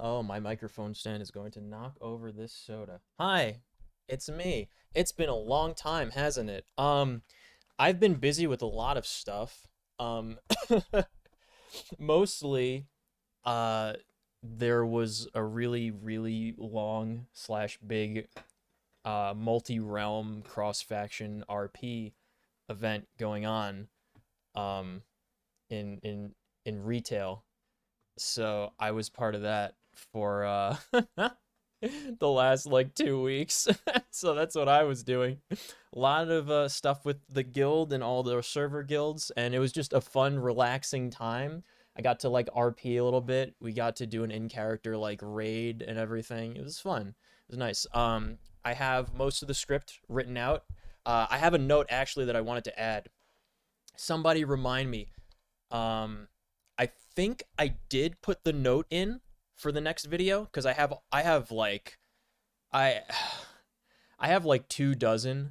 Oh, my microphone stand is going to knock over this soda. Hi, it's me. It's been a long time, hasn't it? I've been busy with a lot of stuff. Um, mostly, uh, there was a really, really long slash big, multi-realm cross-faction RP event going on, um, in retail. So I was part of that for the last like 2 weeks. So that's what I was doing. A lot of stuff with the guild and all the server guilds, and it was just a fun, relaxing time. I got to like RP a little bit. We got to do an in-character like raid and everything. It was fun. It was nice. I have most of the script written out. I have a note actually that I wanted to add. Somebody remind me. I think I did put the note in for the next video because I have like I I have like 24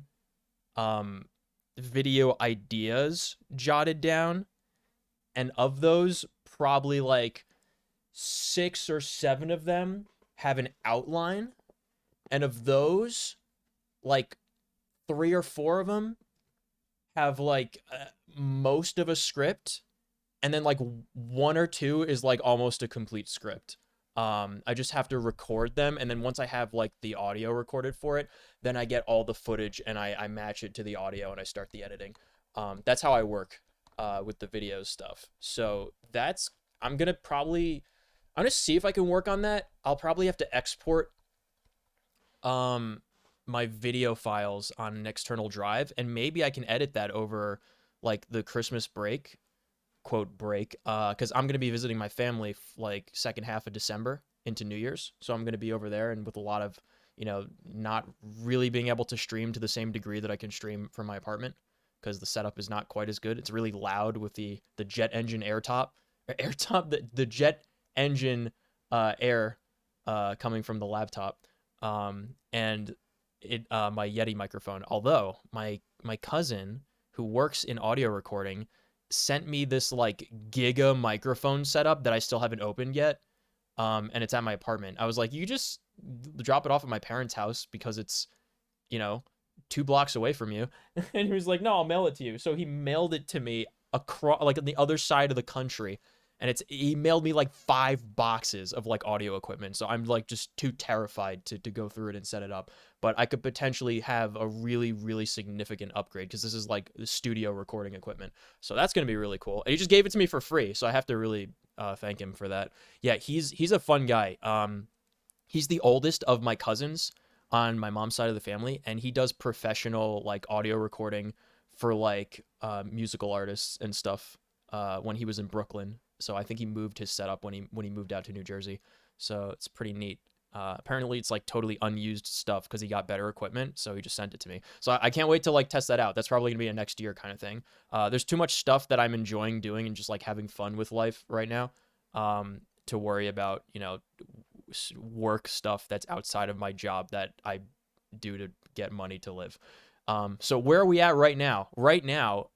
video ideas jotted down, and of those probably like 6 or 7 of them have an outline, and of those like 3 or 4 of them have like most of a script, and then like 1 or 2 is like almost a complete script. I just have to record them, and then once I have like the audio recorded for it, then I get all the footage and I match it to the audio and I start the editing. That's how I work with the videos stuff. So I'm gonna see if I can work on that. I'll probably have to export my video files on an external drive, and maybe I can edit that over like the Christmas break, quote break, because I'm gonna be visiting my family like second half of December into New Year's. So I'm gonna be over there, and with a lot of, not really being able to stream to the same degree that I can stream from my apartment because the setup is not quite as good. It's really loud with the jet engine the jet engine air coming from the laptop, and my Yeti microphone. Although my cousin who works in audio recording sent me this like giga microphone setup that I still haven't opened yet, and it's at my apartment. I was like, you just drop it off at my parents' house because it's 2 blocks away from you. And he was like, no, I'll mail it to you. So he mailed it to me across, like on the other side of the country, and he mailed me like 5 boxes of like audio equipment. So I'm like just too terrified to go through it and set it up. But I could potentially have a really, really significant upgrade because this is like the studio recording equipment. So that's going to be really cool. And he just gave it to me for free. So I have to really thank him for that. Yeah, he's a fun guy. He's the oldest of my cousins. on my mom's side of the family, and he does professional like audio recording for like musical artists and stuff when he was in Brooklyn. So I think he moved his setup when he moved out to New Jersey. So it's pretty neat. Apparently it's like totally unused stuff because he got better equipment, so he just sent it to me. So I can't wait to like test that out. That's probably gonna be a next year kind of thing. There's too much stuff that I'm enjoying doing and just like having fun with life right now, to worry about, you know, work stuff that's outside of my job that I do to get money to live. So where are we at right now? Right now,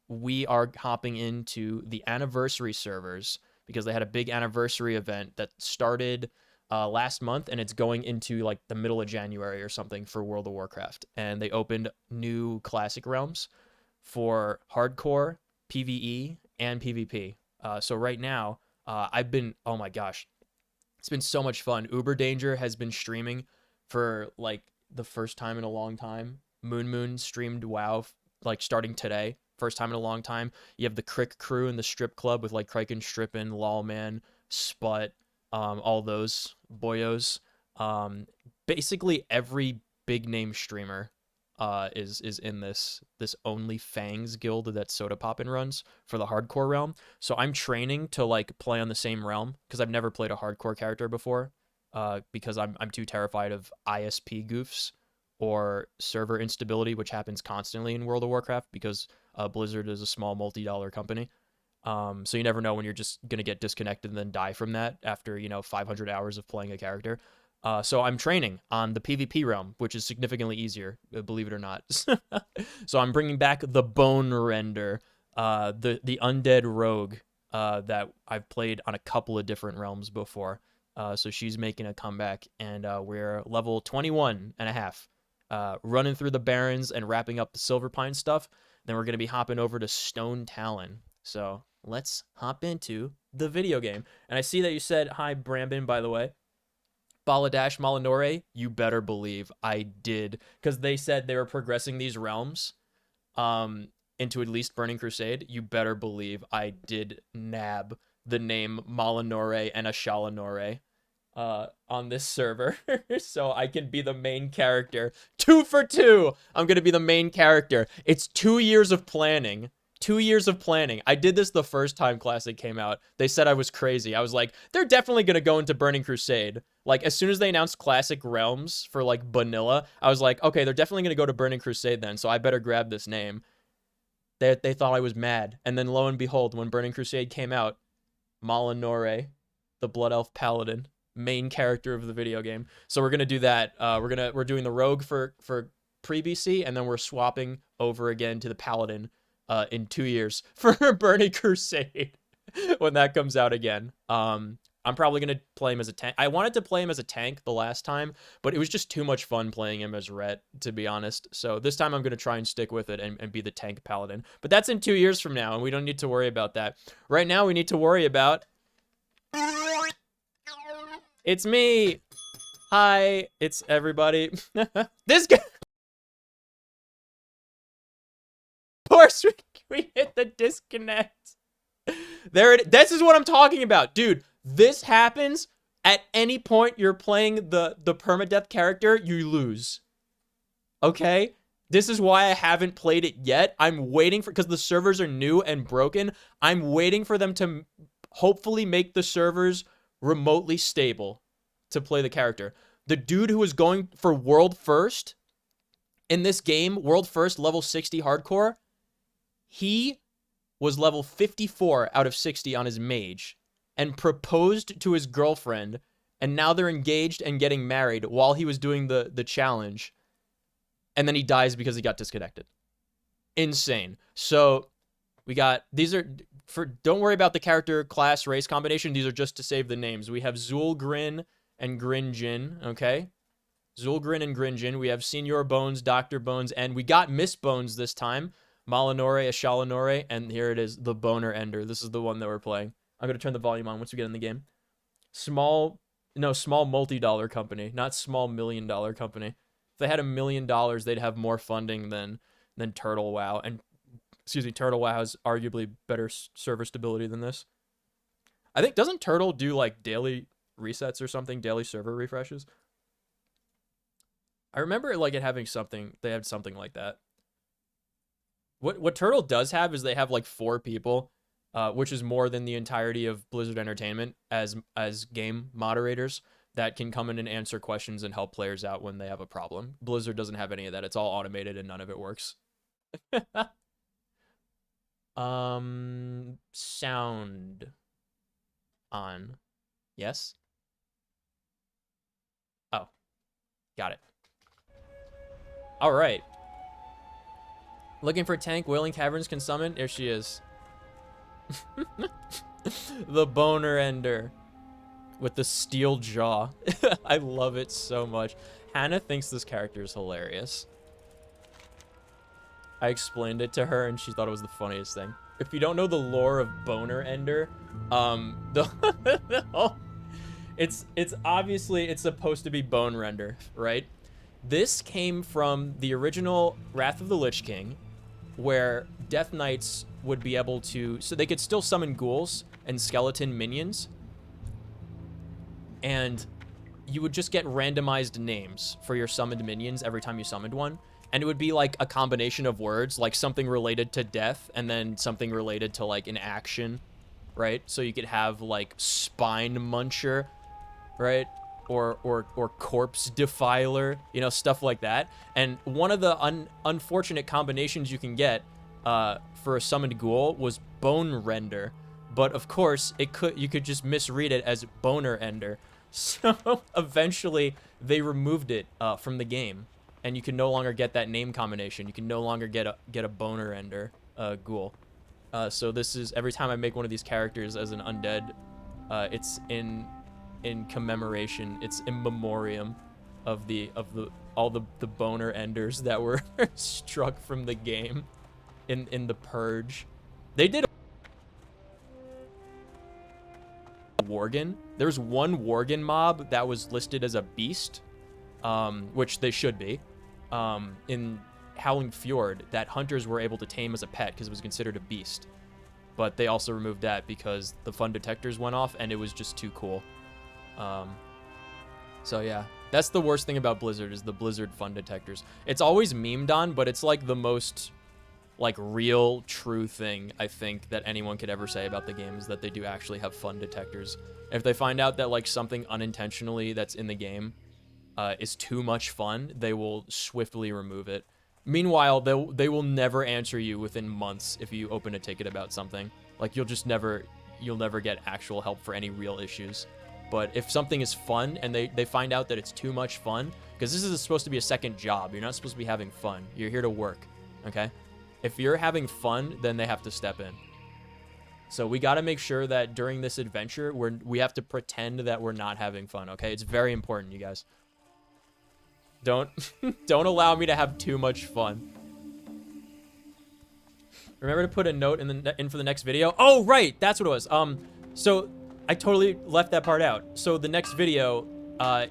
we are hopping into the anniversary servers because they had a big anniversary event that started last month, and it's going into like the middle of January or something for World of Warcraft. And they opened new classic realms for hardcore, PvE, and PvP. So right now, oh my gosh, it's been so much fun. Uber Danger has been streaming for like the first time in a long time. Moon streamed WoW like starting today, first time in a long time. You have the Crick crew in the strip club with like Kraken Strippin, Lawman, Sput, all those boyos. Basically every big name streamer is in this only Fangs guild that Soda Poppin runs for the hardcore realm. So I'm training to like play on the same realm because I've never played a hardcore character before. Because I'm too terrified of ISP goofs or server instability, which happens constantly in World of Warcraft because Blizzard is a small multi-dollar company. So you never know when you're just gonna get disconnected and then die from that after 500 hours of playing a character. So I'm training on the PvP realm, which is significantly easier, believe it or not. So I'm bringing back the Bone Render, the undead rogue that I've played on a couple of different realms before. So she's making a comeback, and we're level 21 and a half, running through the Barrens and wrapping up the Silver Pine stuff. Then we're going to be hopping over to Stone Talon. So let's hop into the video game. And I see that you said hi, Brambin, by the way. Baladash Malinore, you better believe I did, because they said they were progressing these realms into at least Burning Crusade. You better believe I did nab the name Malinore and Ashalanore on this server so I can be the main character. 2 for 2. I'm gonna be the main character. It's 2 years of planning. 2 years of planning. I did this the first time Classic came out. They said I was crazy. I was like, they're definitely gonna go into Burning Crusade. Like, as soon as they announced Classic Realms for like vanilla, I was like, okay, they're definitely gonna go to Burning Crusade then, so I better grab this name. They thought I was mad. And then lo and behold, when Burning Crusade came out, Malinore, the Blood Elf Paladin, main character of the video game. So we're gonna do that. We're doing the Rogue for pre-BC, and then we're swapping over again to the Paladin in 2 years for Burning Crusade when that comes out again. I'm probably gonna play him as a tank. I wanted to play him as a tank the last time, but it was just too much fun playing him as Rhett, to be honest. So this time I'm gonna try and stick with it and be the tank paladin. But that's in 2 years from now, and we don't need to worry about that. Right now, we need to worry about it's me. Hi, it's everybody. This guy. Of course, we hit the disconnect. This is what I'm talking about, dude. This happens at any point you're playing the permadeath character, you lose. Okay? This is why I haven't played it yet. I'm waiting for, because the servers are new and broken. I'm waiting for them to hopefully make the servers remotely stable to play the character. The dude who was going for world first in this game, world first, level 60 hardcore, he was level 54 out of 60 on his mage and proposed to his girlfriend, and now they're engaged and getting married while he was doing the challenge, and then he dies because he got disconnected. Insane. So we got, these are for, don't worry about the character class race combination. These are just to save the names. We have Zul'Grin and Grinjin, okay? Zul'Grin and Grinjin. We have Senior Bones, Dr. Bones, and we got Miss Bones this time. Malinore, Ashalanore, and here it is, the Boner Ender. This is the one that we're playing. I'm going to turn the volume on once we get in the game. Small multi-dollar company, not small $1 million company. If they had $1 million, they'd have more funding than Turtle WoW. And, excuse me, Turtle WoW has arguably better server stability than this. I think, doesn't Turtle do like daily resets or something? Daily server refreshes? I remember like it having something. They had something like that. What Turtle does have is they have like 4 people, which is more than the entirety of Blizzard Entertainment as game moderators that can come in and answer questions and help players out when they have a problem. Blizzard doesn't have any of that. It's all automated and none of it works. Sound on. Yes. Oh, got it. All right. Looking for tank Wailing Caverns can summon? There she is. The boner ender with the steel jaw. I love it so much. Hannah thinks this character is hilarious. I explained it to her and she thought it was the funniest thing. If you don't know the lore of boner ender, it's obviously it's supposed to be bone render, right? This came from the original Wrath of the Lich King, where Death Knights would be able to, so they could still summon ghouls and skeleton minions, and you would just get randomized names for your summoned minions every time you summoned one, and it would be like a combination of words, like something related to death and then something related to like an action, right? So you could have like spine muncher, right? Or corpse defiler, you know, stuff like that. And one of the unfortunate combinations you can get for a summoned ghoul was bone render, but of course you could just misread it as boner ender. So eventually they removed it from the game, and you can no longer get that name combination. You can no longer get a boner ender ghoul. So this is every time I make one of these characters as an undead, it's in commemoration, it's in memoriam of all the boner enders that were struck from the game in the purge. They did a worgen. There's one worgen mob that was listed as a beast, which they should be, in Howling Fjord, that hunters were able to tame as a pet because it was considered a beast. But they also removed that because the fun detectors went off and it was just too cool. So yeah, that's the worst thing about Blizzard, is the Blizzard fun detectors. It's always memed on, but it's like the most like real true thing I think that anyone could ever say about the game, is that they do actually have fun detectors. If they find out that like something unintentionally that's in the game is too much fun, they will swiftly remove it. Meanwhile, they will never answer you within months if you open a ticket about something. Like you'll never get actual help for any real issues. But if something is fun and they find out that it's too much fun, because this is supposed to be a second job. You're not supposed to be having fun. You're here to work, okay? If you're having fun, then they have to step in. So we got to make sure that during this adventure, we have to pretend that we're not having fun, okay? It's very important, you guys. Don't allow me to have too much fun. Remember to put a note in for the next video. Oh, right, that's what it was. So I totally left that part out. So the next video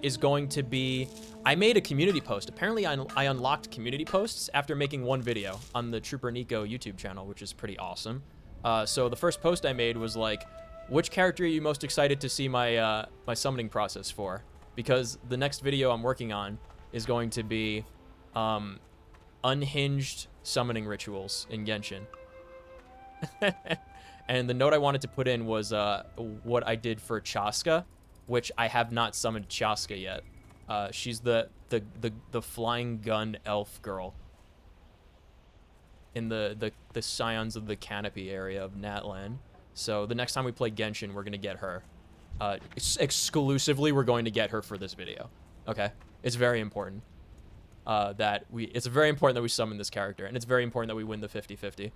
is going to be, I made a community post. Apparently I unlocked community posts after making one video on the Trooper Nico YouTube channel, which is pretty awesome. So the first post I made was like, which character are you most excited to see my my summoning process for? Because the next video I'm working on is going to be unhinged summoning rituals in Genshin. And the note I wanted to put in was what I did for Chaska, which I have not summoned Chaska yet. She's the flying gun elf girl in the Scions of the Canopy area of Natlan. So the next time we play Genshin, we're gonna get her. Exclusively, we're going to get her for this video. Okay, it's very important it's very important that we summon this character, and it's very important that we win the 50-50.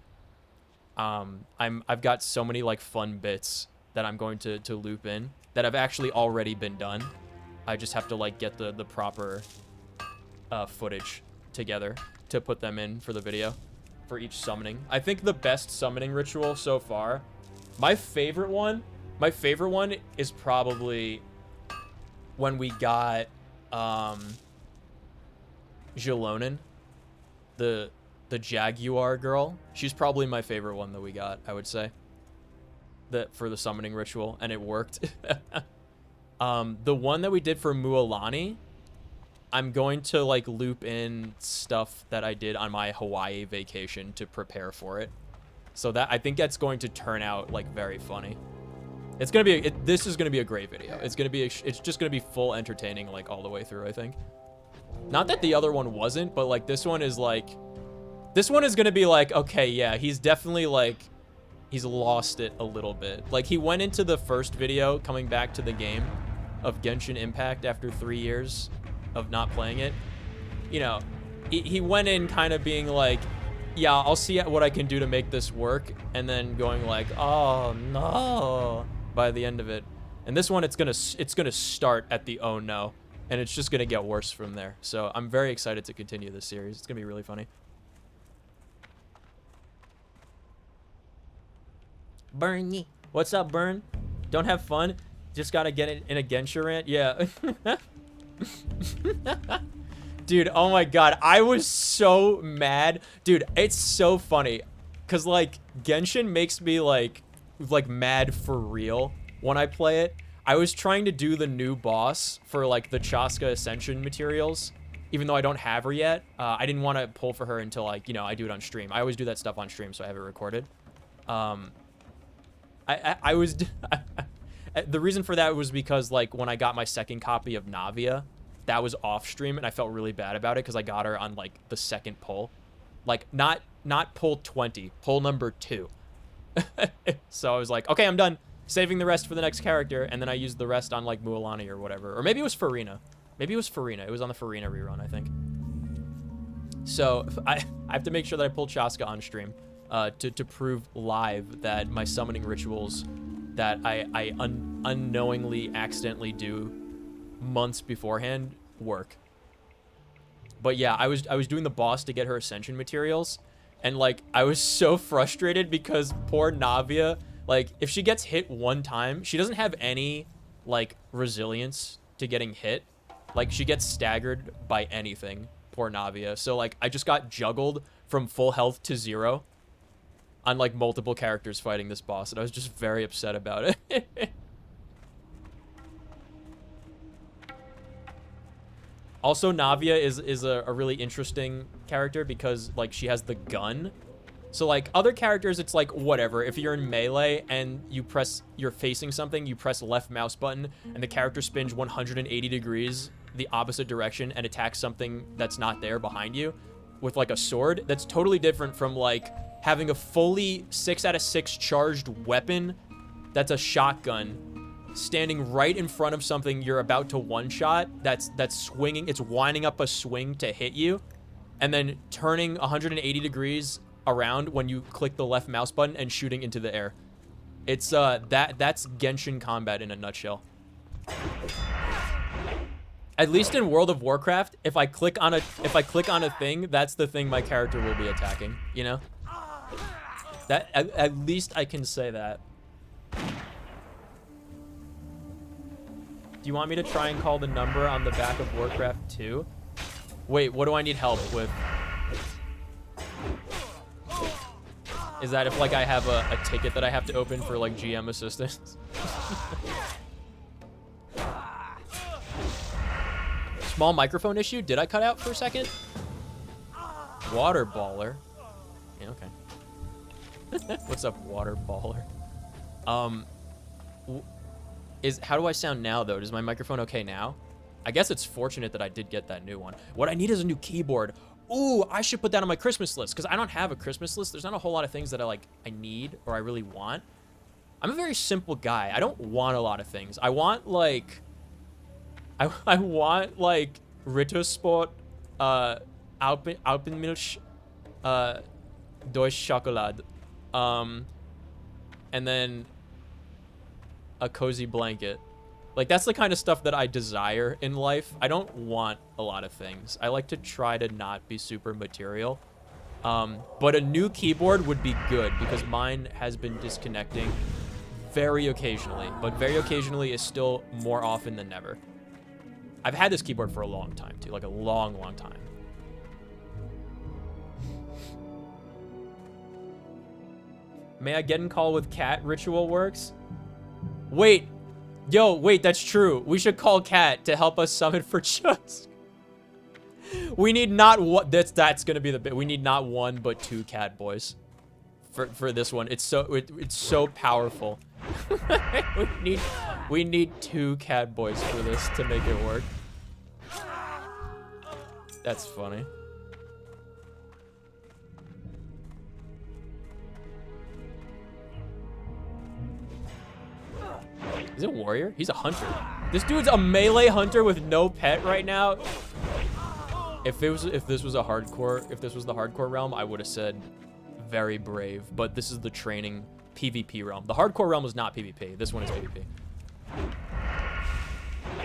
I've got so many like fun bits that I'm going to loop in that have actually already been done. I just have to like get the proper footage together to put them in for the video for each summoning. I think the best summoning ritual so far, my favorite one is probably when we got Jilonin, the Jaguar girl. She's probably my favorite one that we got, I would say, that for the summoning ritual, and it worked. The one that we did for Mualani, I'm going to like loop in stuff that I did on my Hawaii vacation to prepare for it. So that I think that's going to turn out like very funny. It's gonna be this is gonna be a great video. It's just gonna be full entertaining like all the way through, I think. Not that the other one wasn't, but like this one is gonna be like, okay, yeah, he's definitely like, he's lost it a little bit. Like he went into the first video coming back to the game of Genshin Impact after 3 years of not playing it. You know, he went in kind of being like, yeah, I'll see what I can do to make this work, and then going like, oh no, by the end of it. And this one, it's gonna start at the oh no, and it's just gonna get worse from there. So I'm very excited to continue this series. It's gonna be really funny. Bernie, what's up, Burn? Don't have fun? Just gotta get it in a Genshin rant? Yeah. Dude, oh my god, I was so mad. Dude, it's so funny. Cause like, Genshin makes me like mad for real when I play it. I was trying to do the new boss for like the Chaska Ascension materials, even though I don't have her yet. I didn't want to pull for her until like, you know, I do it on stream. I always do that stuff on stream, so I have it recorded. I was, the reason for that was because like when I got my second copy of Navia, that was off stream, and I felt really bad about it because I got her on like the second pull, like not pull 20, pull number 2. So I was like, okay, I'm done, saving the rest for the next character, and then I used the rest on like Mualani or whatever, or maybe it was Furina. Maybe it was Furina. It was on the Furina rerun, I think. So I have to make sure that I pull Chaska on stream to prove live that my summoning rituals that I unknowingly accidentally do months beforehand work. But yeah, I was doing the boss to get her ascension materials, and like I was so frustrated because poor Navia, like if she gets hit one time, she doesn't have any like resilience to getting hit. Like she gets staggered by anything, poor Navia. So like I just got juggled from full health to 0 on like multiple characters fighting this boss, and I was just very upset about it. Also, Navia is a really interesting character because like she has the gun. So like other characters, it's like whatever. If you're in melee and you're facing something, you press left mouse button and the character spins 180 degrees the opposite direction and attacks something that's not there behind you with like a sword. That's totally different from like having a fully 6 out of 6 charged weapon that's a shotgun standing right in front of something you're about to one-shot that's swinging. It's winding up a swing to hit you and then turning 180 degrees around when you click the left mouse button and shooting into the air. It's that's Genshin combat in a nutshell. At least in World of Warcraft, if I click on a thing, that's the thing my character will be attacking, you know? That at least I can say that. Do you want me to try and call the number on the back of Warcraft 2? Wait, what do I need help with? Is that if like I have a ticket that I have to open for like GM assistance? Small microphone issue? Did I cut out for a second? Water baller. Yeah, okay. What's up, water baller? How do I sound now, though? Is my microphone okay now? I guess it's fortunate that I did get that new one. What I need is a new keyboard. Ooh, I should put that on my Christmas list, because I don't have a Christmas list. There's not a whole lot of things that I need or I really want. I'm a very simple guy. I don't want a lot of things. I want, like... I want, like, Rittersport, Alpenmilch, Deutsche Schokolade, and then a cozy blanket. Like, that's the kind of stuff that I desire in life. I don't want a lot of things. I like to try to not be super material. But a new keyboard would be good because mine has been disconnecting very occasionally, but very occasionally is still more often than never. I've had this keyboard for a long time, too. Like, a long, long time. May I get in call with Cat ritual works? Wait. Yo, wait, that's true. We should call Cat to helf us summon for Chusk. We need not one. That's gonna be the bit. We need not one but two cat boys for this one. It's so powerful. we need two cat boys for this to make it work. That's funny. Is it a warrior? He's a hunter. This dude's a melee hunter with no pet right now. If this was the hardcore realm, I would have said very brave. But this is the training PvP realm. The hardcore realm is not PvP. This one is PvP.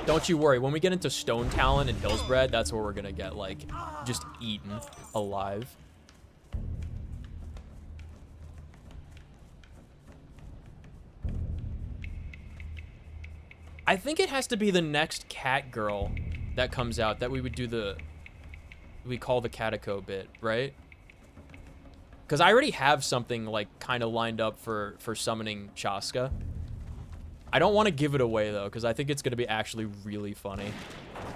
Don't you worry. When we get into Stone Talon and Hillsbred, that's where we're gonna get like just eaten alive. I think it has to be the next cat girl that comes out that we would do we call the Catico bit, right? Because I already have something like kind of lined up for summoning Chaska. I don't want to give it away though, because I think it's gonna be actually really funny.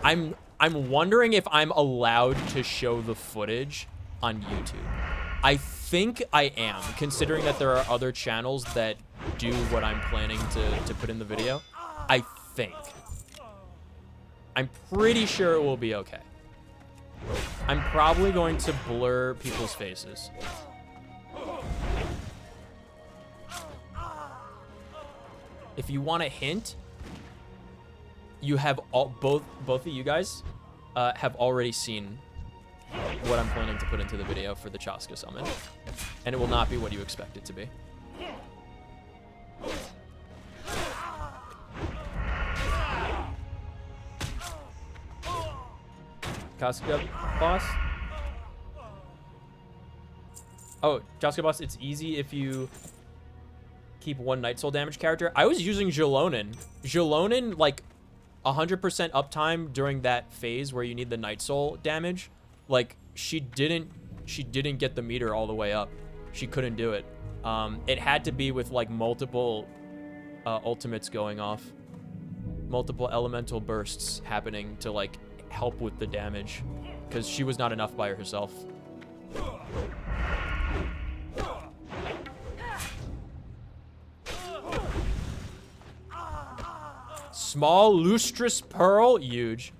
I'm wondering if I'm allowed to show the footage on YouTube. I think I am, considering that there are other channels that do what I'm planning to put in the video. I think. I'm pretty sure it will be okay. I'm probably going to blur people's faces. If you want a hint, you have both of you guys have already seen what I'm planning to put into the video for the Chaska summon, and it will not be what you expect it to be. Chaska boss. Oh, Chaska boss, it's easy if you keep one Night Soul damage character. I was using Xilonen. Xilonen, like 100% uptime during that phase where you need the Night Soul damage. Like she didn't get the meter all the way up. She couldn't do it. It had to be with like multiple ultimates going off, multiple elemental bursts happening to like help with the damage, because she was not enough by herself. Small lustrous pearl, huge.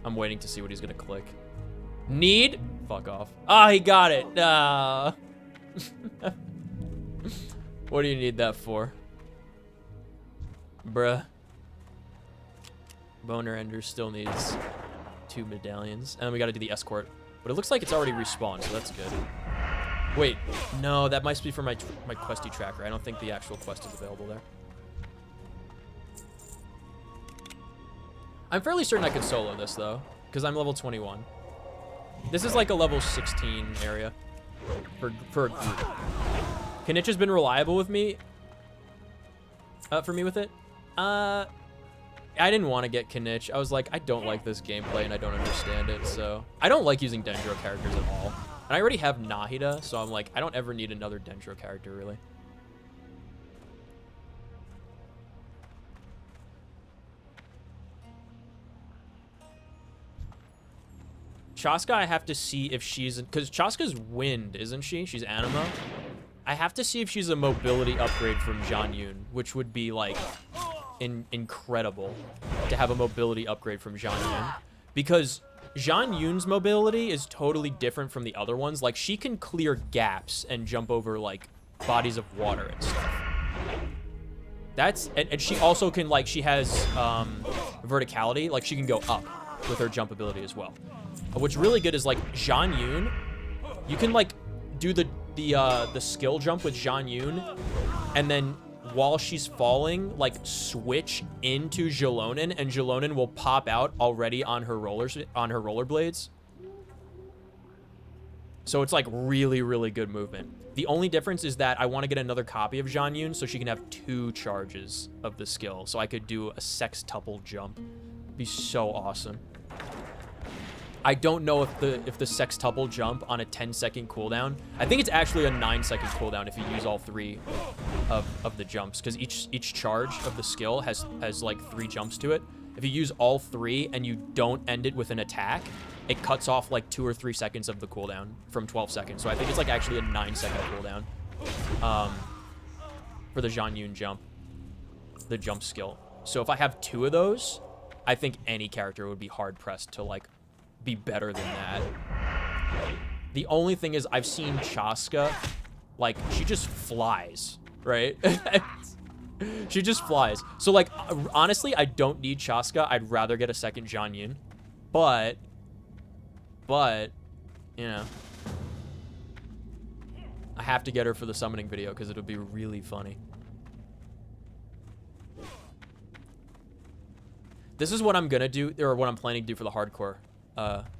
I'm waiting to see what he's gonna click. Need? Fuck off. Ah, he got it. What do you need that for? Bruh. Boner Ender still needs 2 medallions. And then we gotta do the escort. But it looks like it's already respawned, so that's good. Wait, no, that might be for my questy tracker. I don't think the actual quest is available there. I'm fairly certain I could solo this, though, because I'm level 21. This is like a level 16 area for a group. Kinich has been reliable with me, for me with it. I didn't want to get Kinich. I was like, I don't like this gameplay and I don't understand it, so. I don't like using Dendro characters at all. And I already have Nahida, so I'm like, I don't ever need another Dendro character, really. Chaska, I have to see if she's, because Chaska's wind, isn't she? She's Anima. I have to see if she's a mobility upgrade from Zhang Yun, which would be like incredible to have a mobility upgrade from Zhang Yun, because Zhang Yun's mobility is totally different from the other ones. Like, she can clear gaps and jump over like bodies of water and stuff. That's, and she also can, like, she has verticality, like she can go up with her jump ability as well. What's really good is like Zhang Yun, you can like do the skill jump with Zhang Yun, and then while she's falling, like switch into Xilonen, and Xilonen will pop out already on her rollerblades. So it's like really, really good movement. The only difference is that I want to get another copy of Zhang Yun so she can have 2 charges of the skill, so I could do a sextuple jump. It'd be so awesome. I don't know if the sextuple jump on a 10-second cooldown. I think it's actually a 9-second cooldown if you use all 3 of the jumps, because each charge of the skill has like 3 jumps to it. If you use all 3 and you don't end it with an attack, it cuts off like 2 or 3 seconds of the cooldown from 12 seconds. So I think it's like actually a 9-second cooldown for the Zhang Yun jump, the jump skill. So if I have 2 of those, I think any character would be hard pressed to like be better than that. The only thing is I've seen Chaska, like she just flies, right? She just flies. So like honestly, I don't need Chaska. I'd rather get a second Zhang Yun, but you know, I have to get her for the summoning video because it'll be really funny. This is what I'm gonna do, or what I'm planning to do for the hardcore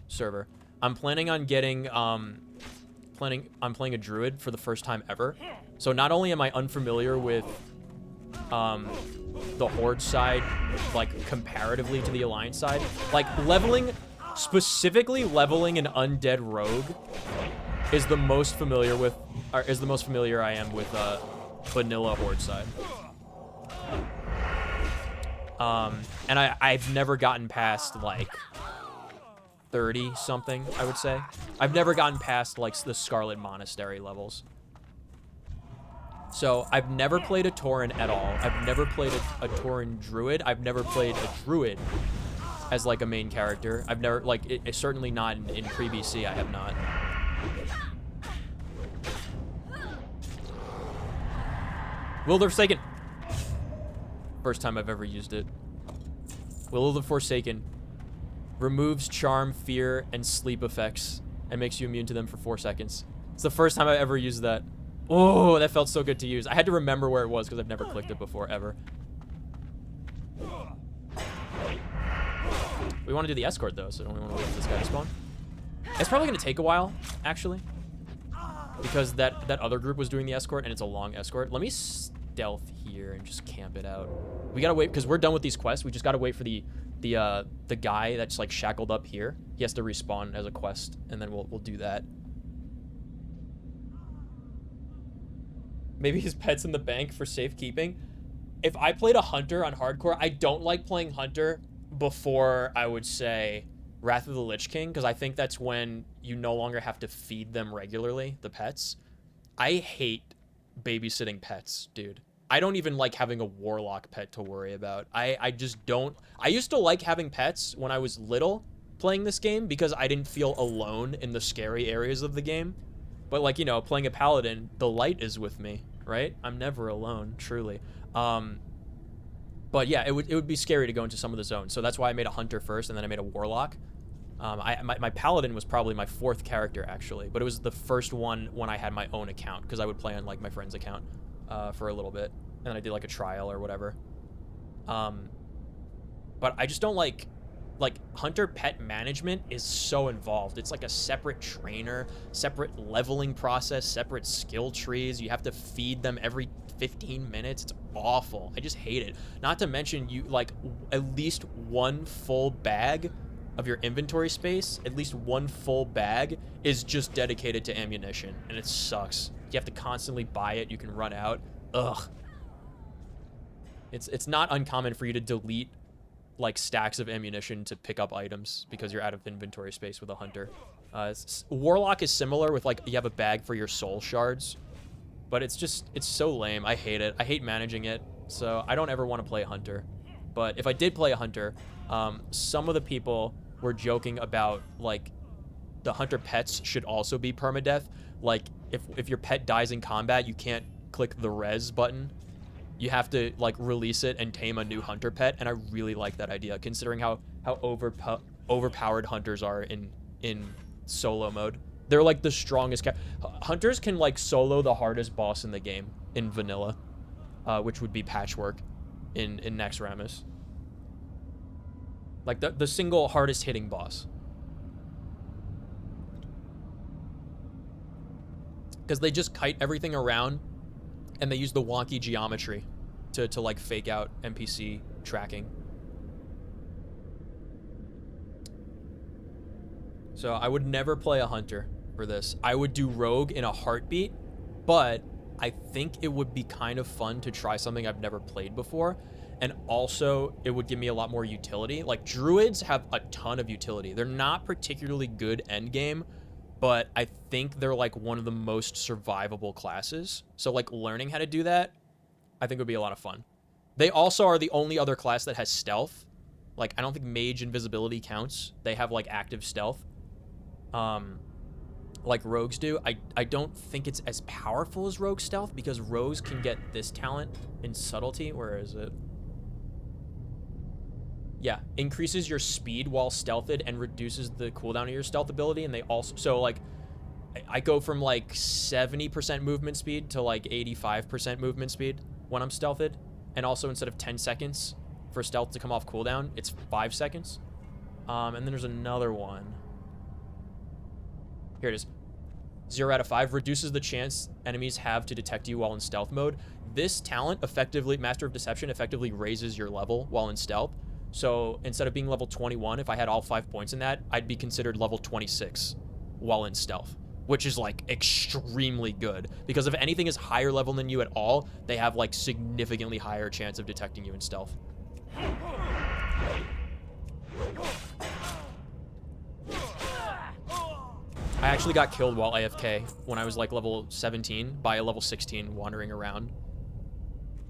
server. I'm planning on getting I'm playing a druid for the first time ever. So not only am I unfamiliar with the horde side, like comparatively to the alliance side, like specifically leveling an undead rogue is the most familiar with, or is the most familiar I am with vanilla horde side. And I've never gotten past like 30 something, I would say. I've never gotten past like the Scarlet Monastery levels. So I've never played a Tauren at all. I've never played a Tauren druid. I've never played a druid as like a main character. I've never, like, it's certainly not in pre-BC, I have not. Will the Forsaken. First time I've ever used it. Will of the Forsaken removes charm, fear, and sleep effects and makes you immune to them for 4 seconds. It's the first time I've ever used that. Oh, that felt so good to use. I had to remember where it was because I've never clicked it before, ever. We want to do the escort, though, so don't we want to wait for this guy to spawn? It's probably going to take a while, actually, because that other group was doing the escort, and it's a long escort. Let me stealth here and just camp it out. We got to wait, because we're done with these quests. We just got to wait for the guy that's, like, shackled up here. He has to respawn as a quest, and then we'll do that. Maybe his pet's in the bank for safekeeping. If I played a hunter on hardcore, I don't like playing hunter before, I would say, Wrath of the Lich King, because I think that's when you no longer have to feed them regularly, the pets. I hate babysitting pets, dude. I don't even like having a warlock pet to worry about. I just don't. I used to like having pets when I was little playing this game because I didn't feel alone in the scary areas of the game. But, like, you know, playing a paladin, the light is with me, right? I'm never alone, truly. But yeah, it would be scary to go into some of the zones. So that's why I made a hunter first, and then I made a warlock. My paladin was probably my 4th character, actually. But it was the first one when I had my own account, because I would play on, like, my friend's account for a little bit. And then I did, like, a trial or whatever. But I just don't like hunter pet management is so involved. It's like a separate trainer, separate leveling process, separate skill trees. You have to feed them every 15 minutes. It's awful. I just hate it. Not to mention, you like at least one full bag of your inventory space, at least one full bag is just dedicated to ammunition, and it sucks. You have to constantly buy it. You can run out. Ugh. It's not uncommon for you to delete like stacks of ammunition to pick up items because you're out of inventory space with a hunter. Warlock is similar with, like, you have a bag for your soul shards, but it's so lame. I hate it. I hate managing it, so I don't ever want to play a hunter. But if I did play a hunter, some of the people were joking about, like, the hunter pets should also be permadeath. Like, if your pet dies in combat, you can't click the res button. You have to, like, release it and tame a new hunter pet, and I really like that idea, considering how overpowered hunters are in solo mode. They're, like, the strongest hunters can, like, solo the hardest boss in the game in vanilla, which would be Patchwork in Naxxramas. Like, the single hardest hitting boss. Because they just kite everything around, and they use the wonky geometry to like fake out NPC tracking. So I would never play a hunter for this. I would do rogue in a heartbeat, but I think it would be kind of fun to try something I've never played before. and also it would give me a lot more utility. Like, druids have a ton of utility. They're not particularly good endgame, but I think they're like one of the most survivable classes. So like learning how to do that, I think would be a lot of fun. They also are the only other class that has stealth. Like, I don't think mage invisibility counts. They have like active stealth. Like rogues do. I don't think it's as powerful as rogue stealth because rogues can get this talent in subtlety. Where is it? Yeah, increases your speed while stealthed and reduces the cooldown of your stealth ability. And they also, so like, I go from like 70% movement speed to like 85% movement speed when I'm stealthed. And also instead of 10 seconds for stealth to come off cooldown, it's 5 seconds. And then there's another one. Here it is. 0 out of 5 reduces the chance enemies have to detect you while in stealth mode. This talent effectively, Master of Deception, effectively raises your level while in stealth. So instead of being level 21, if I had all 5 points in that, I'd be considered level 26 while in stealth, which is like extremely good because if anything is higher level than you at all, they have like significantly higher chance of detecting you in stealth. I actually got killed while AFK when I was like level 17 by a level 16 wandering around.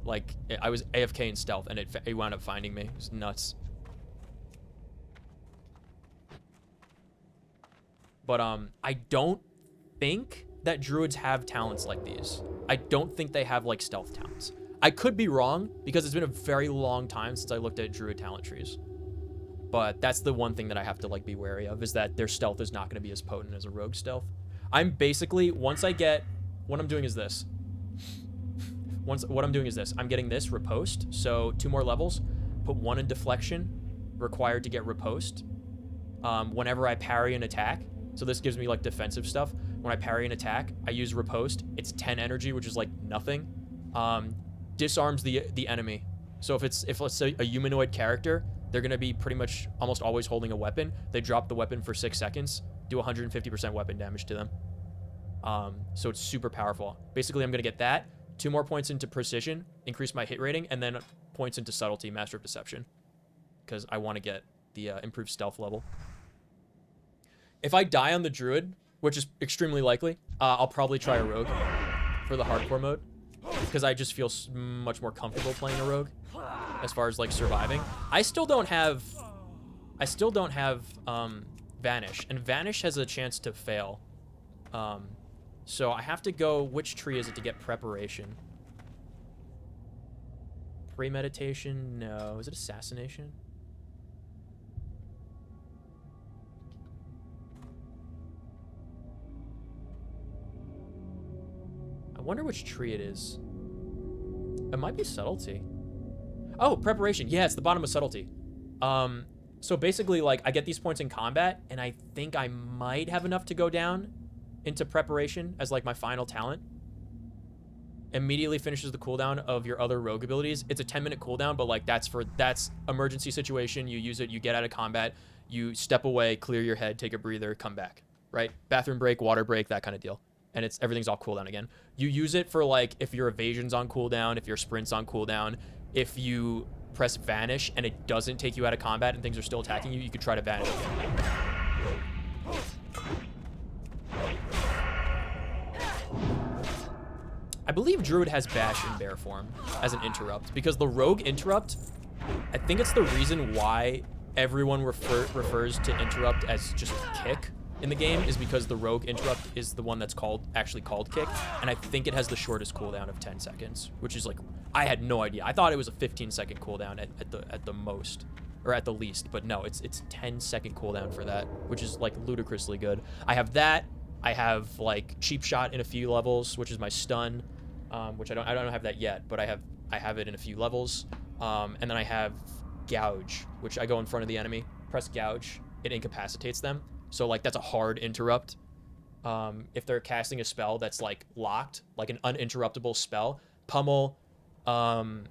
Like, I was AFK in stealth and it wound up finding me. It was nuts. But I don't think that druids have talents like these. I don't think they have like stealth talents. I could be wrong because it's been a very long time since I looked at druid talent trees. But that's the one thing that I have to like be wary of, is that their stealth is not going to be as potent as a rogue stealth. I'm basically, once I get, what I'm doing is this. I'm getting this riposte. So 2 more levels, put 1 in deflection, required to get riposte. Whenever I parry an attack, so this gives me like defensive stuff. When I parry an attack, I use riposte. It's 10 energy, which is like nothing. Disarms the enemy. So if let's say a humanoid character, they're going to be pretty much almost always holding a weapon. They drop the weapon for 6 seconds, do 150% weapon damage to them. So it's super powerful. Basically, I'm going to get that. 2 more points into precision, increase my hit rating, and then points into subtlety, Master of Deception. Because I want to get the improved stealth level. If I die on the druid, which is extremely likely, I'll probably try a rogue for the hardcore mode. Because I just feel much more comfortable playing a rogue as far as like surviving. I still don't have Vanish, and Vanish has a chance to fail. So I have to go, which tree is it to get preparation? Premeditation? No. Is it assassination? I wonder which tree it is. It might be subtlety. Oh, preparation. Yeah, it's the bottom of subtlety. So basically, like, I get these points in combat, and I think I might have enough to go down into preparation as, like, my final talent. Immediately finishes the cooldown of your other rogue abilities. It's a 10-minute cooldown, but, like, that's emergency situation. You use it, you get out of combat, you step away, clear your head, take a breather, come back, right? Bathroom break, water break, that kind of deal. And everything's all cooldown again. You use it for, like, if your evasion's on cooldown, if your sprint's on cooldown, if you press Vanish and it doesn't take you out of combat and things are still attacking you, you could try to Vanish again. I believe Druid has Bash in bear form as an interrupt, because the Rogue interrupt, I think it's the reason why everyone refers to interrupt as just kick in the game, is because the Rogue interrupt is the one that's actually called kick, and I think it has the shortest cooldown of 10 seconds, which is like, I had no idea. I thought it was a 15-second cooldown at the most, or at the least, but no, it's 10-second cooldown for that, which is like ludicrously good. I have that. I have like cheap shot in a few levels, which is my stun, which I don't have that yet, but I have it in a few levels, and then I have gouge, which I go in front of the enemy, press gouge, it incapacitates them. So like that's a hard interrupt. If they're casting a spell that's like locked, like an uninterruptible spell, pummel, earth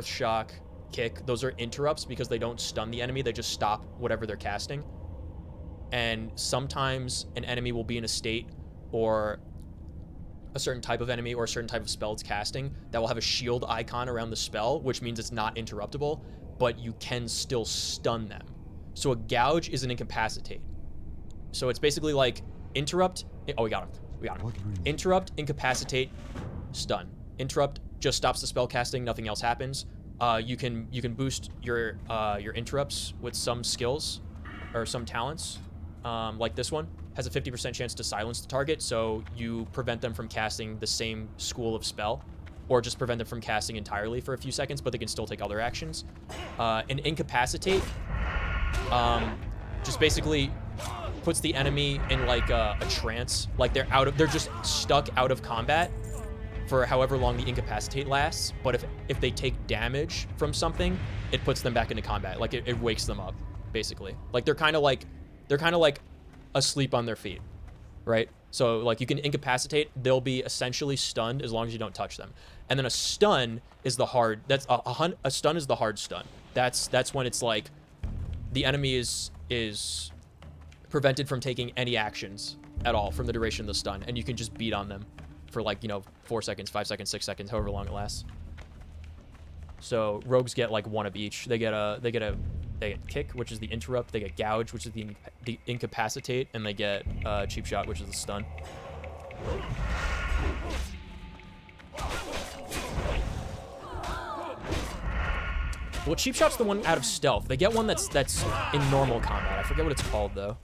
shock, kick, those are interrupts because they don't stun the enemy, they just stop whatever they're casting. And sometimes an enemy will be in a state or a certain type of enemy or a certain type of spell it's casting that will have a shield icon around the spell, which means it's not interruptible, but you can still stun them. So a gouge is an incapacitate. So it's basically like interrupt. Oh, we got him. We got him. Interrupt, incapacitate, stun. Interrupt just stops the spell casting. Nothing else happens. You can boost your interrupts with some skills or some talents, like this one has a 50% chance to silence the target, so you prevent them from casting the same school of spell, or just prevent them from casting entirely for a few seconds, but they can still take other actions. An incapacitate just basically puts the enemy in like a trance, like they're just stuck out of combat for however long the incapacitate lasts. But if they take damage from something, it puts them back into combat. Like it wakes them up, basically. Like they're kind of like asleep on their feet, right? So like you can incapacitate, they'll be essentially stunned as long as you don't touch them. And then a stun is the hard. That's a stun is the hard stun. That's when it's like the enemy is prevented from taking any actions at all from the duration of the stun, and you can just beat on them for like, you know, 4 seconds, 5 seconds, 6 seconds, however long it lasts. So rogues get like one of each. They get kick, which is the interrupt. They get gouge, which is the incapacitate, and they get cheap shot, which is the stun. Well, cheap shot's the one out of stealth. They get one that's in normal combat. I forget what it's called though.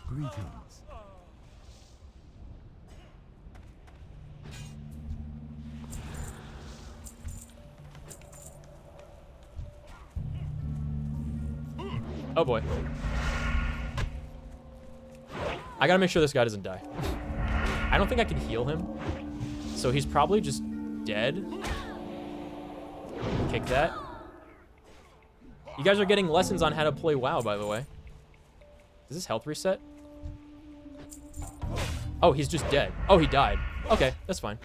Greetings. Oh boy. I gotta make sure this guy doesn't die. I don't think I can heal him. So he's probably just dead. Kick that. You guys are getting lessons on how to play WoW, by the way. Does this health reset? Oh, he's just dead. Oh, he died. Okay, that's fine.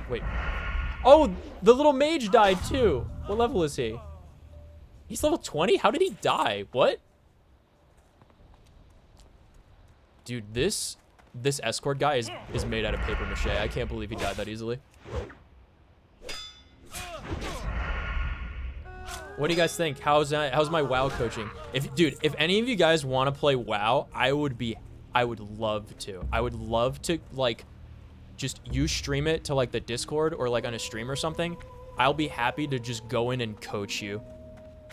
Wait. Oh, the little mage died too. What level is he? He's level 20? How did he die? What? Dude, this escort guy is made out of paper mache. I can't believe he died that easily. What do you guys think? How's my WoW coaching? If any of you guys want to play WoW, I would love to. I would love to, like, just you stream it to like the Discord or like on a stream or something. I'll be happy to just go in and coach you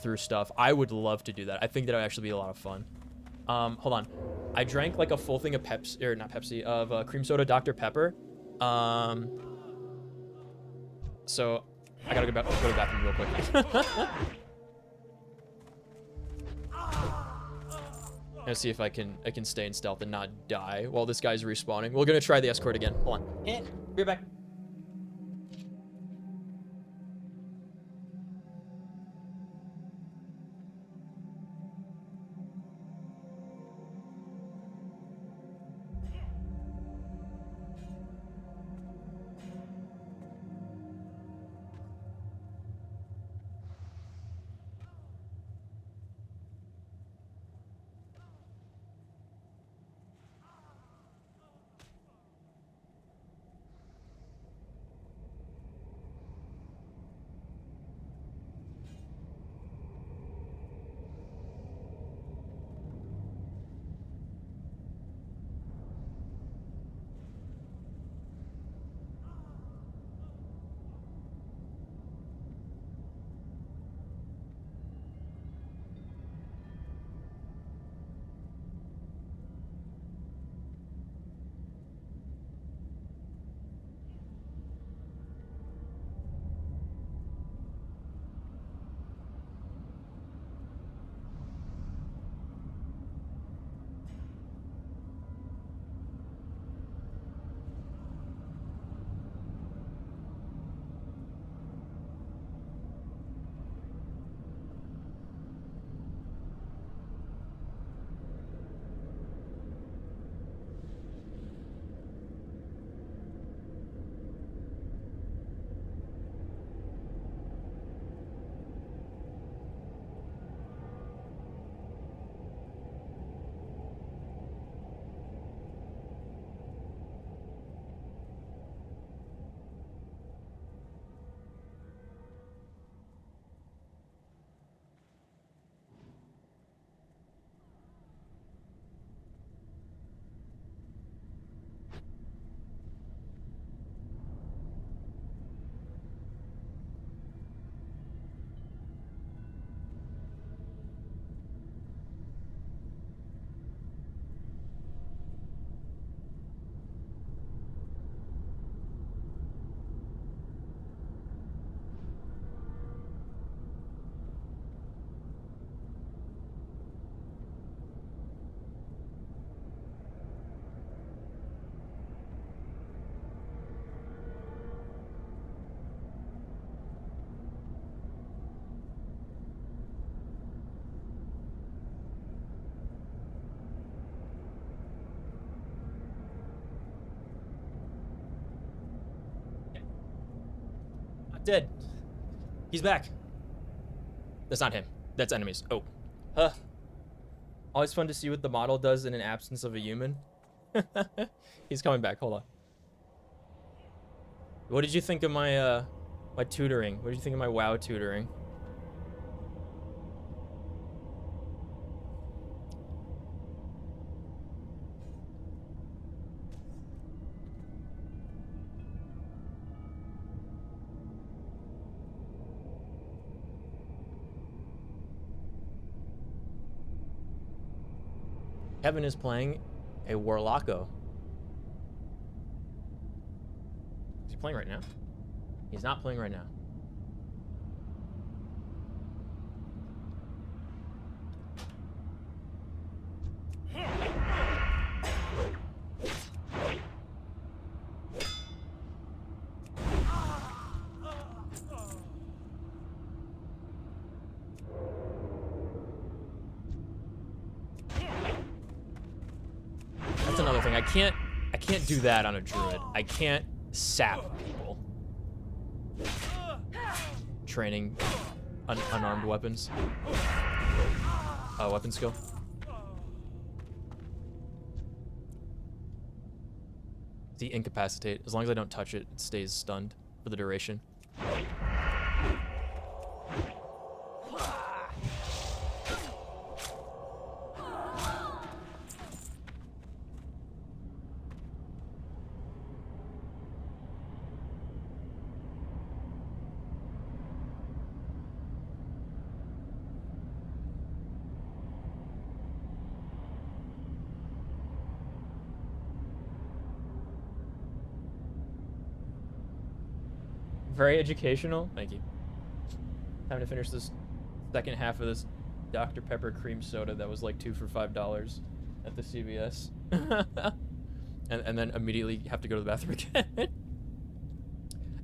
through stuff. I would love to do that. I think that would actually be a lot of fun. Hold on. I drank like a full thing of Pepsi, or not Pepsi, of cream soda Dr. Pepper. So I gotta go to the bathroom real quick. Let's see if I can stay in stealth and not die while this guy's respawning. We're gonna try the escort again. Hold on. Be right back. Dead. He's back. That's not him. That's enemies. Oh. Huh. Always fun to see what the model does in an absence of a human. He's coming back. Hold on. What did you think of my my tutoring? What did you think of my WoW tutoring? Kevin is playing a Warlocko. Is he playing right now? He's not playing right now. That's another thing. I can't do that on a druid. I can't sap people. Training unarmed weapons. Weapon skill. The incapacitate. As long as I don't touch it, it stays stunned for the duration. Very educational. Thank you. Time to finish this second half of this Dr. Pepper cream soda that was like 2 for $5 at the CVS. and then immediately have to go to the bathroom again.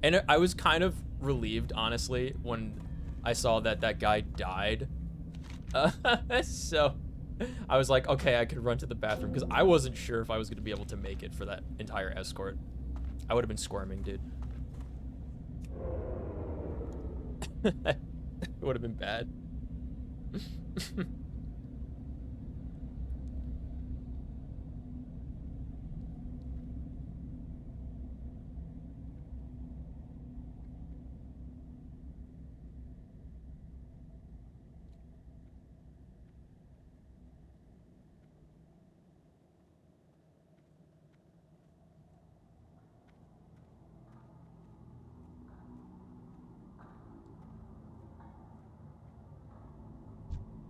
And I was kind of relieved, honestly, when I saw that that guy died. So I was like, okay, I could run to the bathroom because I wasn't sure if I was going to be able to make it for that entire escort. I would have been squirming, dude. It would have been bad.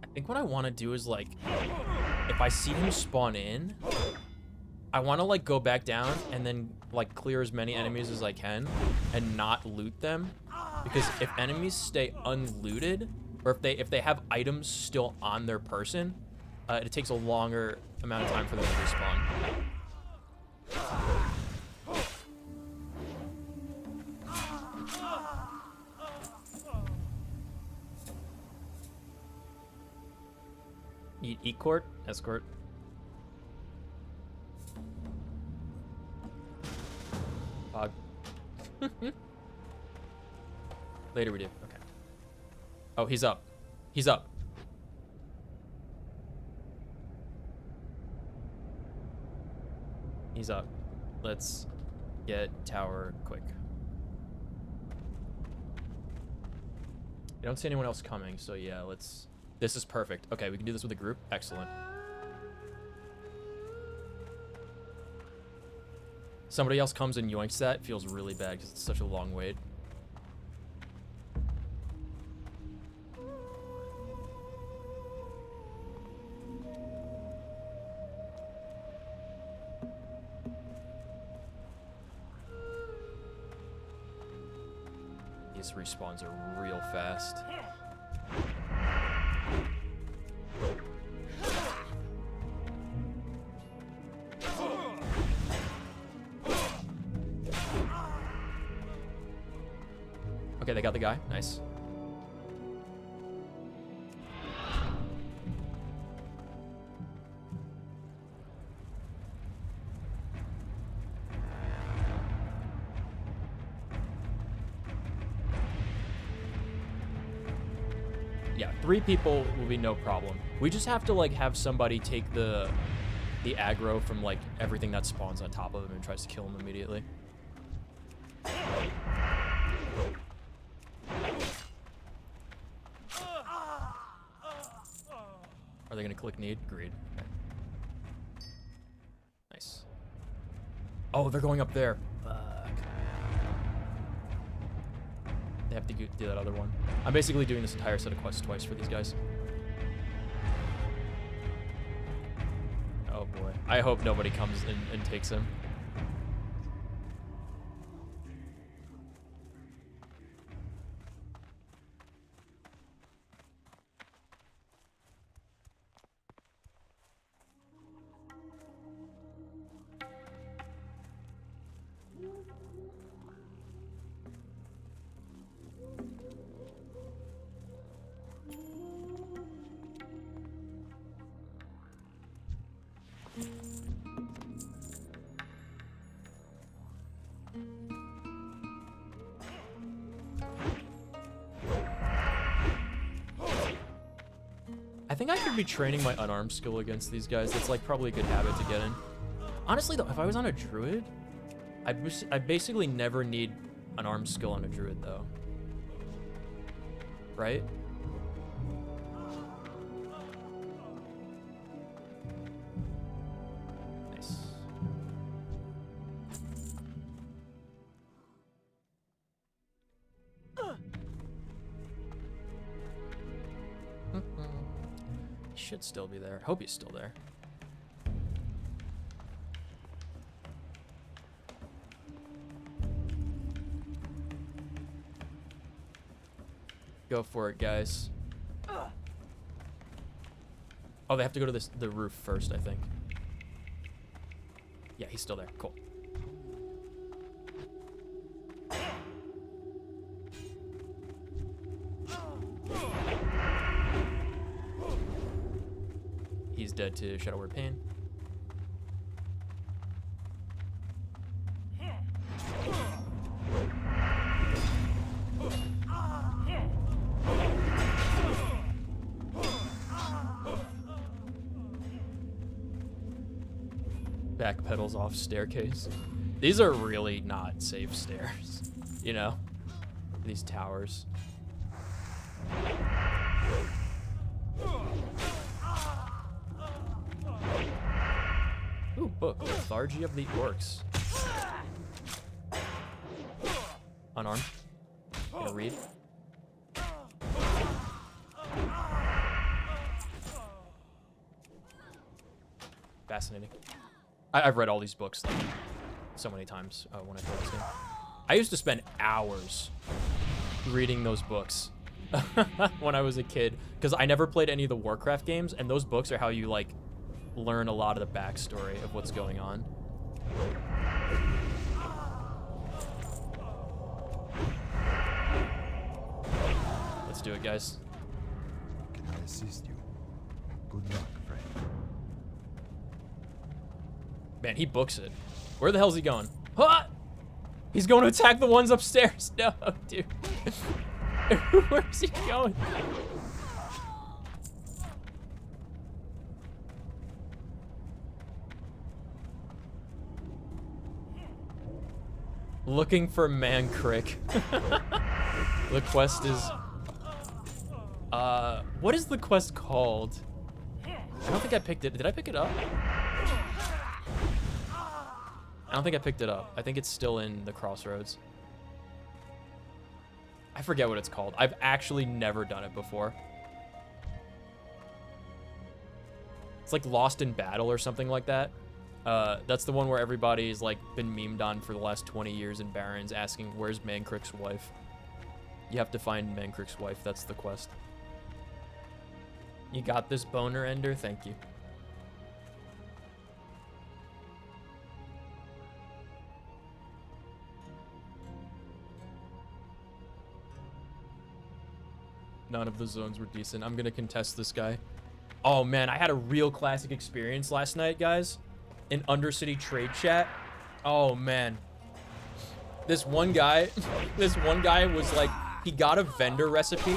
I think what I want to do is, like, if I see him spawn in, I want to, like, go back down and then, like, clear as many enemies as I can and not loot them. Because if enemies stay unlooted, or if they have items still on their person, it takes a longer amount of time for them to respawn. Escort? Escort. Pog. Later we do. Okay. Oh, he's up. He's up. He's up. Let's get tower quick. I don't see anyone else coming, so yeah, let's... This is perfect. Okay, we can do this with a group. Excellent. Somebody else comes and yoinks that. It feels really bad because it's such a long wait. These respawns are real fast. Okay, they got the guy. Nice. Yeah, 3 people will be no problem. We just have to like have somebody take the aggro from like everything that spawns on top of him and tries to kill him immediately. Are they gonna click need? Agreed. Okay. Nice. Oh, they're going up there. Fuck. They have to do that other one. I'm basically doing this entire set of quests twice for these guys. Oh boy. I hope nobody comes and takes him. I think I could be training my unarmed skill against these guys. That's like probably a good habit to get in. Honestly though, if I was on a druid, I basically never need an armed skill on a druid though. Right? Nice. Should still be there. Hope he's still there. Go for it, guys. Oh, they have to go to the roof first, I think. Yeah, he's still there. Cool. He's dead to Shadow Word Pain. Back pedals off staircase. These are really not safe stairs, you know? These towers. Ooh, book. Lethargy of the Orcs. Unarmed. Gonna read. Fascinating. I've read all these books like, so many times when I play this game. I used to spend hours reading those books when I was a kid because I never played any of the Warcraft games, and those books are how you like learn a lot of the backstory of what's going on. Let's do it, guys. Can I assist you? Good luck, friend. Man, he books it. Where the hell's he going? Huh? He's going to attack the ones upstairs. No, dude. Where's he going? Looking for Mancrick. The quest is... what is the quest called? I don't think I picked it. Did I pick it up? I don't think I picked it up. I think it's still in the Crossroads. I forget what it's called. I've actually never done it before. It's like Lost in Battle or something like that. That's the one where everybody's like been memed on for the last 20 years in Barrens asking, where's Mancrick's wife? You have to find Mancrick's wife. That's the quest. You got this, boner ender? Thank you. None of the zones were decent. I'm gonna contest this guy. Oh man, I had a real classic experience last night, guys. In Undercity trade chat. Oh man. This one guy was like, he got a vendor recipe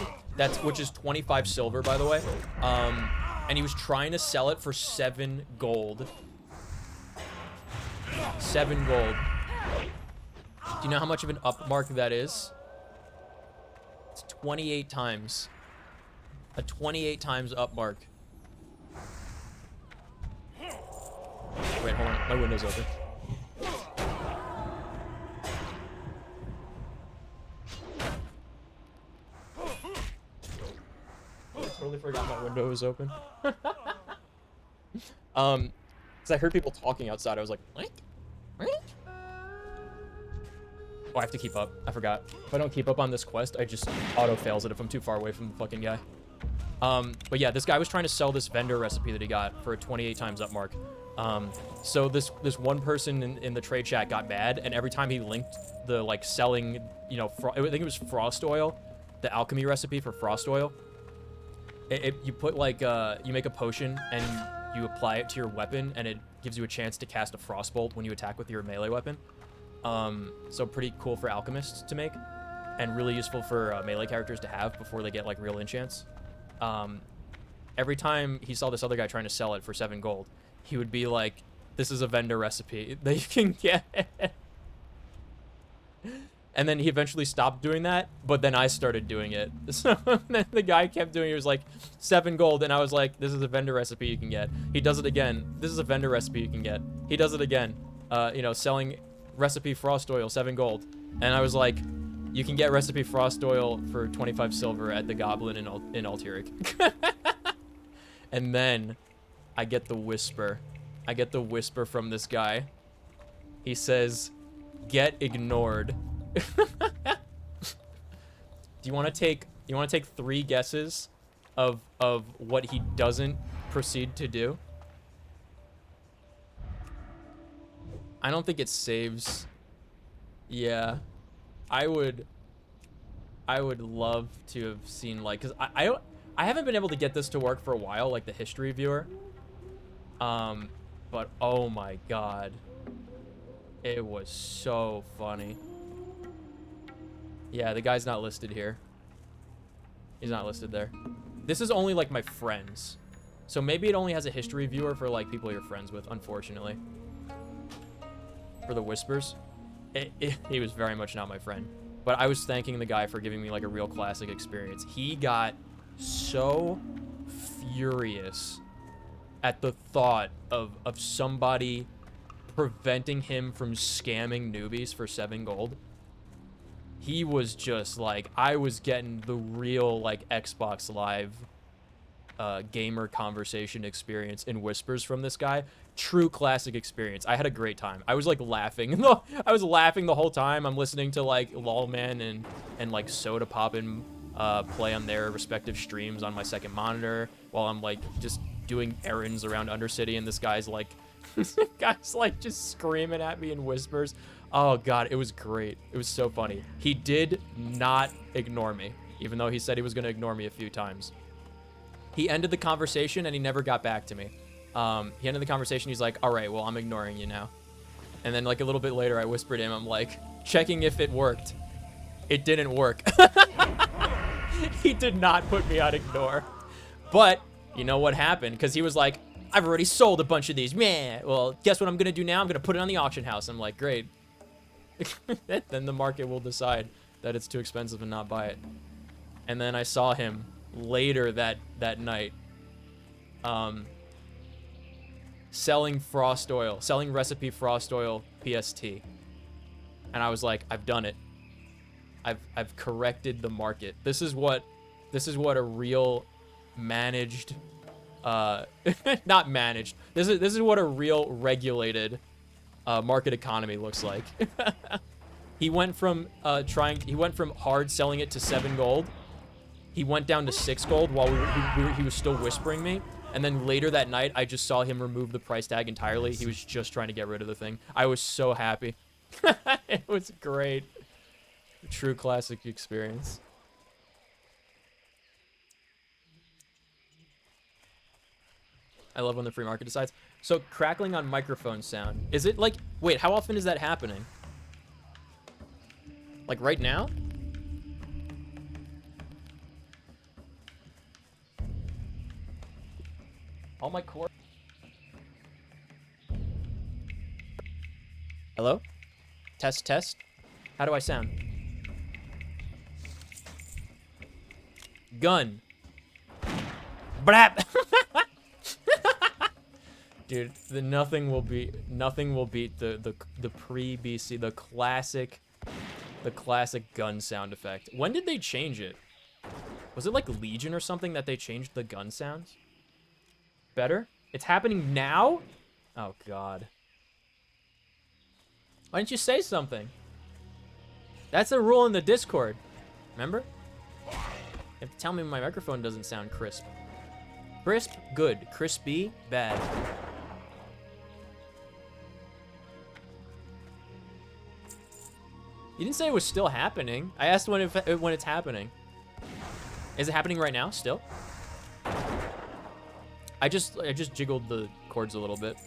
which is 25 silver, by the way. And he was trying to sell it for 7 gold. 7 gold. Do you know how much of an upmark that is? It's 28 times. A 28 times upmark. Wait, hold on. My window's open. I totally forgot my window was open. Because I heard people talking outside. I was like, what? What? Oh, I have to keep up. I forgot. If I don't keep up on this quest, I just auto-fails it if I'm too far away from the fucking guy. But yeah, this guy was trying to sell this vendor recipe that he got for a 28 times upmark. So this one person in the trade chat got mad, and every time he linked the, like, selling, you know, I think it was frost oil, the alchemy recipe for frost oil. You put, like, you make a potion, and you apply it to your weapon, and it gives you a chance to cast a frostbolt when you attack with your melee weapon. So pretty cool for alchemists to make, and really useful for melee characters to have before they get, like, real enchants. Every time he saw this other guy trying to sell it for 7 gold, he would be like, this is a vendor recipe that you can get. And then he eventually stopped doing that, but then I started doing it. So then the guy kept doing it. He was like, 7 gold, and I was like, this is a vendor recipe you can get. He does it again. This is a vendor recipe you can get. He does it again. You know, selling recipe frost oil, 7 gold. And I was like, you can get recipe frost oil for 25 silver at the Goblin in Altiric. And then I get the whisper. I get the whisper from this guy. He says, get ignored. Do you want to take 3 guesses of what he doesn't proceed to do? I don't think it saves. Yeah. I would love to have seen, like, cuz I haven't been able to get this to work for a while, like the history viewer. But oh my god. It was so funny. Yeah, the guy's not listed here. He's not listed there. This is only, like, my friends. So maybe it only has a history viewer for, like, people you're friends with, unfortunately. For the whispers. He was very much not my friend. But I was thanking the guy for giving me, like, a real classic experience. He got so furious at the thought of somebody preventing him from scamming newbies for 7 gold. He was just like, I was getting the real, like, Xbox Live gamer conversation experience in whispers from this guy. True classic experience. I had a great time. I was, like, laughing. I was laughing the whole time. I'm listening to, like, Lawman and like Soda Poppin' play on their respective streams on my second monitor while I'm, like, just doing errands around Undercity, and this guy's like just screaming at me in whispers. Oh god, it was great. It was so funny. He did not ignore me, even though he said he was going to ignore me a few times. He ended the conversation and he never got back to me. He ended the conversation. He's like, all right, well, I'm ignoring you now. And then, like, a little bit later, I whispered him, I'm like, checking if it worked. It didn't work. He did not put me on ignore. But you know what happened? Because he was like, I've already sold a bunch of these. Man, well, guess what I'm going to do now? I'm going to put it on the auction house. I'm like, great. Then the market will decide that it's too expensive and not buy it. And then I saw him later that night selling frost oil, selling recipe frost oil PST. And I was like, I've done it. I've corrected the market. This is what a real managed not managed. This is what a real regulated market economy looks like. He went from hard selling it to 7 gold. He went down to 6 gold while he was still whispering me. And then later that night, I just saw him remove the price tag entirely. He was just trying to get rid of the thing. I was so happy. It was great. True classic experience. I love when the free market decides. So crackling on microphone sound. Is it like, wait, how often is that happening? Like right now? All my core. Hello? Test, test. How do I sound? Gun. Brap. Dude, nothing will beat the pre-BC, the classic gun sound effect. When did they change it? Was it like Legion or something that they changed the gun sounds? Better? It's happening now? Oh god. Why didn't you say something? That's a rule in the Discord. Remember? You have to tell me when my microphone doesn't sound crisp. Crisp, good. Crispy, bad. You didn't say it was still happening. I asked when it's happening. Is it happening right now, still? I just jiggled the cords a little bit.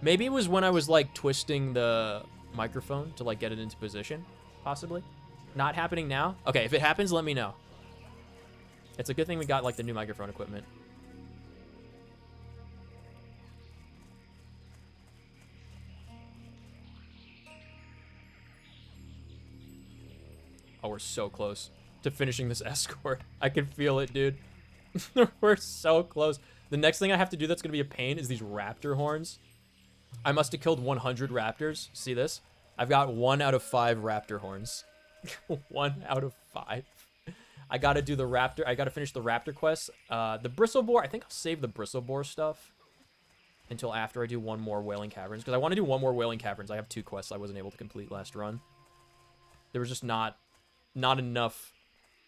Maybe it was when I was like twisting the microphone to like get it into position, possibly. Not happening now? Okay, if it happens, let me know. It's a good thing we got like the new microphone equipment. Oh, we're so close to finishing this escort. I can feel it, dude. We're so close. The next thing I have to do that's gonna be a pain is these raptor horns. I must have killed 100 raptors. See this? I've got 1 out of 5 raptor horns. 1 out of 5. I gotta do the raptor. I gotta finish the raptor quest. The bristle boar. I think I'll save the bristle boar stuff until after I do one more wailing caverns, because I want to do one more wailing caverns. I have 2 quests I wasn't able to complete last run. There was just not enough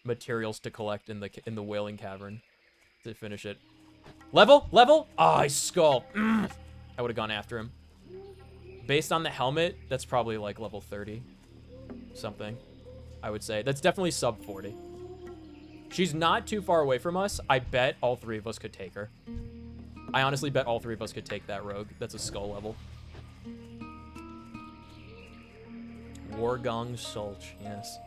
materials to collect in the wailing cavern to finish it. Level. Oh, I skull. I would have gone after him. Based on the helmet, that's probably like level 30 something, I would say. That's definitely sub 40. She's not too far away from us. I bet all 3 of us could take her. I honestly bet all 3 of us could take that rogue. That's a skull level. Wargong Sulch, yes.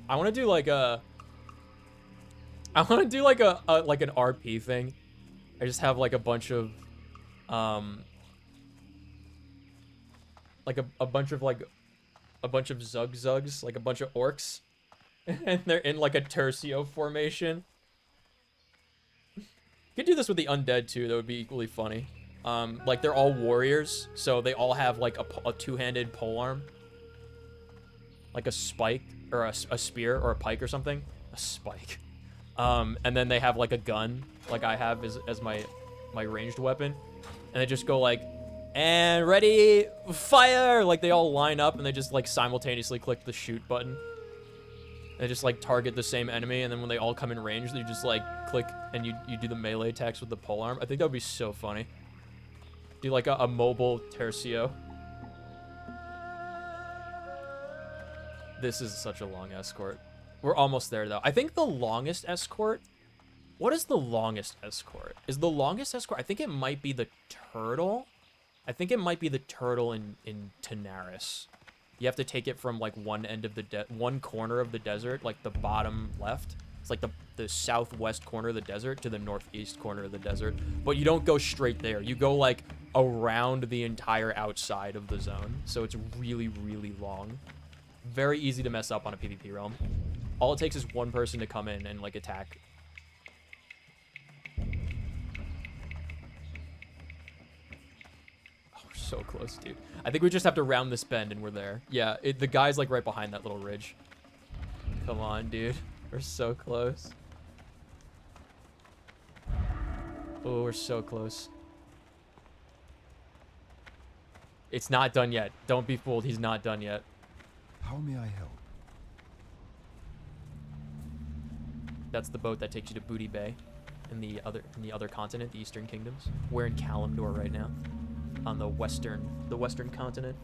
I want to do like a... I want to do like like an RP thing. I just have like a bunch of... like a bunch of Zugzugs, like a bunch of orcs. And they're in like a tercio formation. You could do this with the undead too, that would be equally funny. Like they're all warriors, so they all have like a two-handed polearm. Like a spike, or a spear, or a pike or something. A spike. And then they have like a gun, like I have as my ranged weapon. And they just go like, and ready, fire! Like they all line up and they just like simultaneously click the shoot button. They just like target the same enemy, and then when they all come in range, you just like click and you do the melee attacks with the polearm. I think that would be so funny. Do like a mobile tercio. This is such a long escort. We're almost there though. I think the longest escort... What is the longest escort? Is the longest escort... I think it might be the turtle. I think it might be the turtle in Tanaris. You have to take it from like one end of one corner of the desert, like the bottom left. It's like the southwest corner of the desert to the northeast corner of the desert. But you don't go straight there. You go like around the entire outside of the zone. So it's really, really long. Very easy to mess up on a PvP realm. All it takes is one person to come in and like attack. Oh, we're so close, dude. I think we just have to round this bend and we're there. Yeah, the guy's like right behind that little ridge. Come on, dude. We're so close. Oh, we're so close. It's not done yet. Don't be fooled. He's not done yet. How may I help? That's the boat that takes you to Booty Bay in the other continent, the Eastern Kingdoms. We're in Kalimdor right now, on the western continent.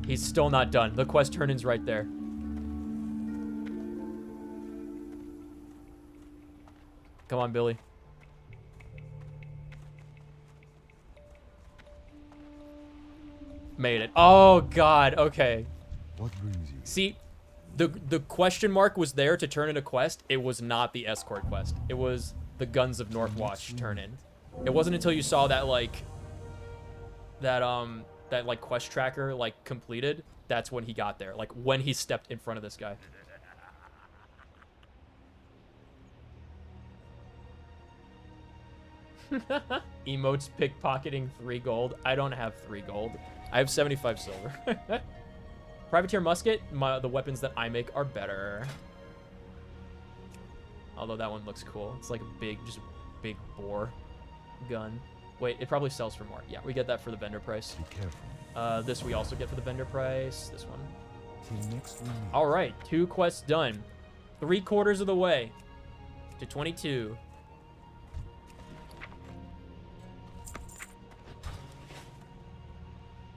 He's still not done. The quest turn-in's right there. Come on, Billy. Made it. Oh, God. Okay. What brings you? See, the question mark was there to turn in a quest. It was not the escort quest. It was the Guns of Northwatch turn in. It wasn't until you saw that, like, that like quest tracker, like, completed, that's when he got there. Like, when he stepped in front of this guy. Emotes pickpocketing 3 gold. I don't have 3 gold. I have 75 silver. Privateer musket. The weapons that I make are better. Although that one looks cool. It's like a big, just big bore gun. Wait, it probably sells for more. Yeah, we get that for the vendor price. Be careful. This we also get for the vendor price. This one. Till next we meet. All right, 2 quests done. 3/4 of the way to 22.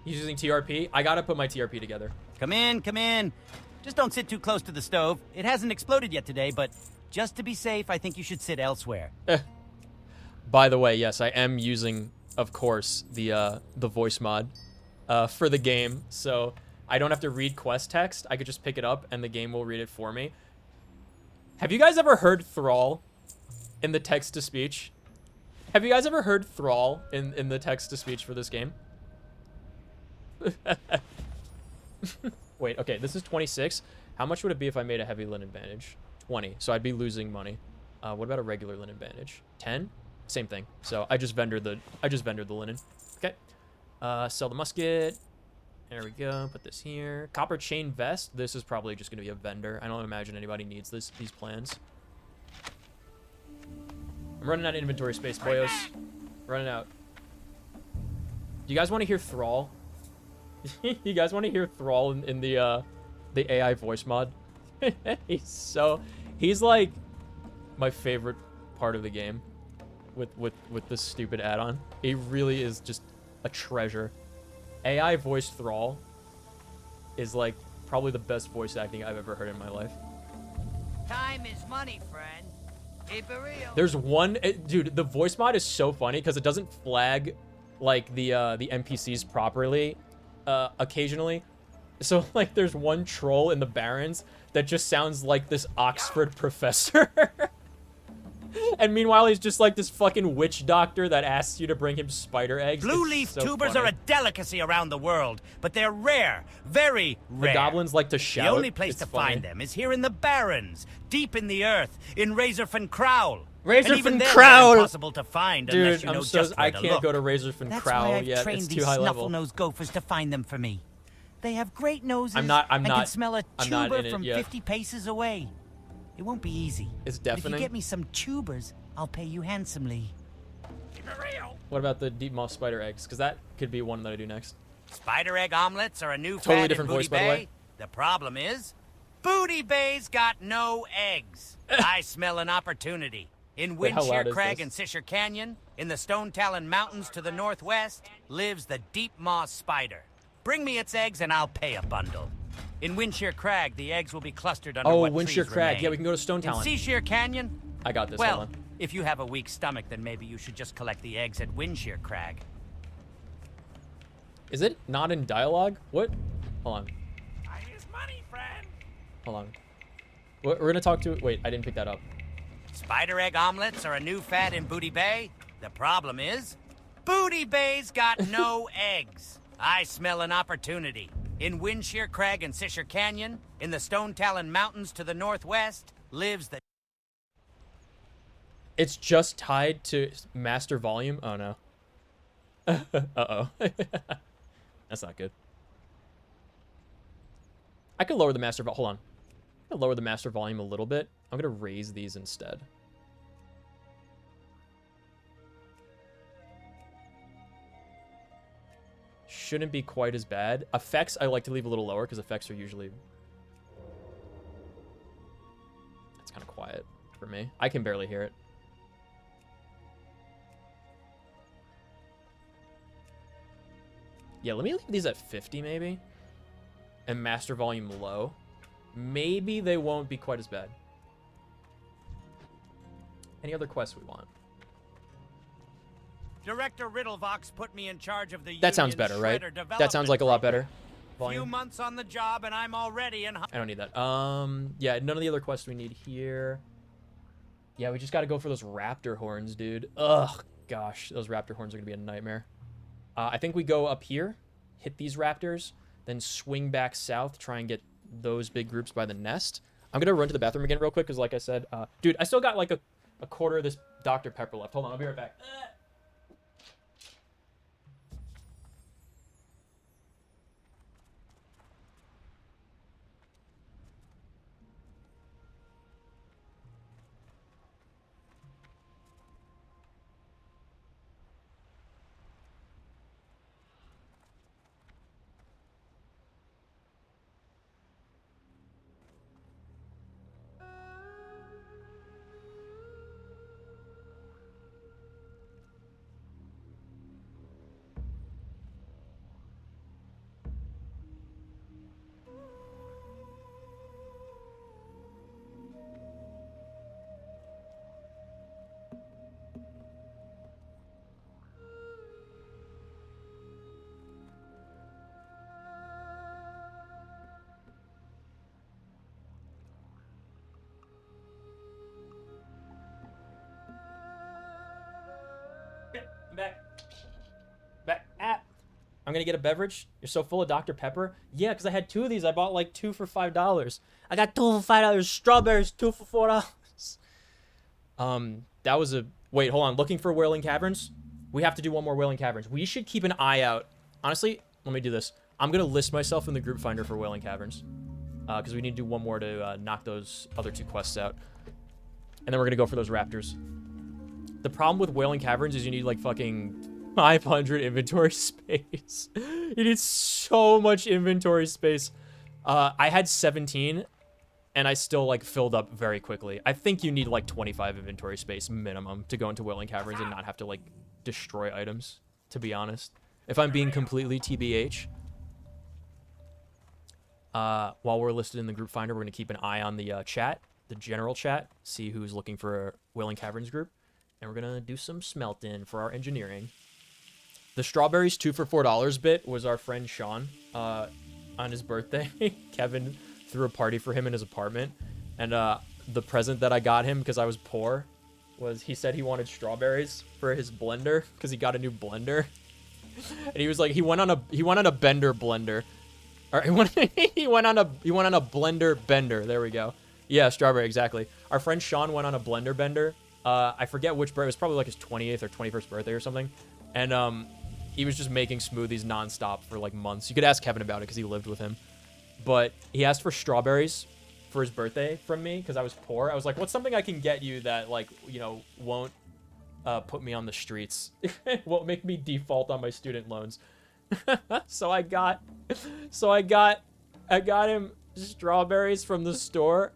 He's using TRP. I gotta put my TRP together. Come in, come in. Just don't sit too close to the stove. It hasn't exploded yet today, but just to be safe, I think you should sit elsewhere. By the way, yes, I am using, of course, the voice mod for the game, so I don't have to read quest text. I could just pick it up, and the game will read it for me. Have you guys ever heard Thrall in the text-to-speech? Have you guys ever heard Thrall in the text-to-speech for this game? Wait, okay, this is 26. How much would it be if I made a heavy linen bandage? 20, so I'd be losing money. What about a regular linen bandage? 10? Same thing. So I just vendored the linen. Okay. Sell the musket. There we go. Put this here. Copper chain vest. This is probably just gonna be a vendor. I don't imagine anybody needs these plans. I'm running out of inventory space, boyos. Running out. Do you guys want to hear Thrall? You guys want to hear Thrall in the AI voice mod? He's like my favorite part of the game with this stupid add-on. He really is just a treasure. AI voice Thrall is like probably the best voice acting I've ever heard in my life. Time is money, friend. Keep it real. There's one dude, the voice mod is so funny because it doesn't flag like the NPCs properly occasionally. So like there's one troll in the Barrens that just sounds like this Oxford professor. And meanwhile, he's just like this fucking witch doctor that asks you to bring him spider eggs. Blue It's leaf so tubers funny. are a delicacy around the world, but they're rare, very rare. The goblins like to shout. The only place It's to funny. find them is here in the Barrens, deep in the earth, in Razorfen Crowl. Razorfen And even then, Crowl! they're impossible to find unless Dude, you know I'm so just where I to can't look. go to Razorfen That's Crowl why I've yet. trained It's these too high level. snuffle-nosed gophers to find them for me. They have great noses I'm not and can smell a I'm not tuber in it from yet. 50 paces away. It won't be easy. It's But if deafening. you get me some tubers, I'll pay you handsomely. What about the deep moss spider eggs? Because that could be one that I do next. Spider egg omelets are a new Totally fad different in Booty voice, by the way. Bay. The problem is, Booty Bay's got no eggs. I smell an opportunity. In Wait, how loud Windshire is Crag this? and Sisher Canyon, in the Stone Talon Mountains to the northwest, lives the deep moss spider. Bring me its eggs and I'll pay a bundle. In Windshire Crag, the eggs will be clustered under Oh, what Windshire trees Crag. remain. Yeah, we can go to Stone In Talon. Seashire Canyon, I got this. well, Hold on. if you have a weak stomach, then maybe you should just collect the eggs at Windshire Crag. Is it not in dialogue? What? Hold on. Time is money, friend. Hold on. We're gonna talk to. Wait, I didn't pick that up. Spider egg omelets are a new fad in Booty Bay. The problem is, Booty Bay's got no eggs. I smell an opportunity. In Windshire Crag and Sisher Canyon, in the Stone Talon Mountains to the northwest, lives the... It's just tied to master volume. Oh no. Uh-oh. That's not good. I could lower the master hold on. I could lower the master volume a little bit. I'm gonna raise these instead. Shouldn't be quite as bad. Effects I like to leave a little lower because effects are usually... It's kind of quiet for me. I can barely hear it. Yeah, let me leave these at 50 maybe. And master volume low. Maybe they won't be quite as bad. Any other quests we want? Director Riddlevox put me in charge of the That sounds union's better, right? shredder That sounds like a lot better. development. Few Volume. months on the job and I'm already in. I don't need that. Yeah, none of the other quests we need here. Yeah, we just got to go for those raptor horns, dude. Ugh, gosh, those raptor horns are gonna be a nightmare. I think we go up here, hit these raptors, then swing back south, try and get those big groups by the nest. I'm gonna run to the bathroom again real quick because, like I said, dude, I still got like a quarter of this Dr. Pepper left. Hold on, I'll be right back. Back. I'm gonna get a beverage. You're so full of Dr. Pepper. Yeah, because I had 2 of these. I bought like 2 for $5. I got 2 for $5. Strawberries, 2 for $4. That was a wait. Hold on. Looking for Wailing Caverns. We have to do one more Wailing Caverns. We should keep an eye out. Honestly, let me do this. I'm gonna list myself in the group finder for Wailing Caverns, because we need to do one more to knock those other 2 quests out, and then we're gonna go for those raptors. The problem with Wailing Caverns is you need like fucking 500 inventory space. You need so much inventory space. I had 17 and I still like filled up very quickly. I think you need like 25 inventory space minimum to go into Wailing Caverns and not have to like destroy items, to be honest. If I'm being completely TBH. While we're listed in the group finder, we're going to keep an eye on the chat, the general chat, see who's looking for a Wailing Caverns group. And we're going to do some smelting for our engineering. The strawberries 2 for $4 bit was our friend Sean on his birthday. Kevin threw a party for him in his apartment. And the present that I got him because I was poor was he said he wanted strawberries for his blender because he got a new blender. And he was like, he went on a bender blender. Or he went on a blender bender. There we go. Yeah, strawberry, exactly. Our friend Sean went on a blender bender. I forget which birthday. It was probably like his 20th or 21st birthday or something. And he was just making smoothies nonstop for like months. You could ask Kevin about it because he lived with him. But he asked for strawberries for his birthday from me because I was poor. I was like, what's something I can get you that, like, you know, won't put me on the streets? Won't make me default on my student loans. So I got him strawberries from the store.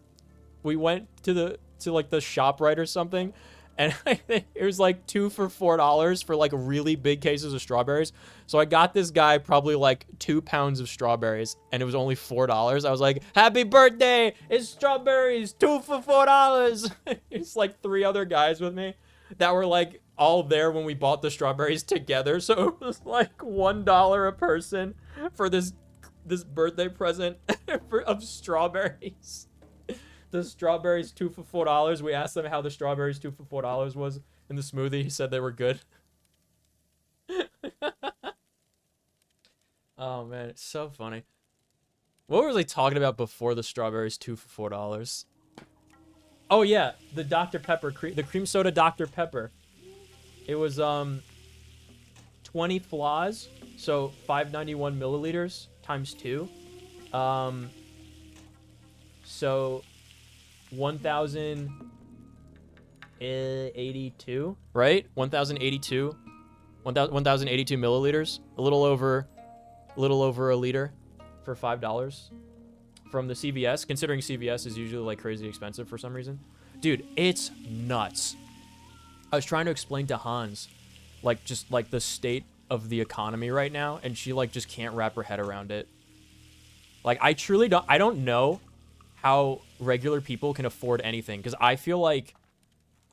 We went to like the ShopRite or something, and I think it was like 2 for $4 for like really big cases of strawberries. So I got this guy probably like 2 pounds of strawberries, and it was only $4. I was like, happy birthday, it's strawberries, 2 for $4. It's like 3 other guys with me that were like all there when we bought the strawberries together. So it was like $1 a person for this birthday present of strawberries. The strawberries 2 for $4. We asked them how the strawberries 2 for $4 was in the smoothie. He said they were good. Oh man, it's so funny. What was I talking about before the strawberries 2 for $4? Oh yeah, the Dr. Pepper, the cream soda Dr. Pepper. It was 20 flaws, so 591 milliliters times 2. So 1,082, right? 1,082 milliliters, a little over a liter for $5 from the CVS, considering CVS is usually like crazy expensive for some reason. Dude, it's nuts. I was trying to explain to Hans like just like the state of the economy right now, and she like just can't wrap her head around it. Like I don't know how regular people can afford anything, because I feel like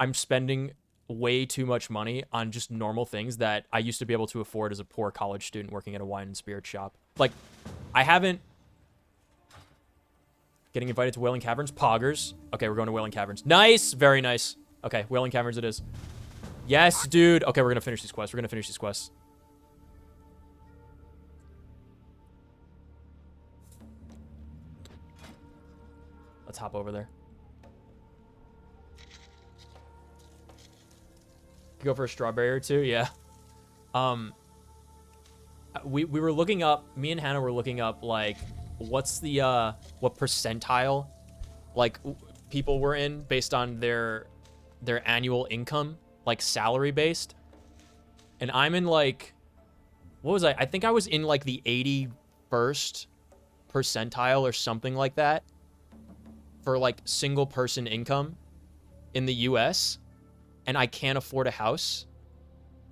I'm spending way too much money on just normal things that I used to be able to afford as a poor college student working at a wine and spirit shop. Like, I haven't... Getting invited to Wailing Caverns? Poggers. Okay, we're going to Wailing Caverns. Nice! Very nice. Okay, Wailing Caverns it is. Yes, dude. Okay, we're going to finish these quests. We're going to finish these quests. Let's hop over there. Go for a strawberry or two? Yeah. We were looking up, me and Hannah were looking up, like, what's the, what percentile, like, people were in based on their annual income, like, salary-based. And I'm in, like, what was I think I was in, like, the 81st percentile or something like that for, like, single-person income in the U.S., and I can't afford a house,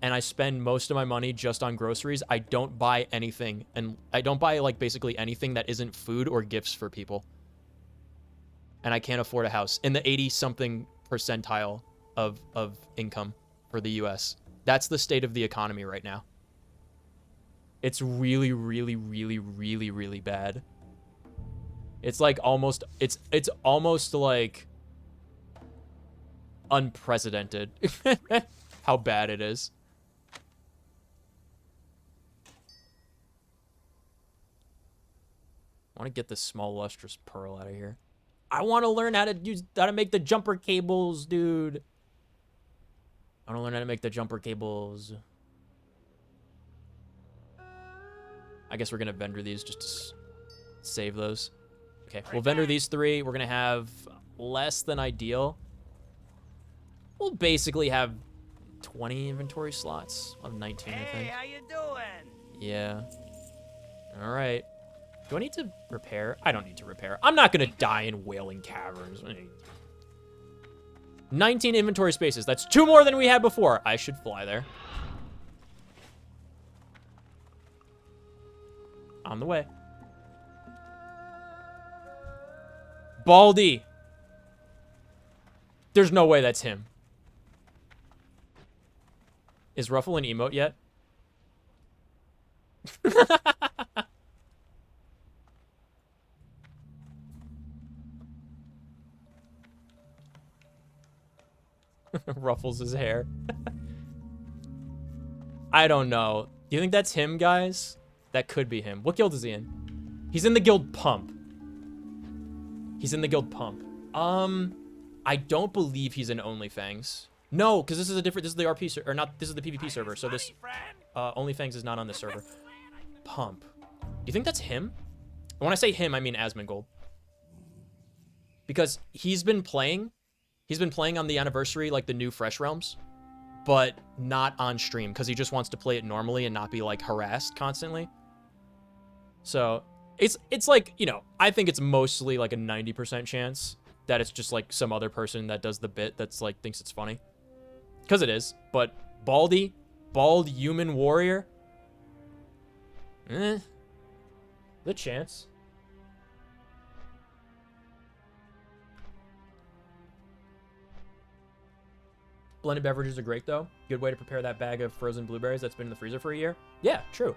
and I spend most of my money just on groceries. I don't buy anything, and I don't buy, like, basically anything that isn't food or gifts for people. And I can't afford a house in the 80-something percentile of income for the U.S. That's the state of the economy right now. It's really, really, really, really, really bad. It's like almost, it's almost like unprecedented how bad it is. I want to get this small lustrous pearl out of here. I want to learn how to make the jumper cables, dude. I want to learn how to make the jumper cables. I guess we're going to vendor these just to save those. Okay, we'll vendor these 3. We're going to have less than ideal. We'll basically have 20 inventory slots. I'll have 19, I think. Hey, how you doing? Yeah. All right. Do I need to repair? I don't need to repair. I'm not going to die in Wailing Caverns. 19 inventory spaces. That's 2 more than we had before. I should fly there. On the way. Baldy. There's no way that's him. Is Ruffle an emote yet? Ruffles his hair. I don't know. Do you think that's him, guys? That could be him. What guild is he in? He's in the guild Pump. He's in the guild Pump. I don't believe he's in OnlyFangs. No, because this is a different, this is the RP server, or not, this is the PvP server, so this, OnlyFangs is not on this server. Pump. Do you think that's him? And when I say him, I mean Asmongold. Because he's been playing on the anniversary, like the new Fresh Realms, but not on stream, because he just wants to play it normally and not be, like, harassed constantly. So, it's like, you know, I think it's mostly, like, a 90% chance that it's just, like, some other person that does the bit that's, like, thinks it's funny. Because it is. But Baldy, bald human warrior, the chance. Blended beverages are great, though. Good way to prepare that bag of frozen blueberries that's been in the freezer for a year. Yeah, true.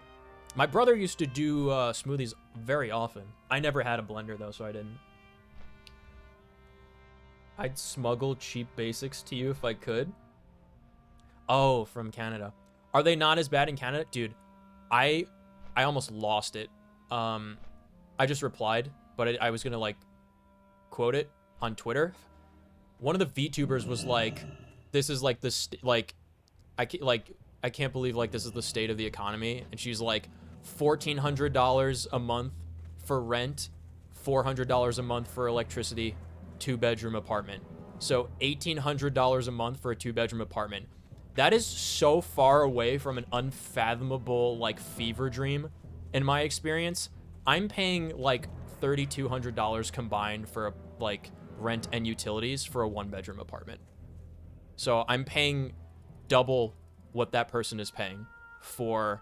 My brother used to do smoothies very often. I never had a blender, though, so I didn't. I'd smuggle cheap basics to you if I could. Oh, from Canada. Are they not as bad in Canada? Dude, I almost lost it. I just replied, but I was going to, like, quote it on Twitter. One of the VTubers was like, this is, like, I can't believe, like, this is the state of the economy. And she's like, $1,400 a month for rent, $400 a month for electricity, 2-bedroom apartment. So $1,800 a month for a 2-bedroom apartment. That is so far away from an unfathomable, like, fever dream in my experience. I'm paying, like, $3,200 combined for, like, rent and utilities for a 1-bedroom apartment. So I'm paying double what that person is paying for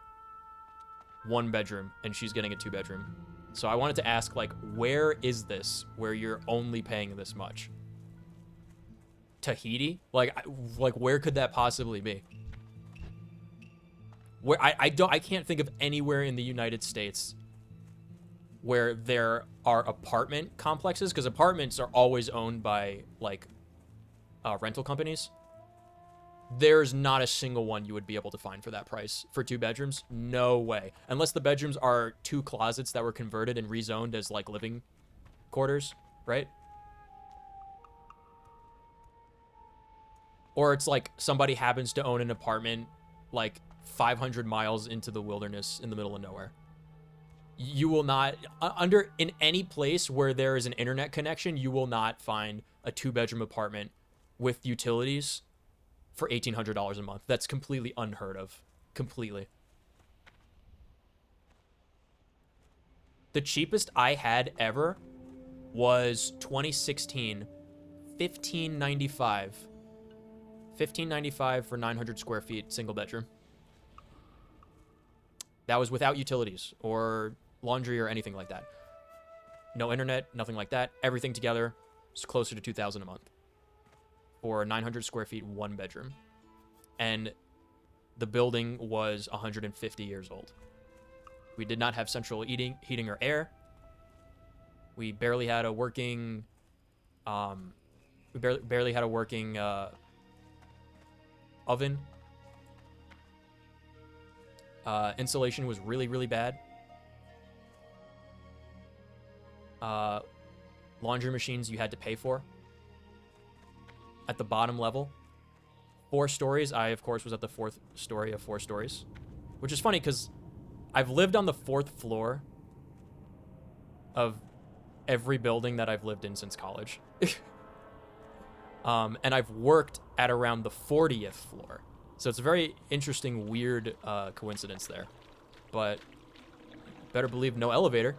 1 bedroom, and she's getting a 2-bedroom. So I wanted to ask, like, where is this where you're only paying this much? Tahiti? Like where could that possibly be? Where I can't think of anywhere in the United States where there are apartment complexes, because apartments are always owned by like rental companies. There's not a single one you would be able to find for that price for 2 bedrooms. No way. Unless the bedrooms are 2 closets that were converted and rezoned as like living quarters, right? Or it's like somebody happens to own an apartment like 500 miles into the wilderness in the middle of nowhere. You will not, in any place where there is an internet connection, you will not find a 2-bedroom apartment with utilities for $1,800 a month. That's completely unheard of. Completely. The cheapest I had ever was 2016, $1,595. $1,595 for 900 square feet, single bedroom. That was without utilities or laundry or anything like that. No internet, nothing like that. Everything together is closer to $2,000 a month for 900 square feet, 1 bedroom. And the building was 150 years old. We did not have central heating or air. We barely had a working, barely had a working oven. Insulation was really, really bad. Laundry machines you had to pay for at the bottom level. 4 stories. I, of course, was at the 4th story of 4 stories, which is funny because I've lived on the 4th floor of every building that I've lived in since college. And I've worked at around the 40th floor. So it's a very interesting, weird coincidence there. But better believe no elevator.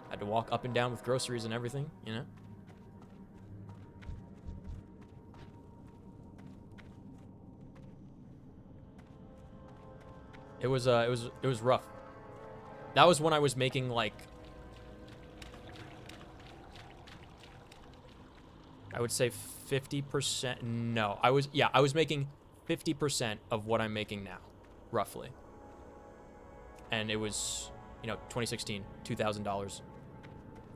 Had to walk up and down with groceries and everything, you know? It was rough. That was when I was making like, I would say 50%. No, I was making 50% of what I'm making now, roughly. And it was, 2016, $2,000,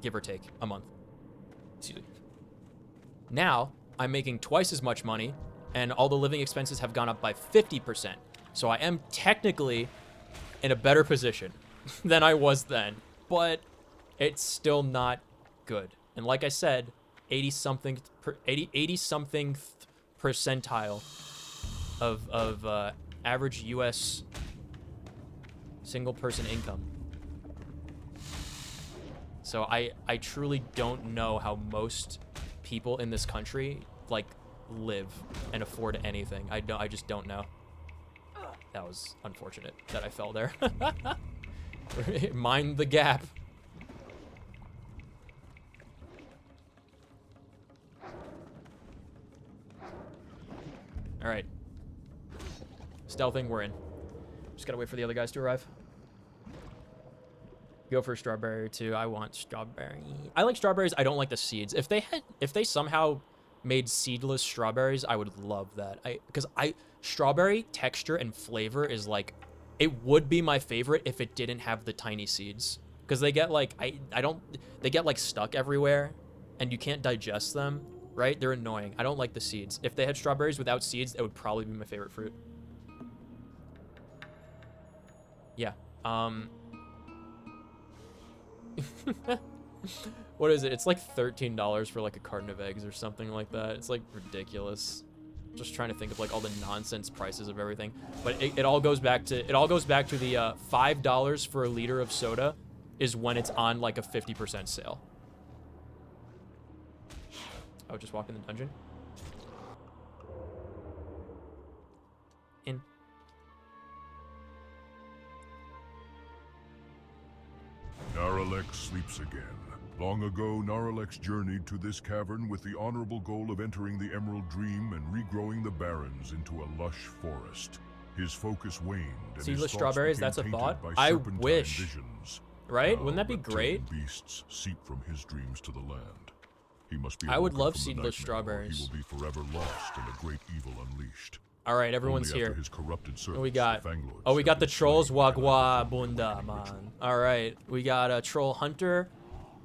give or take, a month. Excuse me. Now, I'm making twice as much money, and all the living expenses have gone up by 50%. So I am technically in a better position than I was then, but it's still not good. And like I said, 80-something percentile of average U.S. single-person income. So I truly don't know how most people in this country like live and afford anything. I just don't know. That was unfortunate that I fell there. Mind the gap. All right. Stealthing, we're in. Just gotta wait for the other guys to arrive. Go for a strawberry too. I want strawberry. I like strawberries. I don't like the seeds. If they somehow made seedless strawberries, I would love that. Because strawberry texture and flavor is like, it would be my favorite if it didn't have the tiny seeds. Because they get like, they get like stuck everywhere and you can't digest them, right? They're annoying. I don't like the seeds. If they had strawberries without seeds, it would probably be my favorite fruit. Yeah. What is it? It's like $13 for like a carton of eggs or something like that. It's like ridiculous. Just trying to think of like all the nonsense prices of everything. But it all goes back to the $5 for a liter of soda is when it's on like a 50% sale. Oh, just walk in the dungeon. In. Naralex sleeps again. Long ago, Naralex journeyed to this cavern with the honorable goal of entering the Emerald Dream and regrowing the barrens into a lush forest. His focus waned, and Seedless his thoughts strawberries, became that's a tainted thought? by I serpentine wish. visions. Right? Now Wouldn't that be reptilian great? beasts seep from his dreams to the land. He must be I would awoken love from the seedless nightmare, or strawberries. He will be forever lost in a great evil unleashed. All right, everyone's Only after here. his corrupted What servants, we got? the Fanglords, Oh, we have got the been trolls. slain can Wagwa unfold the bunda ritual. man. All right, we got a troll hunter.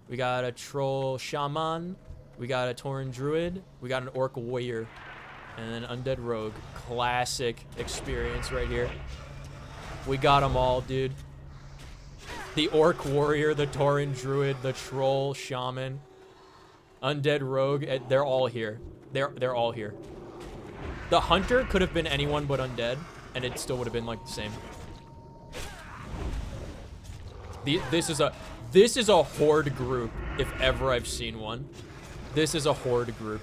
We got a troll shaman. We got a tauren druid. We got an orc warrior, and an undead rogue. Classic experience right here. We got them all, dude. The orc warrior, the tauren druid, the troll shaman, undead rogue. They're all here. They're all here. The hunter could have been anyone but undead, and it still would have been like the same. This is a horde group, if ever I've seen one. This is a horde group.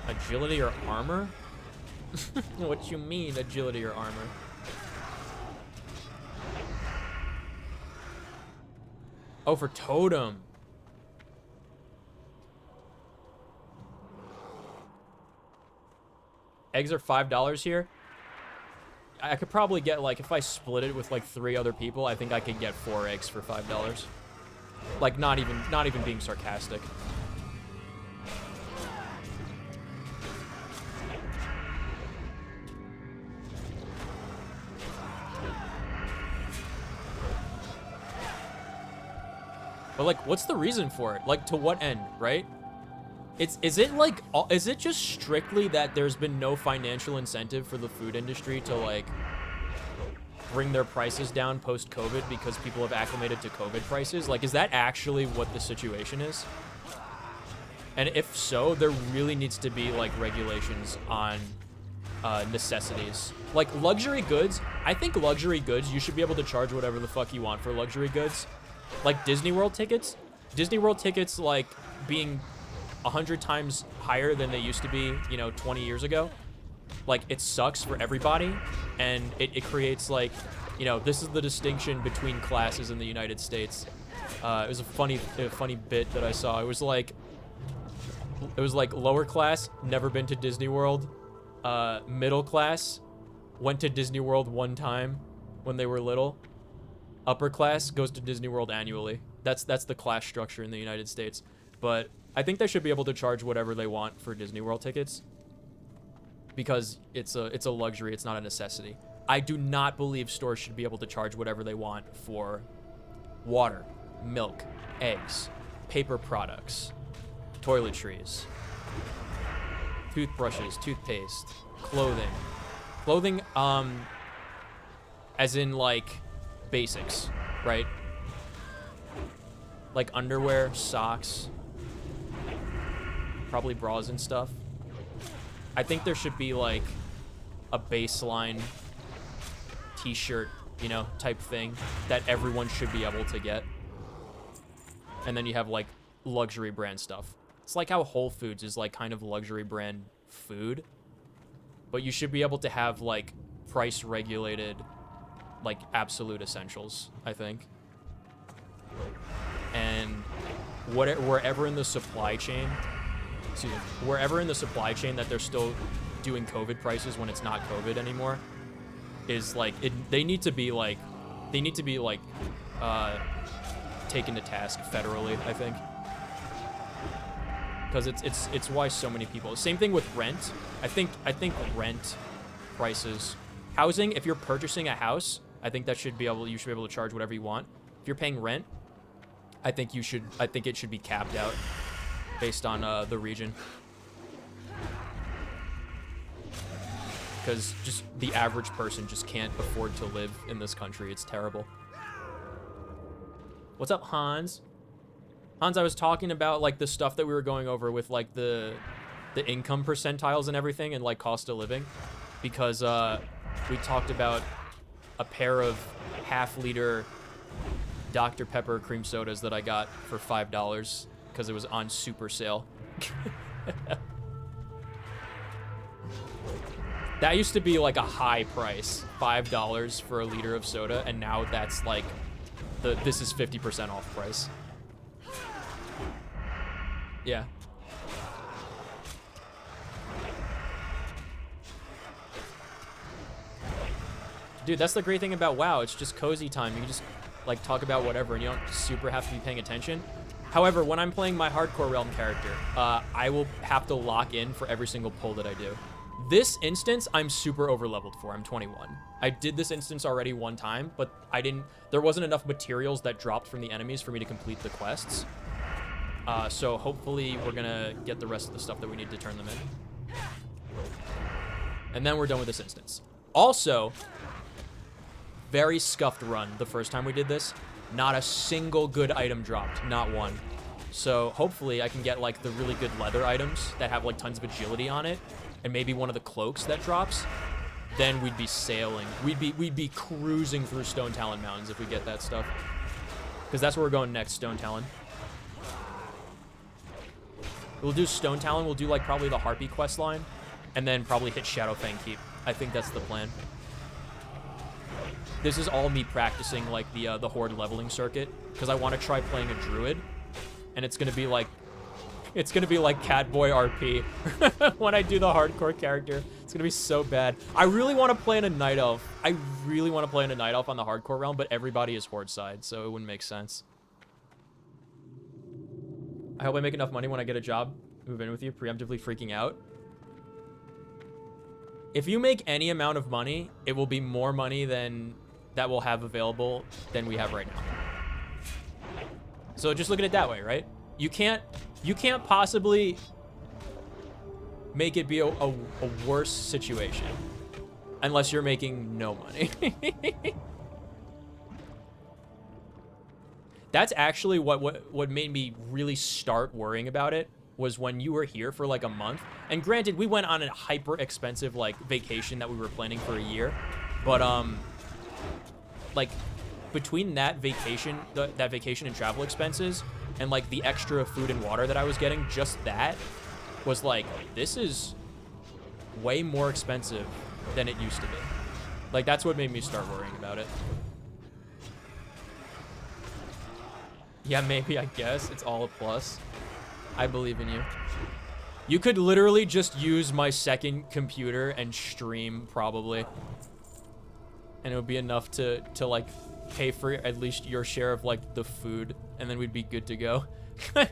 Agility or armor? What you mean, agility or armor? Oh, for totem. Eggs are $5 here. I could probably get, like, if I split it with like 3 other people, I think I could get 4 eggs for $5. Like, not even being sarcastic. But like, what's the reason for it? Like, to what end, right? Is it just strictly that there's been no financial incentive for the food industry to like bring their prices down post-COVID because people have acclimated to COVID prices? Like, is that actually what the situation is? And if so, there really needs to be like regulations on necessities. Like luxury goods, I think luxury goods, you should be able to charge whatever the fuck you want for luxury goods. Like Disney World tickets like being 100 times higher than they used to be, you know, 20 years ago. Like, it sucks for everybody, and it creates like, you know, this is the distinction between classes in the United States. It was a funny bit that I saw. It was like lower class, never been to Disney World. Middle class, went to Disney World one time when they were little. Upper class goes to Disney World annually. That's the class structure in the United States. But I think they should be able to charge whatever they want for Disney World tickets, because it's a luxury, it's not a necessity. I do not believe stores should be able to charge whatever they want for water, milk, eggs, paper products, toiletries, toothbrushes, toothpaste, clothing. Clothing, as in like basics, right? Like underwear, socks, probably bras and stuff. I think there should be like a baseline t-shirt, you know, type thing that everyone should be able to get. And then you have like luxury brand stuff. It's like how Whole Foods is like kind of luxury brand food, but you should be able to have like price regulated, like absolute essentials, I think. And wherever in the supply chain, wherever in the supply chain that they're still doing COVID prices when it's not COVID anymore, is like they need to be taken to task federally, I think. Because it's why so many people. Same thing with rent. I think rent prices, housing. If you're purchasing a house, I think you should be able to charge whatever you want. If you're paying rent, I think it should be capped out based on the region. Because just the average person just can't afford to live in this country. It's terrible. What's up, Hans? Hans, I was talking about like the stuff that we were going over with like the income percentiles and everything and like cost of living, because we talked about a pair of half-liter Dr. Pepper cream sodas that I got for $5 because it was on super sale. That used to be like a high price, $5 for a liter of soda, and now that's like this is 50% off price. Yeah. Dude, that's the great thing about WoW. It's just cozy time. You can just like talk about whatever and you don't super have to be paying attention. However, when I'm playing my hardcore realm character, I will have to lock in for every single pull that I do. This instance, I'm super over leveled for. I'm 21. I did this instance already one time, but there wasn't enough materials that dropped from the enemies for me to complete the quests. So hopefully we're gonna get the rest of the stuff that we need to turn them in. And then we're done with this instance. Also, very scuffed run the first time we did this. Not a single good item dropped, not one. So hopefully I can get like the really good leather items that have like tons of agility on it, and maybe one of the cloaks that drops. Then we'd be sailing. We'd be cruising through Stone Talon Mountains if we get that stuff. Because that's where we're going next, Stone Talon. We'll do Stone Talon, we'll do like probably the Harpy quest line, and then probably hit Shadowfang Keep. I think that's the plan. This is all me practicing like the Horde leveling circuit, because I want to try playing a Druid, and it's gonna be like Catboy RP when I do the hardcore character. It's gonna be so bad. I really want to play in a Night Elf. I really want to play in a Night Elf on the hardcore realm, but everybody is Horde side, so it wouldn't make sense. I hope I make enough money when I get a job. Move in with you, preemptively freaking out. If you make any amount of money, it will be more money than that we'll have available than we have right now. So just look at it that way, right? You can't possibly make it be a worse situation unless you're making no money. That's actually what made me really start worrying about it, was when you were here for like a month. And granted, we went on a hyper expensive like vacation that we were planning for a year, but like between that vacation and travel expenses and like the extra food and water that I was getting, just that was like, this is way more expensive than it used to be. Like that's what made me start worrying about it. Yeah, maybe, I guess. It's all a plus. I believe in you. You could literally just use my second computer and stream, probably. And it would be enough to like, pay for at least your share of, like, the food. And then we'd be good to go.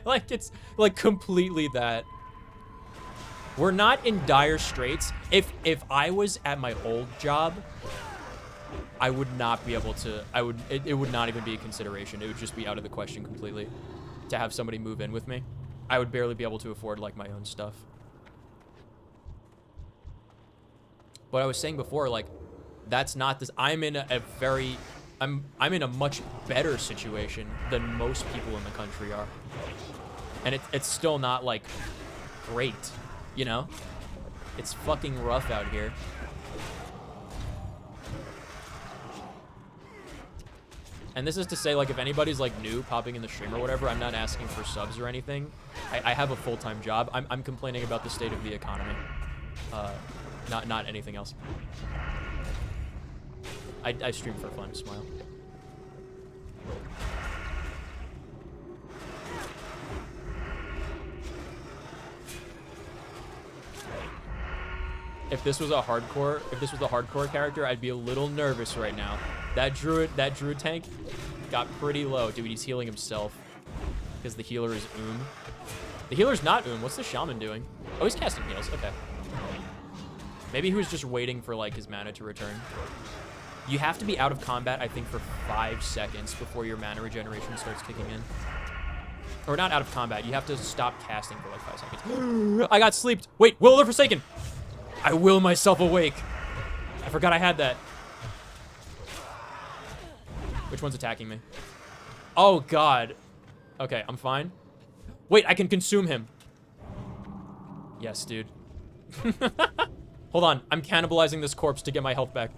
Like, it's, like, completely that. We're not in dire straits. If I was at my old job, I would not be able to, it would not even be a consideration. It would just be out of the question completely to have somebody move in with me. I would barely be able to afford like my own stuff. What I was saying before, like, that's not this, I'm in I'm in a much better situation than most people in the country are. And it's still not like great, you know? It's fucking rough out here. And this is to say, like, if anybody's, like, new, popping in the stream or whatever, I'm not asking for subs or anything. I have a full-time job. I'm complaining about the state of the economy. Not anything else. I stream for fun, smile. If this was a hardcore character, I'd be a little nervous right now. That druid tank got pretty low. Dude, he's healing himself because the healer is The healer's not What's the shaman doing? Oh, he's casting heals. Okay. Maybe he was just waiting for like his mana to return. You have to be out of combat, I think, for 5 seconds before your mana regeneration starts kicking in. Or not out of combat. You have to stop casting for like 5 seconds. I got sleeped. Wait, Will of the Forsaken. I will myself awake. I forgot I had that. Which one's attacking me? Oh, God. Okay, I'm fine. Wait, I can consume him. Yes, dude. Hold on. I'm cannibalizing this corpse to get my health back.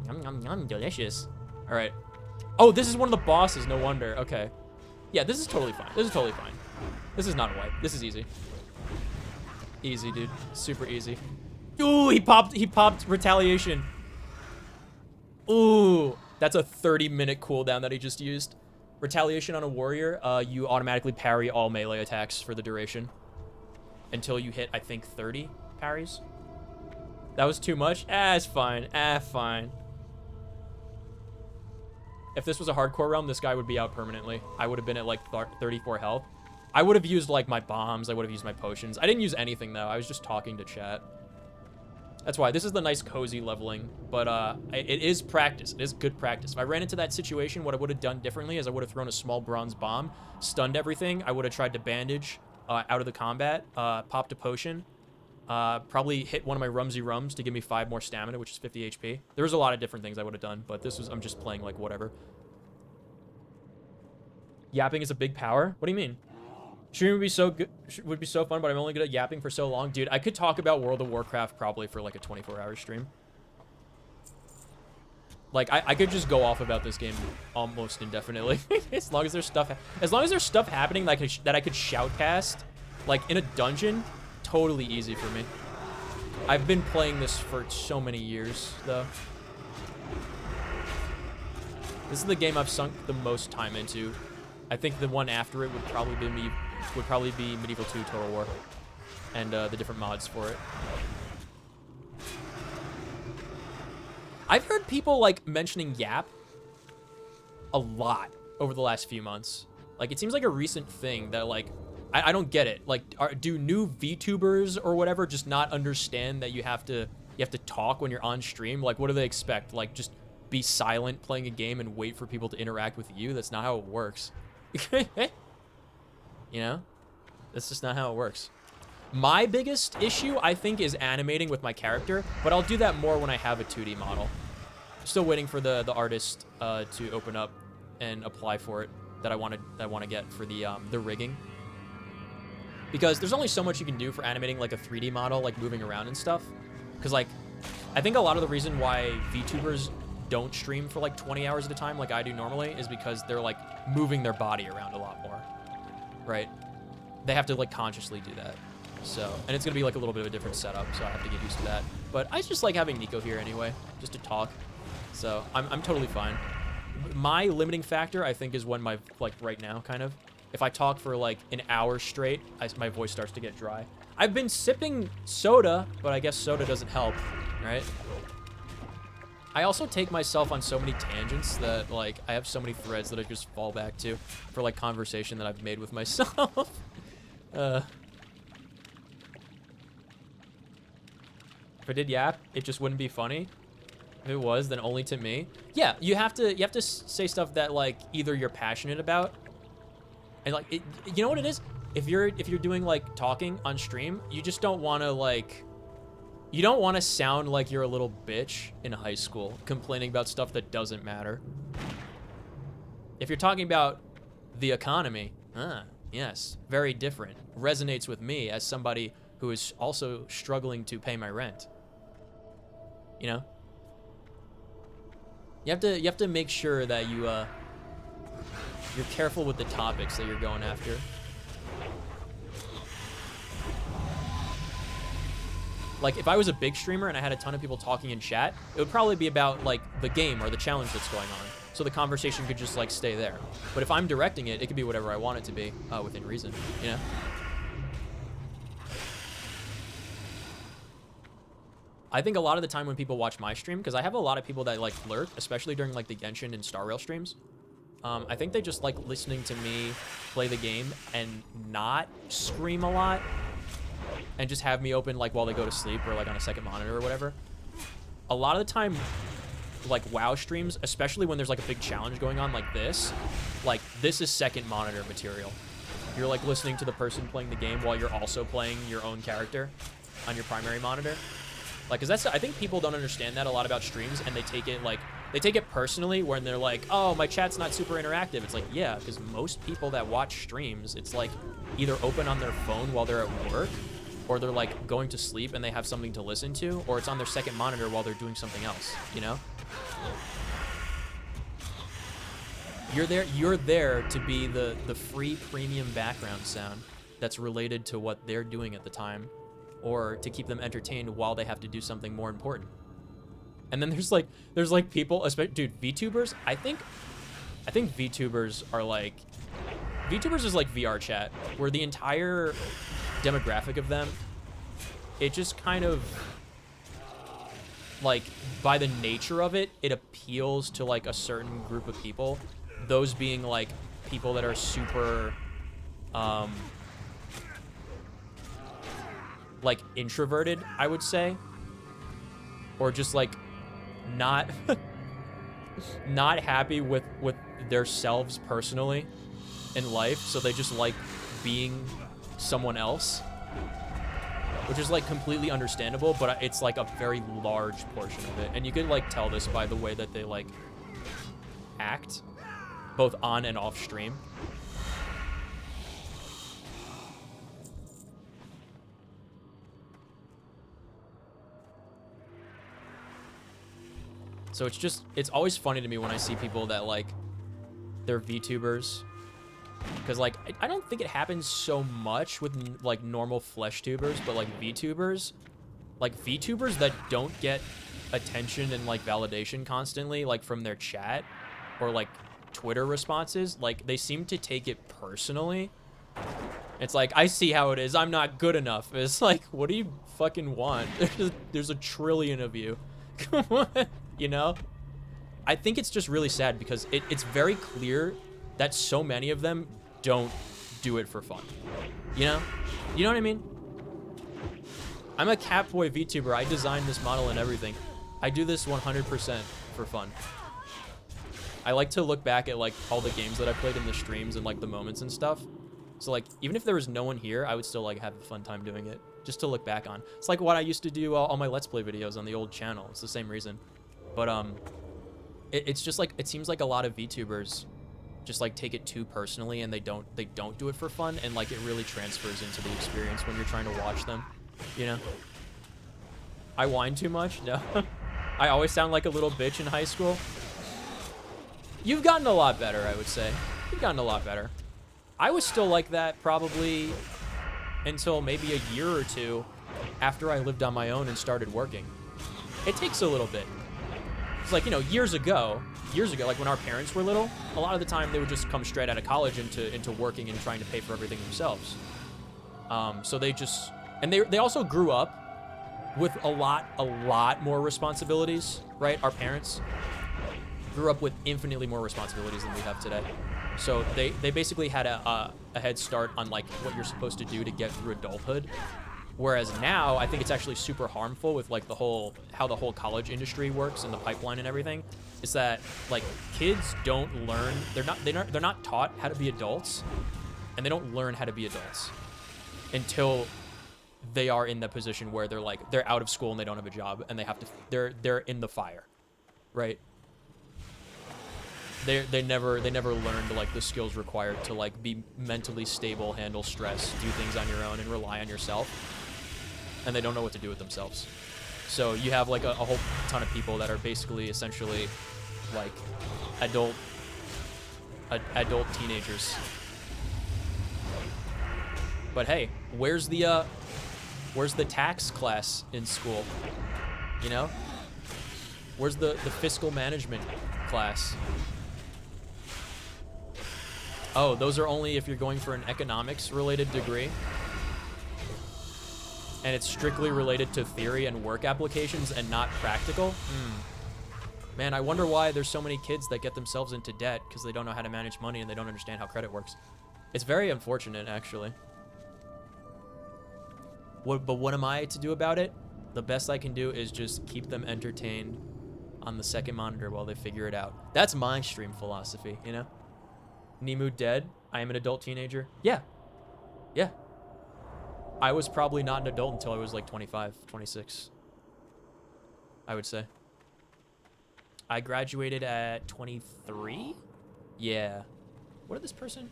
Yum, yum, yum. Delicious. All right. Oh, this is one of the bosses. No wonder. Okay. Yeah, this is totally fine. This is totally fine. This is not a wipe. This is easy. Easy, dude. Super easy. Ooh, he popped retaliation. Ooh, that's a 30-minute cooldown that he just used. Retaliation on a warrior, you automatically parry all melee attacks for the duration. Until you hit, I think, 30 parries. That was too much? Ah, it's fine. Ah, fine. If this was a hardcore realm, this guy would be out permanently. I would have been at like 34 health. I would have used like my bombs. I would have used my potions. I didn't use anything though. I was just talking to chat. That's why this is the nice cozy leveling, but it is practice. It is good practice. If I ran into that situation, what I would have done differently is I would have thrown a small bronze bomb, stunned everything. I would have tried to bandage out of the combat, popped a potion, probably hit one of my Rumsy Rums to give me 5 more stamina, which is 50 HP. There was a lot of different things I would have done, but this was, I'm just playing like whatever. Yapping is a big power? What do you mean? Streaming would be so good, would be so fun, but I'm only good at yapping for so long. Dude, I could talk about World of Warcraft probably for like a 24-hour stream. Like, I could just go off about this game almost indefinitely. as long as there's stuff happening that I could shoutcast, like in a dungeon, totally easy for me. I've been playing this for so many years, though. This is the game I've sunk the most time into. I think the one after it would probably be Medieval 2 Total War, and the different mods for it. I've heard people like mentioning Yap a lot over the last few months. Like, it seems like a recent thing that like I don't get it. Like, do new VTubers or whatever just not understand that you have to talk when you're on stream? Like, what do they expect? Like, just be silent playing a game and wait for people to interact with you? That's not how it works. You know? That's just not how it works. My biggest issue, I think, is animating with my character, but I'll do that more when I have a 2D model. Still waiting for the artist to open up and apply for it that I want to get for the rigging. Because there's only so much you can do for animating like a 3D model, like moving around and stuff. Because like, I think a lot of the reason why VTubers don't stream for like 20 hours at a time like I do normally is because they're like moving their body around a lot more, right? They have to like consciously do that. So, and it's gonna be like a little bit of a different setup, so I have to get used to that. But I just like having Nico here anyway, just to talk. So I'm totally fine. My limiting factor, I think, is when my, like right now, kind of, if I talk for like an hour straight, my voice starts to get dry. I've been sipping soda, but I guess soda doesn't help, right? I also take myself on so many tangents that like I have so many threads that I just fall back to for like conversation that I've made with myself. If I did yap, it just wouldn't be funny. If it was, then only to me. Yeah, you have to say stuff that like either you're passionate about, and like you know what it is. If you're doing like talking on stream, you just don't want to like. You don't want to sound like you're a little bitch in high school complaining about stuff that doesn't matter. If you're talking about the economy, yes, very different. Resonates with me as somebody who is also struggling to pay my rent. You know? You have to make sure that you're careful with the topics that you're going after. Like, if I was a big streamer and I had a ton of people talking in chat, it would probably be about, like, the game or the challenge that's going on. So the conversation could just, like, stay there. But if I'm directing it, it could be whatever I want it to be, within reason, you know? I think a lot of the time when people watch my stream, because I have a lot of people that, like, lurk, especially during, like, the Genshin and Star Rail streams. I think they just like listening to me play the game and not scream a lot. And just have me open like while they go to sleep or like on a second monitor or whatever. A lot of the time, like WoW streams, especially when there's like a big challenge going on like this is second monitor material. You're like listening to the person playing the game while you're also playing your own character on your primary monitor. Like, cause that's, I think people don't understand that a lot about streams, and they take it personally when they're like, oh, my chat's not super interactive. It's like, yeah, because most people that watch streams, it's like either open on their phone while they're at work, or they're like going to sleep and they have something to listen to, or it's on their second monitor while they're doing something else, you know? You're there to be the free premium background sound that's related to what they're doing at the time, or to keep them entertained while they have to do something more important. And then there's like people, especially, dude, VTubers, I think VTubers are like, VTubers is like VR chat, where the entire demographic of them, it just kind of, like, by the nature of it, it appeals to, like, a certain group of people. Those being, like, people that are super, like, introverted, I would say. Or just, like, not, not happy with their selves personally in life. So they just like being someone else. Which is, like, completely understandable, but it's, like, a very large portion of it. And you can, like, tell this by the way that they, like, act, both on and off stream. So it's always funny to me when I see people that, like, they're VTubers. Because, like, I don't think it happens so much with, like, normal flesh tubers, but, like, VTubers that don't get attention and, like, validation constantly, like, from their chat or, like, Twitter responses, like, they seem to take it personally. It's like, I see how it is. I'm not good enough. It's like, what do you fucking want? There's a trillion of you. Come on, you know? I think it's just really sad because it's very clear that so many of them don't do it for fun. You know? You know what I mean? I'm a Catboy VTuber. I designed this model and everything. I do this 100% for fun. I like to look back at, like, all the games that I played in the streams and, like, the moments and stuff. So, like, even if there was no one here, I would still, like, have a fun time doing it. Just to look back on. It's like what I used to do all my Let's Play videos on the old channel. It's the same reason. But, it's just, like, it seems like a lot of VTubers just, like, take it too personally and they don't do it for fun, and, like, it really transfers into the experience when you're trying to watch them, you know? I whine too much? No. I always sound like a little bitch in high school. You've gotten a lot better, I would say. You've gotten a lot better. I was still like that probably until maybe a year or two after I lived on my own and started working. It takes a little bit. It's like, you know, years ago, like when our parents were little, a lot of the time they would just come straight out of college into working and trying to pay for everything themselves. So they just, and they also grew up with a lot more responsibilities, right? Our parents grew up with infinitely more responsibilities than we have today. So they basically had a head start on, like, what you're supposed to do to get through adulthood. Whereas now, I think it's actually super harmful with, like, how the whole college industry works and the pipeline and everything. Is that, like, kids don't learn, they're not taught how to be adults, and they don't learn how to be adults until they are in the position where they're out of school and they don't have a job and they have to, they're in the fire, right? They never learned, like, the skills required to, like, be mentally stable, handle stress, do things on your own, and rely on yourself. And they don't know what to do with themselves. So you have, like, a whole ton of people that are basically essentially, like, adult teenagers. But hey, where's the tax class in school? You know? Where's the fiscal management class? Oh, those are only if you're going for an economics-related degree. And it's strictly related to theory and work applications and not practical? Man, I wonder why there's so many kids that get themselves into debt because they don't know how to manage money and they don't understand how credit works. It's very unfortunate, actually. But what am I to do about it? The best I can do is just keep them entertained on the second monitor while they figure it out. That's my stream philosophy, you know? Nemu dead? I am an adult teenager? Yeah. Yeah. I was probably not an adult until I was like 25, 26. I would say. I graduated at 23? Yeah. What did this person?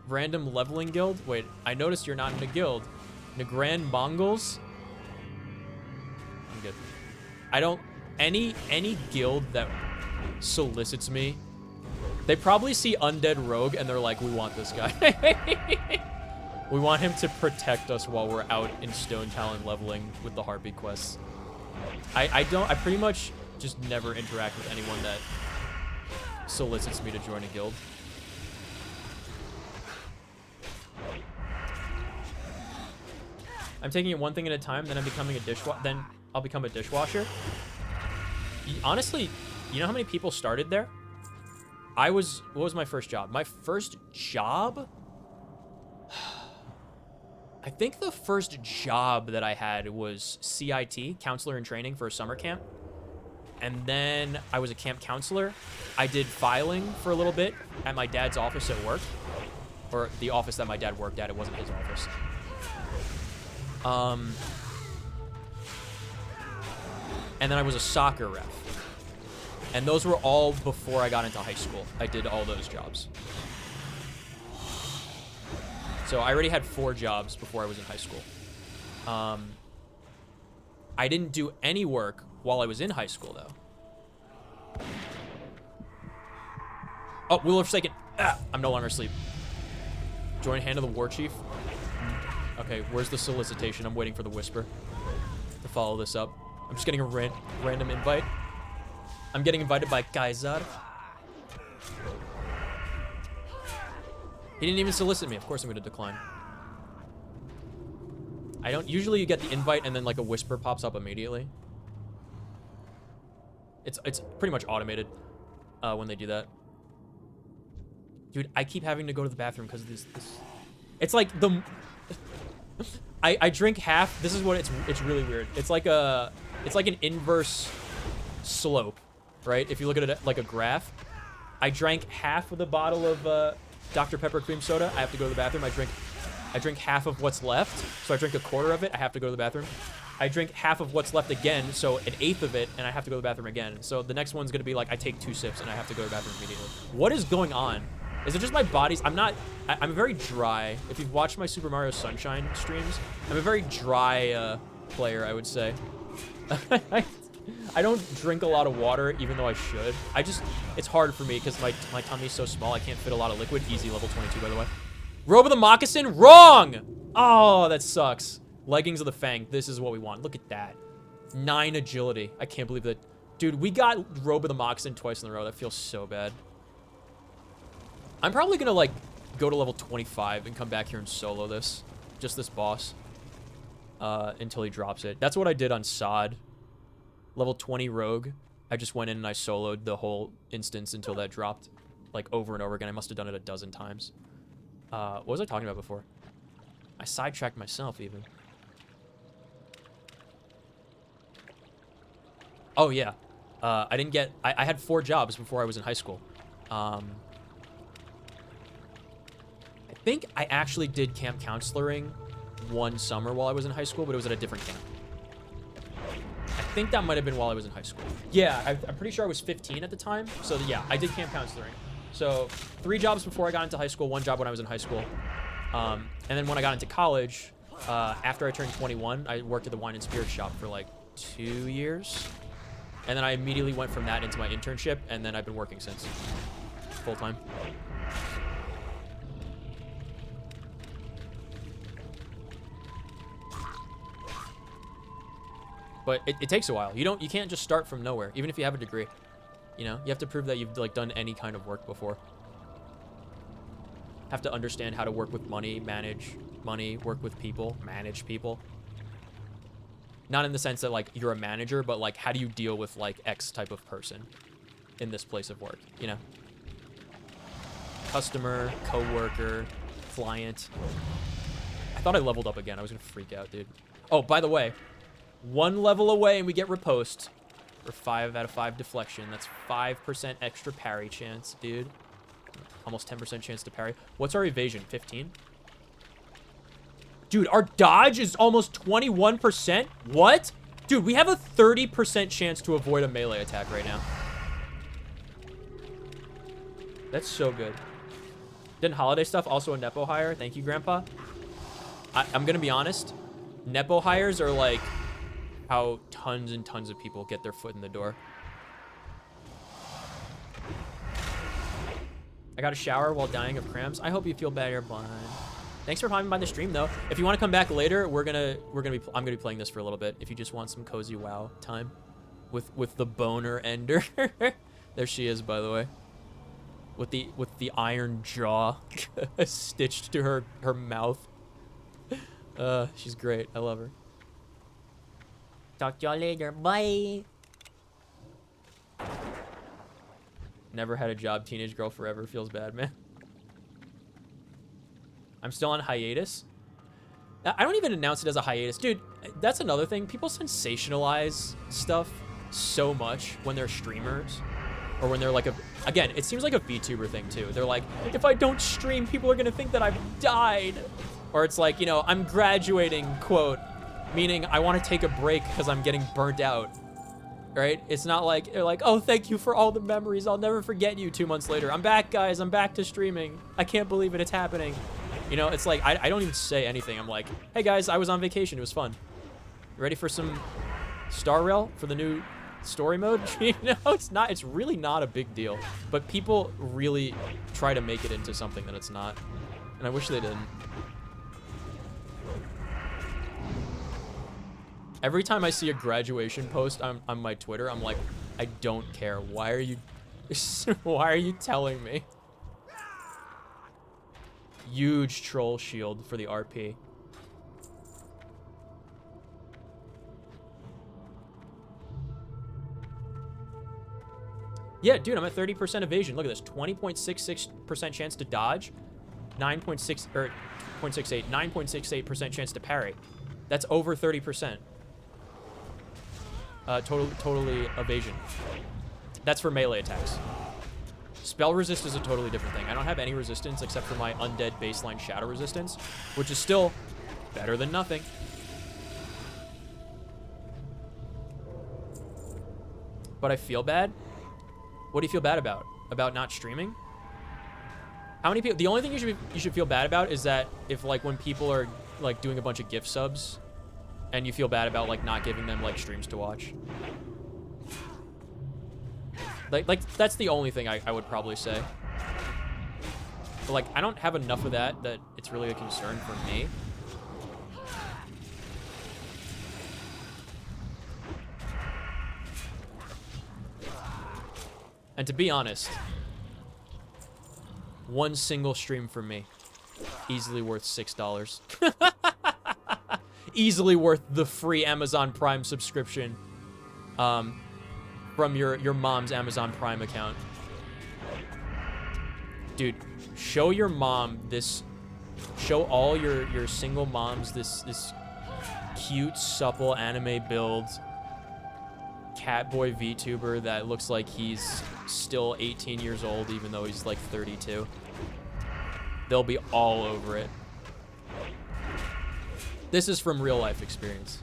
Random leveling guild? Wait, I noticed you're not in a guild. Negran Mongols? I'm good. I don't... Any guild that solicits me, they probably see Undead Rogue and they're like, we want this guy. We want him to protect us while we're out in Stone Talon leveling with the Heartbeat quests. I pretty much just never interact with anyone that solicits me to join a guild. I'm taking it one thing at a time, then then I'll become a dishwasher. Honestly, you know how many people started there? What was my first job? My first job? I think the first job that I had was CIT, counselor in training for a summer camp. And then I was a camp counselor. I did filing for a little bit at my dad's office at work. Or the office that my dad worked at. It wasn't his office. And then I was a soccer ref. And those were all before I got into high school. I did all those jobs. So I already had 4 jobs before I was in high school. I didn't do any work while I was in high school, though. Oh, Wheel of Forsaken. Ah, I'm no longer asleep. Join Hand of the War Chief. Okay, where's the solicitation? I'm waiting for the whisper to follow this up. I'm just getting a random invite. I'm getting invited by Kaiser. He didn't even solicit me. Of course I'm going to decline. I don't... Usually you get the invite and then like a whisper pops up immediately. It's pretty much automated when they do that. Dude, I keep having to go to the bathroom because of this. It's like the... I drink half. This is what it's really weird. It's like an inverse slope, right? If you look at it like a graph. I drank half of the bottle of Dr. Pepper cream soda. I have to go to the bathroom. I drink half of what's left. So I drink a quarter of it. I have to go to the bathroom. I drink half of what's left again, so an eighth of it, and I have to go to the bathroom again. So the next one's gonna be like I take 2 sips and I have to go to the bathroom immediately. What is going on? Is it just my body's... I'm very dry. If you've watched my Super Mario Sunshine streams, I'm a very dry player, I would say. I don't drink a lot of water, even though I should. It's hard for me because my tummy's so small, I can't fit a lot of liquid. Easy, level 22, by the way. Robe of the Moccasin, wrong! Oh, that sucks. Leggings of the Fang, this is what we want. Look at that. 9 agility. I can't believe that. Dude, we got Robe of the Moccasin twice in a row. That feels so bad. I'm probably gonna, like, go to level 25 and come back here and solo this. Just this boss. Until he drops it. That's what I did on Sod. Level 20 Rogue. I just went in and I soloed the whole instance until that dropped. Like, over and over again. I must have done it a dozen times. What was I talking about before? I sidetracked myself, even. Oh, yeah. I had 4 jobs before I was in high school. I think I actually did camp counseling one summer while I was in high school, but it was at a different camp. I think that might have been while I was in high school. Yeah, I'm pretty sure I was 15 at the time. So, yeah, I did camp counseling. So, 3 jobs before I got into high school, 1 job when I was in high school. And then when I got into college, after I turned 21, I worked at the wine and spirit shop for like 2 years. And then I immediately went from that into my internship, and then I've been working since. Full-time. But it takes a while. You can't just start from nowhere, even if you have a degree. You know, you have to prove that you've like done any kind of work before. Have to understand how to work with money, manage money, work with people, manage people. Not in the sense that like you're a manager, but like how do you deal with like X type of person in this place of work, you know? Customer, coworker, client. I thought I leveled up again. I was gonna freak out, dude. Oh, by the way, 1 level away and we get riposte. For 5 out of 5 deflection. That's 5% extra parry chance, dude. Almost 10% chance to parry. What's our evasion? 15? Dude, our dodge is almost 21%? What? Dude, we have a 30% chance to avoid a melee attack right now. That's so good. Didn't holiday stuff also a Nepo hire? Thank you, Grandpa. I'm gonna be honest. Nepo hires are like how tons and tons of people get their foot in the door. I got a shower while dying of cramps. I hope you feel better, bud. Thanks for coming by the stream, though. If you want to come back later, I'm gonna be playing this for a little bit. If you just want some cozy WoW time, with the boner ender. There she is, by the way. With the iron jaw stitched to her mouth. She's great. I love her. Talk to y'all later. Bye. Never had a job. Teenage girl forever. Feels bad, man. I'm still on hiatus. I don't even announce it as a hiatus. Dude, that's another thing. People sensationalize stuff so much when they're streamers. Or when they're like again, it seems like a VTuber thing too. They're like, if I don't stream, people are gonna think that I've died. Or it's like, you know, I'm graduating, quote, meaning I want to take a break because I'm getting burnt out. Right? It's not like, they're like, oh, thank you for all the memories. I'll never forget you 2 months later. I'm back, guys. I'm back to streaming. I can't believe it. It's happening. You know, it's like, I don't even say anything. I'm like, hey, guys, I was on vacation. It was fun. Ready for some Star Rail for the new story mode? You know, it's really not a big deal. But people really try to make it into something that it's not. And I wish they didn't. Every time I see a graduation post on my Twitter, I'm like, I don't care. Why are you telling me? Huge troll shield for the RP. Yeah, dude, I'm at 30% evasion. Look at this. 20.66% chance to dodge. 9.68% chance to parry. That's over 30%. Totally evasion. That's for melee attacks. Spell resist is a totally different thing. I don't have any resistance except for my undead baseline shadow resistance, which is still better than nothing. But I feel bad. What do you feel bad about? About not streaming? How many people? The only thing you should feel bad about is that if like when people are like doing a bunch of gift subs, and you feel bad about like not giving them like streams to watch. Like that's the only thing I would probably say. But like I don't have enough of that it's really a concern for me. And to be honest, one single stream for me, easily worth $6. Easily worth the free Amazon Prime subscription from your mom's Amazon Prime account. Dude, show your mom this, show all your single moms this cute, supple anime build catboy VTuber that looks like he's still 18 years old even though he's like 32. They'll be all over it. This is from real life experience.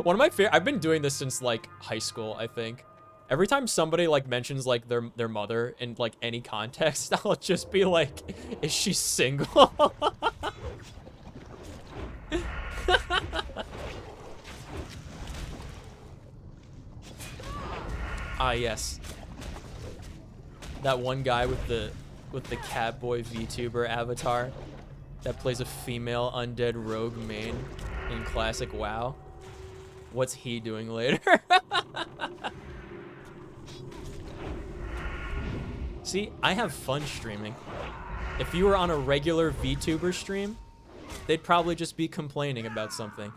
One of my favorite, I've been doing this since like high school, I think. Every time somebody like mentions like their mother in like any context, I'll just be like, is she single? Ah, yes. That one guy with the catboy VTuber avatar that plays a female undead rogue main in classic WoW. What's he doing later? See, I have fun streaming. If you were on a regular VTuber stream, they'd probably just be complaining about something.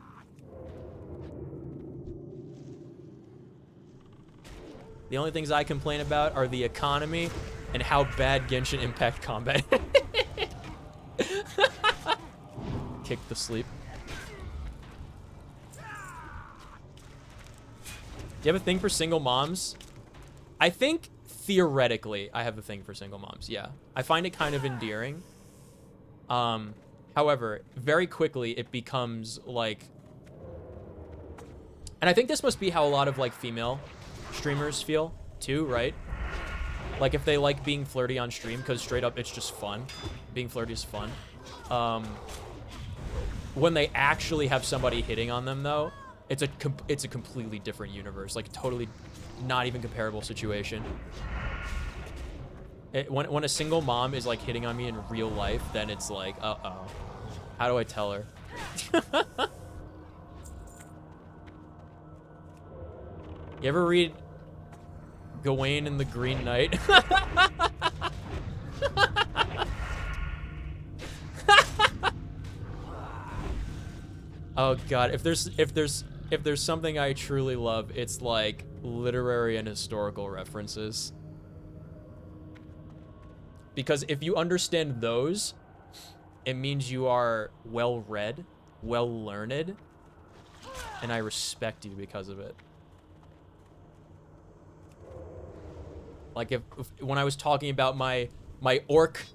The only things I complain about are the economy and how bad Genshin Impact combat. Kick the sleep. Do you have a thing for single moms? I think theoretically I have a thing for single moms, yeah. I find it kind of endearing. However, very quickly it becomes like... And I think this must be how a lot of like female streamers feel too, right? Like if they like being flirty on stream, because straight up it's just fun. Being flirty is fun. When they actually have somebody hitting on them though, it's a completely different universe, like totally not even comparable situation. When a single mom is like hitting on me in real life, then it's like, uh-oh. How do I tell her? You ever read Gawain and the Green Knight. Oh god, if there's something I truly love, it's like literary and historical references. Because if you understand those, it means you are well-read, well-learned, and I respect you because of it. Like if when I was talking about my orc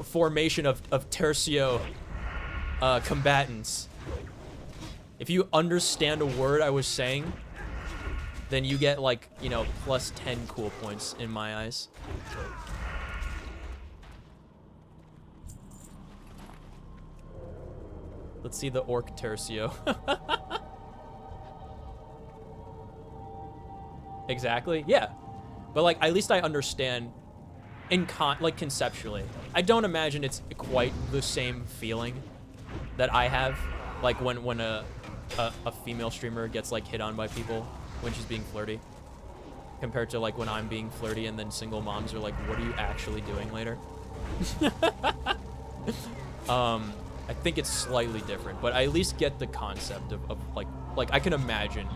formation of tercio combatants, if you understand a word I was saying, then you get like, you know, plus 10 cool points in my eyes. Let's see the orc tercio. Exactly, yeah. But like, at least I understand like conceptually. I don't imagine it's quite the same feeling that I have, like when a female streamer gets like hit on by people when she's being flirty, compared to like when I'm being flirty and then single moms are like, what are you actually doing later? I think it's slightly different, but I at least get the concept of like I can imagine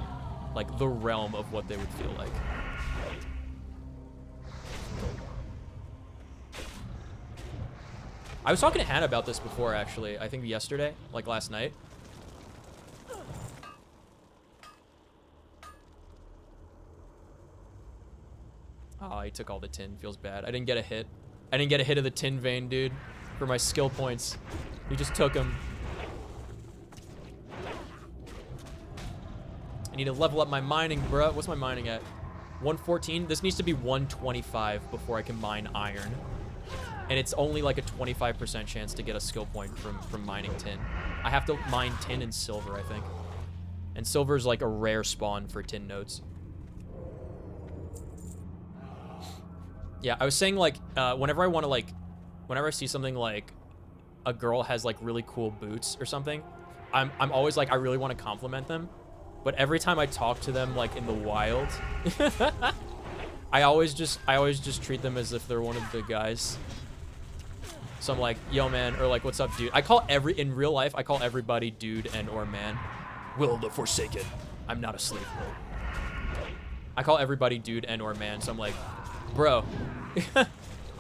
like the realm of what they would feel like. I was talking to Hannah about this before, actually. I think yesterday, like last night. Oh, he took all the tin. Feels bad. I didn't get a hit. I didn't get a hit of the tin vein, dude, for my skill points. He just took them. I need to level up my mining, bruh. What's my mining at? 114? This needs to be 125 before I can mine iron. And it's only like a 25% chance to get a skill point from mining tin. I have to mine tin and silver, I think. And silver is like a rare spawn for tin nodes. Yeah, I was saying like, whenever I want to like, whenever I see something like a girl has like really cool boots or something, I'm always like, I really want to compliment them. But every time I talk to them like in the wild, I always just treat them as if they're one of the guys. So I'm like, yo man, or like, what's up, dude? In real life, I call everybody dude and or man. Will the Forsaken. I'm not asleep. I call everybody dude and or man, so I'm like, bro.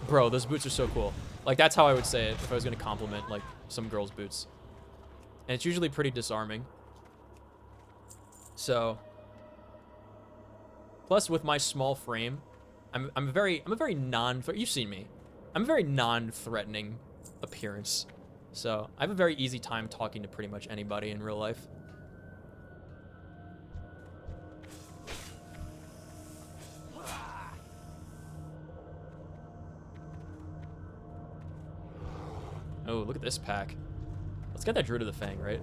Bro, those boots are so cool. Like, that's how I would say it if I was gonna compliment like some girl's boots. And it's usually pretty disarming. So, plus with my small frame, I'm a very you've seen me. I'm a very non-threatening appearance. So, I have a very easy time talking to pretty much anybody in real life. Oh, look at this pack. Let's get that Druid of the Fang, right?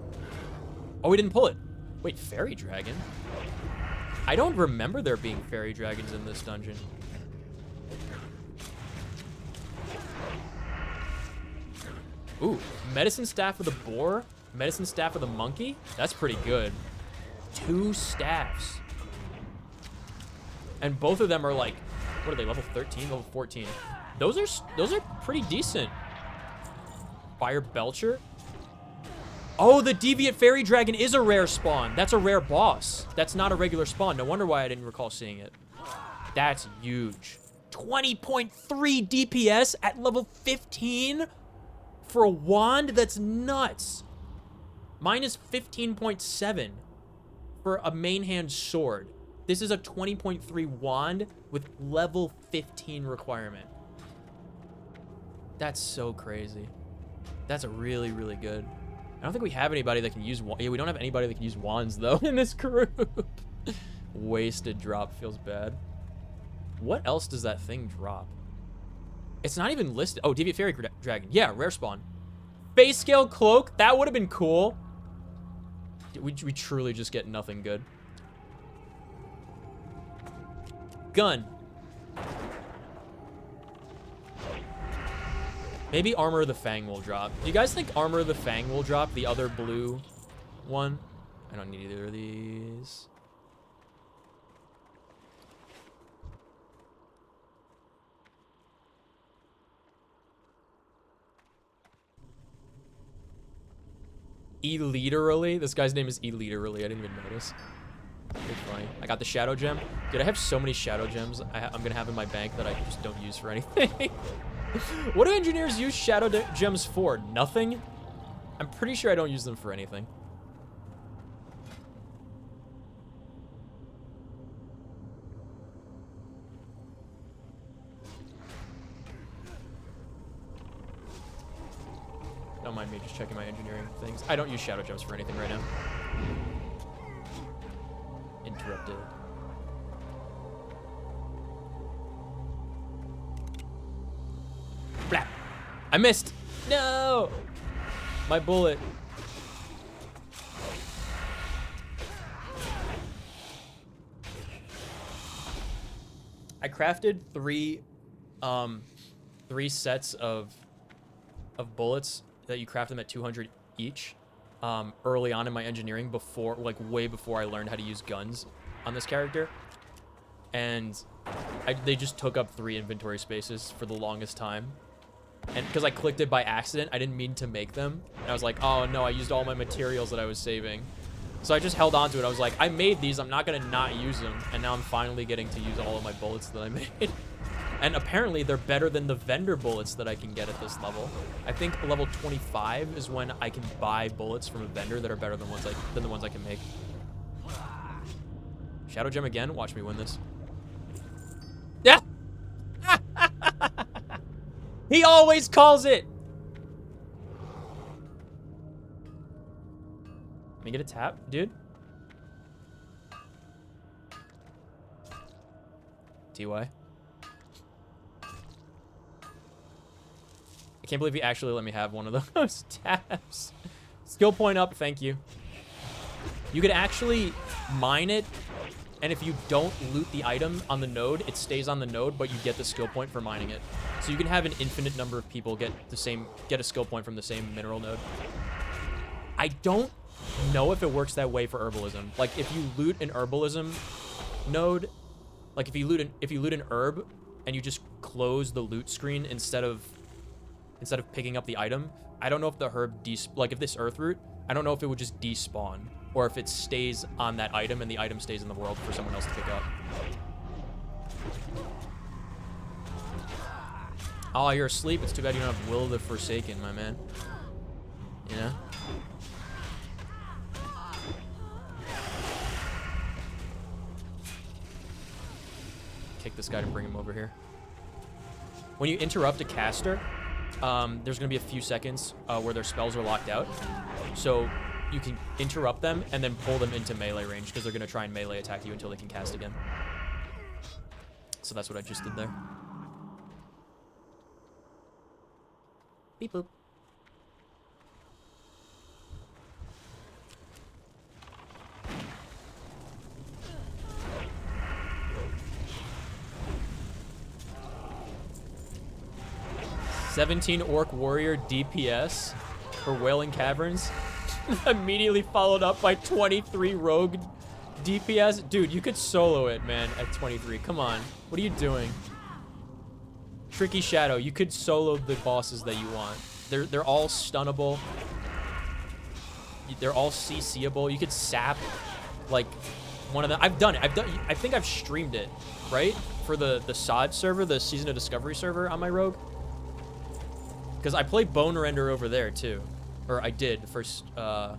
Oh, we didn't pull it. Wait, Fairy Dragon? I don't remember there being Fairy Dragons in this dungeon. Ooh, Medicine Staff of the Boar? Medicine Staff of the Monkey? That's pretty good. 2 staffs. And both of them are like, what are they, level 13, level 14? Those are pretty decent. Fire Belcher? Oh, the Deviant Fairy Dragon is a rare spawn. That's a rare boss. That's not a regular spawn. No wonder why I didn't recall seeing it. That's huge. 20.3 DPS at level 15 for a wand? That's nuts. Mine is 15.7 for a main hand sword. This is a 20.3 wand with level 15 requirement. That's so crazy. That's a really, really good. I don't think we have anybody that can use yeah, we don't have anybody that can use wands though in this group. Wasted drop feels bad. What else does that thing drop? It's not even listed. Oh, Deviant Fairy Dragon. Yeah, rare spawn. Base scale cloak. That would have been cool. We truly just get nothing good. Gun. Maybe Armor of the Fang will drop. Do you guys think Armor of the Fang will drop? The other blue one? I don't need either of these. Eliterally. This guy's name is Eliterally. I didn't even notice. Pretty funny. I got the shadow gem. Dude, I have so many shadow gems I'm gonna have in my bank that I just don't use for anything. What do engineers use shadow gems for? Nothing? I'm pretty sure I don't use them for anything. Don't mind me just checking my engineering things. I don't use shadow gems for anything right now. Interrupted. Blap. I missed. No. My bullet. I crafted three sets of bullets that you craft them at 200 each early on in my engineering, before, like, way before I learned how to use guns on this character. And they just took up 3 inventory spaces for the longest time. And because I clicked it by accident, I didn't mean to make them. And I was like, oh no, I used all my materials that I was saving. So I just held on to it. I was like, I made these, I'm not gonna not use them. And now I'm finally getting to use all of my bullets that I made. And apparently they're better than the vendor bullets that I can get at this level. I think level 25 is when I can buy bullets from a vendor that are better than the ones I can make. Shadow gem again? Watch me win this. Yeah! He always calls it! Let me get a tap, dude. TY. I can't believe he actually let me have one of those taps. Skill point up, thank you. You could actually mine it, and if you don't loot the item on the node, it stays on the node, but you get the skill point for mining it. So you can have an infinite number of people get a skill point from the same mineral node. I don't know if it works that way for herbalism. Like, if you loot an herbalism node, like if you loot an herb and you just close the loot screen instead of picking up the item, I don't know if the herb like if this earth root, I don't know if it would just despawn or if it stays on that item and the item stays in the world for someone else to pick up. Oh, you're asleep. It's too bad you don't have Will the Forsaken, my man. You know? Kick this guy to bring him over here. When you interrupt a caster, there's going to be a few seconds where their spells are locked out. So you can interrupt them and then pull them into melee range because they're going to try and melee attack you until they can cast again. So that's what I just did there. Beep boop. "17 Orc Warrior DPS for Wailing Caverns." Immediately followed up by 23 Rogue DPS. Dude, you could solo it, man, at 23. Come on. What are you doing? Tricky Shadow, you could solo the bosses that you want. They're all stunnable. They're all CCable. You could sap, like, one of them. I've done it. I think I've streamed it, right? For the SOD server, the Season of Discovery server on my Rogue. Because I play Bone Render over there, too. Or I did, first, what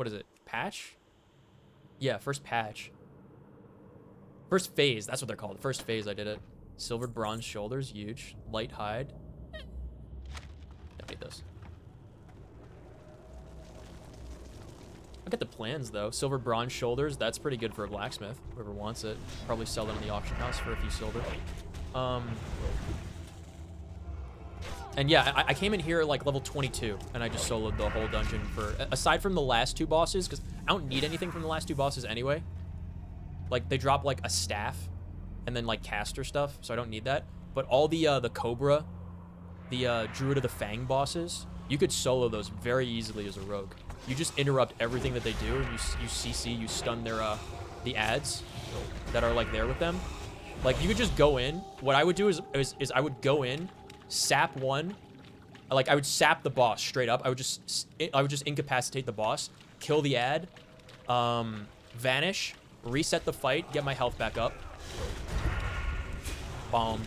is it? Patch? Yeah, first patch. First phase, that's what they're called. First phase, I did it. Silvered bronze shoulders, huge. Light hide. Don't need those. I'll get the plans, though. Silver bronze shoulders, that's pretty good for a blacksmith. Whoever wants it. Probably sell them in the auction house for a few silver. And yeah, I came in here at like level 22, and I just soloed the whole dungeon for, aside from the last 2 bosses, because I don't need anything from the last 2 bosses anyway. Like, they drop like a staff, and then like caster stuff, so I don't need that. But all the Cobra, the Druid of the Fang bosses, you could solo those very easily as a rogue. You just interrupt everything that they do, and you CC, you stun their, the ads that are like there with them, Like, you could just go in. What I would do is I would go in, sap one. Like, I would sap the boss straight up. I would just incapacitate the boss, kill the ad, vanish, reset the fight, get my health back up. Bomb.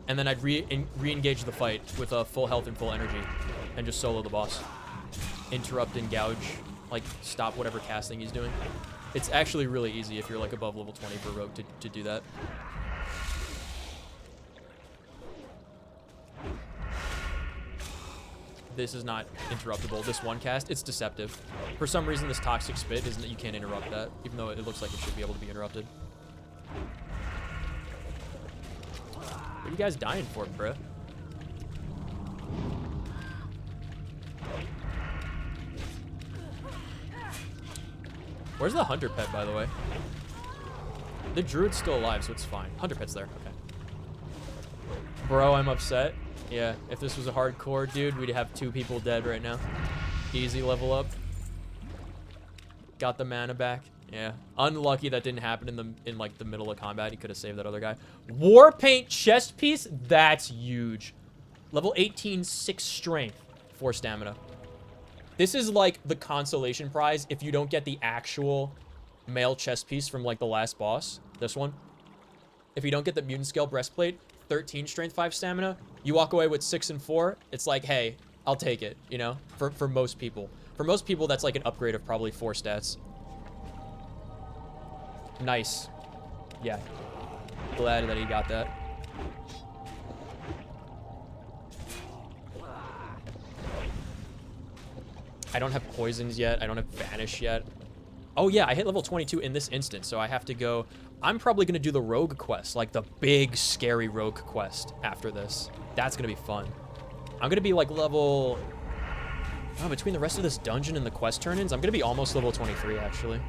And then I'd re-engage the fight with full health and full energy and just solo the boss. Interrupt and gouge. Like, stop whatever casting he's doing. It's actually really easy if you're, like, above level 20 for Rogue to do that. This is not interruptible. This one cast, it's deceptive. For some reason, this Toxic Spit isn't that you can't interrupt that, even though it looks like it should be able to be interrupted. What are you guys dying for, bruh? Where's the Hunter Pet, by the way? The Druid's still alive, so it's fine. Hunter Pet's there. Okay. Bro, I'm upset. Yeah, if this was a hardcore dude, we'd have 2 people dead right now. Easy level up. Got the mana back. Yeah. Unlucky that didn't happen in like the middle of combat. He could have saved that other guy. Warpaint chest piece? That's huge. Level 18, 6 strength, 4 stamina. This is like the consolation prize if you don't get the actual male chest piece from like the last boss. This one. If you don't get the mutant scale breastplate, 13 strength, 5 stamina, you walk away with 6 and 4. It's like, hey, I'll take it, you know, for most people. For most people, that's like an upgrade of probably 4 stats. Nice. Yeah. Glad that he got that. I don't have poisons yet. I don't have vanish yet. Oh yeah, I hit level 22 in this instance, so I have to go. I'm probably gonna do the rogue quest, like the big scary rogue quest after this. That's gonna be fun. I'm gonna be like level, oh, between the rest of this dungeon and the quest turn-ins, I'm gonna be almost level 23 actually.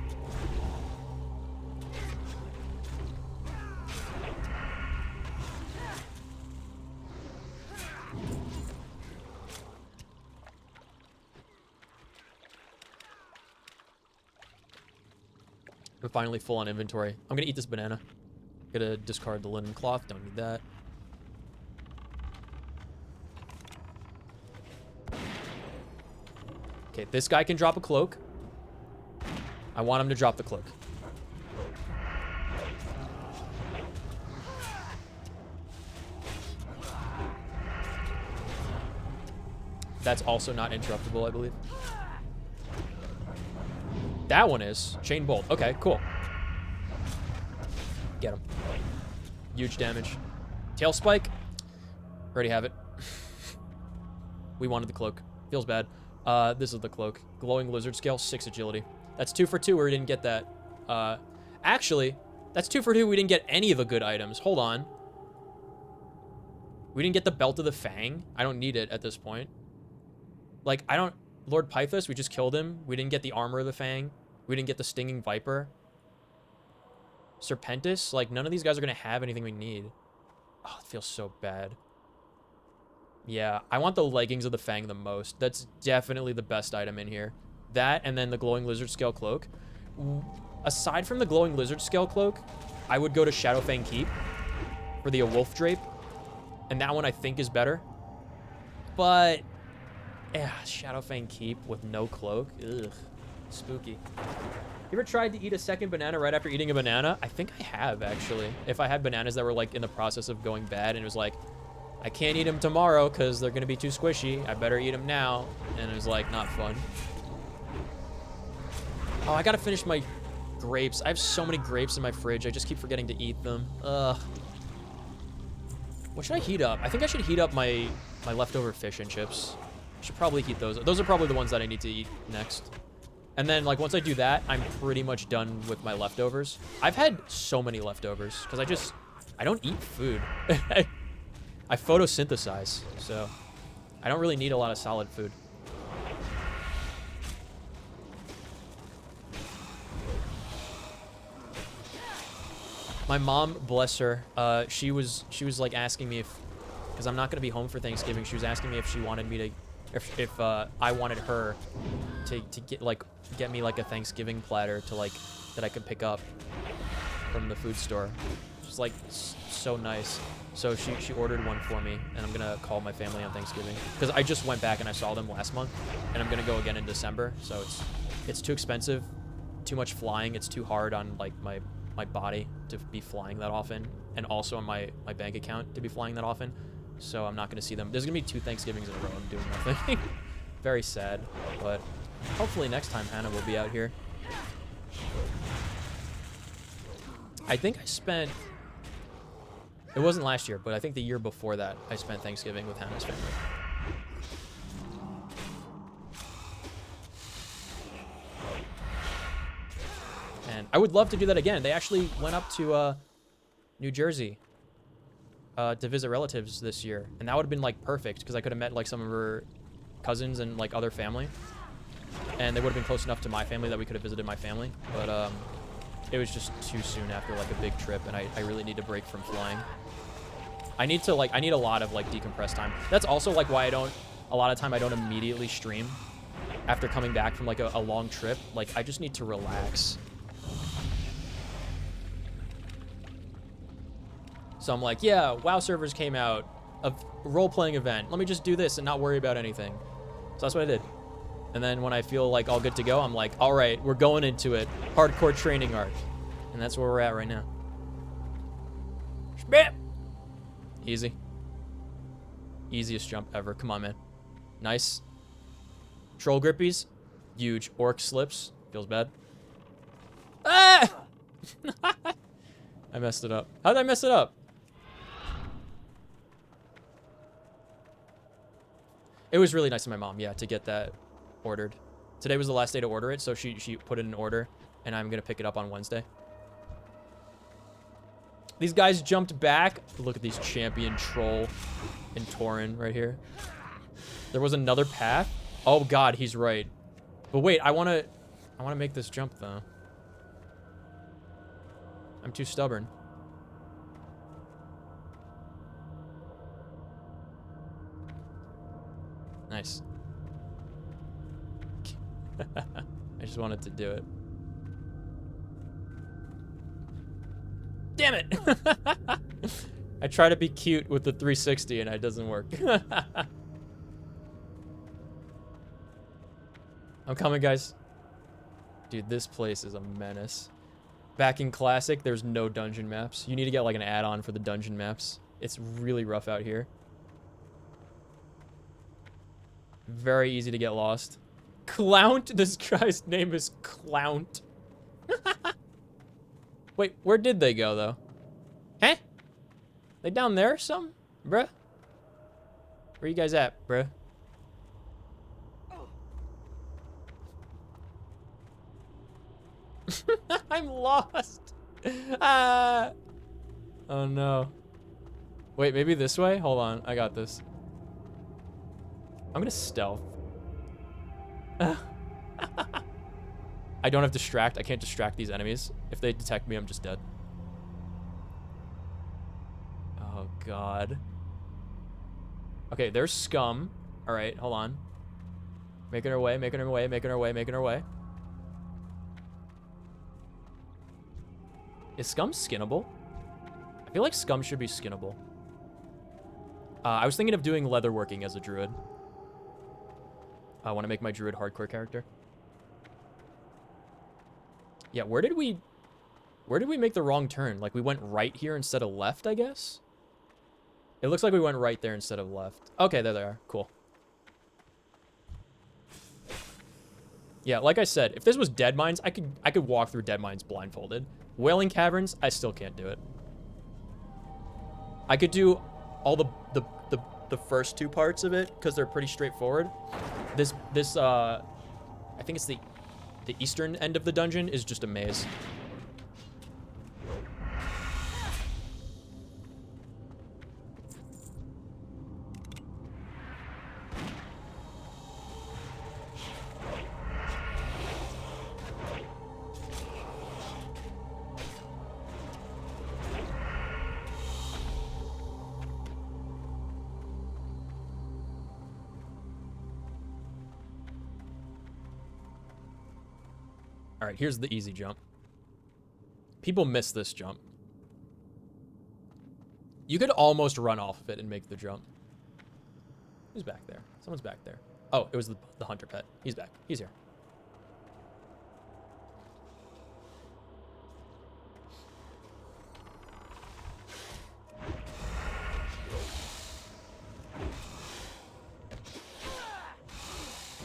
I'm finally full on inventory. I'm gonna eat this banana. Gonna discard the linen cloth. Don't need that. Okay, this guy can drop a cloak. I want him to drop the cloak. That's also not interruptible, I believe. That one is. Chain Bolt. Okay, cool. Get him. Huge damage. Tail Spike. Already have it. We wanted the cloak. Feels bad. This is the cloak. Glowing Lizard Scale, 6 agility. That's 2 for 2 where we didn't get that. Actually, that's 2 for 2. We didn't get any of the good items. Hold on. We didn't get the Belt of the Fang. I don't need it at this point. Like, I don't... Lord Pythos, we just killed him. We didn't get the Armor of the Fang. We didn't get the Stinging Viper. Serpentis? Like, none of these guys are going to have anything we need. Oh, it feels so bad. Yeah, I want the Leggings of the Fang the most. That's definitely the best item in here. That, and then the Glowing Lizard Scale Cloak. Aside from the Glowing Lizard Scale Cloak, I would go to Shadowfang Keep for the Wolf Drape. And that one I think is better. But... yeah, Shadowfang Keep with no cloak. Ugh. Spooky. You ever tried to eat a second banana right after eating a banana? I think I have, actually. If I had bananas that were, like, in the process of going bad, and it was like, I can't eat them tomorrow because they're going to be too squishy. I better eat them now. And it was, like, not fun. Oh, I got to finish my grapes. I have so many grapes in my fridge. I just keep forgetting to eat them. Ugh. What should I heat up? I think I should heat up my leftover fish and chips. Should probably heat those. Those are probably the ones that I need to eat next. And then, like, once I do that, I'm pretty much done with my leftovers. I've had so many leftovers because I don't eat food. I photosynthesize, so I don't really need a lot of solid food. My mom, bless her, she was like asking me if, because I'm not gonna be home for Thanksgiving, she was asking me if she wanted me to if I wanted her to get me like a Thanksgiving platter to like that I could pick up from the food store. It's like so nice. So she ordered one for me, and I'm gonna call my family on Thanksgiving because I just went back and I saw them last month, and I'm gonna go again in December. So it's too expensive, too much flying. It's too hard on like my body to be flying that often, and also on my bank account to be flying that often. So I'm not gonna see them. There's gonna be 2 Thanksgivings in a row. I'm doing nothing. Very sad, but hopefully next time Hannah will be out here. I think I spent, it wasn't last year, but I think the year before that, I spent Thanksgiving with Hannah's family. And I would love to do that again. They actually went up to New Jersey to visit relatives this year, and that would have been like perfect because I could have met like some of her cousins and like other family, and they would have been close enough to my family that we could have visited my family. But it was just too soon after like a big trip, and I really need a break from flying. I need a lot of like decompressed time. That's also like why a lot of time I don't immediately stream after coming back from like a long trip. Like I just need to relax. So I'm like, yeah, WoW servers came out, a role-playing event. Let me just do this and not worry about anything. So that's what I did. And then when I feel like all good to go, I'm like, all right, we're going into it. Hardcore training arc. And that's where we're at right now. Easy. Easiest jump ever. Come on, man. Nice. Troll grippies. Huge. Orc slips. Feels bad. Ah! I messed it up. How did I mess it up? It was really nice of my mom, yeah, to get that ordered. Today was the last day to order it, so she put in an order, and I'm gonna pick it up on Wednesday. These guys jumped back. Look at these champion troll and Tauren right here. There was another path. Oh god, he's right. But wait, I wanna make this jump though. I'm too stubborn. Nice. I just wanted to do it. Damn it! I try to be cute with the 360 and it doesn't work. I'm coming, guys. Dude, this place is a menace. Back in Classic, there's no dungeon maps. You need to get like an add-on for the dungeon maps. It's really rough out here. Very easy to get lost. Clount? This guy's name is Clount. Wait, where did they go, though? Huh? They down there or something? Bruh? Where you guys at, bruh? I'm lost. Ah. Oh, no. Wait, maybe this way? Hold on. I got this. I'm gonna stealth. I don't have distract. I can't distract these enemies. If they detect me, I'm just dead. Oh, God. Okay, there's scum. All right, hold on. Making our way, making our way, making our way, making our way. Is scum skinnable? I feel like scum should be skinnable. I was thinking of doing leatherworking as a druid. I want to make my druid hardcore character. Yeah, where did we make the wrong turn? Like we went right here instead of left, I guess? It looks like we went right there instead of left. Okay, there they are. Cool. Yeah, like I said, if this was Dead Mines, I could walk through Dead Mines blindfolded. Wailing Caverns, I still can't do it. I could do all the first 2 parts of it because they're pretty straightforward. This I think it's the eastern end of the dungeon is just a maze. All right, here's the easy jump. People miss this jump. You could almost run off of it and make the jump. Who's back there? Someone's back there. Oh, it was the hunter pet. He's back. He's here.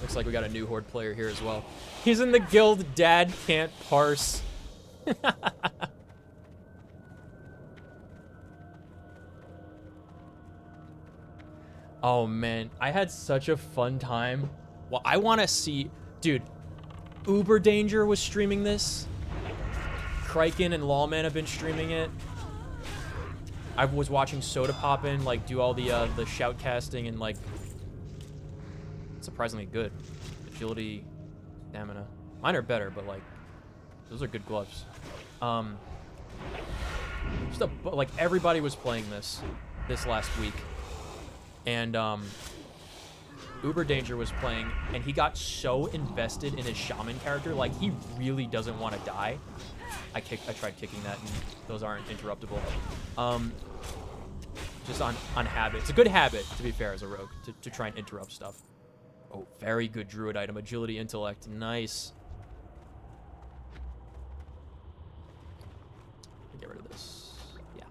Looks like we got a new Horde player here as well. He's in the guild. Dad can't parse. Oh man, I had such a fun time. Well, I want to see, dude. Uber Danger was streaming this. Kraken and Lawman have been streaming it. I was watching Soda Poppin' like do all the shout casting and like surprisingly good. Agility, stamina. Mine are better, but like those are good gloves. Like everybody was playing this last week. And Uber Danger was playing, and he got so invested in his shaman character, like he really doesn't want to die. I tried kicking that, and those aren't interruptible. Just on habit. It's a good habit, to be fair, as a rogue, to try and interrupt stuff. Oh, very good druid item. Agility, intellect. Nice. Get rid of this. Yeah.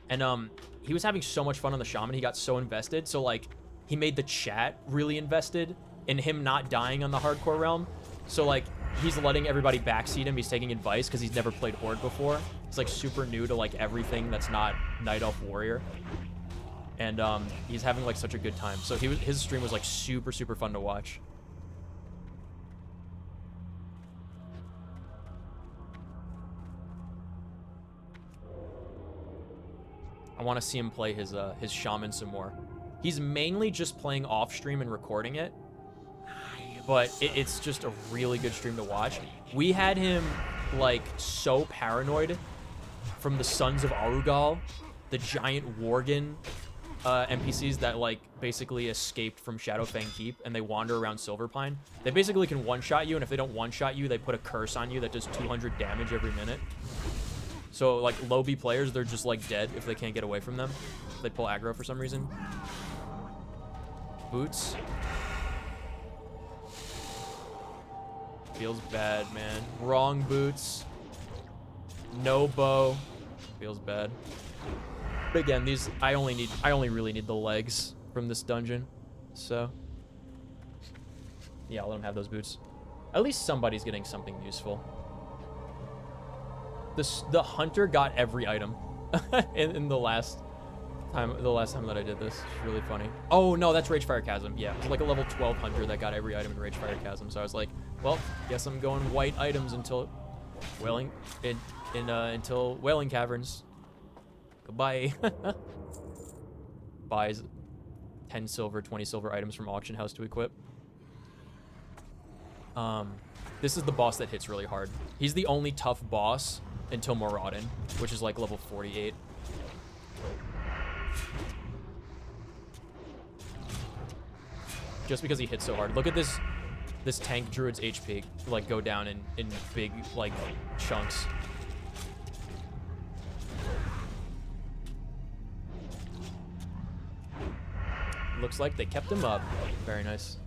And he was having so much fun on the shaman. He got so invested. So like he made the chat really invested in him not dying on the hardcore realm. So like he's letting everybody backseat him. He's taking advice because he's never played Horde before. He's like super new to like everything that's not Night Elf Warrior. And he's having like such a good time. So his stream was like super, super fun to watch. I want to see him play his shaman some more. He's mainly just playing off stream and recording it, but it's just a really good stream to watch. We had him like so paranoid from the Sons of Arugal, the giant Worgen NPCs that like basically escaped from Shadowfang Keep and they wander around Silverpine. They basically can one-shot you, and if they don't one-shot you, they put a curse on you that does 200 damage every minute. So, like, low B players, they're just, like, dead if they can't get away from them. If they pull aggro for some reason. Boots. Feels bad, man. Wrong boots. No bow. Feels bad. But again, these, I only really need the legs from this dungeon. So, yeah, I'll let them have those boots. At least somebody's getting something useful. The hunter got every item in the last time that I did this. It's really funny. Oh no, that's Ragefire Chasm. Yeah, it was like a level 12 hunter that got every item in Ragefire Chasm. So I was like, well, guess I'm going white items until Wailing Caverns. Goodbye. Buys 10 silver, 20 silver items from auction house to equip. This is the boss that hits really hard. He's the only tough boss until Moradin, which is like level 48. Just because he hits so hard. Look at this tank druid's HP like go down in big like chunks. Looks like they kept him up. Very nice.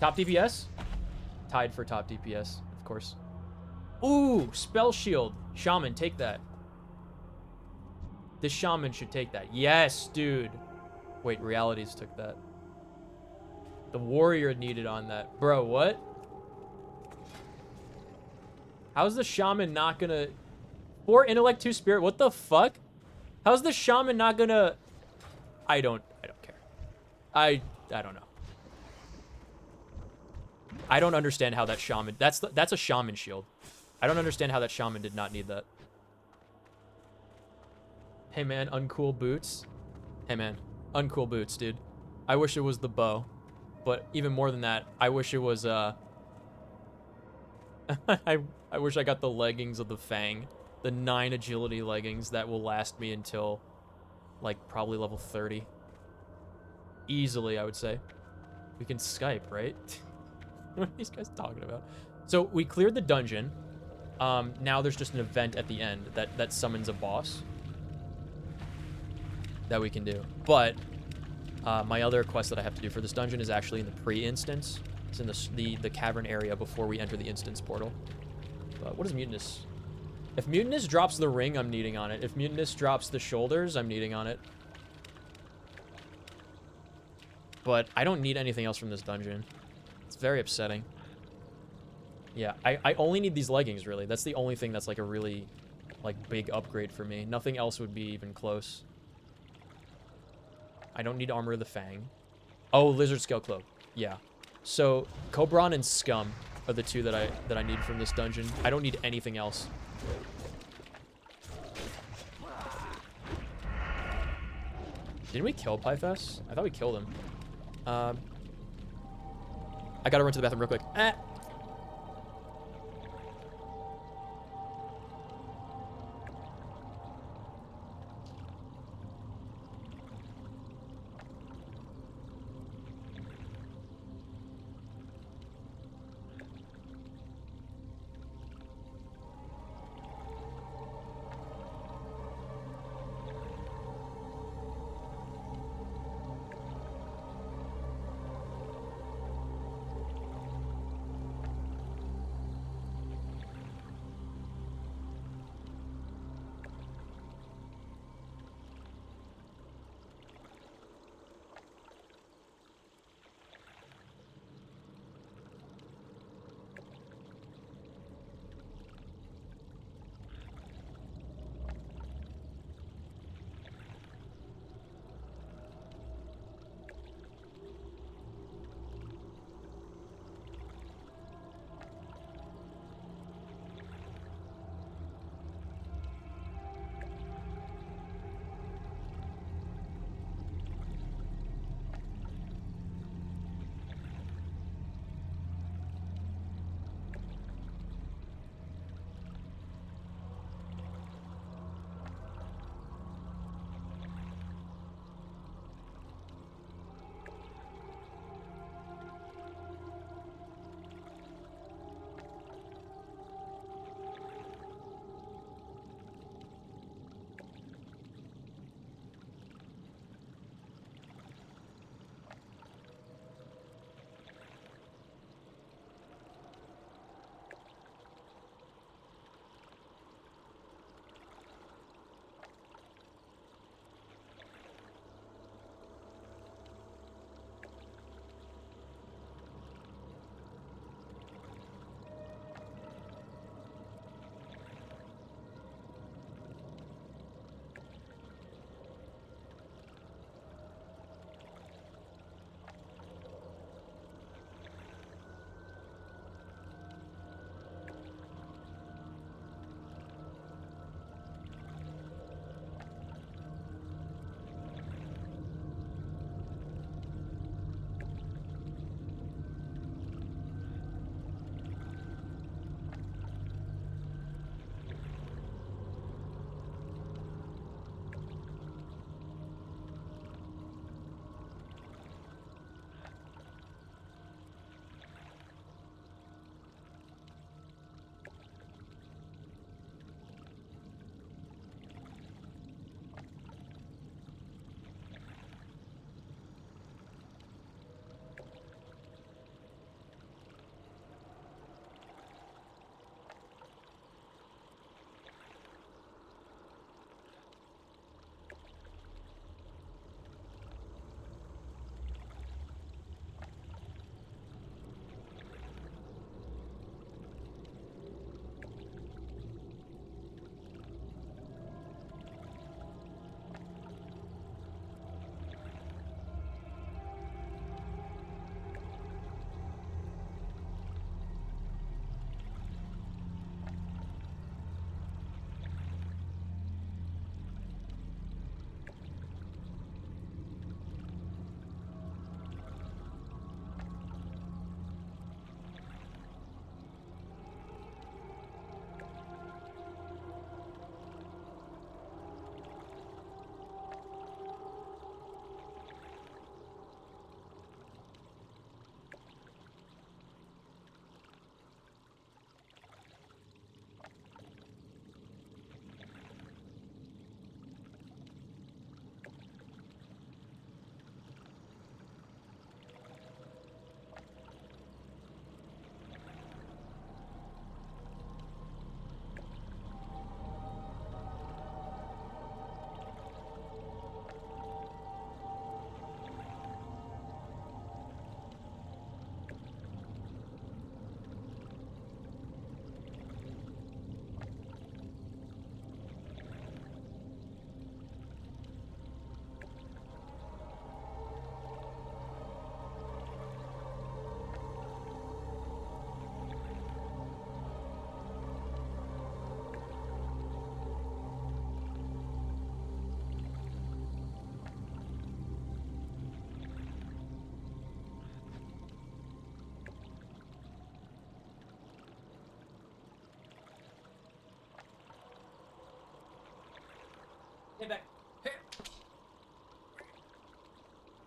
Top DPS? Tied for top DPS, of course. Ooh, spell shield. Shaman, take that. This shaman should take that. Yes, dude. Wait, realities took that. The warrior needed on that. Bro, what? How's the shaman not gonna... 4 intellect, 2 spirit. What the fuck? How's the shaman not gonna... I don't care. I don't know. I don't understand how that shaman... That's a shaman shield. I don't understand how that shaman did not need that. Hey, man, uncool boots. Hey, man, uncool boots, dude. I wish it was the bow. But even more than that, I wish it was, I wish I got the leggings of the Fang. The 9 agility leggings that will last me until, like, probably level 30. Easily, I would say. We can Skype, right? What are these guys talking about? So we cleared the dungeon. Now there's just an event at the end that summons a boss that we can do. But my other quest that I have to do for this dungeon is actually in the pre-instance. It's in the cavern area before we enter the instance portal. But what is Mutinous? If Mutinous drops the ring, I'm needing on it. If Mutinous drops the shoulders, I'm needing on it. But I don't need anything else from this dungeon. It's very upsetting. Yeah, I only need these leggings, really. That's the only thing that's like a really like big upgrade for me. Nothing else would be even close. I don't need Armor of the Fang. Oh, Lizard Scale Cloak. Yeah. So Cobran and Scum are the two that I need from this dungeon. I don't need anything else. Didn't we kill Pythas? I thought we killed him. I gotta run to the bathroom real quick.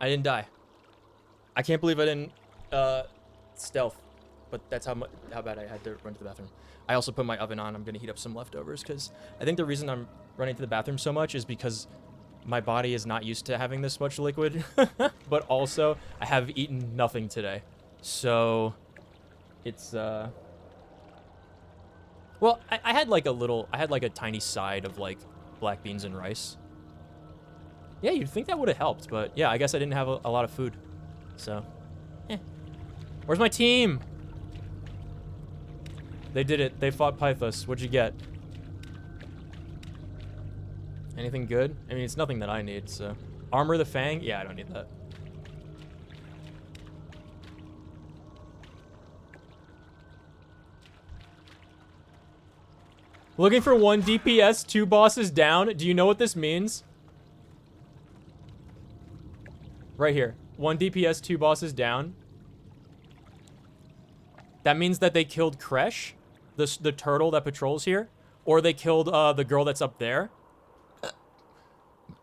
I didn't die. I can't believe I didn't stealth, but that's how bad I had to run to the bathroom. I also put my oven on. I'm gonna heat up some leftovers because I think the reason I'm running to the bathroom so much is because my body is not used to having this much liquid, but also I have eaten nothing today, so it's well, I had like a tiny side of like black beans and rice. Yeah, you'd think that would have helped, but yeah, I guess I didn't have a lot of food. So, Where's my team? They did it. They fought Pythos. What'd you get? Anything good? I mean, it's nothing that I need, so. Armor the Fang? Yeah, I don't need that. Looking for 1 DPS, 2 bosses down. Do you know what this means? Right here. 1 DPS, 2 bosses down. That means that they killed Kresh, the turtle that patrols here, or they killed the girl that's up there.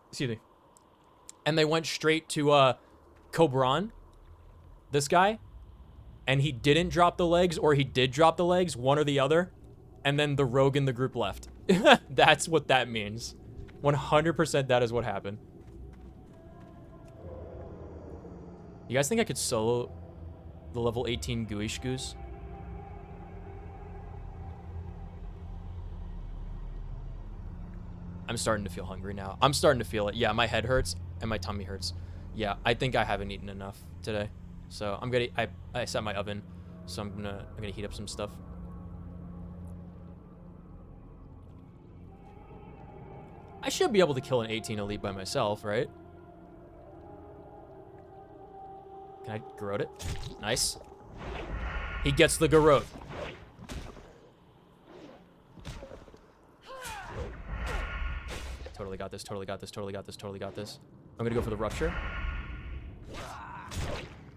Excuse me. And they went straight to Cobran, this guy, and he didn't drop the legs, or he did drop the legs, one or the other, and then the rogue in the group left. That's what that means. 100% that is what happened. You guys think I could solo the level 18 Gooish Goose? I'm starting to feel hungry now. I'm starting to feel it. Yeah, my head hurts and my tummy hurts. Yeah, I think I haven't eaten enough today. So I'm gonna, I set my oven, so I'm gonna heat up some stuff. I should be able to kill an 18 elite by myself, right? Can I garrote it? Nice. He gets the garrote. Totally got this, totally got this, totally got this, totally got this. I'm gonna go for the rupture.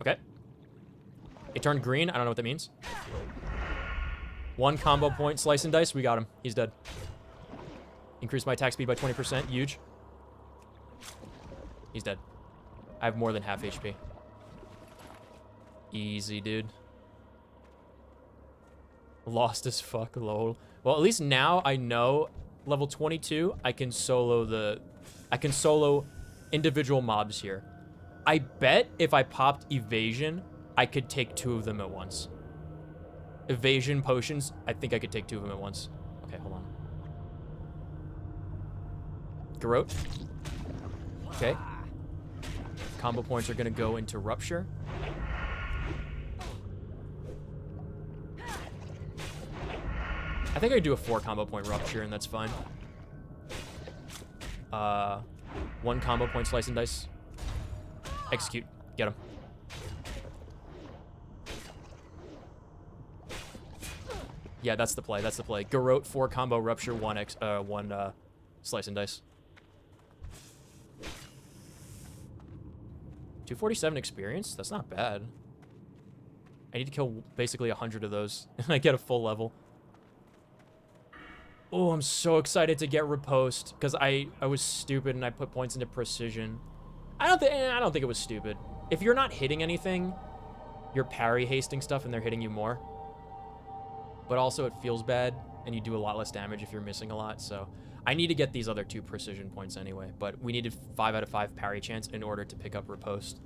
Okay. It turned green. I don't know what that means. 1 combo point, slice and dice. We got him. He's dead. Increase my attack speed by 20%. Huge. He's dead. I have more than half HP. Easy, dude. Lost as fuck, lol. Well, at least now I know level 22, I can solo individual mobs here. I bet if I popped evasion, I could take 2 of them at once. Evasion potions, I think I could take 2 of them at once. Okay, hold on. Garrote. Okay. Combo points are gonna go into Rupture. I think I do a 4 combo point Rupture, and that's fine. 1 combo point Slice and Dice. Execute. Get him. Yeah, that's the play. That's the play. Garrote, 4 combo Rupture, 1 Slice and Dice. 247 experience? That's not bad. I need to kill basically 100 of those, and I get a full level. Oh, I'm so excited to get riposte because I was stupid and I put points into precision. I don't think it was stupid. If you're not hitting anything, you're parry hasting stuff and they're hitting you more. But also it feels bad and you do a lot less damage if you're missing a lot. So I need to get these other 2 precision points anyway. But we needed 5 out of 5 parry chance in order to pick up riposte.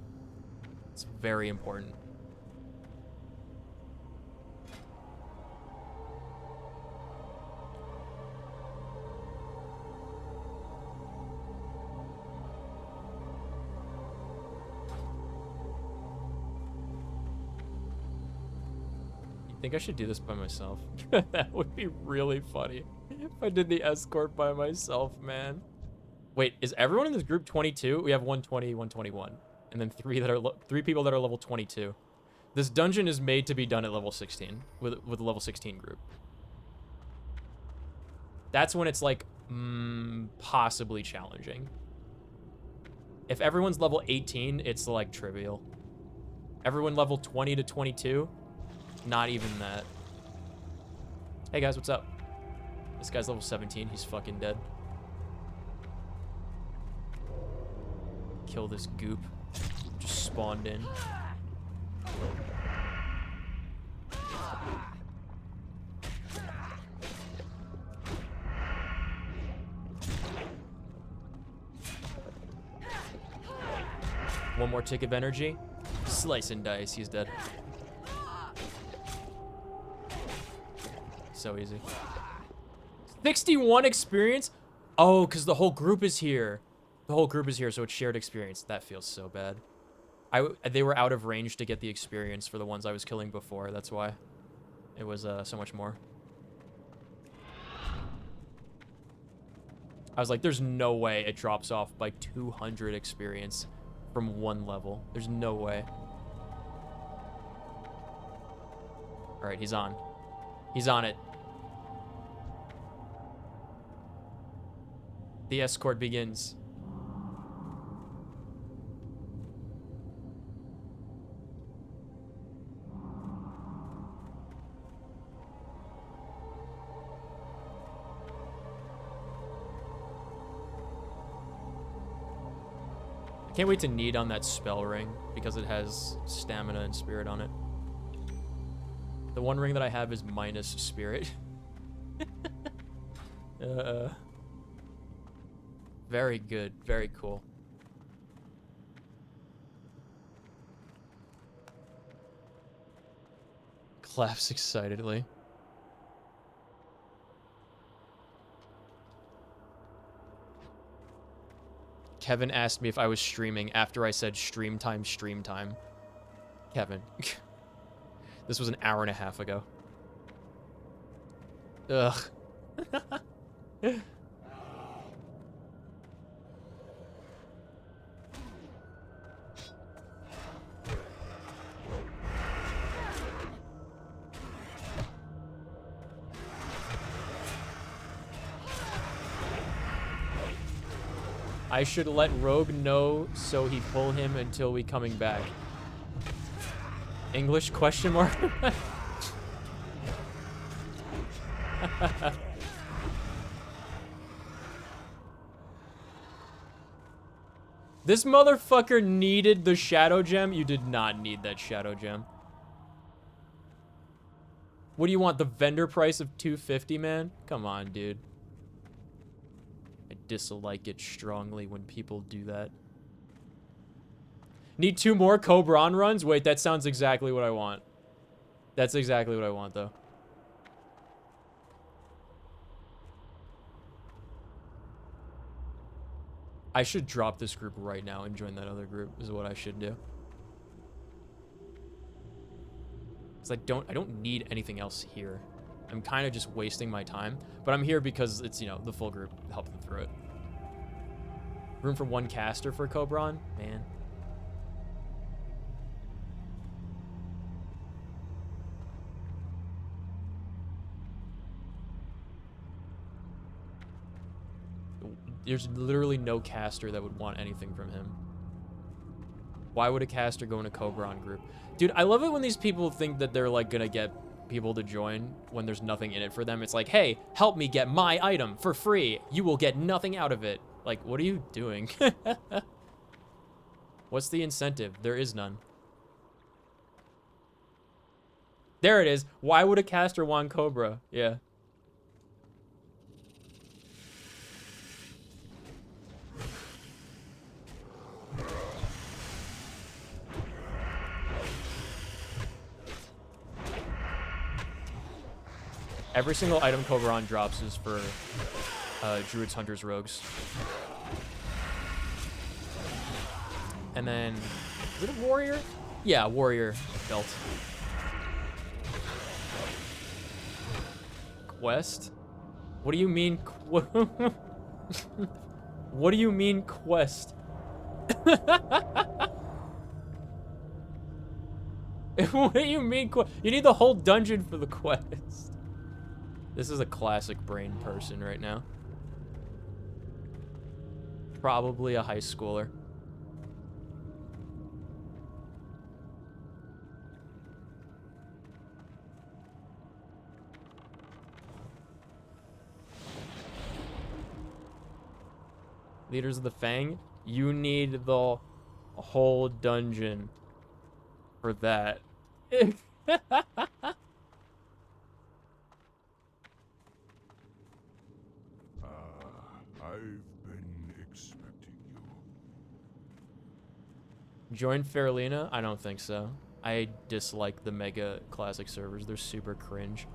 It's very important. I think I should do this by myself. That would be really funny if I did the escort by myself, man. Wait, is everyone in this group 22? We have 120, 121, and then 3 people that are level 22. This dungeon is made to be done at level 16 with a level 16 group. That's when it's like possibly challenging. If everyone's level 18, it's like trivial. Everyone level 20 to 22. Not even that. Hey guys, what's up? This guy's level 17. He's fucking dead. Kill this goop. spawned in. One more tick of energy. Slice and dice. He's dead. So easy. 61 experience? Oh, because the whole group is here. The whole group is here, so it's shared experience. That feels so bad. They were out of range to get the experience for the ones I was killing before. That's why it was so much more. I was like, there's no way it drops off by 200 experience from one level. There's no way. All right, he's on. He's on it. The escort begins. Can't wait to need on that spell ring because it has stamina and spirit on it. The one ring that I have is minus spirit. Very good. Very cool. Claps excitedly. Kevin asked me if I was streaming after I said stream time, stream time. Kevin. This was an hour and a half ago. Ugh. I should let Rogue know so he pull him until we coming back. English question mark? This motherfucker needed the shadow gem. You did not need that shadow gem. What do you want? The vendor price of $250, man? Come on, dude. I dislike it strongly when people do that. Need 2 more Cobran runs? Wait, that sounds exactly what I want. That's exactly what I want, though. I should drop this group right now and join that other group, is what I should do. Because I don't need anything else here. I'm kind of just wasting my time, but I'm here because it's, you know, the full group helped them through it. Room for 1 caster for Cobran? Man. There's literally no caster that would want anything from him. Why would a caster go in a Cobran group? Dude, I love it when these people think that they're like gonna get people to join when there's nothing in it for them. It's like, hey, help me get my item for free. You will get nothing out of it. Like, what are you doing? What's the incentive? There is none. There it is. Why would a caster want Cobra? Yeah. Every single item Cobran drops is for Druids, Hunters, Rogues. And then, is it a Warrior? Yeah, Warrior belt. Quest? What do you mean? What do you mean quest? What do you mean quest? You need the whole dungeon for the quest. This is a classic brain person right now. Probably a high schooler. Leaders of the Fang, you need the a whole dungeon for that. I've been expecting you. Join FʀᴇsＧ? I don't think so. I dislike the Mega Classic servers. They're super cringe.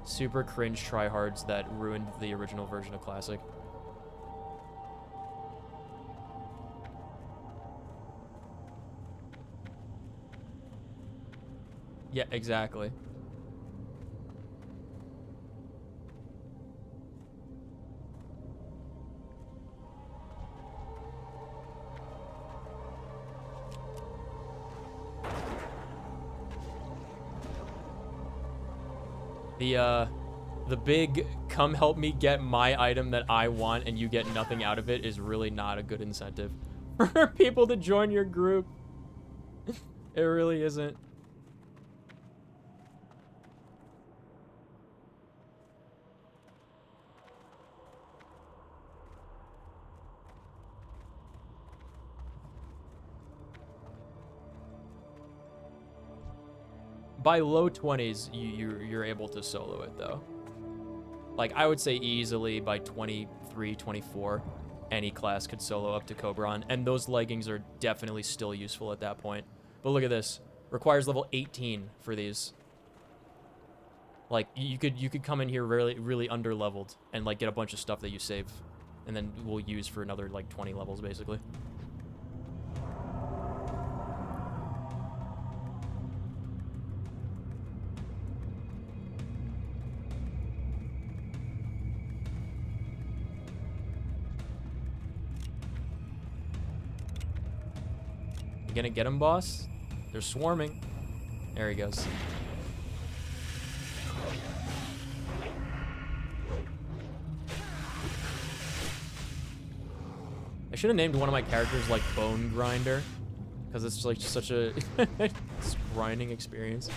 Super cringe tryhards that ruined the original version of Classic. Yeah, exactly. The big come help me get my item that I want and you get nothing out of it is really not a good incentive for people to join your group. It really isn't. By low 20s, you're able to solo it though. Like I would say easily by 23, 24, any class could solo up to Cobran, and those leggings are definitely still useful at that point. But look at this, requires level 18 for these. Like you could come in here really under leveled and like get a bunch of stuff that you save, and then we'll use for another like 20 levels basically. You gonna get him, boss? They're swarming. There he goes. I should have named one of my characters like Bone Grinder, because it's like such a grinding experience.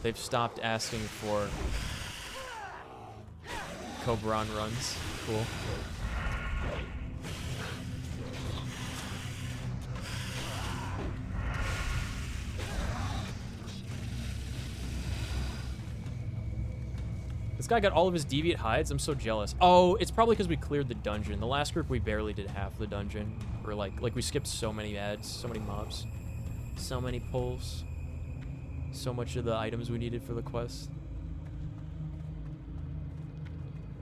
They've stopped asking for Cobran runs. Cool. This guy got all of his deviant hides. I'm so jealous. Oh, it's probably because we cleared the dungeon. The last group we barely did half the dungeon. Or like we skipped so many ads, so many mobs, so many pulls. So much of the items we needed for the quest.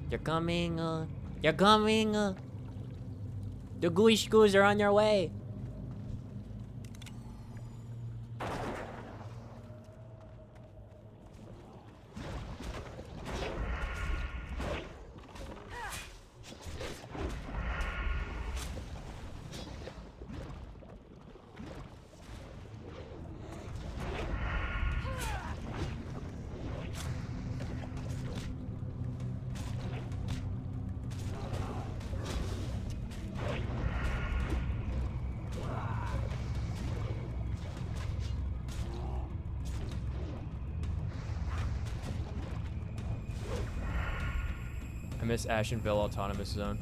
You're coming, you're coming, the goosh goos are on their way. I miss Ashenville Autonomous Zone.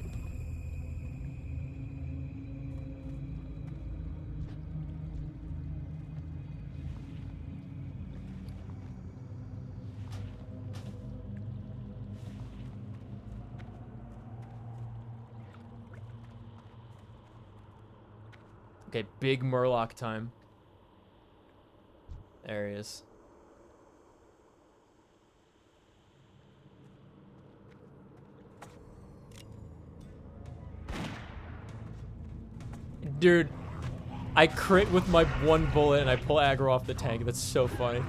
Okay, big Murloc time. There he is. Dude, I crit with my one bullet and I pull aggro off the tank. That's so funny.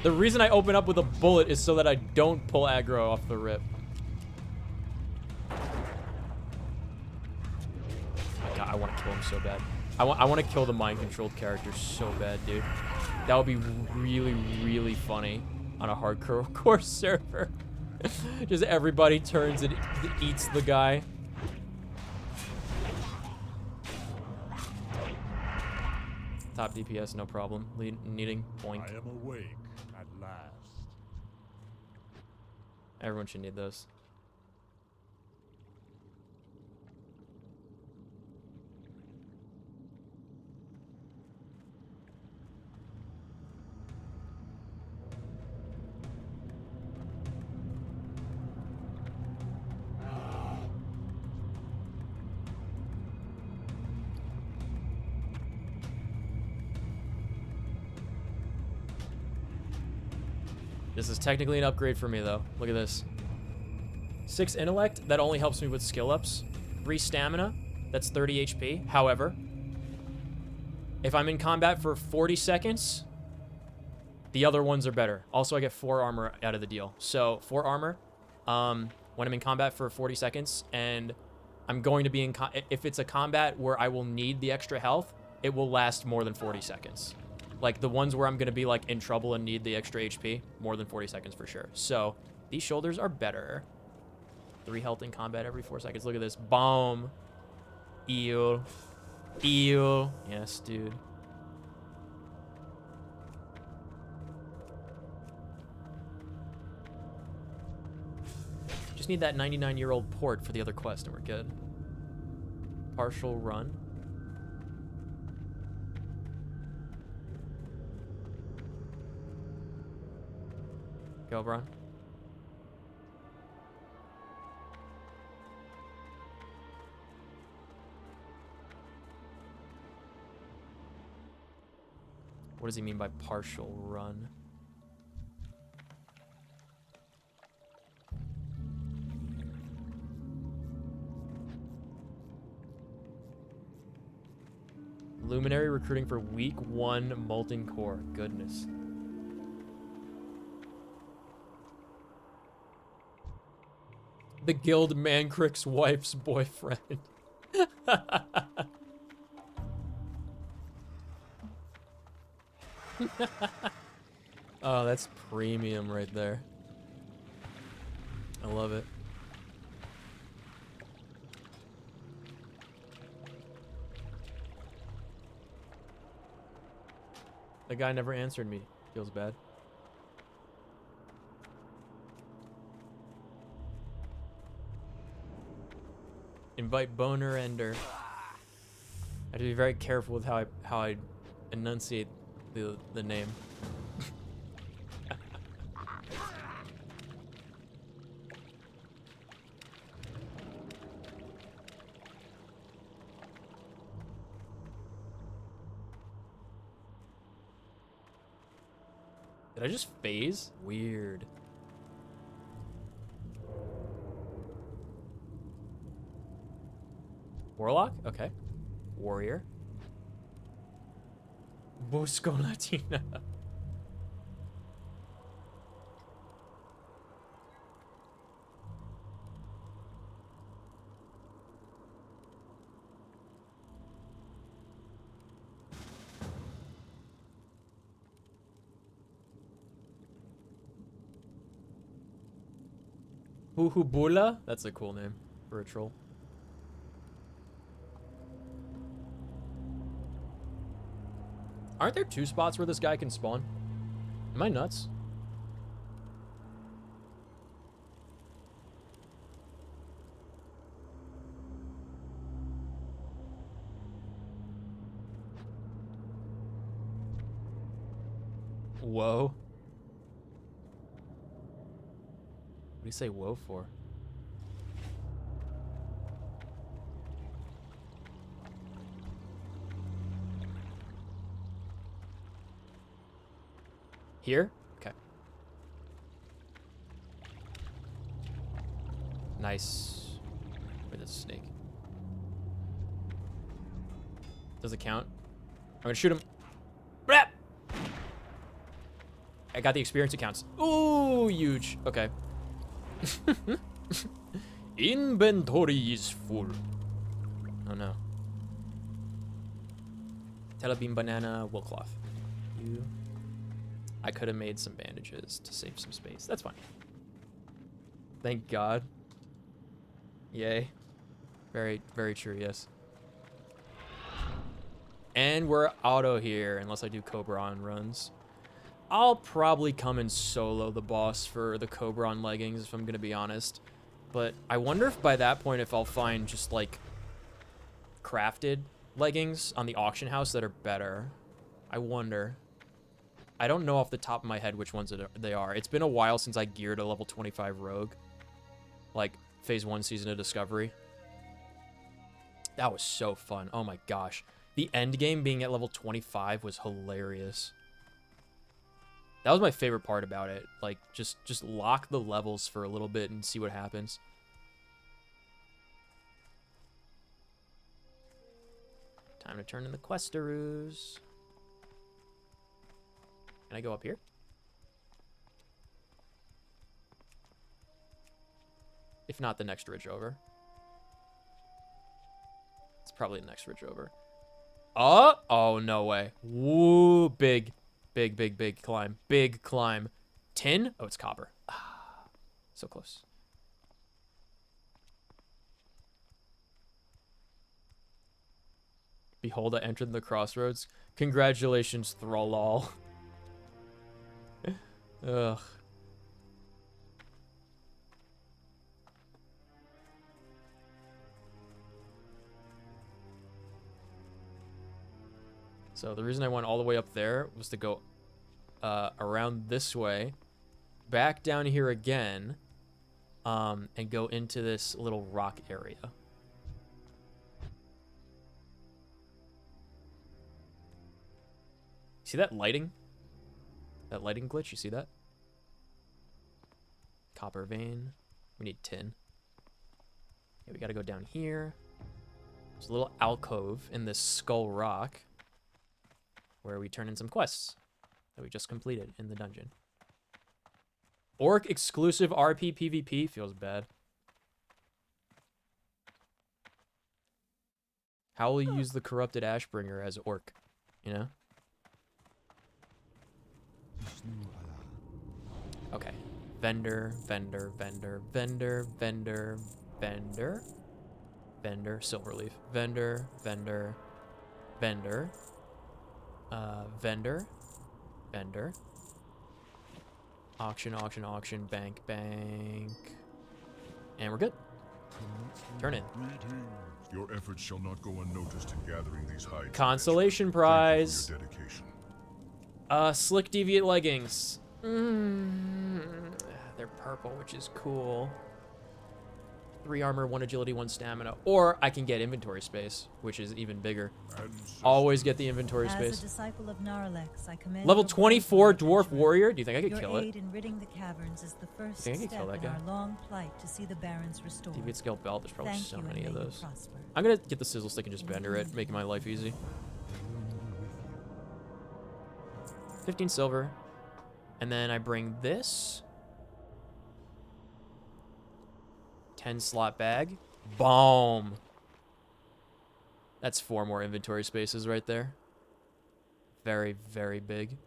The reason I open up with a bullet is so that I don't pull aggro off the rip. My God, I want to kill him so bad. I want to kill the mind-controlled character so bad, dude. That would be really, really funny on a hardcore server. Just everybody turns and eats the guy. Top DPS, no problem. Needing boink. I am awake at last. Everyone should need those. This is technically an upgrade for me, though. Look at this. 6 intellect, that only helps me with skill ups. 3 stamina, that's 30 HP. However, if I'm in combat for 40 seconds, the other ones are better. Also, I get 4 armor out of the deal. So, 4 armor when I'm in combat for 40 seconds, and I'm going to be in... If it's a combat where I will need the extra health, it will last more than 40 seconds. Like, the ones where I'm going to be, like, in trouble and need the extra HP, more than 40 seconds for sure. So, these shoulders are better. 3 health in combat every 4 seconds. Look at this. Boom. Ew. Ew. Yes, dude. Just need that 99-year-old port for the other quest, and we're good. Partial run. Go, Bron. What does he mean by partial run? Luminary recruiting for week 1 Molten Core. Goodness. The guild Mancrick's wife's boyfriend. Oh, that's premium right there. I love it. The guy never answered me. Feels bad. Invite Boner Ender. I have to be very careful with how I enunciate the name. Did I just phase? Weird. Warlock? Okay. Warrior. Busco Latina. Huhubula? That's a cool name for a troll. Aren't there 2 spots where this guy can spawn? Am I nuts? Whoa. What do you say whoa for? Here? Okay. Nice. Wait, that's a snake. Does it count? I'm gonna shoot him. Blah! I got the experience, it counts. Ooh, huge. Okay. Inventory is full. Oh no. Telebeam banana wool cloth. You. I could have made some bandages to save some space. That's fine. Thank God. Yay. Very, very true, yes. And we're auto here, unless I do Cobra-On runs. I'll probably come and solo the boss for the Cobra-On leggings, if I'm going to be honest. But I wonder if by that point, if I'll find just, like, crafted leggings on the auction house that are better. I wonder. I don't know off the top of my head which ones they are. It's been a while since I geared a level 25 rogue. Like, Phase 1 Season of Discovery. That was so fun. Oh my gosh. The end game being at level 25 was hilarious. That was my favorite part about it. Like, just lock the levels for a little bit and see what happens. Time to turn in the Questaroos. Can I go up here? If not, the next ridge over. It's probably the next ridge over. Oh, no way. Woo, big climb. Big climb. Tin? Oh, it's copper. Ah, so close. Behold, I entered the crossroads. Congratulations, Thrallall. Ugh. So the reason I went all the way up there was to go around this way, back down here again, and go into this little rock area. See that lighting? That lighting glitch, you see that? Copper vein. We need tin. Okay, we gotta go down here. There's a little alcove in this skull rock where we turn in some quests that we just completed in the dungeon. Orc exclusive RP PvP feels bad. How will you use the corrupted Ashbringer as Orc? You know? Okay. Vendor. Silverleaf. Vendor. Auction. Bank. And we're good. Turn in. Your efforts shall not go unnoticed in gathering these hides. Consolation prize. Thank you for your dedication. Slick Deviant leggings. They're purple, which is cool. 3 armor, 1 agility, 1 stamina. Or I can get inventory space, which is even bigger. Always get the inventory space. As a disciple of Narlex, I commend Level your 24 bravery, dwarf adventurer. warrior. Do you think I could Your kill it? aid in ridding the caverns is the first Think I could step kill that in guy? our long plight to see the barrens restored. Deviant scale belt. There's probably Thank so you, many and of may you those. prosper. I'm gonna get the sizzle stick and just vendor it, making my life easy. 15 silver. And then I bring this. 10 slot bag. Boom. That's 4 more inventory spaces right there. Very, very big.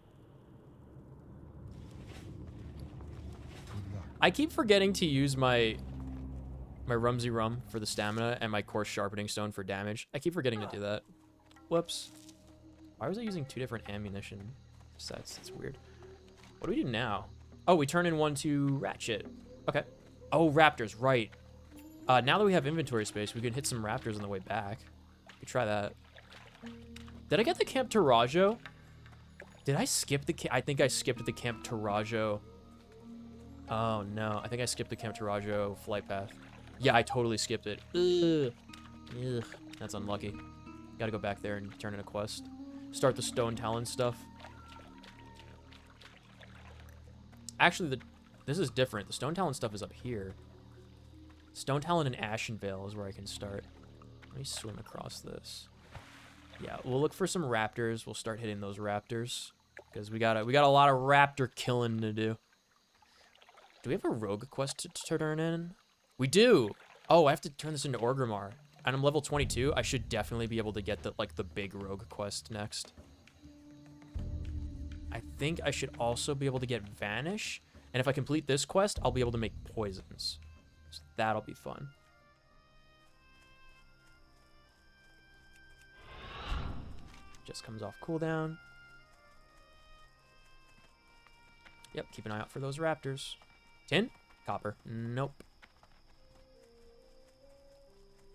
I keep forgetting to use my Rumsey Rum for the stamina and my coarse sharpening stone for damage. I keep forgetting to do that. Whoops. Why was I using 2 different ammunition sets? That's weird. What do we do now? Oh, we turn in 1 to Ratchet. Okay. Oh, raptors, right. Now that we have inventory space, we can hit some raptors on the way back. We could try that. Did I get the Camp Tarajo? Did I skip the I think I skipped the Camp Tarajo. Oh, no. I think I skipped the Camp Tarajo flight path. Yeah, I totally skipped it. Ugh. Ugh. That's unlucky. Gotta go back there and turn in a quest. Start the Stone Talon stuff. Actually, this is different. The Stone Talon stuff is up here. Stone Talon and Ashenvale is where I can start. Let me swim across this. Yeah, we'll look for some raptors. We'll start hitting those raptors because we got a lot of raptor killing to do. Do we have a rogue quest to turn in? We do. Oh, I have to turn this into Orgrimmar. And I'm level 22. I should definitely be able to get the big rogue quest next. I think I should also be able to get Vanish. And if I complete this quest, I'll be able to make poisons. So that'll be fun. Just comes off cooldown. Yep, keep an eye out for those raptors. Tin? Copper. Nope.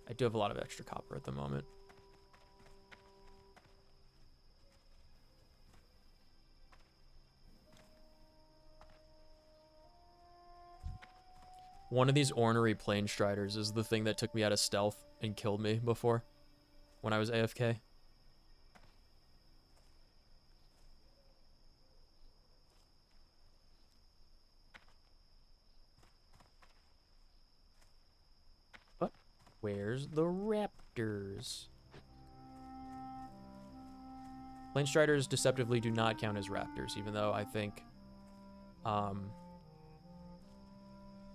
I do have a lot of extra copper at the moment. One of these ornery plane striders is the thing that took me out of stealth and killed me before when I was AFK. But where's the raptors? Plane striders deceptively do not count as raptors, even though I think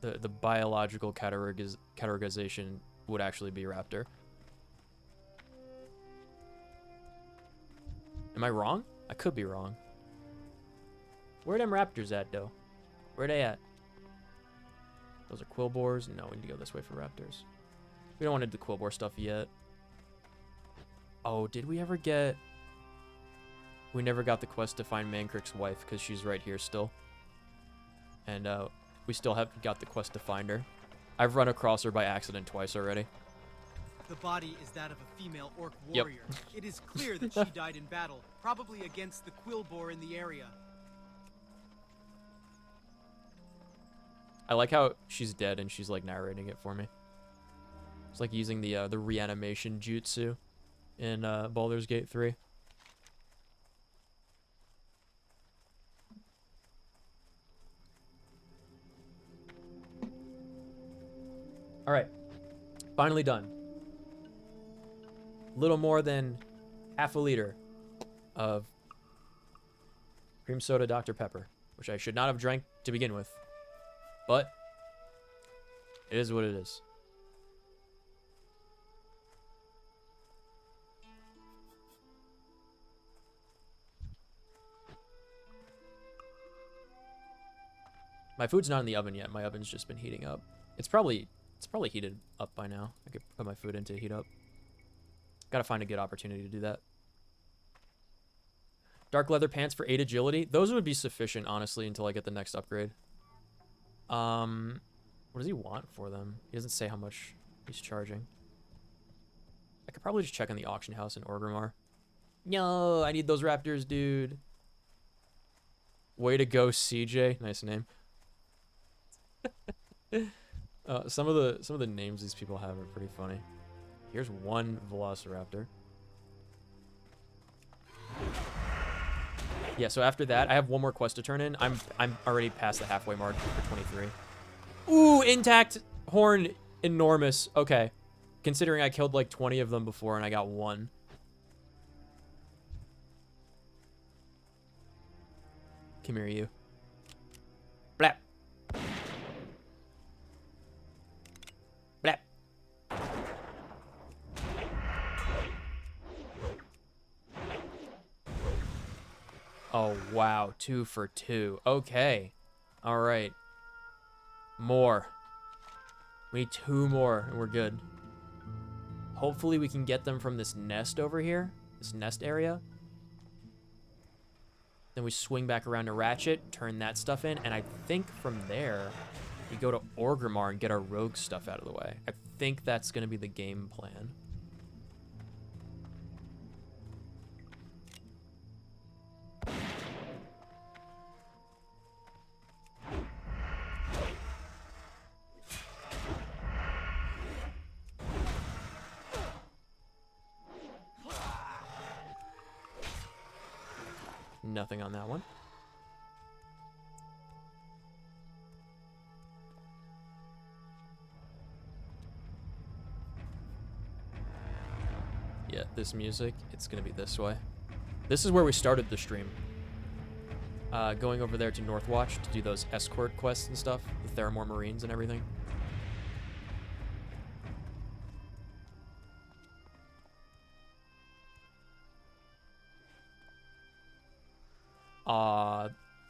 the biological categorization would actually be raptor. Am I wrong? I could be wrong. Where them raptors at, though? Where they at? Those are quill boars. No, we need to go this way for raptors. We don't want to do the quill boar stuff yet. Oh, did we ever get... We never got the quest to find Mancrick's wife because she's right here still. And we still haven't got the quest to find her. I've run across her by accident twice already. The body is that of a female orc Yep. warrior. It is clear that she died in battle, probably against the quill boar in the area. I like how she's dead and she's like narrating it for me. It's like using the reanimation jutsu in Baldur's Gate 3. All right, finally done. Little more than half a liter of cream soda Dr. Pepper, which I should not have drank to begin with, but it is what it is. My food's not in the oven yet. My oven's just been heating up. It's probably heated up by now. I could put my food in to heat up. Gotta find a good opportunity to do that. Dark leather pants for 8 agility. Those would be sufficient, honestly, until I get the next upgrade. What does he want for them? He doesn't say how much he's charging. I could probably just check in the auction house in Orgrimmar. No, I need those raptors, dude. Way to go, CJ. Nice name. Some of the names these people have are pretty funny. Here's one Velociraptor. Yeah, so after that, I have one more quest to turn in. I'm already past the halfway mark for 23. Ooh, intact horn, enormous. Okay, considering I killed like 20 of them before and I got one. Come here, you. Blap. Blap. Oh, wow. 2 for 2. Okay. All right. More. We need 2 more and we're good. Hopefully we can get them from this nest over here. This nest area. Then we swing back around to Ratchet, turn that stuff in, and I think from there, we go to Orgrimmar and get our rogue stuff out of the way. I think that's going to be the game plan. Nothing on that one. Yeah, this music, it's gonna be this way. This is where we started the stream. Going over there to Northwatch to do those escort quests and stuff, the Theramore Marines and everything.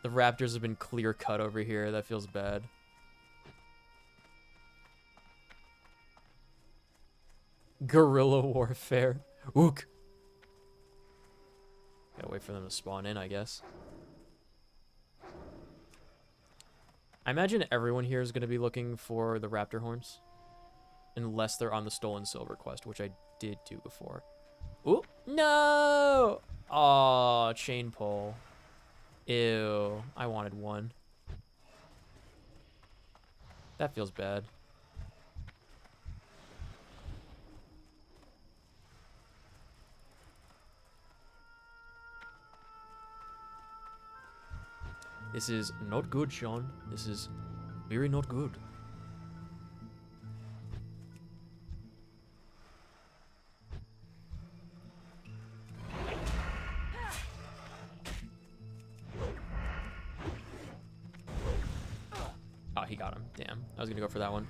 The raptors have been clear cut over here. That feels bad. Guerrilla warfare. Ook. Gotta wait for them to spawn in, I guess. I imagine everyone here is going to be looking for the raptor horns. Unless they're on the stolen silver quest, which I did do before. Ooh, no! Aw, chain pole. Ew, I wanted one. That feels bad. This is not good, Sean. This is very not good. Oh, he got him. Damn. I was gonna go for that one.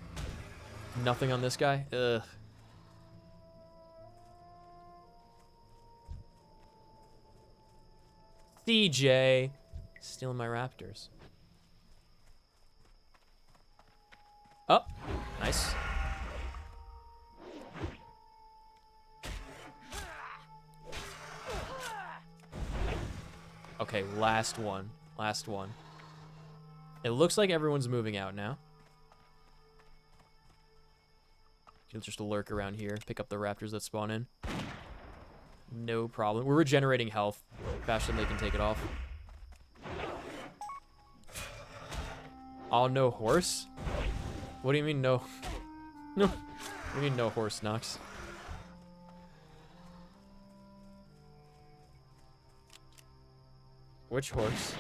Nothing on this guy? Ugh. CJ. Stealing my raptors. Oh, nice. Okay, last one. Last one. It looks like everyone's moving out now. You'll just lurk around here, pick up the raptors that spawn in. No problem. We're regenerating health faster than they can take it off. Oh, no horse? What do you mean no? No. What do you mean no horse, Nox? Which horse?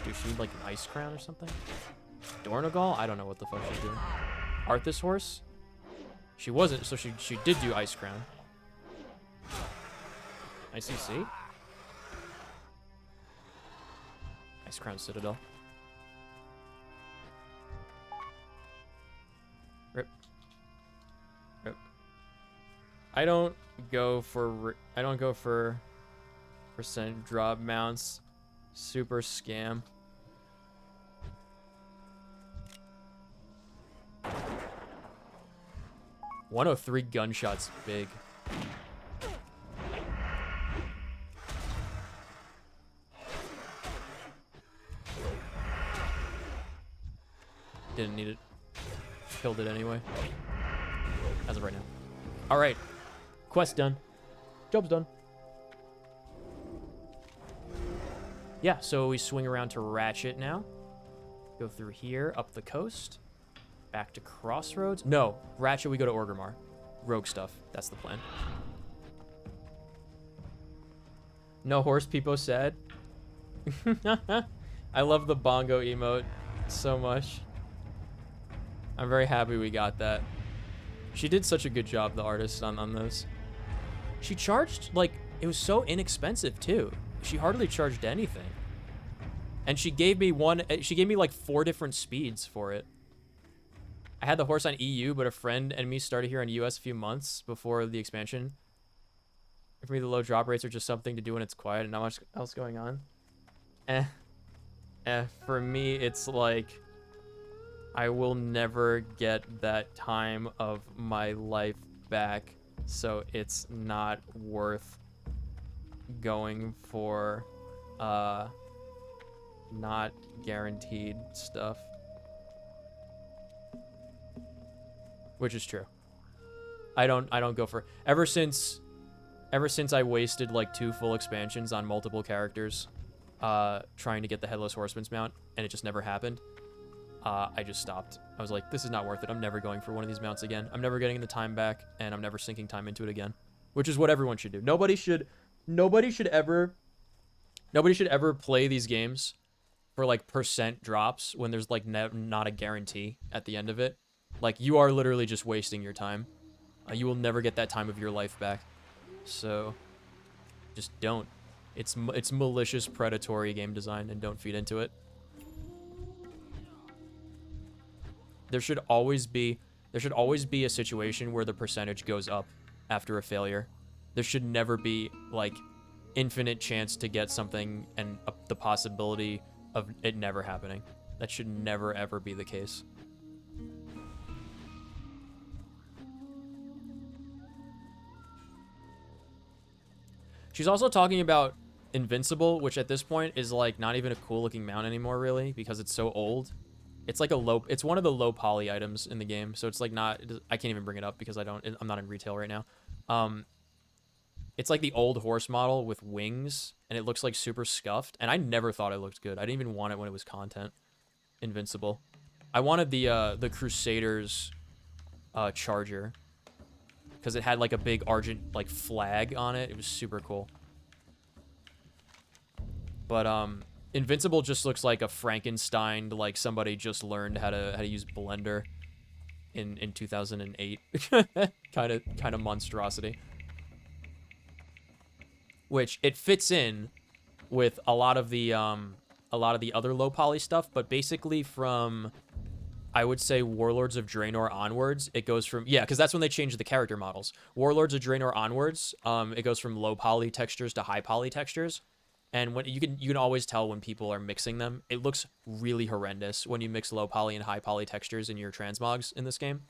Does she need like an ice crown or something? Dornagal? I don't know what the fuck she's doing. Arthas horse? She wasn't, so she did do ice crown. ICC? Ice crown citadel. Rip. Rip. I don't go for percent drop mounts. Super scam. .103 gunshots big. Didn't need it. Killed it anyway. As of right now. Alright. Quest done. Job's done. Yeah, so we swing around to Ratchet now. Go through here, up the coast. Back to Crossroads. No, Ratchet, we go to Orgrimmar. Rogue stuff. That's the plan. No horse, Peepo said. I love the bongo emote so much. I'm very happy we got that. She did such a good job, the artist, on those. She charged, like, it was so inexpensive, too. She hardly charged anything. And she gave me like 4 different speeds for it. I had the horse on EU, but a friend and me started here on US a few months before the expansion. For me, the low drop rates are just something to do when it's quiet and not much else going on. For me, it's like, I will never get that time of my life back, so it's not worth going for not guaranteed stuff. Which is true. I don't go for, ever since I wasted like 2 full expansions on multiple characters trying to get the Headless Horseman's mount, and it just never happened. I just stopped. I was like, this is not worth it. I'm never going for one of these mounts again. I'm never getting the time back, and I'm never sinking time into it again. Which is what everyone should do. Nobody should ever play these games for like percent drops when there's like not a guarantee at the end of it. Like, you are literally just wasting your time. You will never get that time of your life back. So just don't. It's malicious, predatory game design, and don't feed into it. There should always be a situation where the percentage goes up after a failure. There should never be like infinite chance to get something and the possibility of it never happening. That should never ever be the case. She's also talking about Invincible, which at this point is like not even a cool looking mount anymore, really, because it's so old. It's like it's one of the low poly items in the game, so it's like not, I can't even bring it up because I'm not in retail right now. It's like the old horse model with wings, and it looks like super scuffed, and I never thought it looked good. I didn't even want it when it was content. Invincible. I wanted the Crusaders charger, because it had like a big Argent like flag on it. It was super cool. But Invincible just looks like a Frankenstein, like somebody just learned how to use Blender in 2008. kind of monstrosity. Which it fits in with a lot of the other low poly stuff, but basically from, I would say, Warlords of Draenor onwards, it goes from, yeah, because that's when they changed the character models. Warlords of Draenor onwards, it goes from low poly textures to high poly textures, and when you can always tell when people are mixing them. It looks really horrendous when you mix low poly and high poly textures in your transmogs in this game.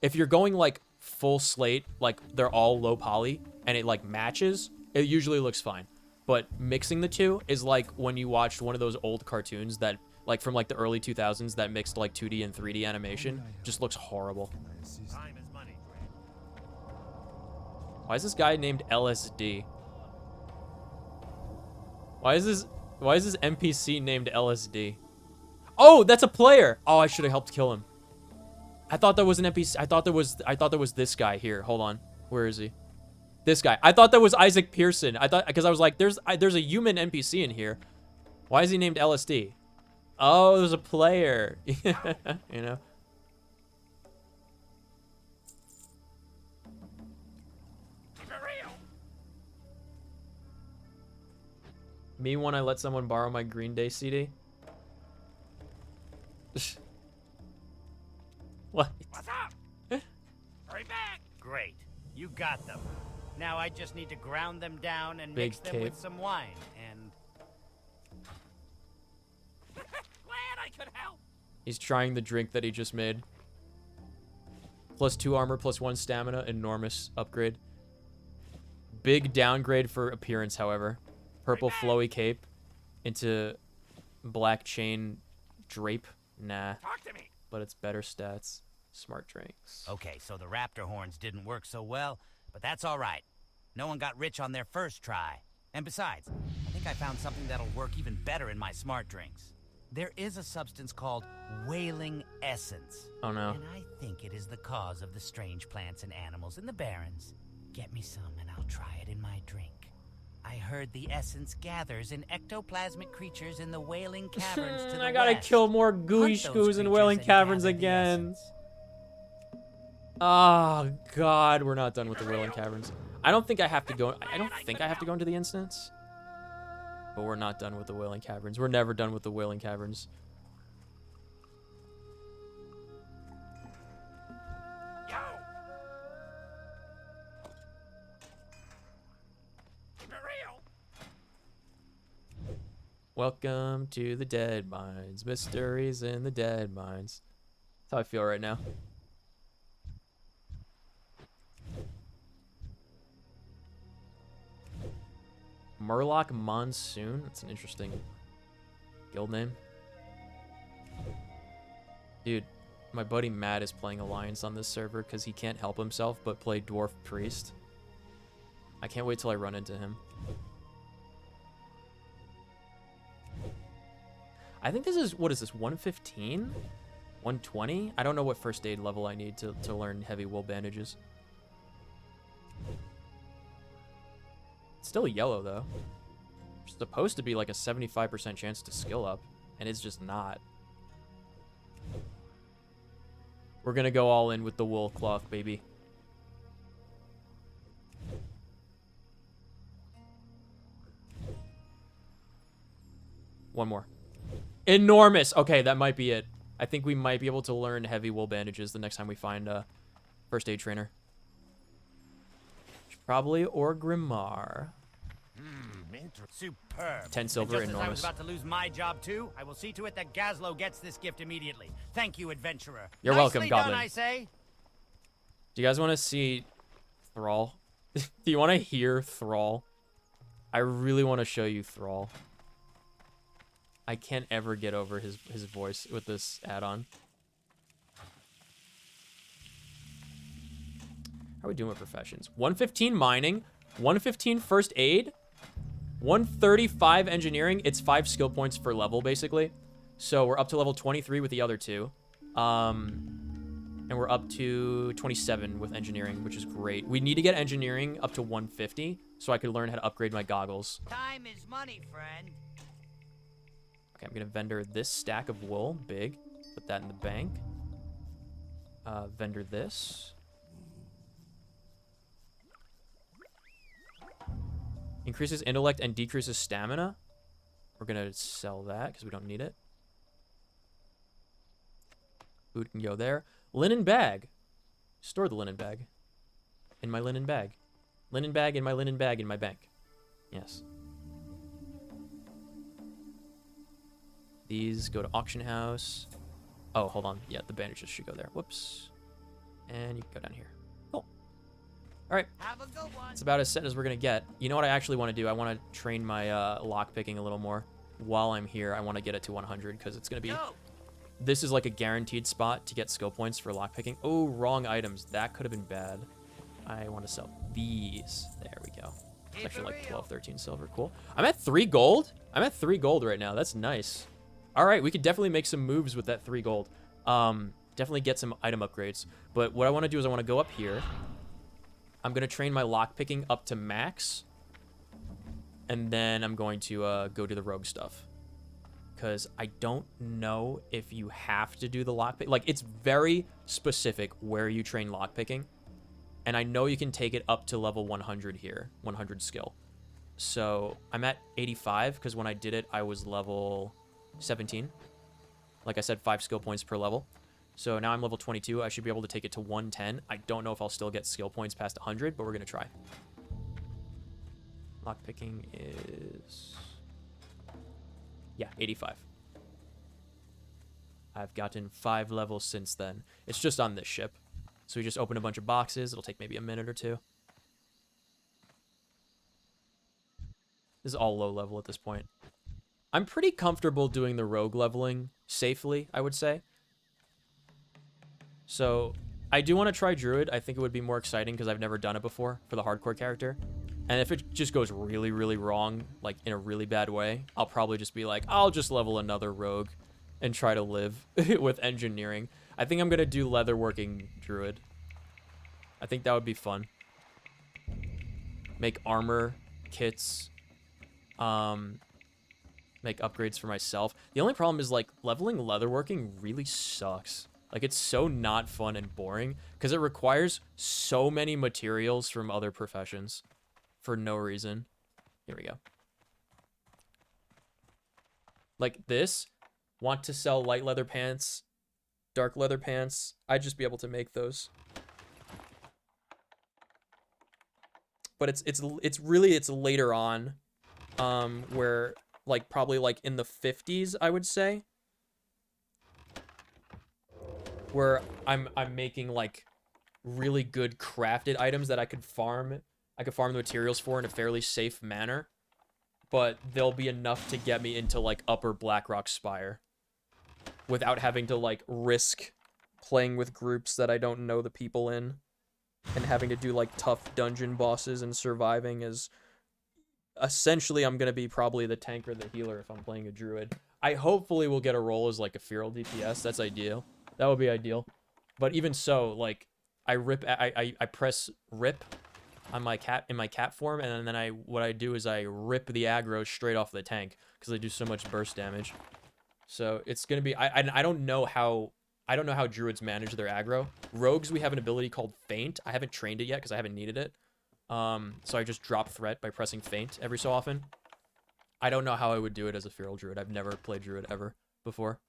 If you're going like full slate, like they're all low poly, and it like matches, it usually looks fine. But mixing the two is like when you watched one of those old cartoons that, like from like the early 2000s, that mixed like 2D and 3D animation. Just looks horrible. Time is money, friend. Why is this guy named LSD? Why is this NPC named LSD? Oh, that's a player. Oh, I should have helped kill him. I thought that was an NPC. I thought that was this guy here. Hold on. Where is he? This guy. I thought that was Isaac Pearson. I thought, because I was like, there's a human NPC in here. Why is he named LSD? Oh, there's a player. You know. Me when I let someone borrow my Green Day CD. What? What's up? Hurry back. Great. You got them. Now I just need to ground them down and Big mix them cape. with some wine and... Glad I could help. He's trying the drink that he just made. +2 armor, +1 stamina. Enormous upgrade. Big downgrade for appearance, however. Purple flowy cape into black chain drape. Nah. Talk to me. But it's better stats. Smart drinks. Okay, so the raptor horns didn't work so well, but that's all right. No one got rich on their first try. And besides, I think I found something that'll work even better in my smart drinks. There is a substance called whaling essence. Oh no. And I think it is the cause of the strange plants and animals in the barrens. Get me some and I'll try it in my drink. I heard the essence gathers in ectoplasmic creatures in the whaling caverns to the I gotta west. kill more Hunt gooey those scoos in creatures whaling and caverns gather the again. essence. Oh god, we're not done with the whaling caverns. I don't think I have to go into the instance. But we're not done with the whaling caverns. We're never done with the whaling caverns. Yo! Keep it real. Welcome to the Dead Mines. Mysteries in the Dead Mines. That's how I feel right now. Murloc Monsoon. That's an interesting guild name. Dude, my buddy Matt is playing Alliance on this server because he can't help himself but play Dwarf Priest. I can't wait till I run into him. I think this is, what is this, 115? 120? I don't know what first aid level I need to learn heavy wool bandages. It's still yellow, though. It's supposed to be like a 75% chance to skill up, and it's just not. We're gonna go all in with the wool cloth, baby. One more. Enormous! Okay, that might be it. I think we might be able to learn heavy wool bandages the next time we find a first aid trainer. Probably or Grimmar. Superb. 10 silver, And just as I was enormous. about to lose my job too, I will see to it that Gazlo gets this gift immediately. Thank you, adventurer. You're Nicely welcome, done, Goblin. I say. Do you guys want to see Thrall? Do you want to hear Thrall? I really want to show you Thrall. I can't ever get over his voice with this add-on. How are we doing with professions? 115 mining, 115 first aid, 135 engineering. It's 5 skill points per level, basically. So we're up to level 23 with the other two. And we're up to 27 with engineering, which is great. We need to get engineering up to 150 so I could learn how to upgrade my goggles. Time is money, friend. Okay, I'm gonna vendor this stack of wool, big. Put that in the bank. Vendor this. Increases intellect and decreases stamina. We're gonna sell that because we don't need it. Food can go there. Linen bag. Store the linen bag. In my linen bag. Linen bag in my linen bag in my bank. Yes. These go to auction house. Oh, hold on. Yeah, the bandages should go there. Whoops. And you can go down here. Cool. All right. Have a good one. It's about as set as we're going to get. You know what I actually want to do? I want to train my lockpicking a little more. While I'm here, I want to get it to 100 because it's going to be... Go. This is like a guaranteed spot to get skill points for lockpicking. Oh, wrong items. That could have been bad. I want to sell these. There we go. It's actually like 12, 13 silver. Cool. I'm at 3 gold. I'm at 3 gold right now. That's nice. All right, we could definitely make some moves with that 3 gold. Definitely get some item upgrades. But what I want to do is I want to go up here. I'm going to train my lockpicking up to max. And then I'm going to go do the rogue stuff. Because I don't know if you have to do the lockpick. Like, it's very specific where you train lockpicking. And I know you can take it up to level 100 here. 100 skill. So, I'm at 85 because when I did it, I was level 17. Like I said, 5 skill points per level. So, now I'm level 22. I should be able to take it to 110. I don't know if I'll still get skill points past 100, but we're going to try. Lockpicking is... Yeah, 85. I've gotten 5 levels since then. It's just on this ship. So we just open a bunch of boxes. It'll take maybe a minute or two. This is all low level at this point. I'm pretty comfortable doing the rogue leveling safely, I would say. So I do want to try druid. I think it would be more exciting because I've never done it before for the hardcore character. And if it just goes really, really wrong, like in a really bad way, I'll probably just be like, I'll just level another rogue and try to live with engineering. I think I'm going to do leatherworking druid. I think that would be fun. Make armor, kits, make upgrades for myself. The only problem is like leveling leatherworking really sucks. Like it's so not fun and boring because it requires so many materials from other professions. For no reason. Here we go. Like this. Want to sell light leather pants. Dark leather pants. I'd just be able to make those. But it's really later on. Where like probably like in the 50s, I would say. Where I'm making like really good crafted items that I could farm. I could farm the materials for in a fairly safe manner, but they'll be enough to get me into like upper Blackrock Spire without having to like risk playing with groups that I don't know the people in and having to do like tough dungeon bosses and surviving as essentially I'm going to be probably the tank or the healer if I'm playing a druid. I hopefully will get a role as like a feral DPS. That's ideal. That would be ideal. But even so, like I press rip on my cat in my cat form, and then what I do is I rip the aggro straight off the tank because they do so much burst damage. So it's gonna be I don't know how druids manage their aggro. Rogues, we have an ability called feint. I haven't trained it yet because I haven't needed it. So I just drop threat by pressing feint every so often. I don't know how I would do it as a feral druid. I've never played druid ever before.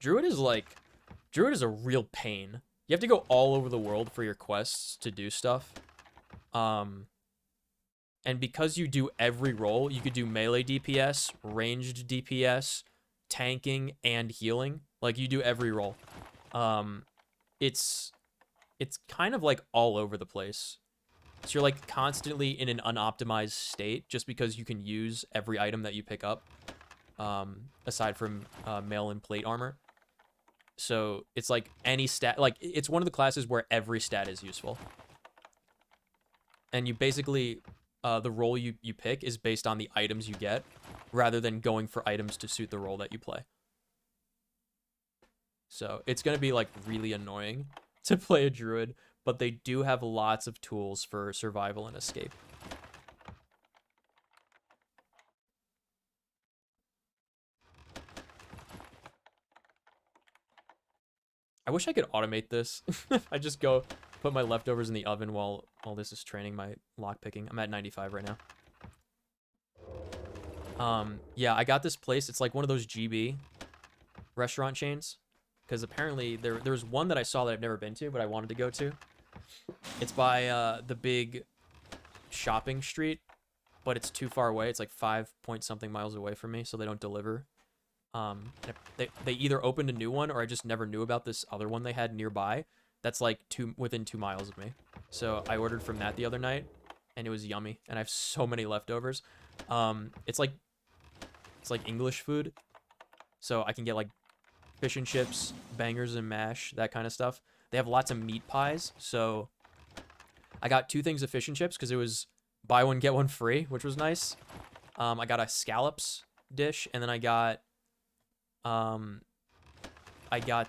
Druid is a real pain. You have to go all over the world for your quests to do stuff. And because you do every role, you could do melee DPS, ranged DPS, tanking, and healing. Like, you do every role. It's kind of, like, all over the place. So you're like constantly in an unoptimized state just because you can use every item that you pick up, aside from mail and plate armor. So it's like any stat, like it's one of the classes where every stat is useful. And you basically, the role you pick is based on the items you get rather than going for items to suit the role that you play. So it's going to be like really annoying to play a druid, but they do have lots of tools for survival and escape. I wish I could automate this. I just go put my leftovers in the oven while this is training my lockpicking. I'm at 95 right now. Yeah, I got this place. It's like one of those GB restaurant chains. Because apparently there's one that I saw that I've never been to, but I wanted to go to. It's by the big shopping street, but it's too far away. It's like 5 point something miles away from me, so they don't deliver. They either opened a new one, or I just never knew about this other one they had nearby. That's like within 2 miles of me. So I ordered from that the other night, and it was yummy. And I have so many leftovers. It's like English food, so I can get like fish and chips, bangers and mash, that kind of stuff. They have lots of meat pies, so I got 2 things of fish and chips because it was buy one get one free, which was nice. I got a scallops dish, and then I got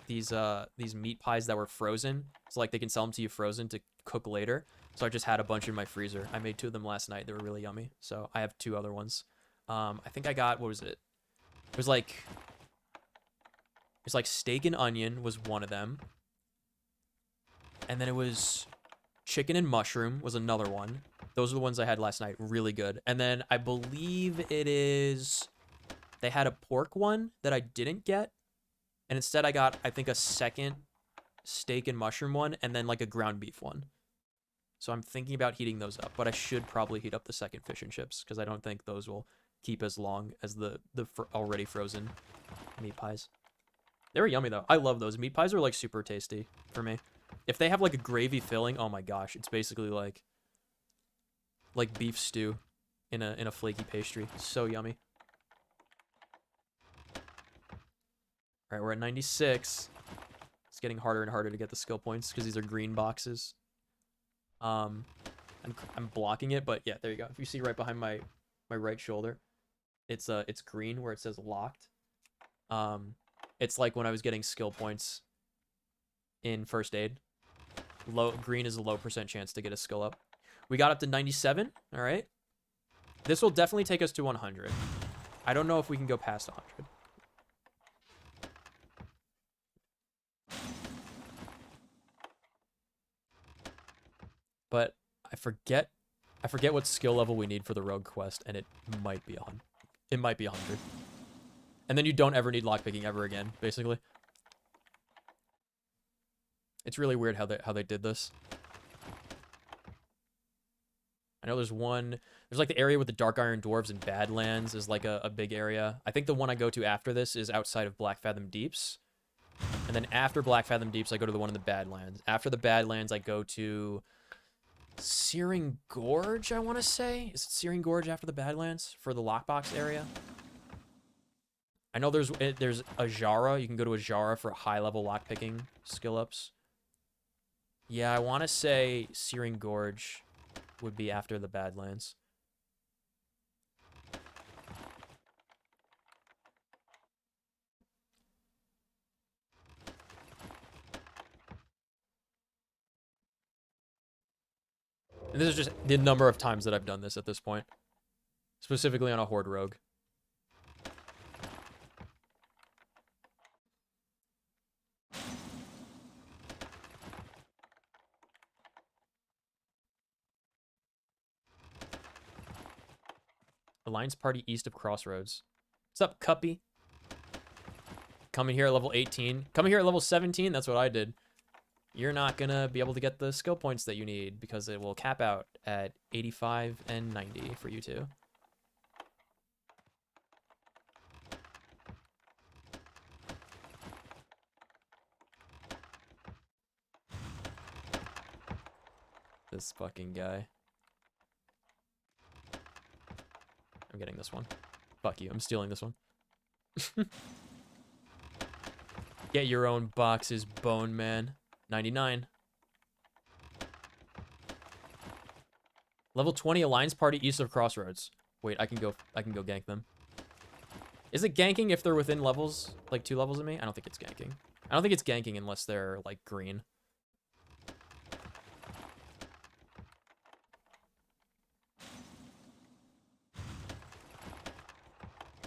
these meat pies that were frozen, so like they can sell them to you frozen to cook later. So I just had a bunch in my freezer. I made 2 of them last night. They were really yummy. So I have 2 other ones. I think I got, what was it? It was like steak and onion was one of them. And then it was chicken and mushroom was another one. Those are the ones I had last night. Really good. And then I believe it is, they had a pork one that I didn't get. And instead I got, I think, a second steak and mushroom one, and then like a ground beef one. So I'm thinking about heating those up, but I should probably heat up the second fish and chips because I don't think those will keep as long as the already frozen meat pies. They were yummy though. I love those. Meat pies are like super tasty for me. If they have like a gravy filling, oh my gosh, it's basically like beef stew in a flaky pastry. So yummy. All right, we're at 96. It's getting harder and harder to get the skill points because these are green boxes. I'm blocking it, but yeah, there you go. If you see right behind my right shoulder, it's green where it says locked. It's like when I was getting skill points in first aid. Green is a low % chance to get a skill up. We got up to 97. All right. This will definitely take us to 100. I don't know if we can go past 100. But I forget what skill level we need for the rogue quest, and it might be 100. It might be 100. And then you don't ever need lockpicking ever again, basically. It's really weird how they did this. I know there's like the area with the Dark Iron Dwarves and Badlands is like a big area. I think the one I go to after this is outside of Black Fathom Deeps. And then after Black Fathom Deeps, I go to the one in the Badlands. After the Badlands, I go to Searing Gorge, I want to say. Is it Searing Gorge after the Badlands for the lockbox area? I know there's Ajara. You can go to Ajara for high-level lockpicking skill-ups. Yeah, I want to say Searing Gorge would be after the Badlands. And this is just the number of times that I've done this at this point. Specifically on a Horde Rogue. Alliance Party east of Crossroads. What's up, Cuppy? Coming here at level 18. Coming here at level 17, that's what I did. You're not gonna be able to get the skill points that you need because it will cap out at 85 and 90 for you two. This fucking guy. getting this one. Fuck you. I'm stealing this one. Get your own boxes, Bone Man. 99. Level 20 Alliance Party east of Crossroads. Wait, I can go gank them. Is it ganking if they're within levels, like 2 levels of me? I don't think it's ganking. I don't think it's ganking unless they're, like, green.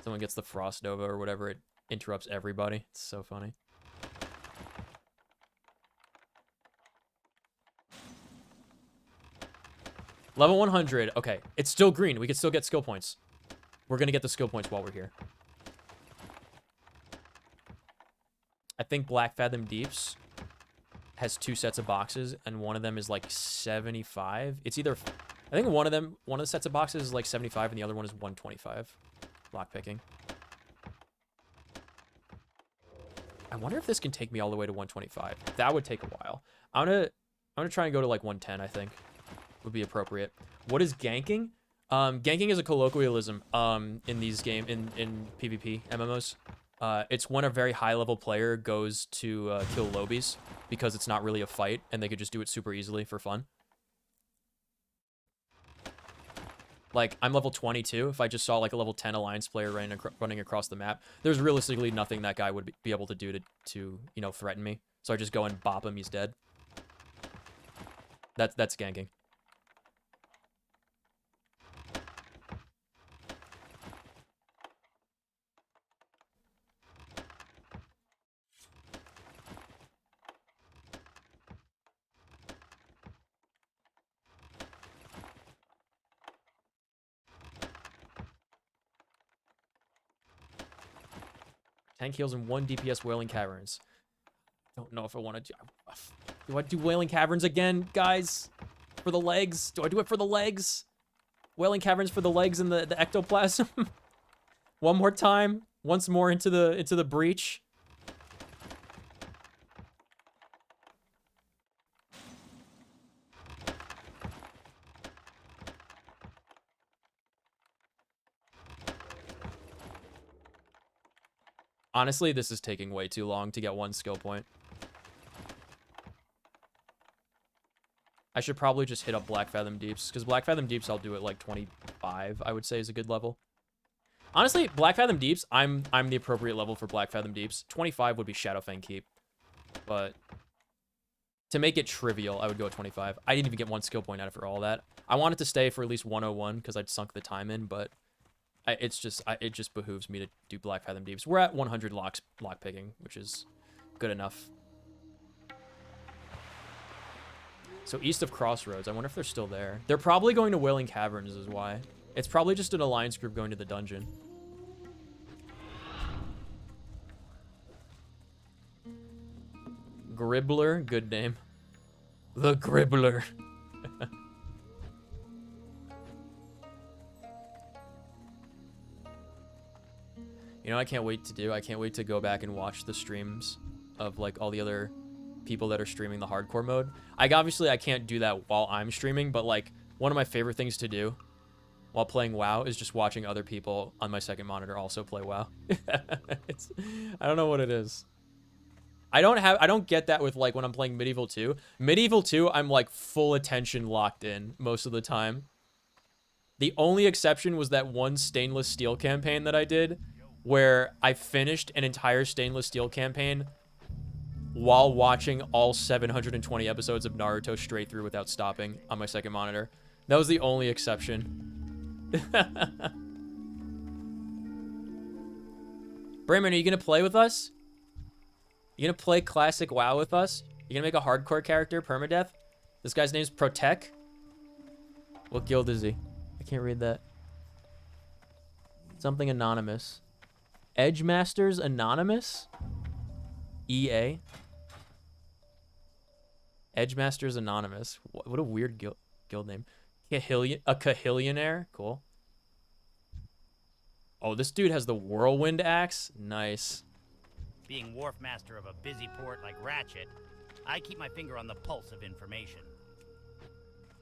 Someone gets the Frost Nova or whatever, it interrupts everybody. It's so funny. Level 100. Okay, it's still green. We can still get skill points. We're going to get the skill points while we're here. I think Black Fathom Deeps has 2 sets of boxes, and one of them is like 75. It's either... I think one of the sets of boxes is like 75, and the other one is 125. Lockpicking. I wonder if this can take me all the way to 125. That would take a while. I'm gonna try and go to like 110, I think. Would be appropriate. What is ganking? Ganking is a colloquialism in these in PvP MMOs. It's when a very high level player goes to kill lobies because it's not really a fight and they could just do it super easily for fun. Like, I'm level 22. If I just saw like a level 10 Alliance player running across the map, there's realistically nothing that guy would be able to do to you know, threaten me. So I just go and bop him, he's dead. That's ganking. Tank heals in 1 DPS Wailing Caverns. Don't know if I want to do... Do I do Wailing Caverns again, guys? For the legs? Do I do it for the legs? Wailing Caverns for the legs and the ectoplasm? One more time. Once more into the breach. Honestly, this is taking way too long to get 1 skill point. I should probably just hit up Black Fathom Deeps, because Black Fathom Deeps I'll do at like 25, I would say is a good level. Honestly, Black Fathom Deeps, I'm the appropriate level for Black Fathom Deeps. 25 would be Shadowfang Keep. But to make it trivial, I would go at 25. I didn't even get 1 skill point out of for all that. I wanted to stay for at least 101 because I'd sunk the time in, but it just behooves me to do Black Fathom Deeps. We're at 100 lock picking, which is good enough. So east of Crossroads, I wonder if they're still there. They're probably going to Wailing Caverns is why. It's probably just an alliance group going to the dungeon. Gribbler, good name. The Gribbler. You know, I can't wait to go back and watch the streams of like all the other people that are streaming the hardcore mode. Obviously I can't do that while I'm streaming, but like one of my favorite things to do while playing WoW is just watching other people on my second monitor also play WoW. I don't know what it is. I don't get that with like when I'm playing Medieval 2. Medieval 2, I'm like full attention locked in most of the time. The only exception was that one stainless steel campaign that I did where I finished an entire stainless steel campaign while watching all 720 episodes of Naruto straight through without stopping on my second monitor. That was the only exception. Brayman, are you going to play with us? You going to play classic WoW with us? You going to make a hardcore character, permadeath? This guy's name's Protect. What guild is he? I can't read that. Something anonymous. Edge Masters Anonymous? EA? Edge Masters Anonymous. What a weird guild name. A Kahillionaire? Cool. Oh, this dude has the Whirlwind Axe? Nice. Being wharf master of a busy port like Ratchet, I keep my finger on the pulse of information.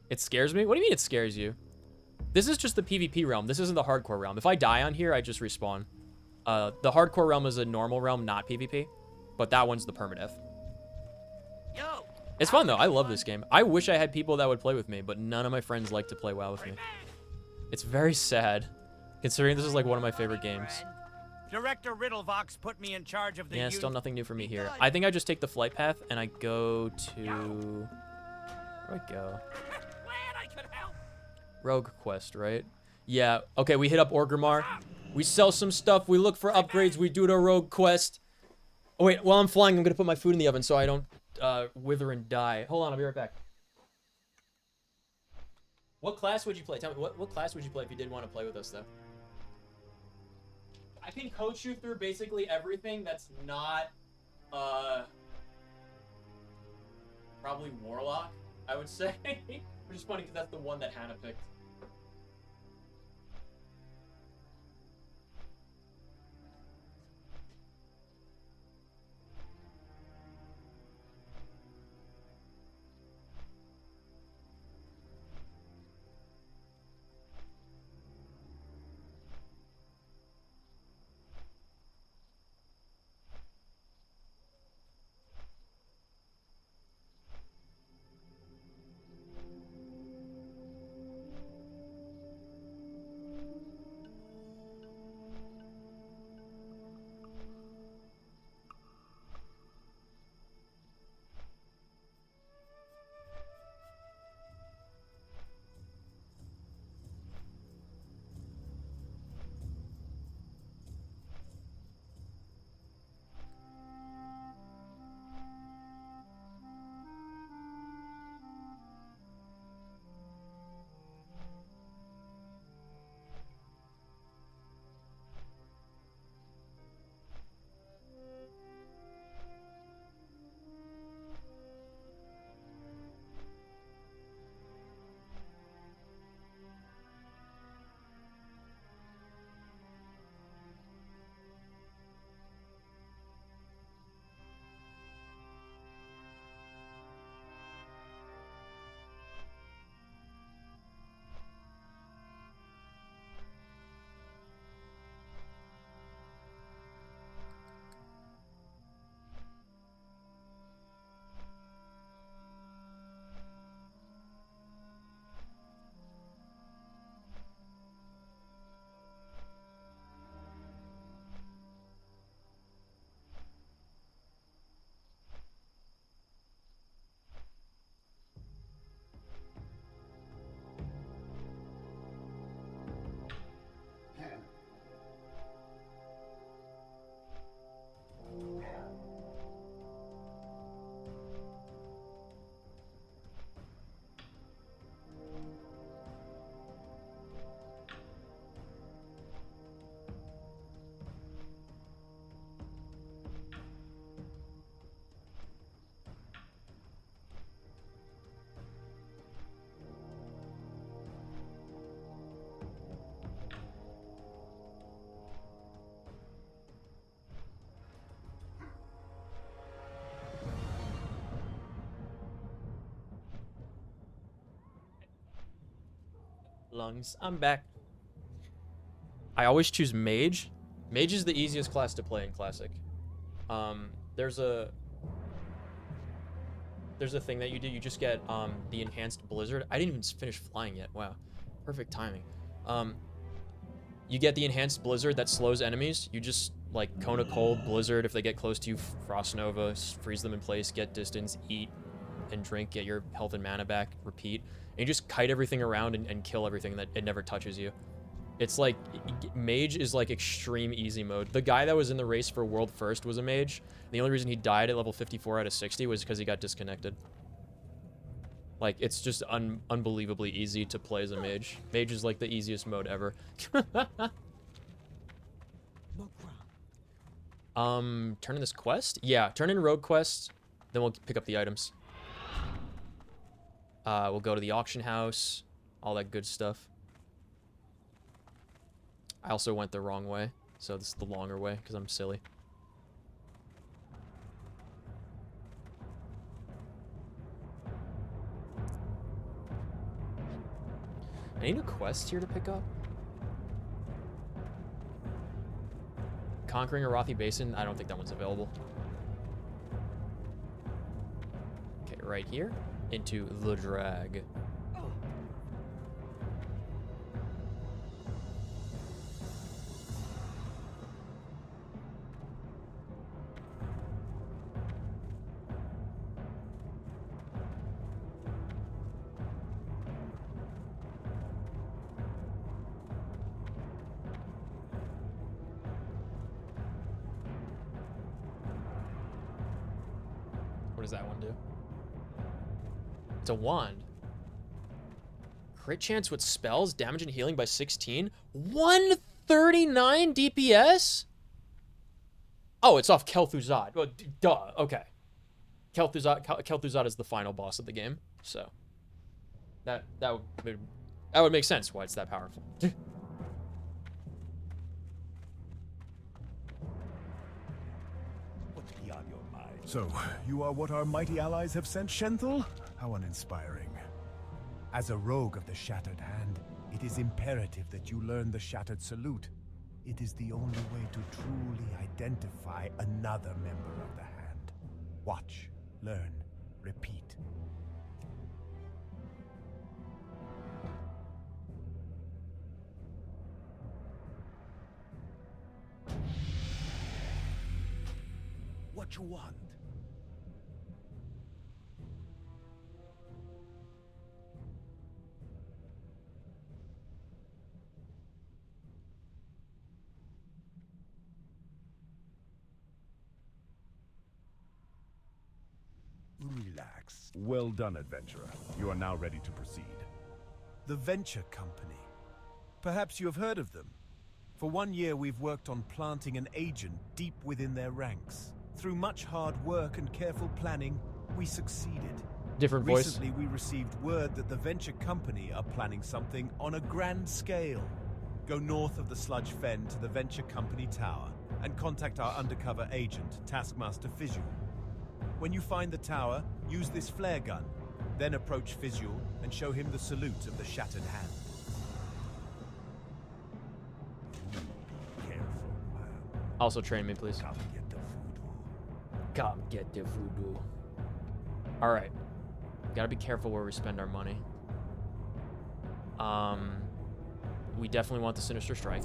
It scares me? What do you mean it scares you? This is just the PvP realm. This isn't the hardcore realm. If I die on here, I just respawn. The hardcore realm is a normal realm, not PvP. But that one's the permadeath. Yo, It's fun, though. I love this game. I wish I had people that would play with me, but none of my friends like to play WoW with me. It's very sad, considering this is like one of my favorite games. Director Riddlevox put me in charge of the Yeah, still nothing new for me here. I think I just take the flight path, and I go to... Where do I go? Rogue quest, right? Yeah, okay, we hit up Orgrimmar. We sell some stuff, we look for upgrades, we do the rogue quest. Oh wait, while I'm flying, I'm gonna put my food in the oven so I don't wither and die. Hold on, I'll be right back. What class would you play? Tell me, what class would you play if you did want to play with us, though? I can coach you through basically everything that's not, probably Warlock, I would say. Which is funny because that's the one that Hannah picked. Lungs. I'm back. I always choose Mage. Mage is the easiest class to play in Classic. There's a thing that you do. You just get the enhanced Blizzard. I didn't even finish flying yet. Wow, perfect timing. You get the enhanced Blizzard that slows enemies. You just like Cone of Cold, Blizzard. If they get close to you, Frost Nova, freeze them in place, get distance, eat and drink, get your health and mana back, repeat. And you just kite everything around and kill everything that it never touches you. It's like, Mage is like extreme easy mode. The guy that was in the race for World First was a Mage. The only reason he died at level 54 out of 60 was because he got disconnected. Like, it's just unbelievably easy to play as a Mage. Mage is like the easiest mode ever. Turn in this quest? Yeah, turn in Rogue Quest, then we'll pick up the items. We'll go to the auction house, all that good stuff. I also went the wrong way, so this is the longer way, because I'm silly. Any new quests here to pick up? Conquering Arathi Basin? I don't think that one's available. Okay, right here. Into the drag. What does that one do? It's a wand. Crit chance with spells, damage and healing by 16. 139 DPS? Oh, it's off Kel'Thuzad. Oh, duh. Okay. Kel'Thuzad is the final boss of the game, so that would make sense why it's that powerful. So, you are what our mighty allies have sent, Shenthal? How uninspiring. As a rogue of the Shattered Hand, it is imperative that you learn the Shattered Salute. It is the only way to truly identify another member of the Hand. Watch, learn, repeat. What you want? Relax. Well done, adventurer. You are now ready to proceed. The Venture Company. Perhaps you have heard of them. For 1 year, we've worked on planting an agent deep within their ranks. Through much hard work and careful planning, we succeeded. Different voice. Recently, we received word that the Venture Company are planning something on a grand scale. Go north of the Sludge Fen to the Venture Company Tower and contact our undercover agent, Taskmaster Fʀᴇsဃ. When you find the tower, use this flare gun. Then approach Fʀᴇsဃ and show him the salute of the Shattered Hand. Careful, man. Also train me, please. Come get the voodoo. Come get the voodoo. Alright. Gotta be careful where we spend our money. We definitely want the Sinister Strike.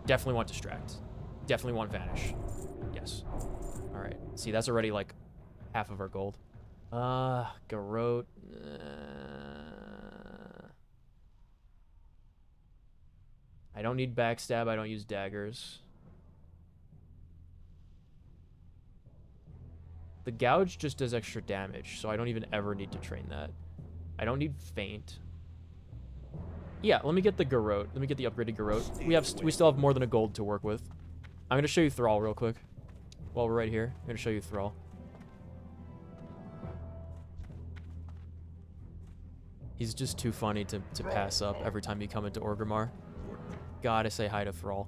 Definitely want Distract. Definitely want Vanish. Yes. Alright. See, that's already like half of our gold. Garrote. I don't need backstab. I don't use daggers. The gouge just does extra damage, so I don't even ever need to train that. I don't need feint. Yeah, let me get the Garrote. Let me get the upgraded Garrote. We still have more than a gold to work with. I'm gonna show you Thrall real quick. While we're right here, I'm gonna show you Thrall. He's just too funny to pass up every time you come into Orgrimmar. Gotta say hi to Thrall.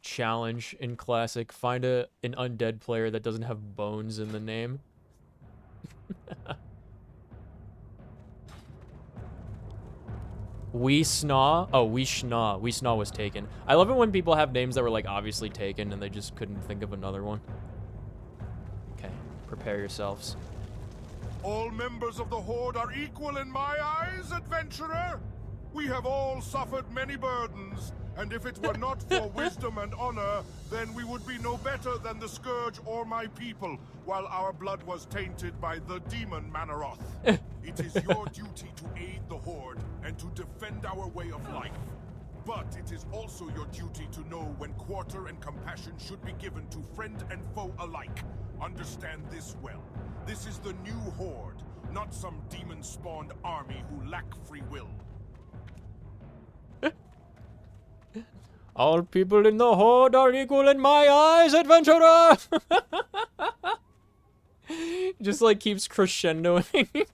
Challenge in Classic. Find an undead player that doesn't have bones in the name. We Snaw? Oh, We Schnaw. We Snaw was taken. I love it when people have names that were like obviously taken and they just couldn't think of another one. Okay, prepare yourselves. All members of the Horde are equal in my eyes, adventurer. We have all suffered many burdens, and if it were not for wisdom and honor, then we would be no better than the Scourge or my people, while our blood was tainted by the demon Manaroth. It is your duty to aid the Horde and to defend our way of life. But it is also your duty to know when quarter and compassion should be given to friend and foe alike. Understand this well. This is the new Horde, not some demon-spawned army who lack free will. All people in the Horde are equal in my eyes, adventurer! Just like keeps crescendoing.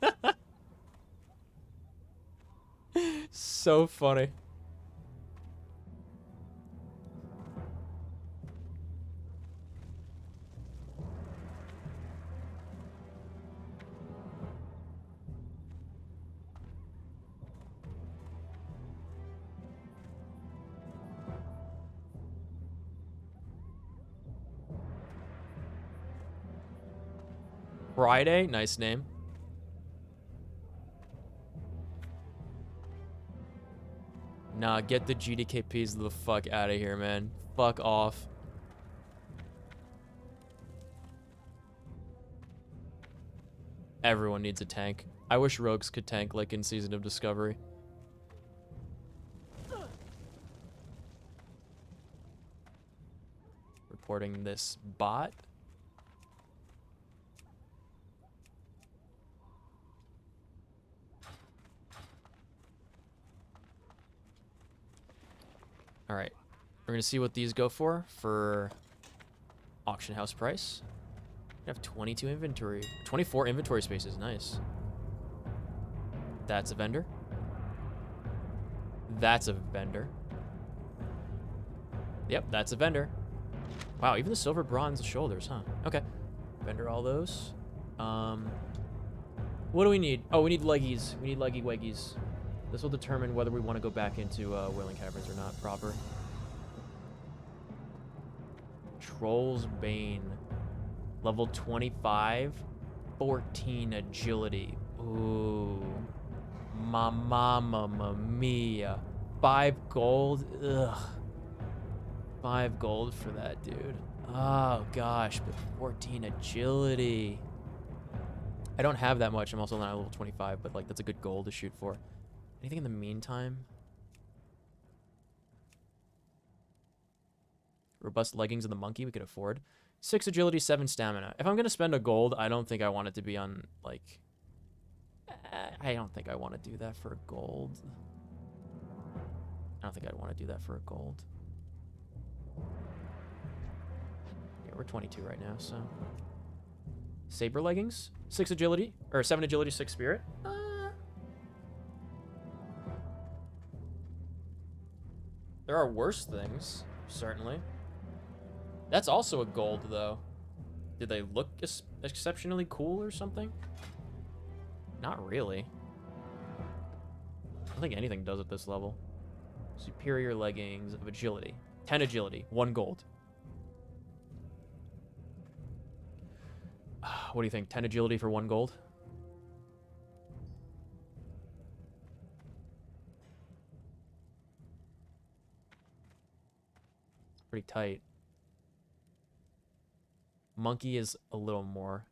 So funny. Friday, nice name. Nah, get the GDKPs the fuck out of here, man. Fuck off. Everyone needs a tank. I wish rogues could tank like in Season of Discovery. Reporting this bot. All right, we're gonna see what these go for auction house price. We have 22 inventory, 24 inventory spaces, nice. That's a vendor. That's a vendor. Yep, that's a vendor. Wow, even the silver bronze shoulders, huh? Okay, vendor all those. What do we need? Oh, we need leggies. We need leggy weggies. This will determine whether we want to go back into Wailing Caverns or not proper. Troll's Bane. Level 25. 14 agility. Ooh. Mamma mia. 5 gold. Ugh. 5 gold for that, dude. Oh, gosh. But 14 agility. I don't have that much. I'm also not at level 25, but, like, that's a good goal to shoot for. Anything in the meantime? Robust leggings of the monkey we could afford. 6 agility, 7 stamina. If I'm going to spend a gold, I don't think I want it to be on, like... I don't think I want to do that for a gold. I don't think I'd want to do that for a gold. Yeah, we're 22 right now, so... Saber leggings? 6 agility? Or 7 agility, 6 spirit? There are worse things, certainly. That's also a gold, though. Did they look exceptionally cool or something? Not really. I don't think anything does at this level. Superior leggings of agility. 10 agility, 1 gold. What do you think? 10 agility for 1 gold? It's pretty tight. Monkey is a little more.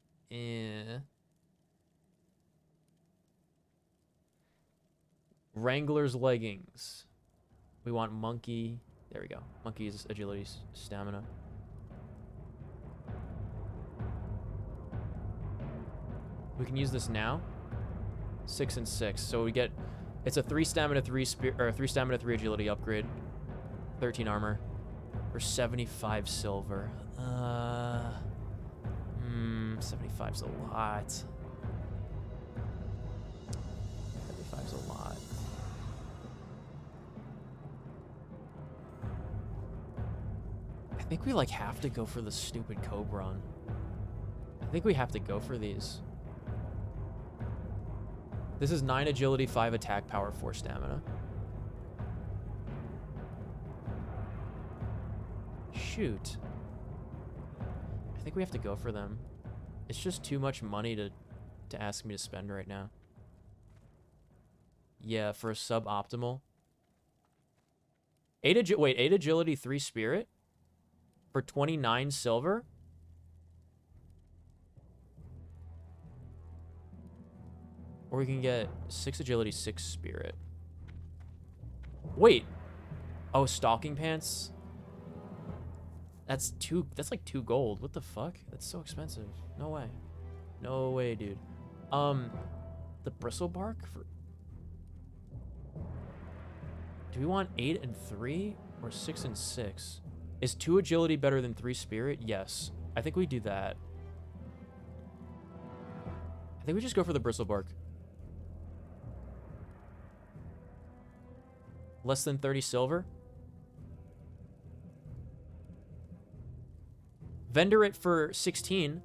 Wrangler's leggings. We want monkey. There we go. Monkey's agility, stamina. We can use this now. 6 and 6. So we get, it's a 3 stamina, 3 spirit, or 3 stamina, 3 agility upgrade. 13 armor for 75 silver. 75's a lot. 75's a lot. I think we like have to go for the stupid Cobron. I think we have to go for these. This is 9 agility, 5 attack power, 4 stamina. Shoot. I think we have to go for them. It's just too much money to ask me to spend right now. Yeah, for a suboptimal. 8 agility, 3 spirit? For 29 silver? Or we can get 6 agility, 6 spirit. Wait. Oh, stocking pants? That's like 2 gold. What the fuck? That's so expensive. No way. No way, dude. The bristle bark for... Do we want 8 and 3 or 6 and 6? Is 2 agility better than 3 spirit? Yes. I think we do that. I think we just go for the bristle bark. Less than 30 silver? Vendor it for 16.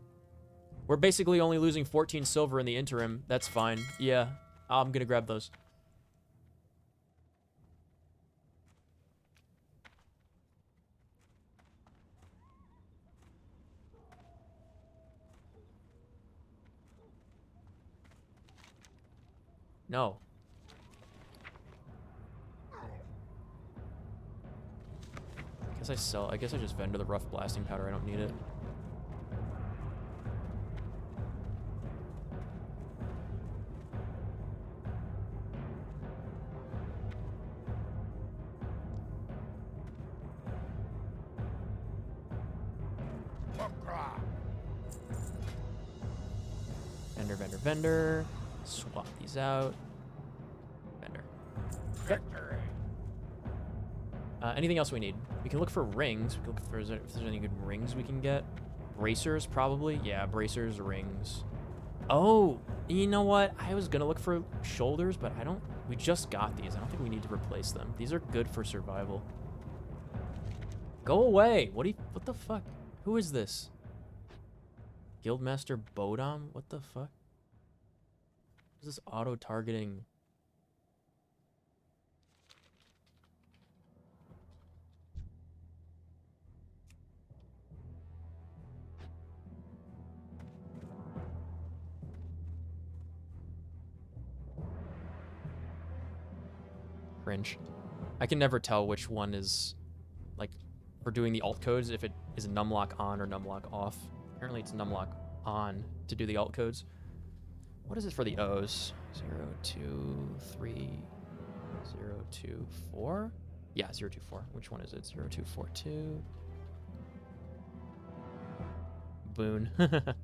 We're basically only losing 14 silver in the interim. That's fine. Yeah, I'm gonna grab those. No. I guess I just vendor the rough blasting powder. I don't need it. Vendor. Swap these out. Vendor. Okay. Anything else we need? We can look for rings. We can look for if there's any good rings we can get. Bracers, probably. Yeah, bracers, rings. Oh, you know what? I was gonna look for shoulders, but I don't... We just got these. I don't think we need to replace them. These are good for survival. Go away! What the fuck? Who is this? Guildmaster Bodom? What the fuck? What is this auto-targeting? Cringe. I can never tell which one is, like, for doing the alt codes, if it is numlock on or numlock off. Apparently it's numlock on to do the alt codes. What is it for the O's? 0, 2, 3, 0, 2, 4? Yeah, 0, 2, 4. Which one is it? 0, 2, 4, 2. Boon. There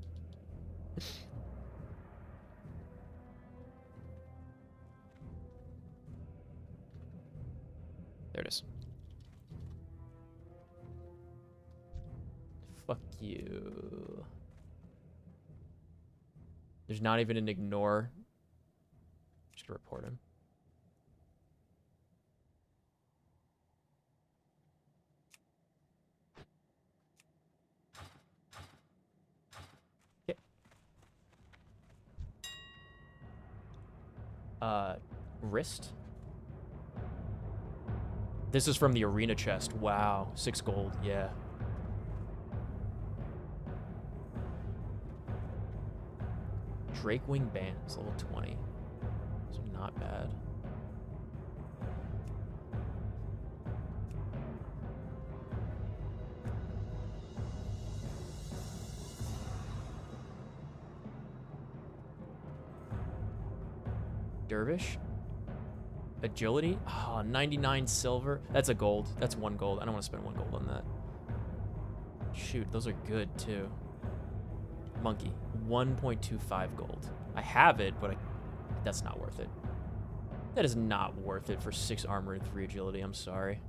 it is. Fuck you. There's not even an ignore. Just gonna report him. Okay. Wrist. This is from the arena chest. Wow, 6 gold. Yeah. Drake Wing Bands, level 20. Those are not bad. Dervish. Agility. Oh, 99 silver. That's a gold. That's 1 gold. I don't want to spend 1 gold on that. Shoot, those are good too. Monkey. 1.25 gold. I have it, but that's not worth it. That is not worth it for 6 armor and 3 agility. I'm sorry.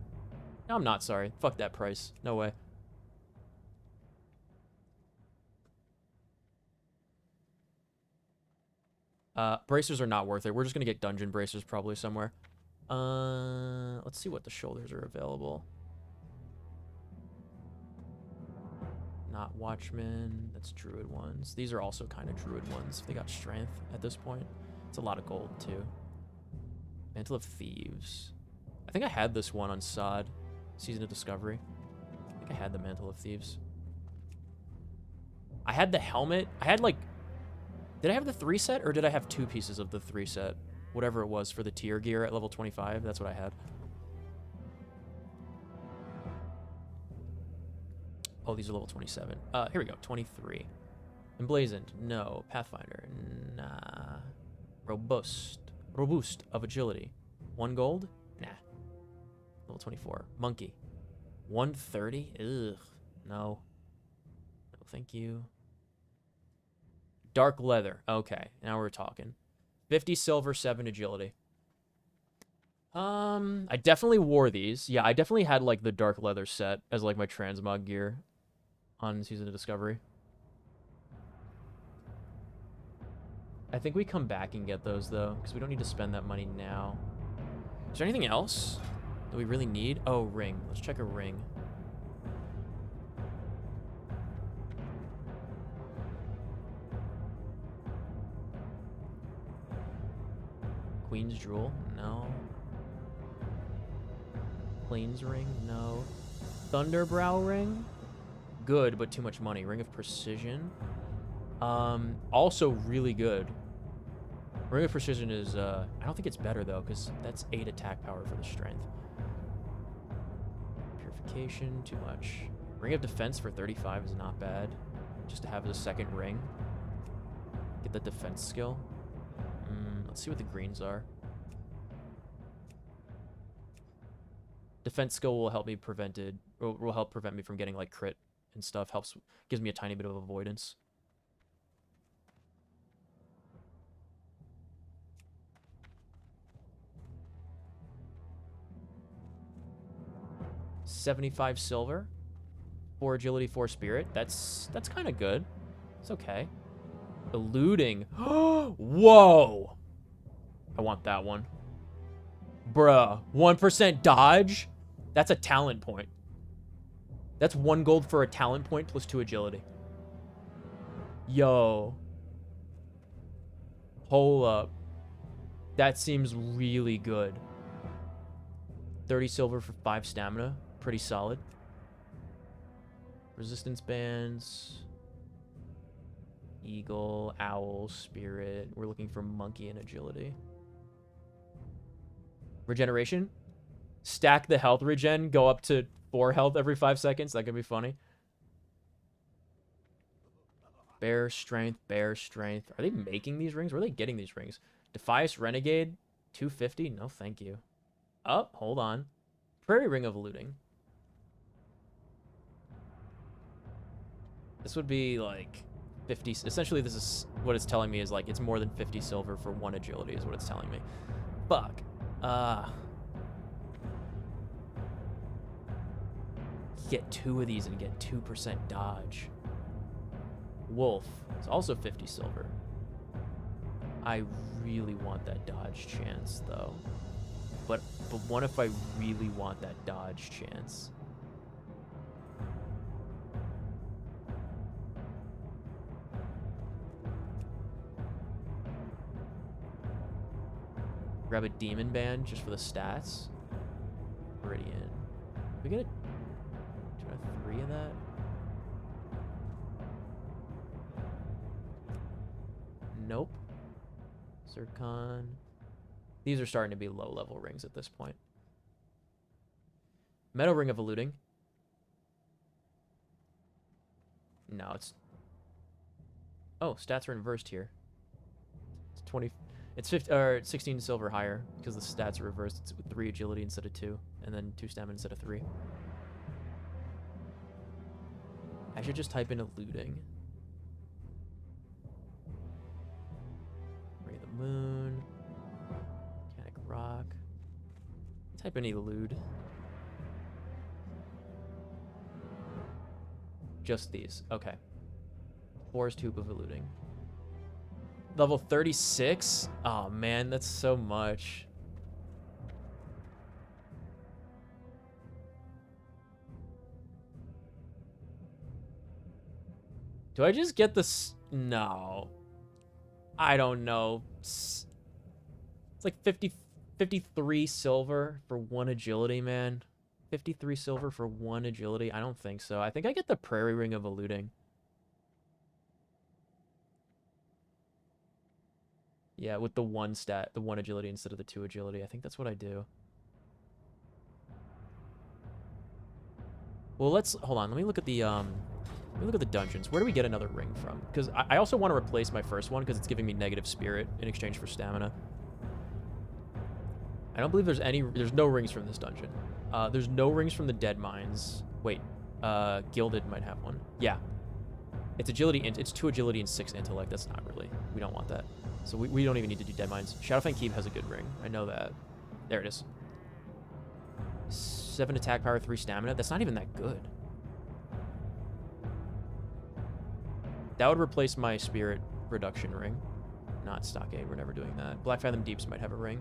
No, I'm not sorry. Fuck that price. No way. Bracers are not worth it. We're just gonna get dungeon bracers probably somewhere. Let's see what the shoulders are available. Not Watchmen. That's Druid ones. These are also kind of Druid ones. If they got strength at this point. It's a lot of gold too. Mantle of Thieves. I think I had this one on Sod. Season of Discovery. I think I had the Mantle of Thieves. I had the helmet. I had like... Did I have the 3 set or did I have 2 pieces of the 3 set? Whatever it was for the tier gear at level 25. That's what I had. Oh, these are level 27. Here we go. 23. Emblazoned. No. Pathfinder. Nah. Robust. Robust of agility. 1 gold? Nah. Level 24. Monkey. 130? Ugh. No. No, thank you. Dark leather. Okay, now we're talking. 50 silver, 7 agility. I definitely wore these. Yeah, I definitely had like the dark leather set as like my transmog gear on Season of Discovery. I think we come back and get those though, because we don't need to spend that money now. Is there anything else that we really need? Oh, ring. Let's check a ring. Queen's Jewel? No. Plains Ring? No. Thunderbrow Ring? Good, but too much money. Ring of Precision? Also really good. Ring of Precision is, I don't think it's better, though, because that's 8 attack power for the strength. Purification, too much. Ring of Defense for 35 is not bad. Just to have the second ring. Get the defense skill. Let's see what the greens are. Defense skill will help me will help prevent me from getting, like, crit and stuff. Gives me a tiny bit of avoidance. $75 silver, 4 agility, 4 spirit. That's kind of good. It's okay. Eluding. Whoa! I want that one. Bruh. 1% dodge? That's a talent point. That's 1 gold for a talent point plus 2 agility. Yo. Hold up. That seems really good. 30 silver for 5 stamina. Pretty solid. Resistance bands. Eagle, owl, spirit. We're looking for monkey and agility. Regeneration. Stack the health regen. Go up to 4 health every 5 seconds. That could be funny. Bear strength, bear strength. Are they making these rings? Where are they getting these rings? Defias Renegade. 250. No, thank you. Oh, hold on. Prairie Ring of Looting. This would be like 50. Essentially, this is what it's telling me is like it's more than 50 silver for 1 agility is what it's telling me. Fuck. Get 2 of these and get 2% dodge. Wolf. It's also 50 silver. I really want that dodge chance though. But what if I really want that dodge chance? Grab a demon band just for the stats. Already in. We get a 2 out of 3 of that. Nope. Zircon. These are starting to be low level rings at this point. Meadow Ring of Eluding. No, it's... Oh, stats are inversed here. It's 20... It's 50, or 16 silver higher because the stats are reversed. It's with 3 agility instead of 2, and then 2 stamina instead of 3. I should just type in eluding. Ray of the Moon. Mechanic Rock. Type in elude. Just these. Okay. Boar's Tube of Eluding. Level 36? Oh man, that's so much. Do I just get this? No. I don't know. It's like 53 silver for 1 agility, man. 53 silver for 1 agility? I don't think so. I think I get the Prairie Ring of Eluding. Yeah, with the 1 stat, the 1 agility instead of the 2 agility. I think that's what I do. Well, let's hold on. Let me look at the dungeons. Where do we get another ring from? Because I also want to replace my first one because it's giving me negative spirit in exchange for stamina. I don't believe there's no rings from this dungeon. There's no rings from the Dead Mines. Wait, Gilded might have one. Yeah. It's agility. It's 2 agility and 6 intellect. That's not really. We don't want that. So we don't even need to do Dead Mines. Shadowfang Keep has a good ring. I know that. There it is. 7 attack power, 3 stamina. That's not even that good. That would replace my spirit reduction ring. Not Stockade. We're never doing that. Black Fathom Deeps might have a ring.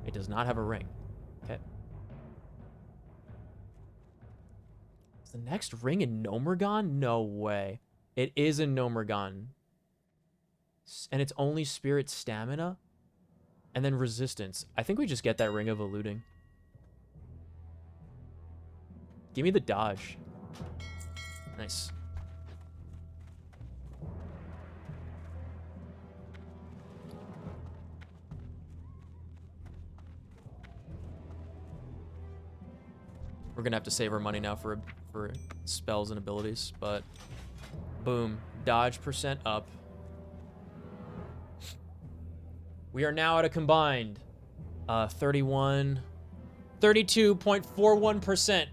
It does not have a ring. Okay. Is the next ring in Nomergon? No way. It is in Nomergon. And it's only spirit stamina? And then resistance. I think we just get that ring of eluding. Give me the dodge. Nice. We're gonna have to save our money now for spells and abilities, but boom, dodge percent up. We are now at a combined 32.41%.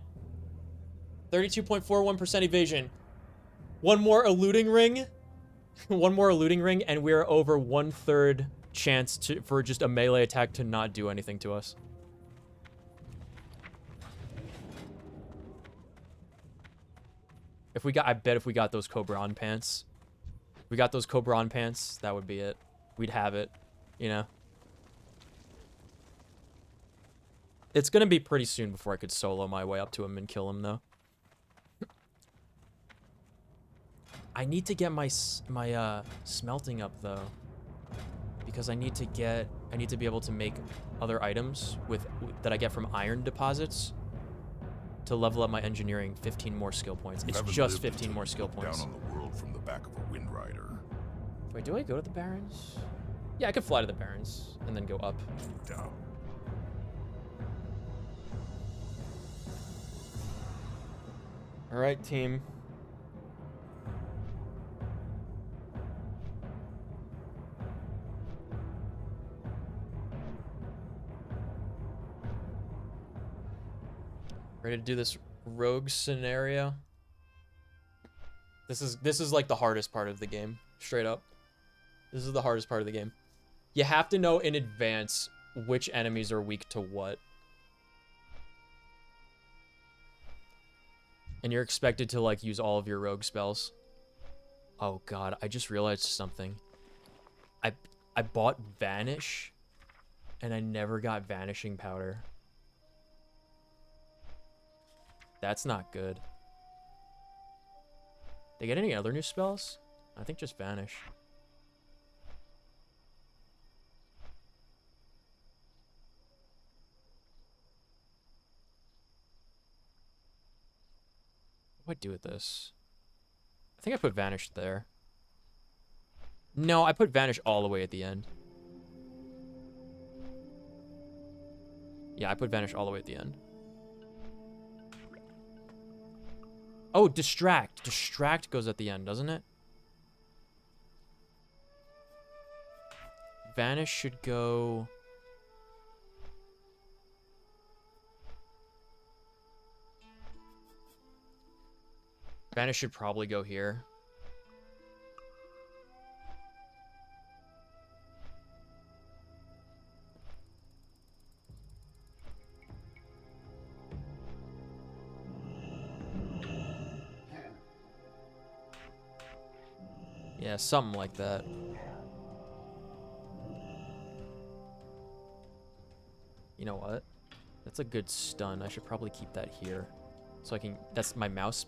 32.41% evasion. One more eluding ring. One more eluding ring, and we're over 1/3 chance for just a melee attack to not do anything to us. I bet if we got those Cobran pants, that would be it. We'd have it, you know? It's gonna be pretty soon before I could solo my way up to him and kill him, though. I need to get my smelting up, though. Because I need to be able to make other items that I get from iron deposits to level up my engineering 15 more skill points. It's just 15 more skill points. Down on the world from the back of a wind rider. Wait, do I go to the Barrens? Yeah, I could fly to the Barrens and then go up. Down. All right, team. Ready to do this rogue scenario? This is like the hardest part of the game, straight up. This is the hardest part of the game. You have to know in advance which enemies are weak to what. And you're expected to like use all of your rogue spells. Oh god, I just realized something. I bought Vanish and I never got Vanishing Powder. That's not good. They get any other new spells? I think just Vanish. What do I do with this? I think I put Vanish there. No, I put Vanish all the way at the end. Yeah, I put Vanish all the way at the end. Oh, Distract. Distract goes at the end, doesn't it? Vanish should go... Vanish should probably go here. Yeah, something like that. You know what? That's a good stun. I should probably keep that here. So I can... That's my mouse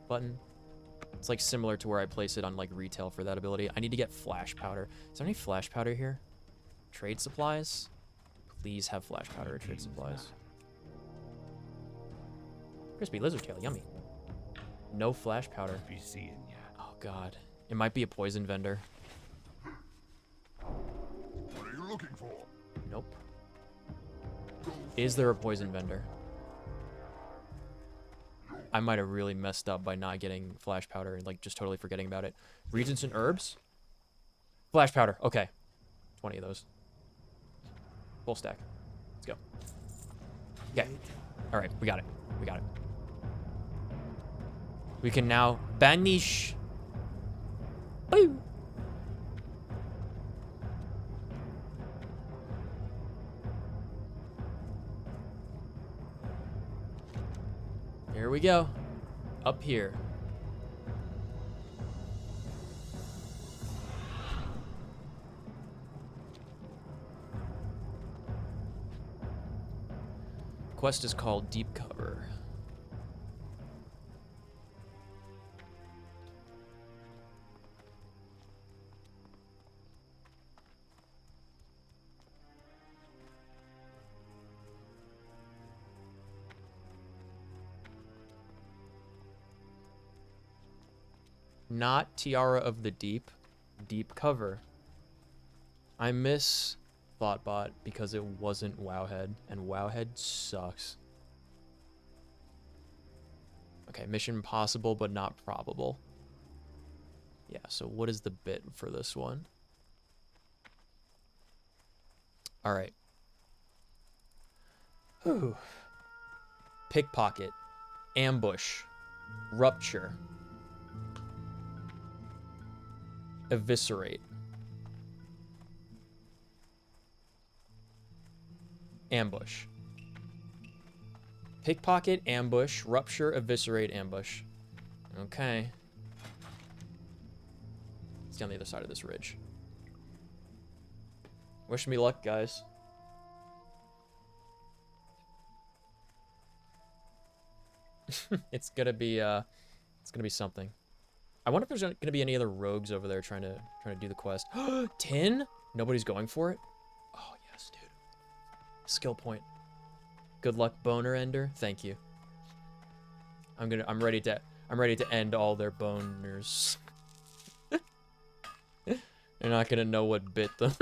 button. It's like similar to where I place it on like retail for that ability. I need to get flash powder. Is there any flash powder here? Trade supplies? Please have flash powder or trade supplies. Crispy lizard tail, yummy. No flash powder. Oh god. It might be a poison vendor. What are you looking for? Nope. Is there a poison vendor? I might have really messed up by not getting flash powder and like just totally forgetting about it. Reagents and herbs? Flash powder. Okay. 20 of those. Full stack. Let's go. Okay. All right, we got it. We got it. We can now banish. Boo. Here we go. Up here. Quest is called Deep Cover. Not Tiara of the Deep. Deep Cover. I miss Thoughtbot because it wasn't Wowhead, and Wowhead sucks. Okay, mission possible but not probable. Yeah, so what is the bit for this one? All right. Whew. Pickpocket, ambush, rupture, eviscerate, ambush. Pickpocket, ambush, rupture, eviscerate, ambush. Okay. Let's get on the other side of this ridge. Wish me luck, guys. It's gonna be something. I wonder if there's gonna be any other rogues over there trying to do the quest. 10? Nobody's going for it? Oh yes, dude. Skill point. Good luck, boner ender. Thank you. I'm ready to end all their boners. They're not gonna know what bit them.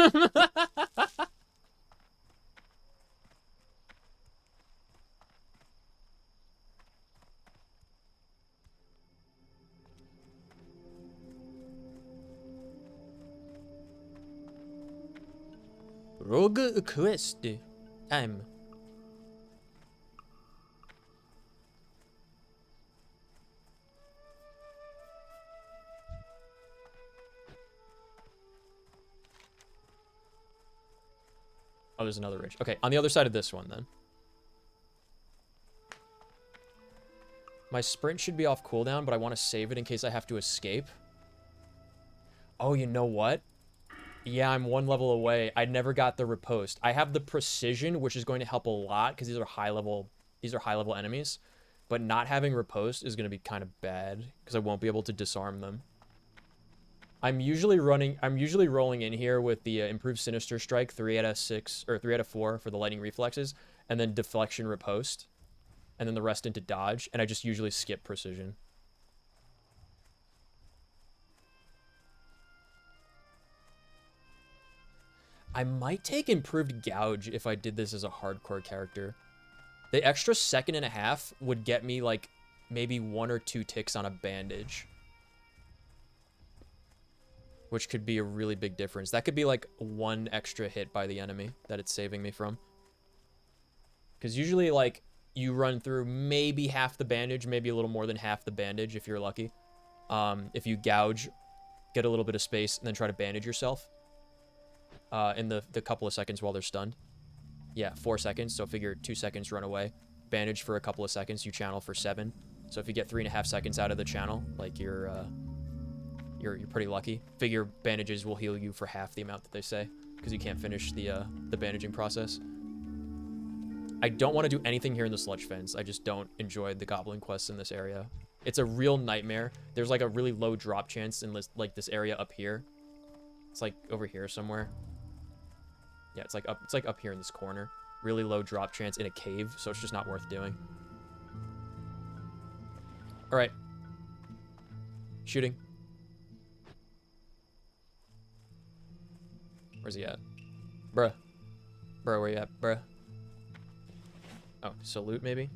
Rogue quest time. Oh, there's another ridge. Okay, on the other side of this one, then. My sprint should be off cooldown, but I want to save it in case I have to escape. Oh, you know what? Yeah, I'm one level away. I never got the riposte. I have the precision, which is going to help a lot because these are high level enemies. But not having riposte is going to be kind of bad because I won't be able to disarm them. I'm usually rolling in here with the improved Sinister Strike 3 out of 6 or 3 out of 4 for the lightning reflexes, and then deflection riposte, and then the rest into dodge, and I just usually skip precision. I might take improved gouge if I did this as a hardcore character. The extra second and a half would get me like maybe 1 or 2 ticks on a bandage, which could be a really big difference. That could be like 1 extra hit by the enemy that it's saving me from. Because usually like you run through maybe half the bandage, maybe a little more than half the bandage if you're lucky. If you gouge, get a little bit of space, and then try to bandage yourself. In the couple of seconds while they're stunned. Yeah, 4 seconds, so figure 2 seconds, run away. Bandage for a couple of seconds, you channel for 7. So if you get 3.5 seconds out of the channel, like you're pretty lucky. Figure bandages will heal you for half the amount that they say, because you can't finish the bandaging process. I don't want to do anything here in the sludge fence. I just don't enjoy the goblin quests in this area. It's a real nightmare. There's like a really low drop chance in this, like this area up here. It's like over here somewhere. Yeah, it's like up here in this corner. Really low drop chance in a cave, so it's just not worth doing. All right. Shooting. Where's he at? Bruh. Bruh, where you at? Bruh. Oh, salute maybe?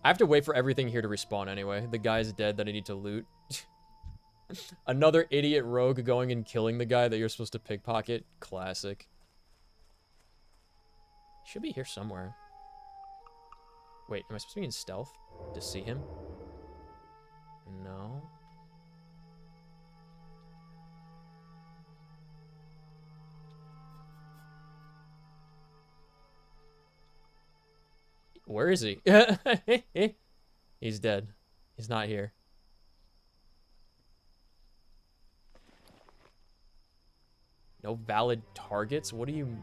I have to wait for everything here to respawn anyway. The guy's dead that I need to loot. Another idiot rogue going and killing the guy that you're supposed to pickpocket. Classic. Should be here somewhere. Wait, am I supposed to be in stealth to see him? No. Where is he? He's dead. He's not here. No valid targets? What do you...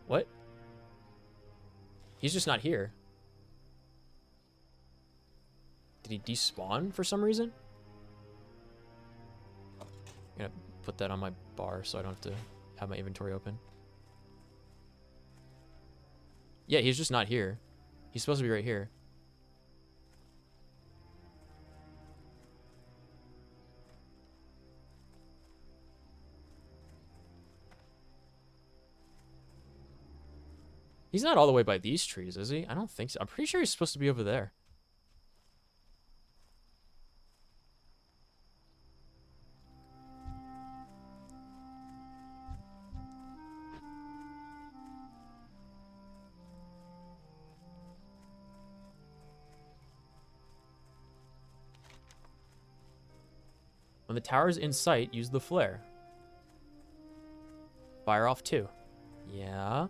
What? He's just not here. Did he despawn for some reason? I'm gonna put that on my bar so I don't have to have my inventory open. Yeah, he's just not here. He's supposed to be right here. He's not all the way by these trees, is he? I don't think so. I'm pretty sure he's supposed to be over there. When the tower's in sight, use the flare. Fire off 2. Yeah.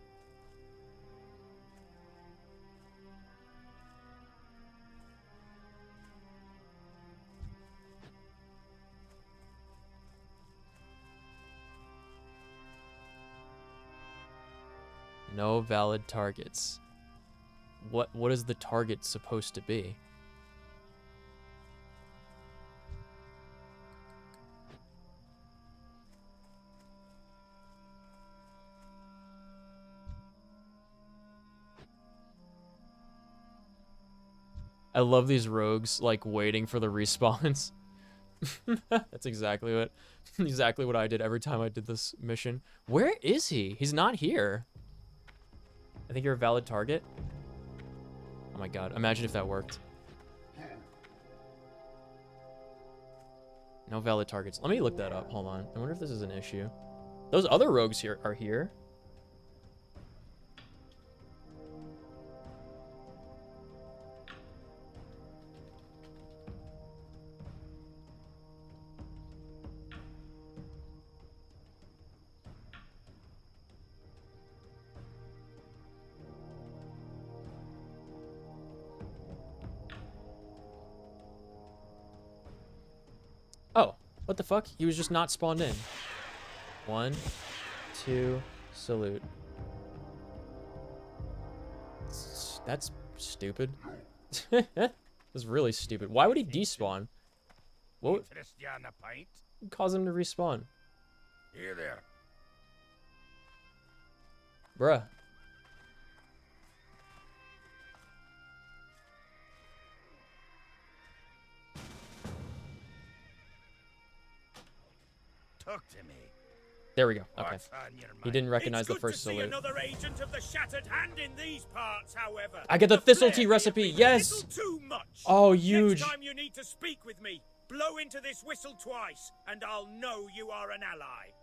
No valid targets. What is the target supposed to be? I love these rogues like waiting for the respawns. That's exactly what I did every time I did this mission. Where is he? He's not here. I think you're a valid target. Oh my god, imagine if that worked. No valid targets. Let me look that up. Hold on. I wonder if this is an issue. Those other rogues here are here. Oh, what the fuck? He was just not spawned in. 1, 2, salute. That's stupid. That's really stupid. Why would he despawn? What would cause him to respawn? Here there. Bruh. Talk to me. There we go. Okay. What's on your mind? He didn't recognize It's the good first to see salute. another agent of the Shattered Hand in these parts, however. I get the thistle tea recipe. A Yes. little too much. Oh, huge. Next time you need to speak with me, blow into this whistle twice, and I'll know you are an ally.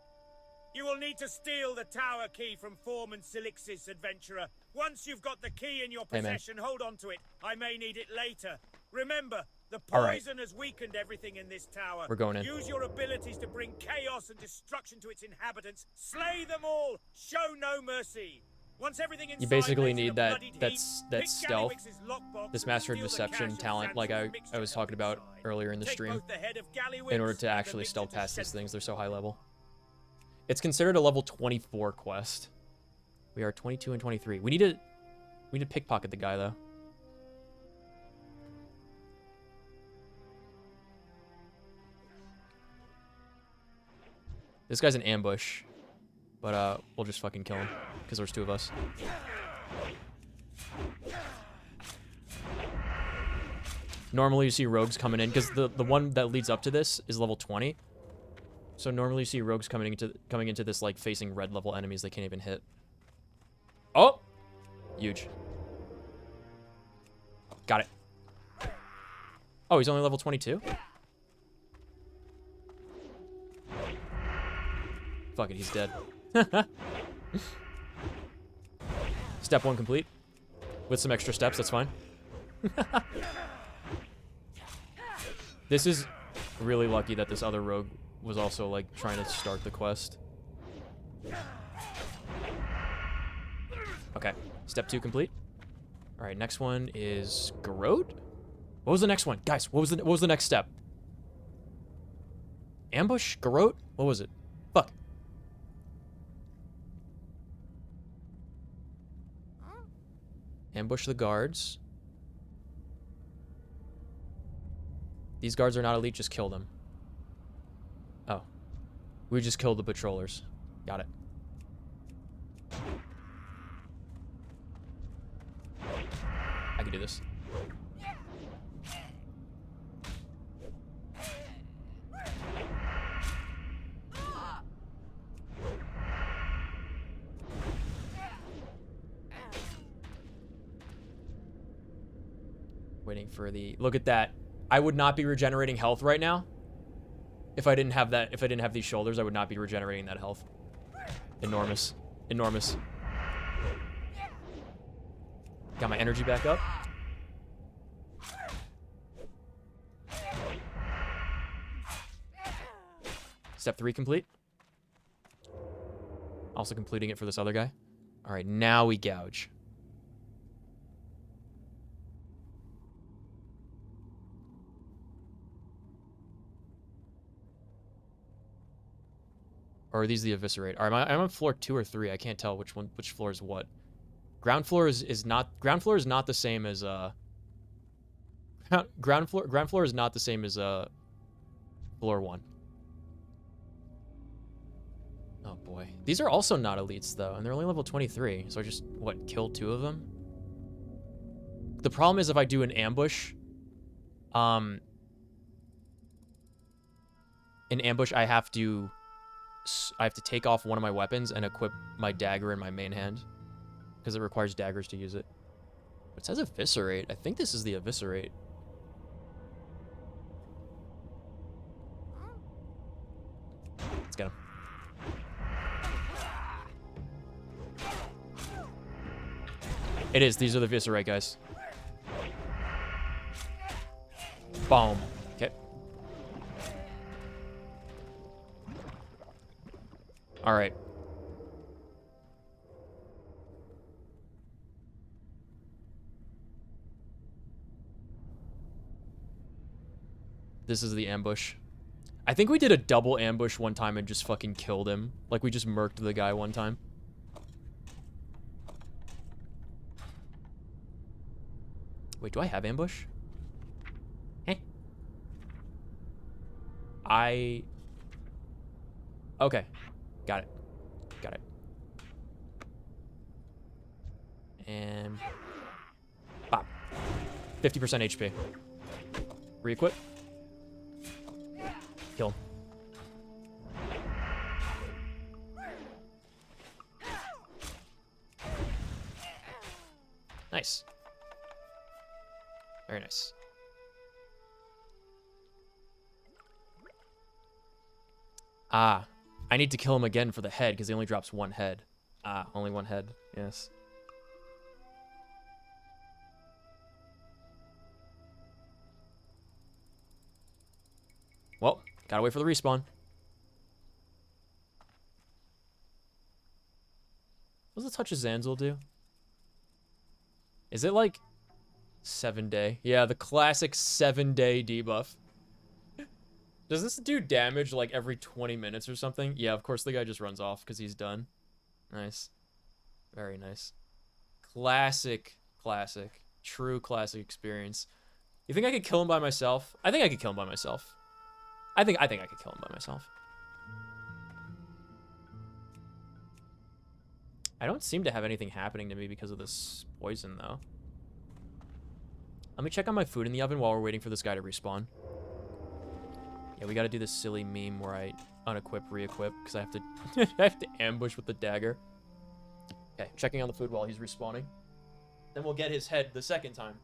You will need to steal the tower key from Foreman Silix's adventurer. Once you've got the key in your Hey, man. possession, hold on to it. I may need it later. Remember, the All right. poison has weakened everything in this tower. We're going in. Use your abilities to bring chaos and destruction to its inhabitants. Slay them all. Show no mercy. Once everything inside You basically lays in a need that bloodied that heap, that pick stealth, Gallywix's lockbox this and master of steal the deception cache of talent, like Sansa's I mixture was talking about inside. earlier in the Take stream. both the head of Gallywix In order to and the actually mixture stealth to past these Shentel. things, they're so high level. It's considered a level 24 quest. We are 22 and 23. We need to pickpocket the guy though. This guy's an ambush, but we'll just fucking kill him because there's 2 of us. Normally you see rogues coming in because the one that leads up to this is level 20. So normally you see rogues coming into this like facing red level enemies they can't even hit. Oh, huge. Got it. Oh, he's only level 22. Fuck it, he's dead. Step 1 complete. With some extra steps, that's fine. This is really lucky that this other rogue was also, like, trying to start the quest. Okay, step 2 complete. All right, next one is Garrote? What was the next one? Guys, what was the next step? Ambush? Garrote? What was it? Fuck. Ambush the guards. These guards are not elite, just kill them. Oh. We just killed the patrollers. Got it. I can do this. Waiting for the... Look at that. I would not be regenerating health right now. If I didn't have that, if I didn't have these shoulders, I would not be regenerating that health. Enormous. Enormous. Got my energy back up. Step 3 complete. Also completing it for this other guy. All right, now we gouge. Or are these the eviscerate? Am I on floor 2 or 3? I can't tell which floor is what. Ground floor is not the same as ground floor is not the same as floor 1. Oh boy. These are also not elites though, and they're only level 23. So I just killed 2 of them. The problem is if I do an ambush, I have to take off one of my weapons and equip my dagger in my main hand. Because it requires daggers to use it. It says eviscerate. I think this is the eviscerate. Let's get him. It is. These are the eviscerate guys. Boom. Okay. All right. This is the ambush. I think we did a double ambush one time and just fucking killed him. Like, we just murked the guy one time. Wait, do I have ambush? Hey. Okay. Got it. Got it. And... Bop. 50% HP. Re-equip. Kill him. Nice. Very nice. Ah. I need to kill him again for the head, because he only drops 1 head. Ah, only 1 head. Yes. Well, gotta wait for the respawn. What does the Touch of Zanzil do? Is it like 7-day? Yeah, the classic 7-day debuff. Does this do damage like every 20 minutes or something? Yeah, of course the guy just runs off because he's done. Nice. Very nice. Classic. True classic experience. You think I could kill him by myself? I think I could kill him by myself. I think I could kill him by myself. I don't seem to have anything happening to me because of this poison, though. Let me check on my food in the oven while we're waiting for this guy to respawn. Yeah, we gotta do this silly meme where I unequip, re-equip, because I have to I have to ambush with the dagger. Okay, checking on the food while he's respawning. Then we'll get his head the second time.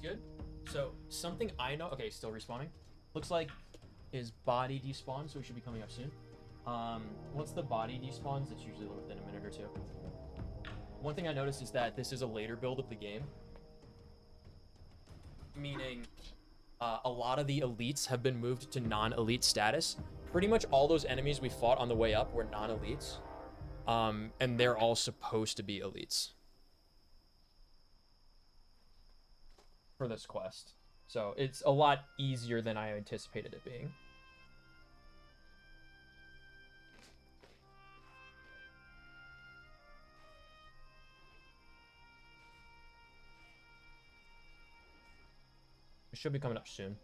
good. So, something I know... Okay, still respawning. Looks like his body despawned, so he should be coming up soon. Once the body despawns, it's usually within a minute or two. One thing I noticed is that this is a later build of the game. Meaning, a lot of the elites have been moved to non-elite status. Pretty much all those enemies we fought on the way up were non-elites. And they're all supposed to be elites. For this quest. So it's a lot easier than I anticipated it being. It should be coming up soon.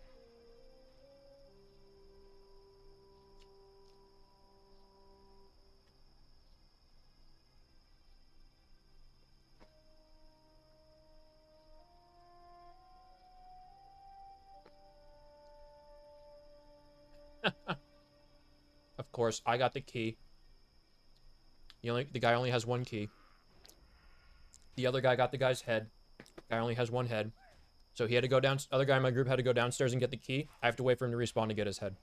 Of course, I got the key. The guy only has one key. The other guy got the guy's head. Guy only has one head. So he had to go down. Other guy in my group had to go downstairs and get the key. I have to wait for him to respawn to get his head.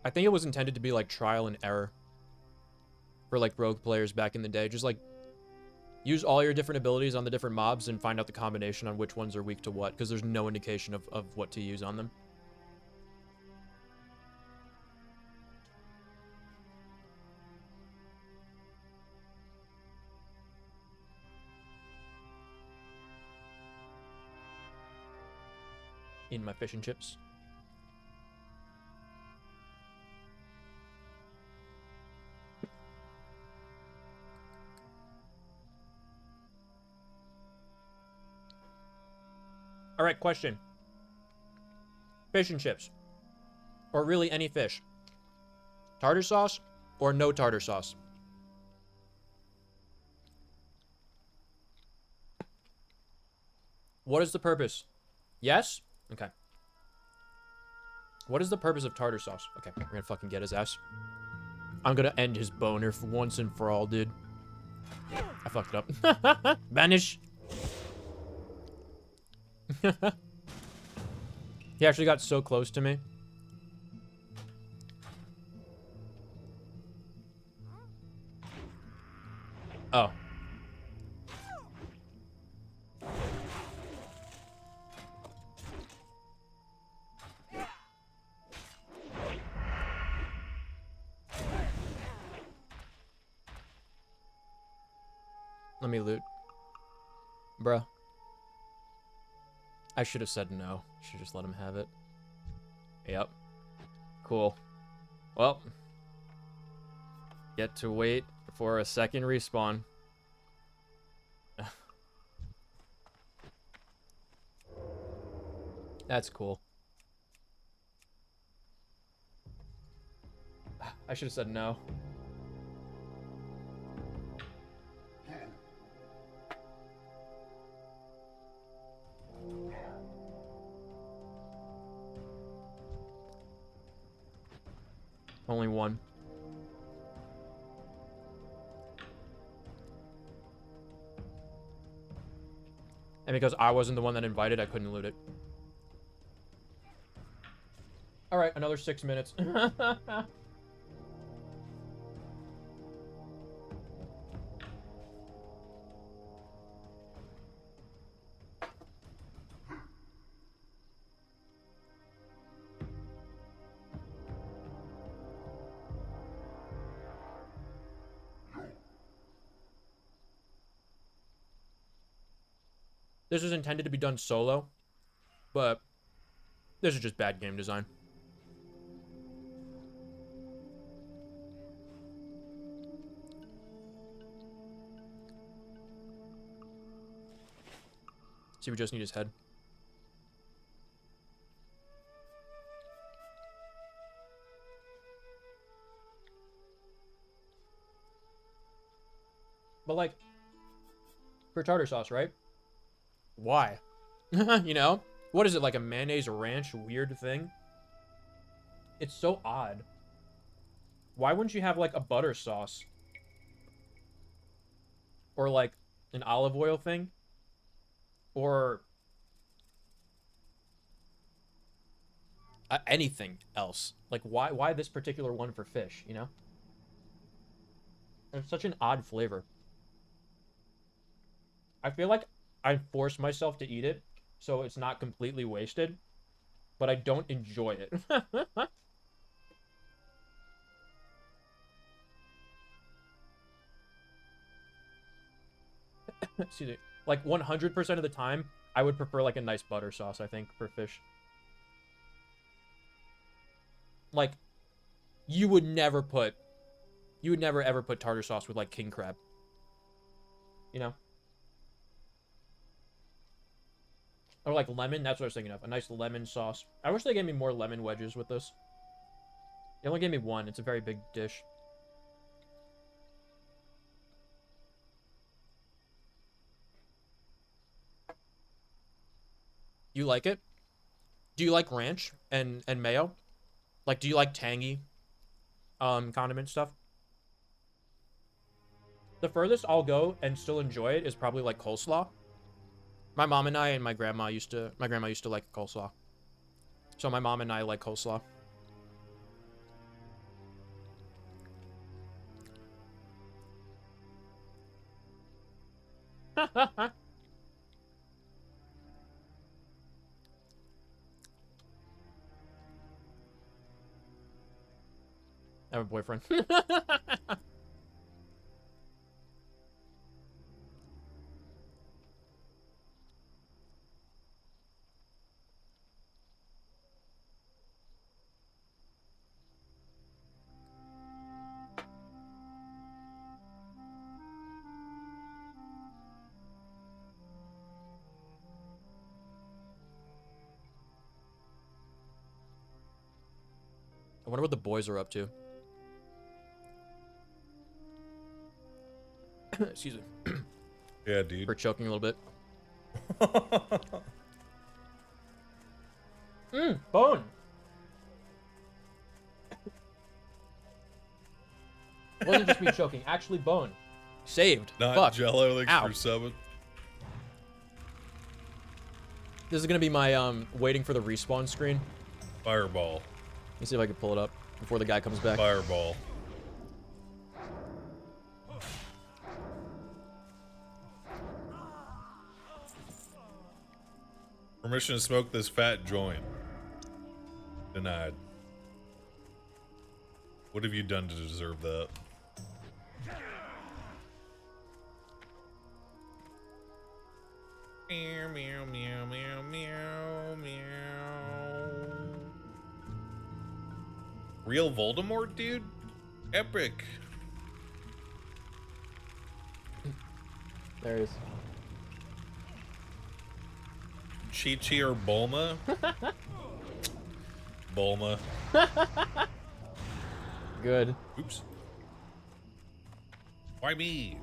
I think it was intended to be like trial and error for like rogue players back in the day. Just like use all your different abilities on the different mobs and find out the combination on which ones are weak to what, because there's no indication of what to use on them. In my fish and chips. All right, question. Fish and chips. Or really any fish. Tartar sauce or no tartar sauce? What is the purpose? Yes? Okay. What is the purpose of tartar sauce? Okay, we're gonna fucking get his ass. I'm gonna end his boner for once and for all, dude. I fucked it up. Vanish. He actually got so close to me. Oh. Let me loot. Bruh. I should have said no. Should just let him have it. Yep. Cool. Well. Get to wait for a second respawn. That's cool. I should have said no. Only one. And because I wasn't the one that invited, I couldn't loot it. Alright, another 6 minutes. This was intended to be done solo, but this is just bad game design. See, we just need his head. But like, for tartar sauce, right? Why? You know? What is it, like a mayonnaise ranch weird thing? It's so odd. Why wouldn't you have like a butter sauce? Or like an olive oil thing? Or anything else? Like why this particular one for fish, you know? It's such an odd flavor. I feel like I force myself to eat it so it's not completely wasted, but I don't enjoy it. Excuse me. Like 100% of the time, I would prefer like a nice butter sauce, I think, for fish. Like, you would never ever put tartar sauce with like king crab. You know? Or like lemon, that's what I was thinking of. A nice lemon sauce. I wish they gave me more lemon wedges with this. They only gave me one. It's a very big dish. You like it? Do you like ranch and mayo? Like, do you like tangy condiment stuff? The furthest I'll go and still enjoy it is probably like coleslaw. My mom and I and my grandma used to like coleslaw. So my mom and I like coleslaw. I have a boyfriend. I wonder what the boys are up to. Excuse me. Yeah, dude. We're choking a little bit. Bone. It wasn't just me choking. Actually, bone. Saved. Not Fuck. Jello, like Ow. for 7. This is gonna be my waiting for the respawn screen. Fireball. Let me see if I can pull it up before the guy comes back. Fireball. Permission to smoke this fat joint. Denied. What have you done to deserve that? Meow, meow, meow, meow, meow, meow. Real Voldemort, dude? Epic. There he is. Chi-Chi or Bulma? Bulma. Good. Oops. Why me?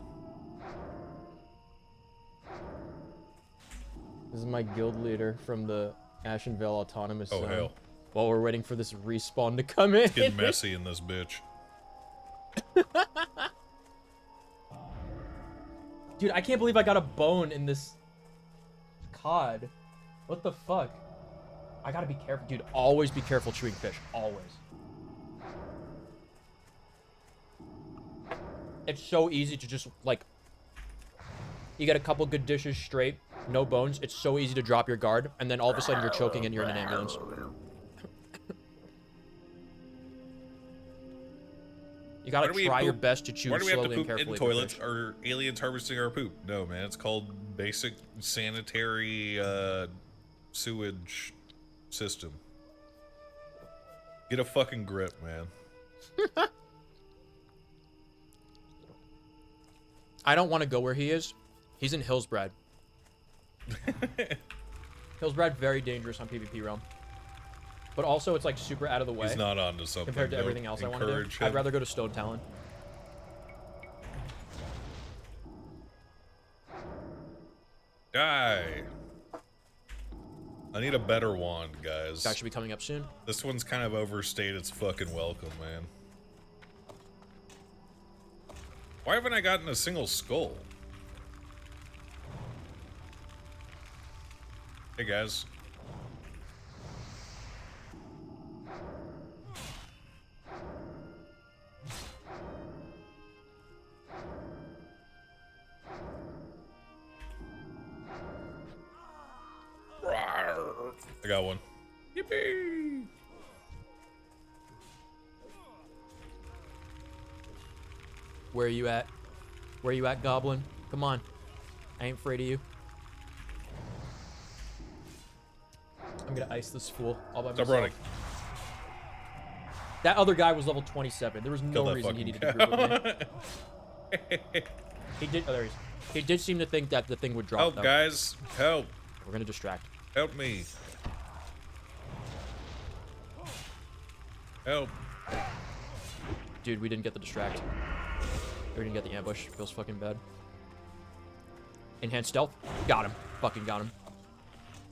This is my guild leader from the Ashenvale Autonomous Oh, Zone. hell. While we're waiting for this respawn to come in. It's getting messy in this bitch. Dude, I can't believe I got a bone in this COD. What the fuck? I gotta be careful. Dude, always be careful chewing fish. Always. It's so easy to just, like... You get a couple good dishes straight, no bones. It's so easy to drop your guard, and then all of a sudden you're choking and you're in an ambulance. You gotta try your best to chew slowly and carefully. Why do we have to poop in toilets? Are aliens harvesting our poop? No, man. It's called basic sanitary sewage system. Get a fucking grip, man. I don't want to go where he is. He's in Hillsbrad. Hillsbrad, very dangerous on PvP realm. But also, it's like super out of the way. He's not onto something. Compared to everything else I want to do. I'd rather go to Stone Talon. Die. I need a better wand, guys. Guy should be coming up soon. This one's kind of overstayed its fucking welcome, man. Why haven't I gotten a single skull? Hey, guys. I got one. Yippee! Where are you at? Where are you at, Goblin? Come on. I ain't afraid of you. I'm gonna ice this fool all by myself. Stop running. That other guy was level 27. There was Kill no that reason he fucking needed to group with me. He did. Oh, there he is. He did seem to think that the thing would drop. Help, though. guys. Help. We're gonna distract. Help me. Help. Dude, we didn't get the distract. We didn't get the ambush. Feels fucking bad. Enhanced stealth. Got him. Fucking got him.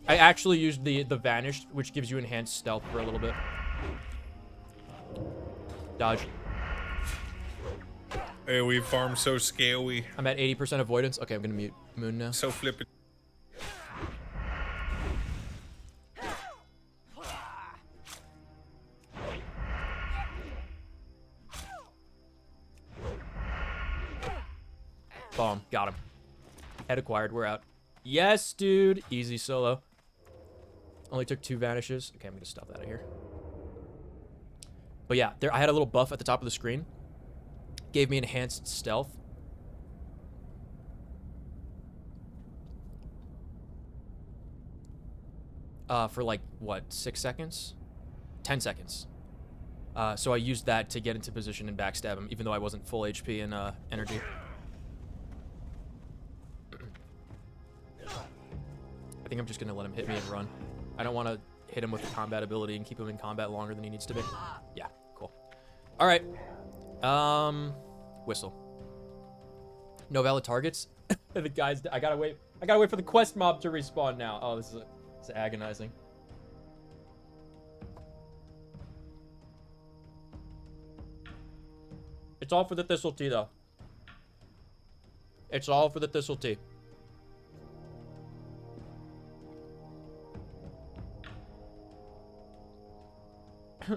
I actually used the vanished, which gives you enhanced stealth for a little bit. Dodge. Hey, we farm so scaly. I'm at 80% avoidance. Okay, I'm gonna mute Moon now. So flippin'. Boom. Got him. Head acquired. We're out. Yes, dude. Easy solo. Only took 2 vanishes. Okay, I'm gonna stop that out of here. But yeah, there I had a little buff at the top of the screen. Gave me enhanced stealth. For like, what, 6 seconds? 10 seconds. So I used that to get into position and backstab him, even though I wasn't full HP and energy. I think I'm just gonna let him hit me and run. I don't want to hit him with the combat ability and keep him in combat longer than he needs to be. Yeah, cool. All right. Whistle. No valid targets. The guys. I gotta wait. I gotta wait for the quest mob to respawn now. Oh, this is agonizing. It's all for the thistle tea, though. It's all for the thistle tea.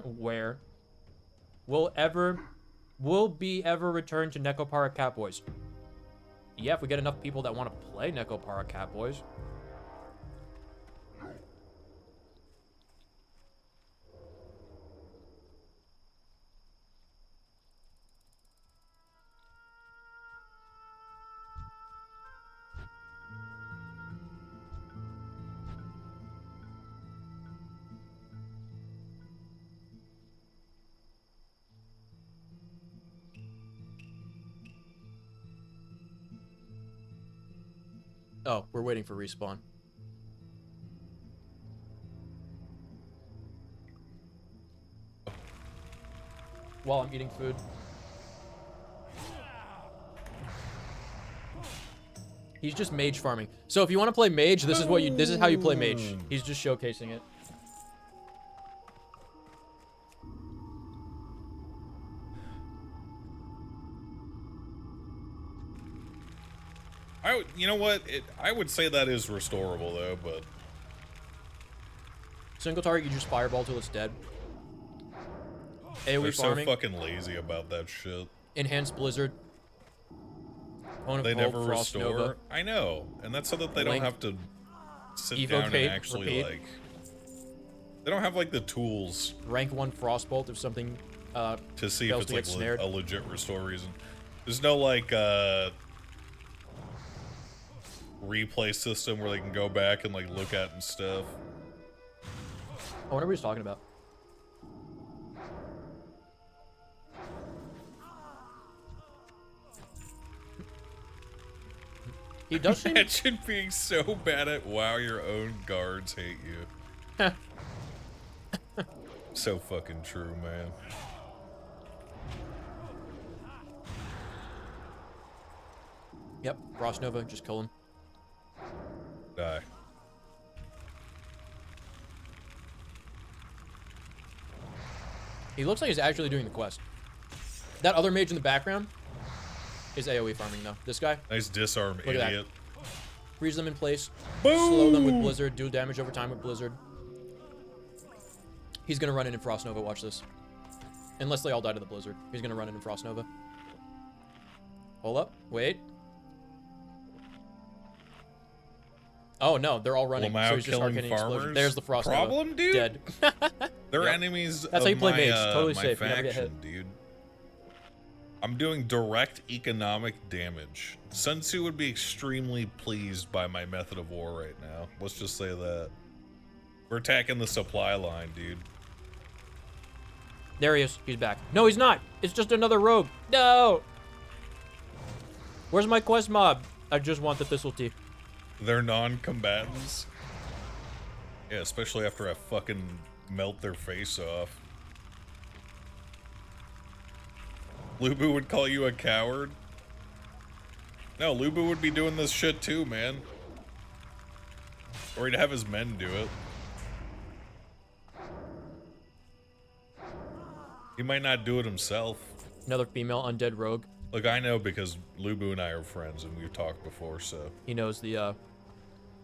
Where will be ever return to Nekopara Catboys? Yeah, if we get enough people that want to play Nekopara Catboys. Oh, we're waiting for respawn. While I'm eating food. He's just mage farming. So if you want to play mage, this is how you play mage. He's just showcasing it. You know what? I would say that is restorable, though, but... Single target, you just fireball till it's dead. AoE They're farming. so fucking lazy about that shit. Enhanced Blizzard. They never restore. Nova. I know. And that's so that they Link. don't have to sit Evocate, down and actually, repeat. like... They don't have, like, the tools... Rank 1 Frostbolt if something, to see if fails it's, to like, get snared. a legit restore reason. There's no, like, replay system where they can go back and, like, look at and stuff. I wonder what he's talking about. He does seem... Imagine being so bad at WoW your own guards hate you. So fucking true, man. Yep, Frost Nova, just kill him. Die. He looks like he's actually doing the quest. That other mage in the background is AoE farming though. This guy. Nice disarm, Look at idiot. that. Freeze them in place. Boom! Slow them with Blizzard. Do damage over time with Blizzard. He's gonna run in Frost Nova. Watch this. Unless they all die to the Blizzard. He's gonna run in Frost Nova. Hold up. Wait. Oh no, they're all running. Lamau So he's just killing arcaning farmers? explosion. There's the Frost Problem, Nova. dude? Dead. They're Yep. enemies That's how you of play my, mage. Totally my safe. You never get faction, hit. dude. I'm doing direct economic damage. Sun Tzu would be extremely pleased by my method of war right now. Let's just say that. We're attacking the supply line, dude. There he is. He's back. No, he's not. It's just another rogue. No. Where's my quest mob? I just want the Thistle Tea. They're non-combatants. Yeah, especially after I fucking melt their face off. Lubu would call you a coward? No, Lubu would be doing this shit too, man. Or he'd have his men do it. He might not do it himself. Another female undead rogue. Look, I know because Lubu and I are friends and we've talked before, so. He knows the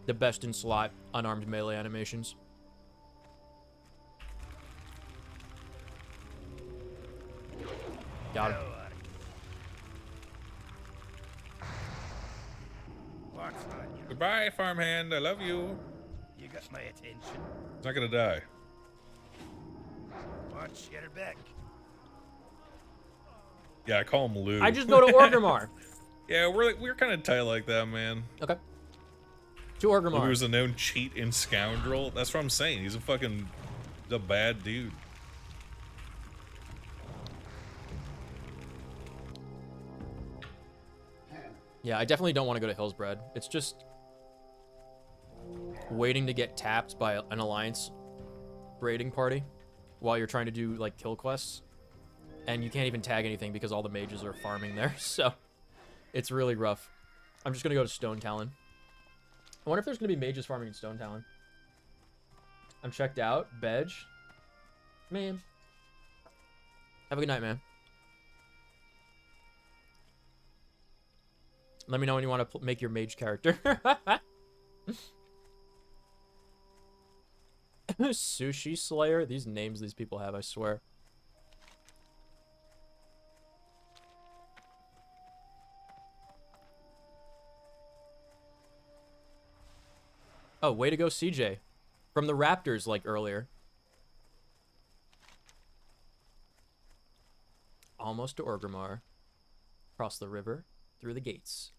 best in slot unarmed melee animations. Got him. What's on you? Goodbye, farmhand. I love you. You got my attention. He's not gonna die. Watch your back. Yeah, I call him Lou. I just go to Orgrimmar. Yeah, we're kind of tight like that, man. Okay. To Orgrimmar. He was a known cheat and scoundrel. That's what I'm saying. He's a bad dude. Yeah, I definitely don't want to go to Hillsbred. It's just waiting to get tapped by an alliance raiding party while you're trying to do like kill quests, and you can't even tag anything because all the mages are farming there. So it's really rough. I'm just gonna go to Stone Talon. I wonder if there's gonna be mages farming in Stone Talon. I'm checked out. Bedge. Man. Have a good night, man. Let me know when you want to make your mage character. Sushi Slayer? These names these people have, I swear. Oh, way to go, CJ. From the Raptors, like earlier. Almost to Orgrimmar. Across the river. Through the gates.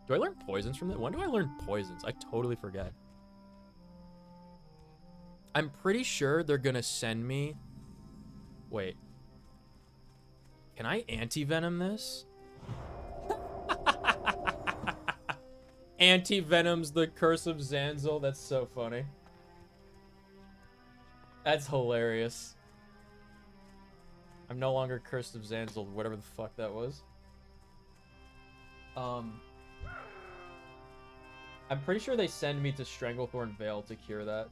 Do I learn poisons from that? When do I learn poisons? I totally forget. I'm pretty sure they're gonna send me... Wait. Can I anti-venom this? Anti-venom's the curse of Zanzil. That's so funny. That's hilarious. I'm no longer cursed of Zanzil, whatever the fuck that was. I'm pretty sure they send me to Stranglethorn Vale to cure that.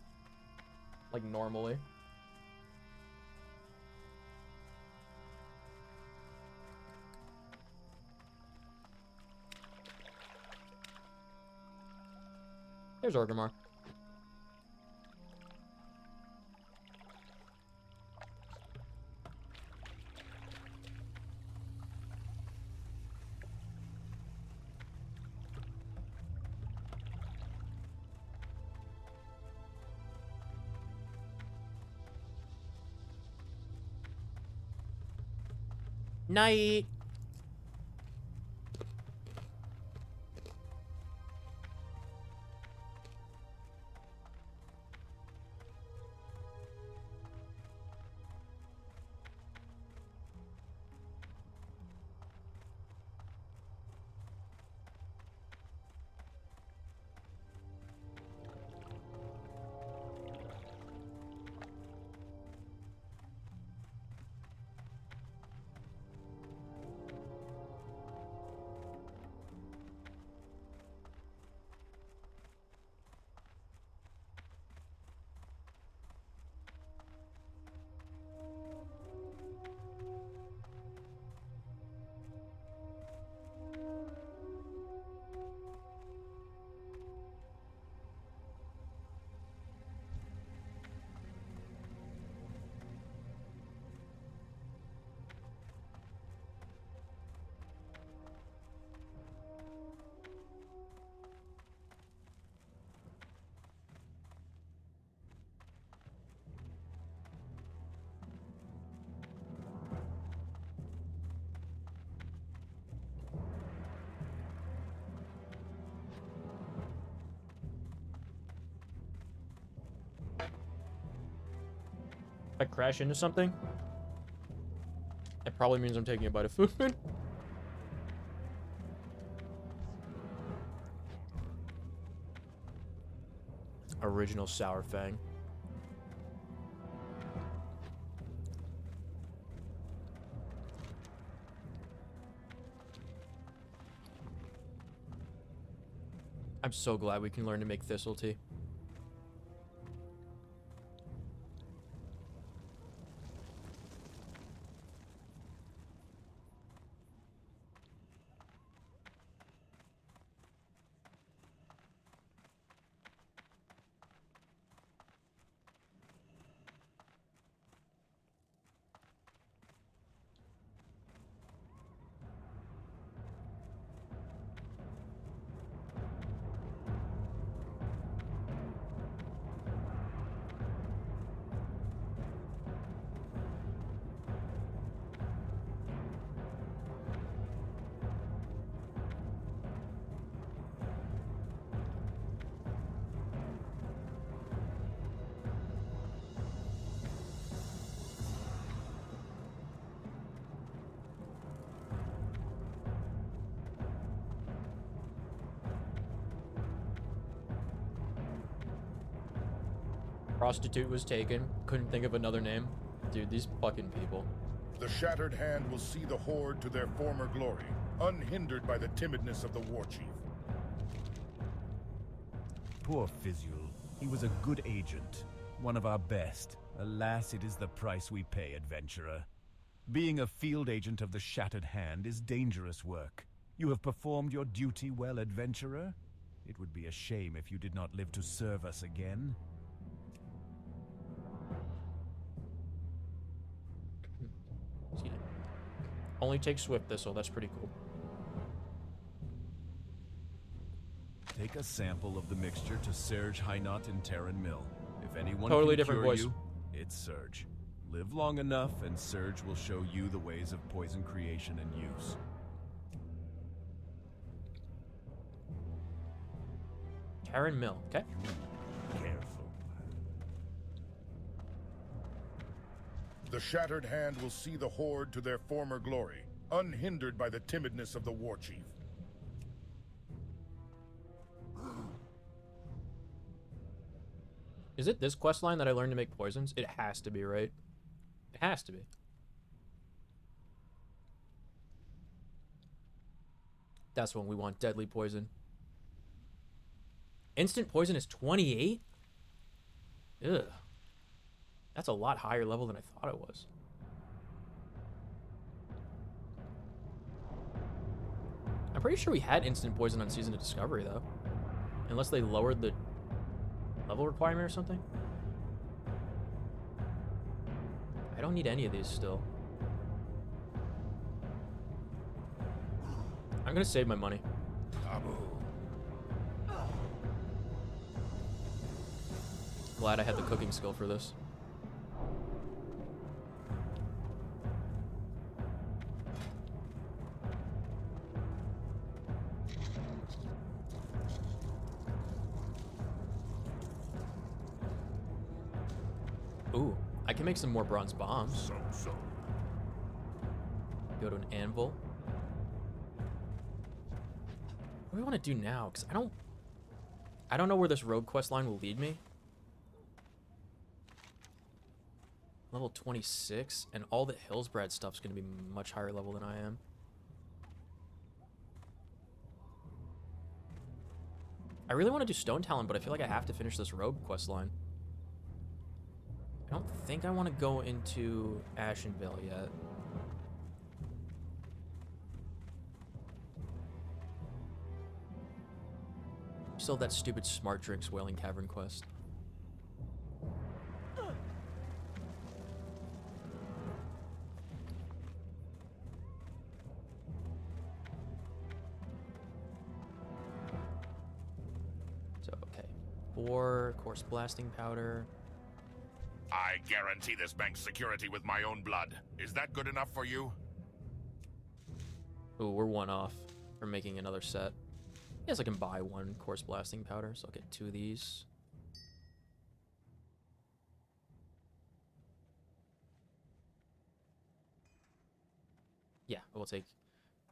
Like, normally. There's Orgrimmar. Night. I crash into something, it probably means I'm taking a bite of food. Original Sour Fang. I'm so glad we can learn to make thistle tea. Prostitute was taken. Couldn't think of another name. Dude, these fucking people. The Shattered Hand will see the Horde to their former glory, unhindered by the timidness of the war chief. Poor Fʀᴇsğ. He was a good agent. One of our best. Alas, it is the price we pay, adventurer. Being a field agent of the Shattered Hand is dangerous work. You have performed your duty well, adventurer. It would be a shame if you did not live to serve us again. Only take Swift Thistle. That's pretty cool. Take a sample of the mixture to Serge Hynot in Terran Mill. If anyone Totally can different cure voice. you, it's Serge. Live long enough and Serge will show you the ways of poison creation and use. Terran Mill. Okay. Careful. The Shattered Hand will see the Horde to their former glory, unhindered by the timidness of the war chief. Is it this quest line that I learned to make poisons? It has to be, right? It has to be. That's when we want deadly poison. Instant poison is 28? Ugh. That's a lot higher level than I thought it was. I'm pretty sure we had instant poison on Season of Discovery, though. Unless they lowered the level requirement or something. I don't need any of these still. I'm gonna save my money. Glad I had the cooking skill for this. Ooh, I can make some more bronze bombs. Go to an anvil. What do we want to do now? Because I don't know where this rogue quest line will lead me. Level 26, and all the Hillsbrad stuff's going to be much higher level than I am. I really want to do Stone Talon, but I feel like I have to finish this rogue quest line. I don't think I want to go into Ashenvale yet. Still have that stupid Smart Drinks Wailing Cavern quest. So, okay. 4 coarse blasting powder. I guarantee this bank's security with my own blood. Is that good enough for you? Ooh, we're 1 off from making another set. I guess I can buy 1 coarse blasting powder, so I'll get 2 of these. we'll take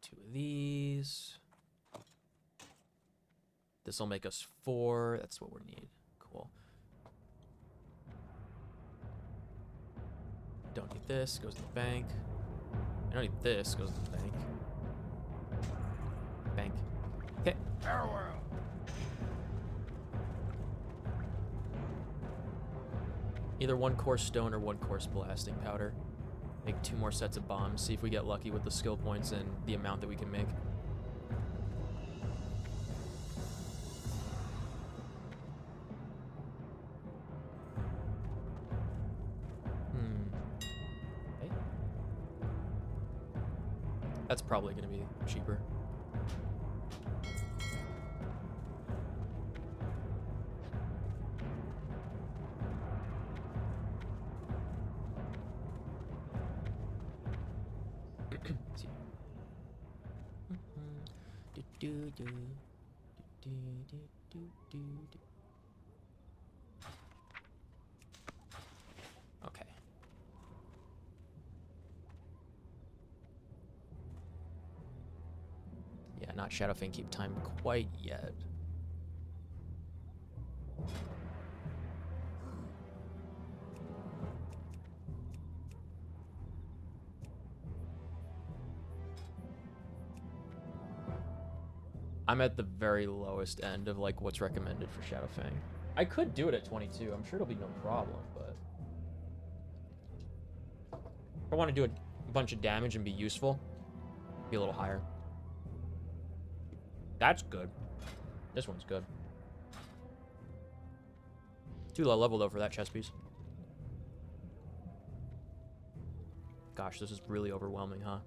2 of these. This will make us 4. That's what we need. Cool. Don't need this. Goes to the bank. I don't need this. Goes to the bank. Bank. Okay. Farewell. Either 1 course stone or 1 course blasting powder. Make 2 more sets of bombs. See if we get lucky with the skill points and the amount that we can make. Okay. That's probably going to be cheaper. Okay. Yeah, not Shadowfang keep time quite yet. I'm at the very lowest end of like what's recommended for Shadowfang. I could do it at 22. I'm sure it'll be no problem, but if I want to do a bunch of damage and be useful, be a little higher. That's good. This one's good. Too low level though for that chest piece. Gosh, this is really overwhelming, huh?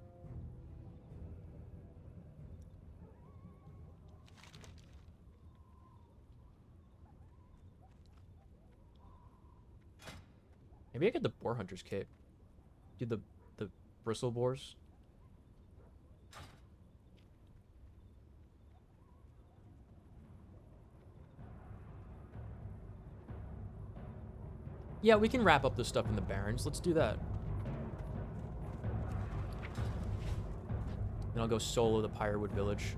Maybe I get the Boar Hunter's Cape. Do the bristle boars. Yeah, we can wrap up the stuff in the Barrens. Let's do that. Then I'll go solo the Pyrewood Village.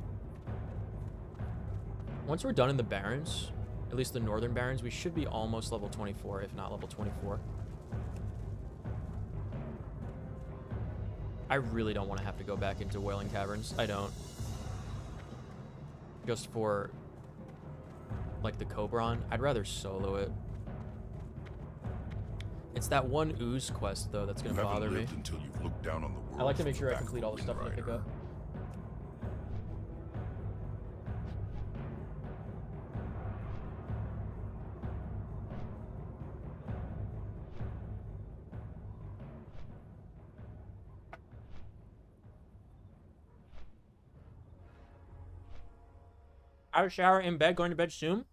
Once we're done in the Barrens, at least the Northern Barrens, we should be almost level 24, if not level 24. I really don't want to have to go back into Wailing Caverns. I don't. Just for, like, the Cobron. I'd rather solo it. It's that one ooze quest, though, that's going to bother me. Until you've looked down on the world I like to make sure I complete all the stuff that I pick up. Out of shower, in bed, going to bed soon?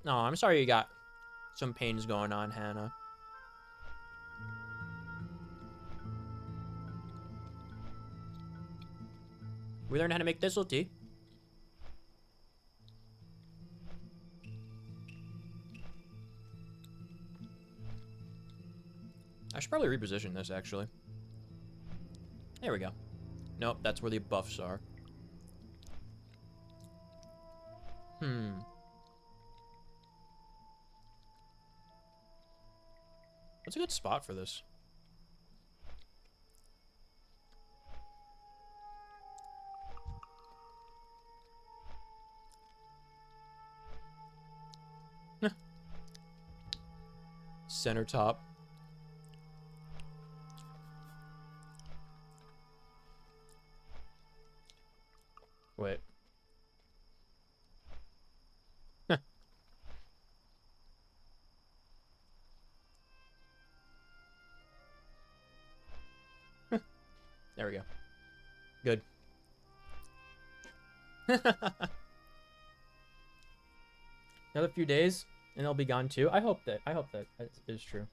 No, I'm sorry you got some pains going on, Hannah. We learned how to make thistle tea. I should probably reposition this, actually. There we go. Nope, that's where the buffs are. What's a good spot for this? Center top. Wait. There we go. Good. Another few days and they'll be gone too. I hope that is true.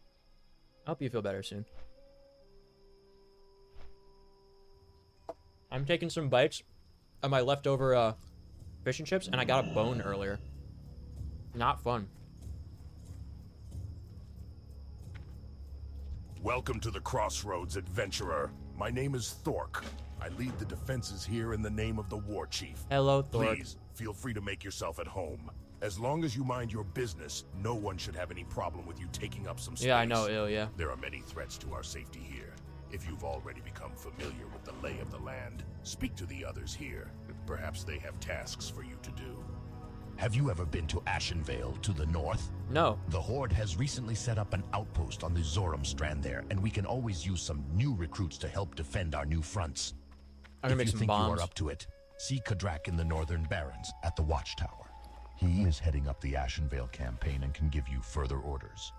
I hope you feel better soon. I'm taking some bites of my leftover fish and chips, and I got a bone earlier. Not fun. Welcome to the Crossroads, adventurer. My name is Thork. I lead the defenses here in the name of the War Chief. Hello, Thork. Please, feel free to make yourself at home. As long as you mind your business, no one should have any problem with you taking up some space. Yeah, I know, yeah. There are many threats to our safety here. If you've already become familiar with the lay of the land, speak to the others here. Perhaps they have tasks for you to do. Have you ever been to Ashenvale to the north? No. The Horde has recently set up an outpost on the Zoram strand there, and we can always use some new recruits to help defend our new fronts. I'm gonna make If some you think bombs. you are up to it, see Kadrak in the Northern Barrens at the Watchtower. He is heading up the Ashenvale campaign and can give you further orders.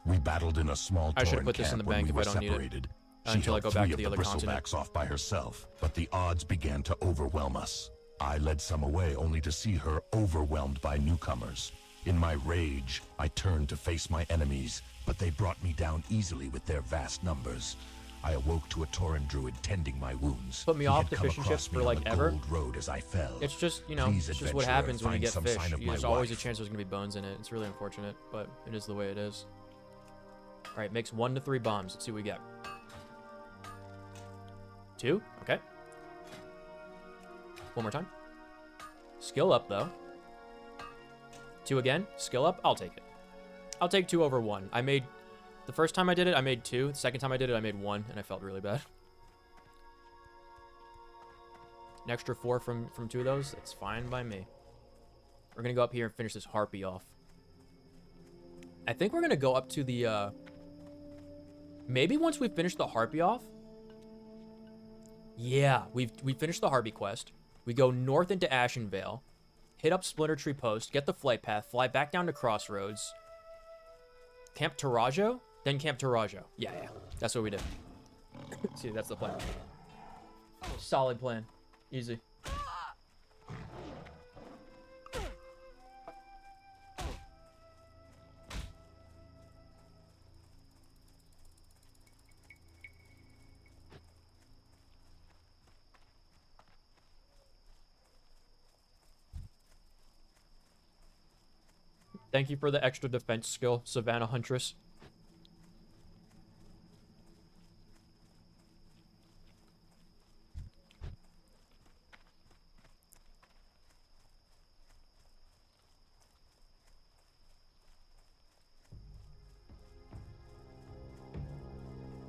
We battled in a small I should have Tauren put this in camp the when bank we if were I don't need it. separated. She Until I held go back 3 to the of other continent. bristlebacks off by herself, but the odds began to overwhelm us. I led some away only to see her overwhelmed by newcomers. In my rage, I turned to face my enemies, but they brought me down easily with their vast numbers. I awoke to a Tauren druid tending my wounds. Put me He off had the come fish and across chips me for on like the ever. gold road as I fell. It's just, you know, Please, it's just what adventurer, happens when you find get some fish. sign of my There's always a wife. chance there's gonna be bones in it. It's really unfortunate, but it is the way it is. All right, makes 1 to 3 bombs. Let's see what we get. 2, okay. One more time. Skill up though. 2 again. Skill up. I'll take it. I'll take 2 over 1. I made the first time I did it, I made 2. The second time I did it, I made 1, and I felt really bad. An extra 4 from 2 of those. That's fine by me. We're gonna go up here and finish this harpy off. I think we're gonna go up to the maybe once we finish the harpy off. Yeah, we finished the harpy quest. We go north into Ashenvale, hit up Splinter Tree Post, get the flight path, fly back down to Crossroads, Camp Tarajo, then Camp Tarajo. Yeah, that's what we did. See, that's the plan. Solid plan. Easy. Thank you for the extra defense skill, Savannah Huntress.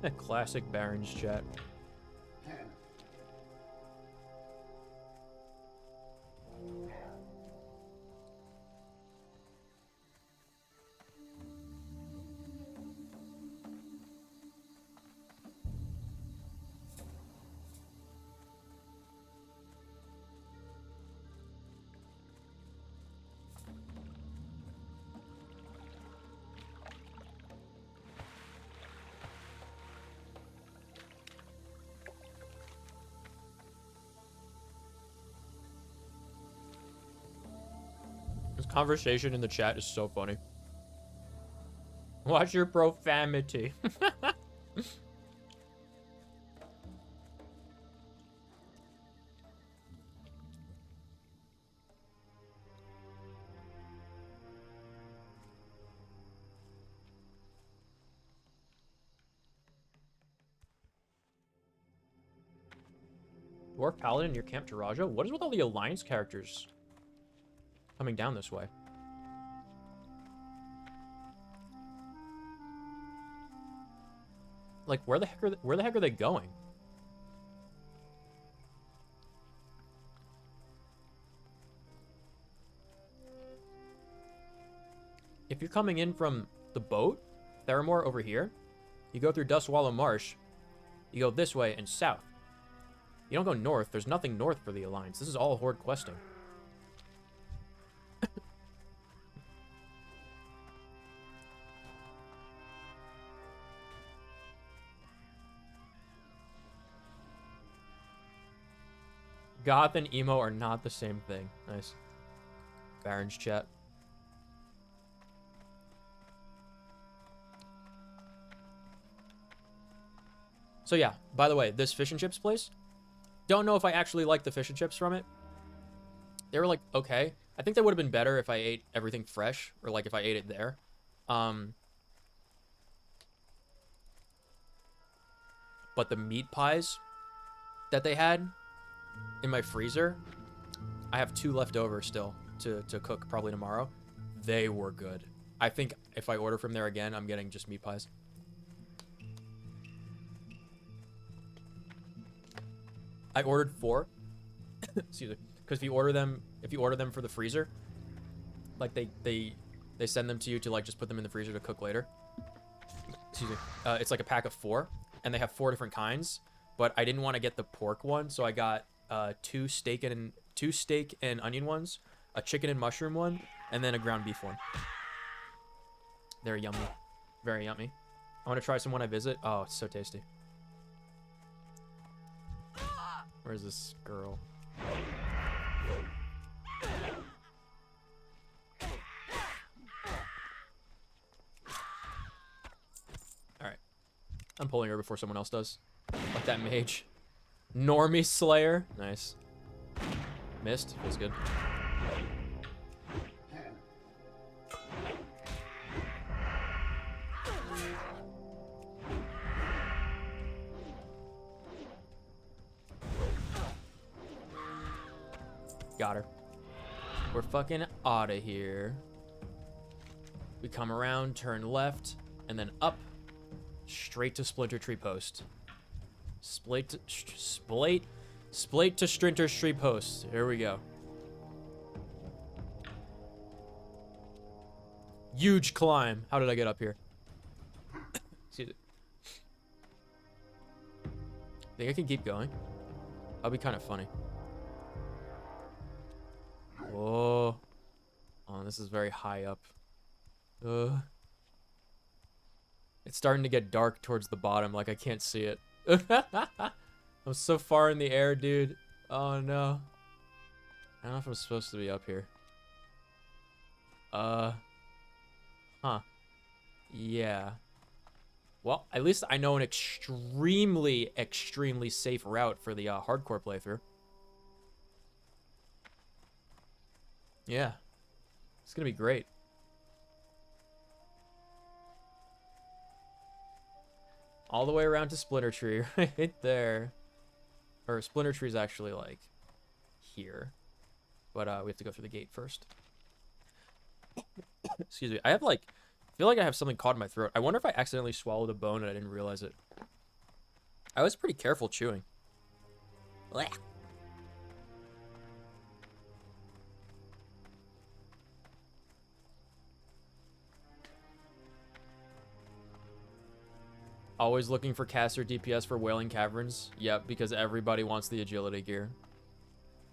A classic Barons chat. This conversation in the chat is so funny. Watch your profanity. Dwarf Paladin near Camp Tarajo? What is with all the Alliance characters coming down this way? Like, where the heck are they going? If you're coming in from the boat, Theramore over here, you go through Dustwallow Marsh, you go this way and south. You don't go north. There's nothing north for the Alliance. This is all Horde questing. Goth and emo are not the same thing. Nice. Barons chat. So yeah, by the way, this fish and chips place, don't know if I actually like the fish and chips from it. They were like, okay. I think they would have been better if I ate everything fresh, or like if I ate it there. but the meat pies that they had in my freezer, I have 2 left over still to cook probably tomorrow. They were good. I think if I order from there again, I'm getting just meat pies. I ordered 4. Excuse me. Because if you order them for the freezer, like they send them to you to like just put them in the freezer to cook later. Excuse me. It's like a pack of 4, and they have 4 different kinds. But I didn't want to get the pork one, so I got 2 steak and onion ones, a chicken and mushroom one, and then a ground beef one. They're yummy, very yummy. I want to try some when I visit. Oh, it's so tasty. Where's this girl? Alright. I'm pulling her before someone else does. Like that mage. Normie Slayer. Nice. Missed. Feels good. Got her. We're fucking out of here. We come around, turn left, and then up. Straight to Splinter Tree Post. Splate to Strinter Tree Post. Here we go. Huge climb. How did I get up here? Excuse me. Think I can keep going? That'll be kind of funny. Whoa. Oh, this is very high up. It's starting to get dark towards the bottom, like I can't see it. I'm so far in the air, dude. Oh no. I don't know if I'm supposed to be up here. Huh. Yeah. Well, at least I know an extremely, extremely safe route for the hardcore playthrough. Yeah. It's gonna be great. All the way around to Splinter Tree, right there. Or Splinter Tree's actually like here. But we have to go through the gate first. Excuse me. I feel like I have something caught in my throat. I wonder if I accidentally swallowed a bone and I didn't realize it. I was pretty careful chewing. Blech. Always looking for caster DPS for Wailing Caverns. Yep, because everybody wants the agility gear.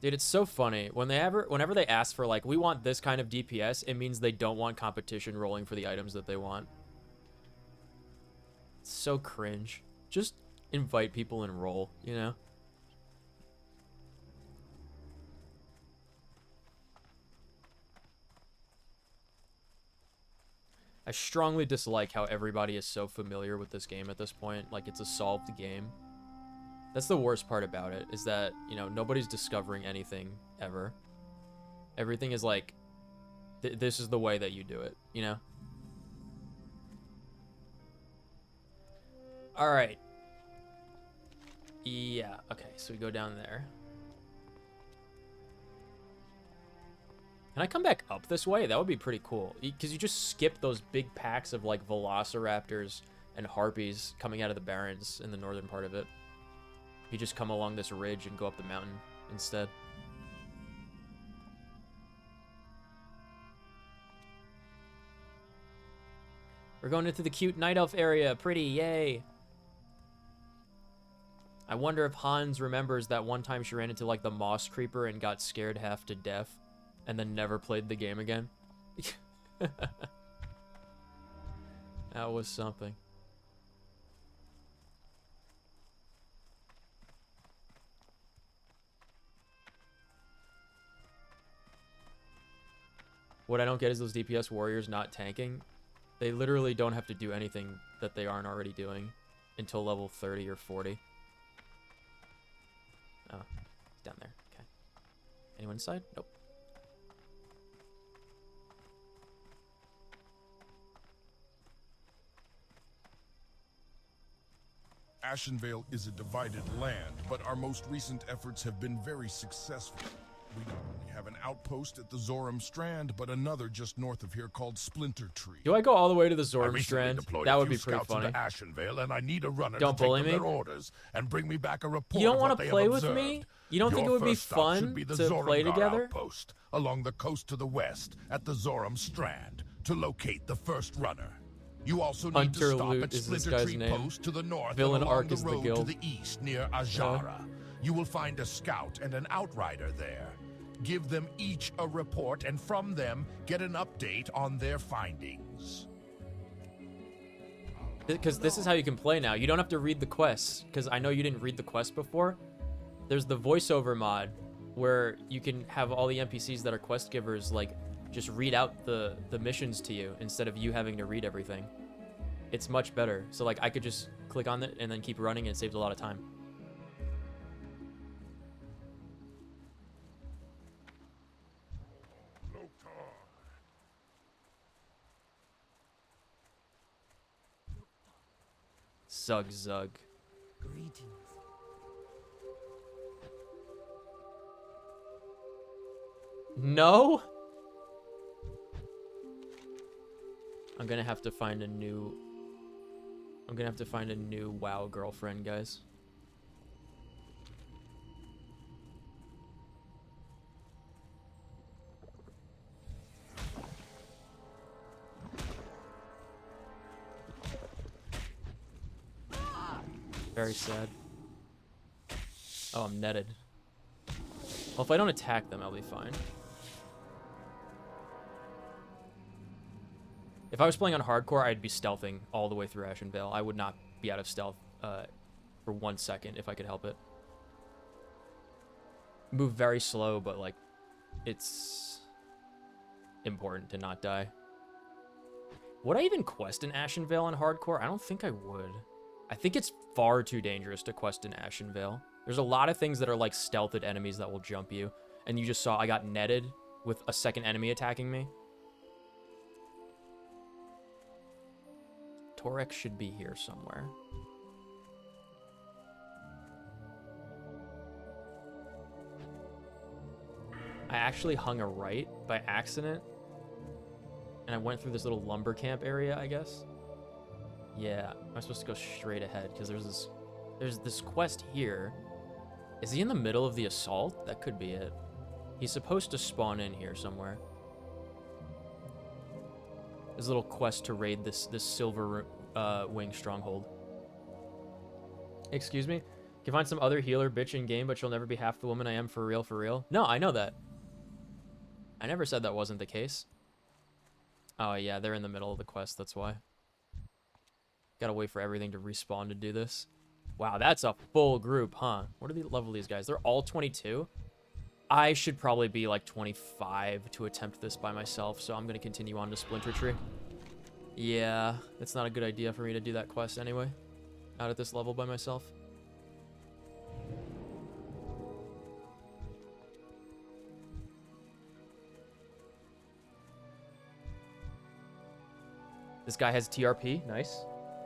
Dude, it's so funny. Whenever they ask for, like, we want this kind of DPS, it means they don't want competition rolling for the items that they want. It's so cringe. Just invite people and roll, you know? I strongly dislike how everybody is so familiar with this game at this point. Like, it's a solved game. That's the worst part about it, is that, you know, nobody's discovering anything ever. Everything is like, this is the way that you do it, you know? Alright. Yeah, okay, so we go down there. Can I come back up this way? That would be pretty cool. Because you just skip those big packs of, like, velociraptors and harpies coming out of the Barrens in the northern part of it. You just come along this ridge and go up the mountain instead. We're going into the cute night elf area. Pretty, yay. I wonder if Hans remembers that one time she ran into, like, the moss creeper and got scared half to death. And then never played the game again. That was something. What I don't get is those DPS warriors not tanking. They literally don't have to do anything that they aren't already doing until level 30 or 40. Oh, it's down there. Okay. Anyone inside? Nope. Ashenvale is a divided land, but our most recent efforts have been very successful. We not only have an outpost at the Zoram Strand, but another just north of here called Splinter Tree. Do I go all the way to the I Zoram recently Strand? deployed That a would few be pretty scouts funny. into Ashenvale, and I need a runner Don't to take bully them me. their orders and bring me back a report. You don't want want to play with me? You don't think it would be fun to play together? Outpost along the coast to the west at the Zoram Strand to locate the first runner. You also need Hunter to stop Loot at is this Splinter guy's Tree name. Post to the north Villain and along Arc the is the road to guild. the east near Ajara. You will find a scout and an outrider there. Give them each a report, and from them, get an update on their findings. Because this is how you can play now. You don't have to read the quests, because I know you didn't read the quest before. There's the voiceover mod, where you can have all the NPCs that are quest givers, like, just read out the missions to you, instead of you having to read everything. It's much better. So, like, I could just click on it and then keep running, and it saves a lot of time. Zug. Greetings. No? I'm gonna have to find a new WoW girlfriend, guys. Very sad. Oh, I'm netted. Well, if I don't attack them, I'll be fine. If I was playing on hardcore, I'd be stealthing all the way through Ashenvale. I would not be out of stealth for 1 second if I could help it. Move very slow, but like, it's important to not die. Would I even quest in Ashenvale on hardcore? I don't think I would. I think it's far too dangerous to quest in Ashenvale. There's a lot of things that are like stealthed enemies that will jump you. And you just saw I got netted with a second enemy attacking me. Torek should be here somewhere. I actually hung a right by accident. And I went through this little lumber camp area, I guess. Yeah, I'm supposed to go straight ahead because there's this quest here. Is he in the middle of the assault? That could be it. He's supposed to spawn in here somewhere. There's a little quest to raid this silver wing stronghold. Excuse me? Can find some other healer bitch in game, but she'll never be half the woman I am for real, for real. No, I know that. I never said that wasn't the case. Oh yeah, they're in the middle of the quest, that's why. Gotta wait for everything to respawn to do this. Wow, that's a full group, huh? What are the level of these guys? They're all 22? I should probably be like 25 to attempt this by myself, so I'm gonna continue on to Splinter Tree. Yeah, it's not a good idea for me to do that quest anyway. Out at this level by myself. This guy has TRP, nice.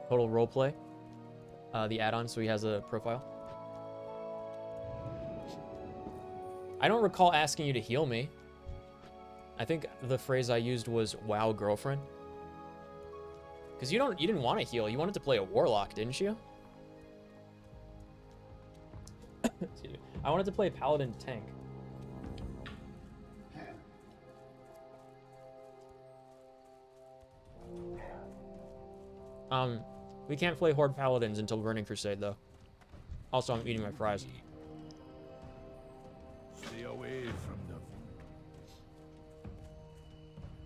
Total roleplay. The add-on, so he has a profile. I don't recall asking you to heal me. I think the phrase I used was "wow, girlfriend." Because you didn't want to heal. You wanted to play a warlock, didn't you? Excuse me. I wanted to play paladin tank. We can't play Horde Paladins until Burning Crusade, though. Also, I'm eating my fries. Stay away from the...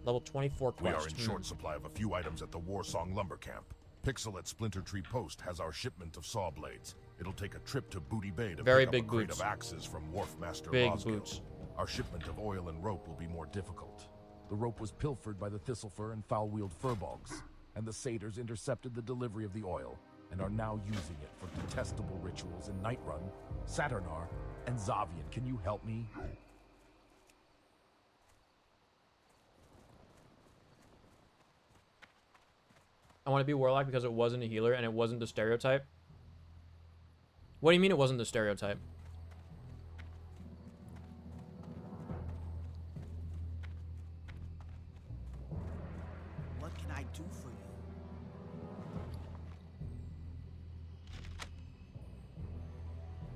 Level 24 quest. We are in short supply of a few items at the Warsong Lumber Camp. Pixel at Splinter Tree Post has our shipment of saw blades. It'll take a trip to Booty Bay to Very pick big up a crate boots. of axes from Wharf Master Big Losgill. boots. Our shipment of oil and rope will be more difficult. The rope was pilfered by the Thistlefur and foul-wheeled furbolgs, and the satyrs intercepted the delivery of the oil and are now using it for detestable rituals in Nightrun, Saturnar, and Zavian. Can you help me? I want to be Warlock because it wasn't a healer and it wasn't the stereotype. What do you mean it wasn't the stereotype? What can I do for you?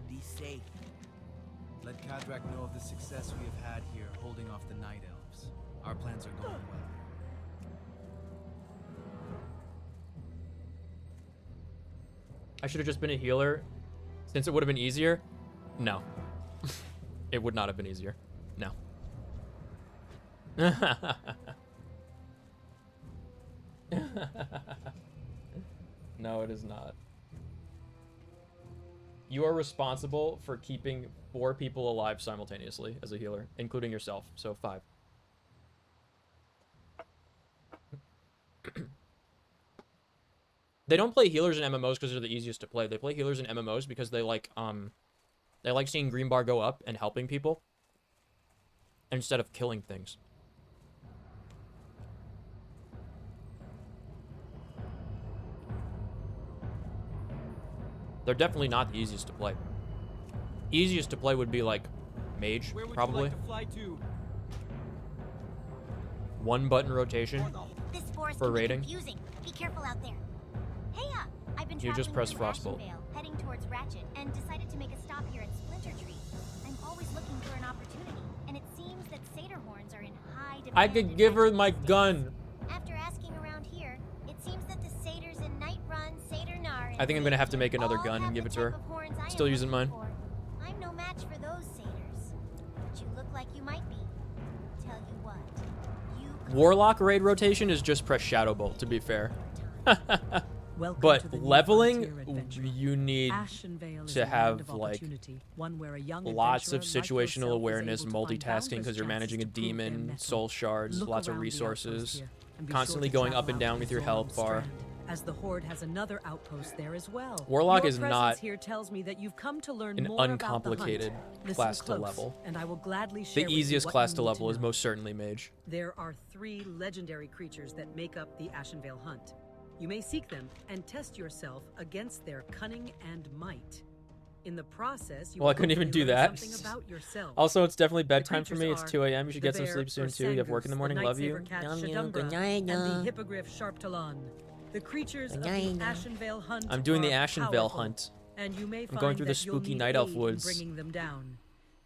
Be safe. Let Kadrak know of the success we have had here holding off the Night Elves. Our plans are going well. I should have just been a healer since it would have been easier. No. It would not have been easier. No. No, it is not. You are responsible for keeping 4 people alive simultaneously as a healer, including yourself. So 5. They don't play healers in MMOs because they're the easiest to play. They play healers in MMOs because they like seeing green bar go up and helping people instead of killing things. They're definitely not the easiest to play. Easiest to play would be like mage, probably. Where would you like to fly to? 1 button rotation This forest for can be raiding. confusing. Be careful out there. Hey, I've been You just traveling press through Frostbolt. Ashenvale, heading towards Ratchet, and decided to make a stop here at Splinter Tree. I'm always looking for an opportunity, and it seems that satyr horns are in high demand. I could give her my gun. After asking around here, it seems that the satyrs in Nightrun, Satyr Nar, I think I'm gonna have to make another gun and give it to her. Still using mine. I'm no match for those satyrs, but you look like you might be. Tell you what, Warlock raid rotation is just press Shadow Bolt, to be fair. Welcome But to the new leveling, frontier adventure. you need Ashenvale is to a land have of like opportunity, one where a young lots of adventurer like situational yourself is awareness, able to find multitasking boundless because you're chances managing a to prove their demon, mettle. soul shards, Look lots of around the outpost resources, here, and be constantly sure to going up travel and down out with to your health Zorom's bar. Strand, as the Horde has another outpost there as well. Warlock Your is presence not here tells me that you've come to learn an more about the uncomplicated hunt. Listen class to close, level. and I will gladly share The with you easiest what class you to need level is know. most certainly mage. There are 3 legendary creatures that make up the Ashenvale hunt. You may seek them and test yourself against their cunning and might. In the process, you Well, I will couldn't even hopefully do learn that. something about yourself. Also, it's definitely The bedtime for me. creatures It's are 2 a.m. You should the get some bear, sleep soon or too. You have work in the Sangoose, morning. Love you. Nightsaber cat Love you. Shadumbra, Good night, and the girl. hippogriff Sharptalon. The creatures of the Good night. Ashenvale hunt I'm doing the are Ashenvale powerful, hunt. and you may I'm find going through the that you'll spooky need night elf aid in woods. bringing them down.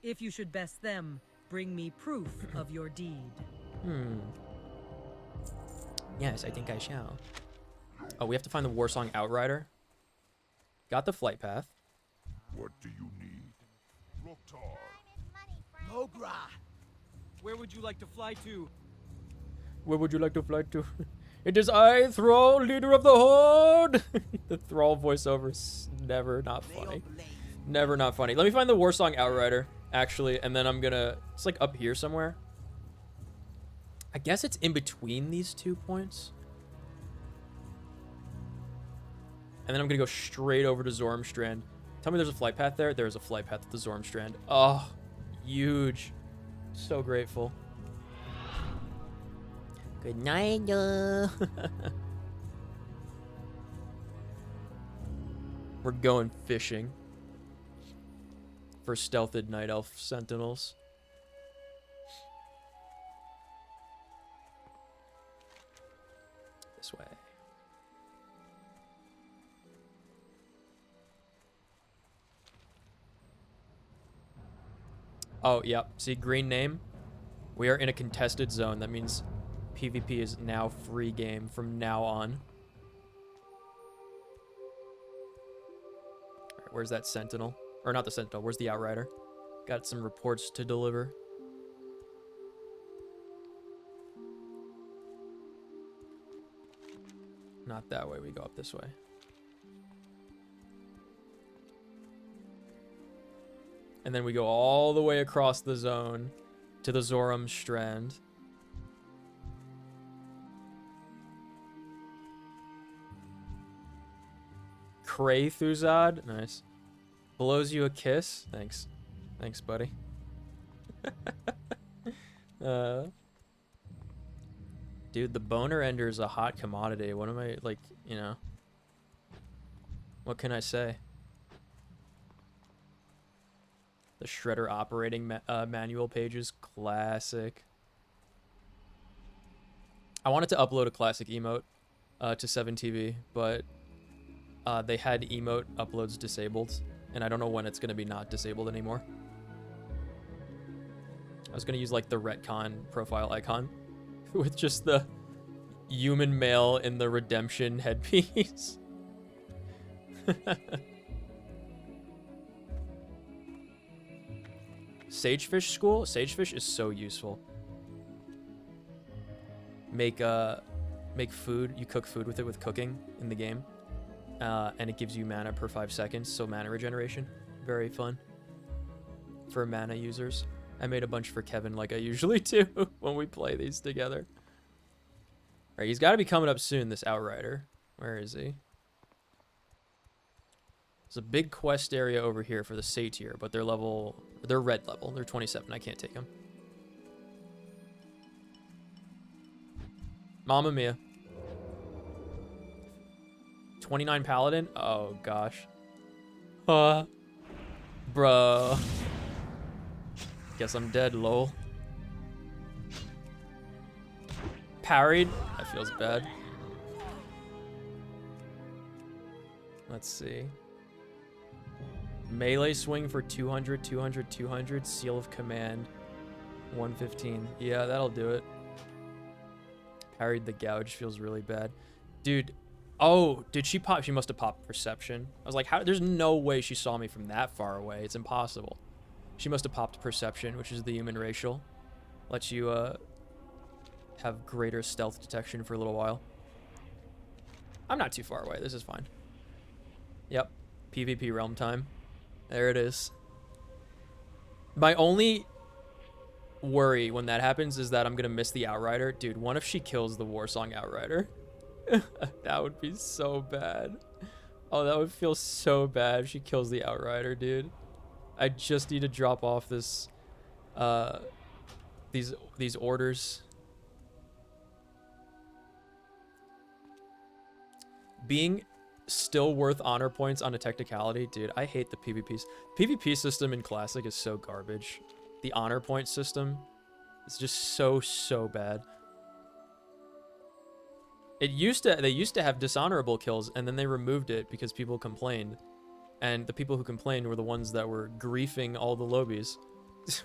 If you should best them, bring me proof of your deed. Yes, I think I shall. Oh, we have to find the Warsong Outrider. Got the flight path. What do you need? Roktar. Mogra! Where would you like to fly to? Where would you like to fly to? It is I, Thrall, leader of the Horde! The Thrall voiceover's never not funny. Never not funny. Let me find the Warsong Outrider, actually, and then I'm gonna... It's like up here somewhere. I guess it's in between these 2 points. And then I'm gonna go straight over to Zormstrand. Tell me there's a flight path there? There's a flight path at the Zormstrand. Oh, huge. So grateful. Good night, We're going fishing for stealthed night elf sentinels. This way. Oh, yep. See, green name. We are in a contested zone. That means PvP is now free game from now on. All right, where's that sentinel? Or not the sentinel. Where's the outrider? Got some reports to deliver. Not that way. We go up this way. And then we go all the way across the zone to the Zormstrand. Kraythuzad, nice. Blows you a kiss. Thanks. Thanks, buddy. Dude, the boner ender is a hot commodity. What am I, like, you know? What can I say? The Shredder operating manual pages, classic. I wanted to upload a classic emote to 7TV, but they had emote uploads disabled, and I don't know when it's going to be not disabled anymore. I was going to use like the retcon profile icon with just the human male in the redemption headpiece. Sagefish school? Sagefish is so useful. Make food. You cook food with it with cooking in the game. And it gives you mana per 5 seconds, so mana regeneration. Very fun for mana users. I made a bunch for Kevin like I usually do when we play these together. Alright, he's got to be coming up soon, this Outrider. Where is he? There's a big quest area over here for the Satyr, but they're red level. They're 27. I can't take them. Mamma mia. 29 Paladin? Oh, gosh. Bro. Guess I'm dead, lol. Parried? That feels bad. Let's see. Melee swing for 200, 200, 200. Seal of Command, 115. Yeah, that'll do it. Parried the Gouge feels really bad. Dude, oh, did she pop? She must have popped Perception. I was like, how? There's no way she saw me from that far away. It's impossible. She must have popped Perception, which is the human racial. Lets you have greater stealth detection for a little while. I'm not too far away. This is fine. Yep. PvP realm time. There it is. My only worry when that happens is that I'm gonna miss the Outrider. Dude, what if she kills the Warsong Outrider? That would be so bad. Oh, that would feel so bad if she kills the Outrider, dude. I just need to drop off this these orders. Being still worth honor points on a technicality, dude. I hate the PvP. PvP system in Classic is so garbage. The honor point system is just so bad. They used to have dishonorable kills, and then they removed it because people complained. And the people who complained were the ones that were griefing all the lobbies.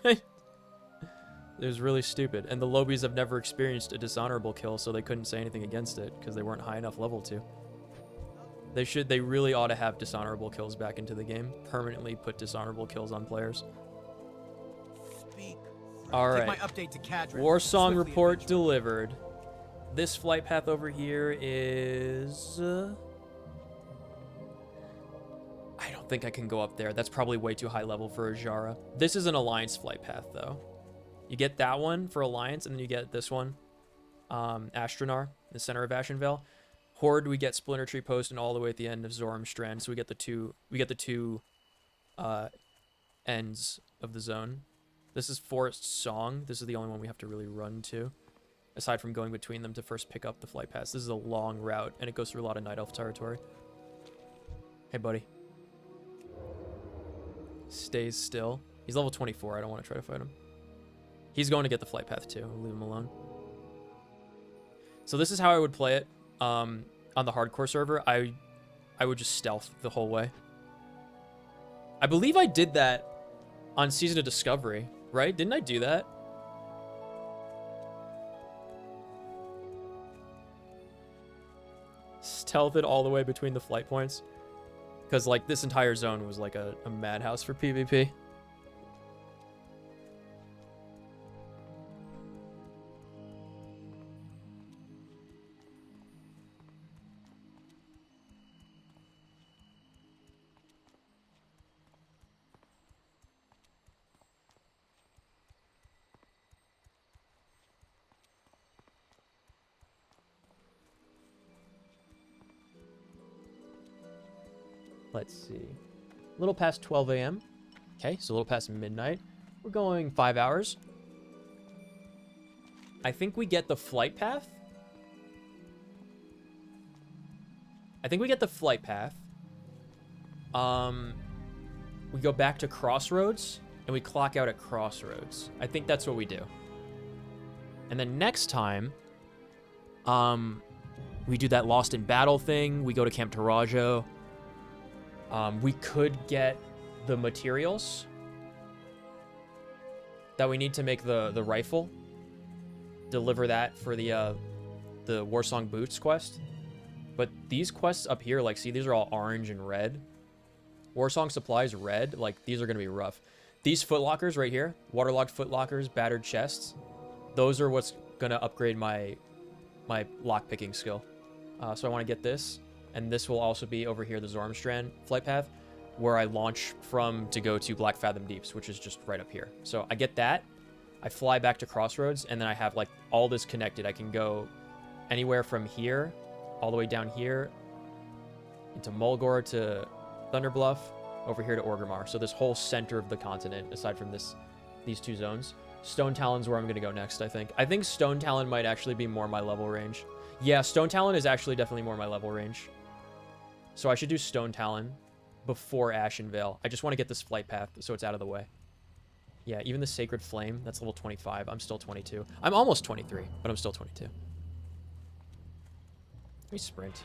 It was really stupid. And the lobbies have never experienced a dishonorable kill, so they couldn't say anything against it because they weren't high enough level to. They really ought to have dishonorable kills back into the game. Permanently put dishonorable kills on players. Alright. My update to Cadre. Warsong report delivered. This flight path over here is... I don't think I can go up there. That's probably way too high level for Ajara. This is an Alliance flight path, though. You get that one for Alliance, and then you get this one. Astronar, the center of Ashenvale. Horde, we get Splinter Tree Post, and all the way at the end of Zoram Strand. So we get the two ends of the zone. This is Forest Song. This is the only one we have to really run to, aside from going between them to first pick up the flight pass. This is a long route, and it goes through a lot of Night Elf territory. Hey, buddy. Stays still. He's level 24. I don't want to try to fight him. He's going to get the flight path, too. I'll leave him alone. So this is how I would play it. On the hardcore server, I would just stealth the whole way. I believe I did that on Season of Discovery, right? Didn't I do that? Stealth it all the way between the flight points. Because, like, this entire zone was like a madhouse for PvP. Let's see. A little past 12 a.m. Okay, so a little past midnight. We're going 5 hours. I think we get the flight path. We go back to Crossroads. and we clock out at Crossroads. I think that's what we do. And then next time, we do that Lost in Battle thing. We go to Camp Tarajo. We could get the materials that we need to make the rifle. Deliver that for the Warsong Boots quest. But these quests up here, like, see, these are all orange and red. Warsong Supplies red. Like, these are going to be rough. These footlockers right here, waterlogged footlockers, battered chests, those are what's going to upgrade my lockpicking skill. So I want to get this. And this will also be over here, the Zormstrand flight path, where I launch from to go to Black Fathom Deeps, which is just right up here. So I get that. I fly back to Crossroads, and then I have, like, all this connected. I can go anywhere from here, all the way down here, into Mulgore to Thunderbluff, over here to Orgrimmar. So this whole center of the continent, aside from these two zones. Stone Talon's where I'm going to go next, I think. I think Stone Talon might actually be more my level range. Yeah, Stone Talon is actually definitely more my level range. So I should do Stone Talon before Ashenvale. I just want to get this flight path so it's out of the way. Yeah, even the Sacred Flame, that's level 25. I'm still 22. I'm almost 23, but I'm still 22. Let me sprint.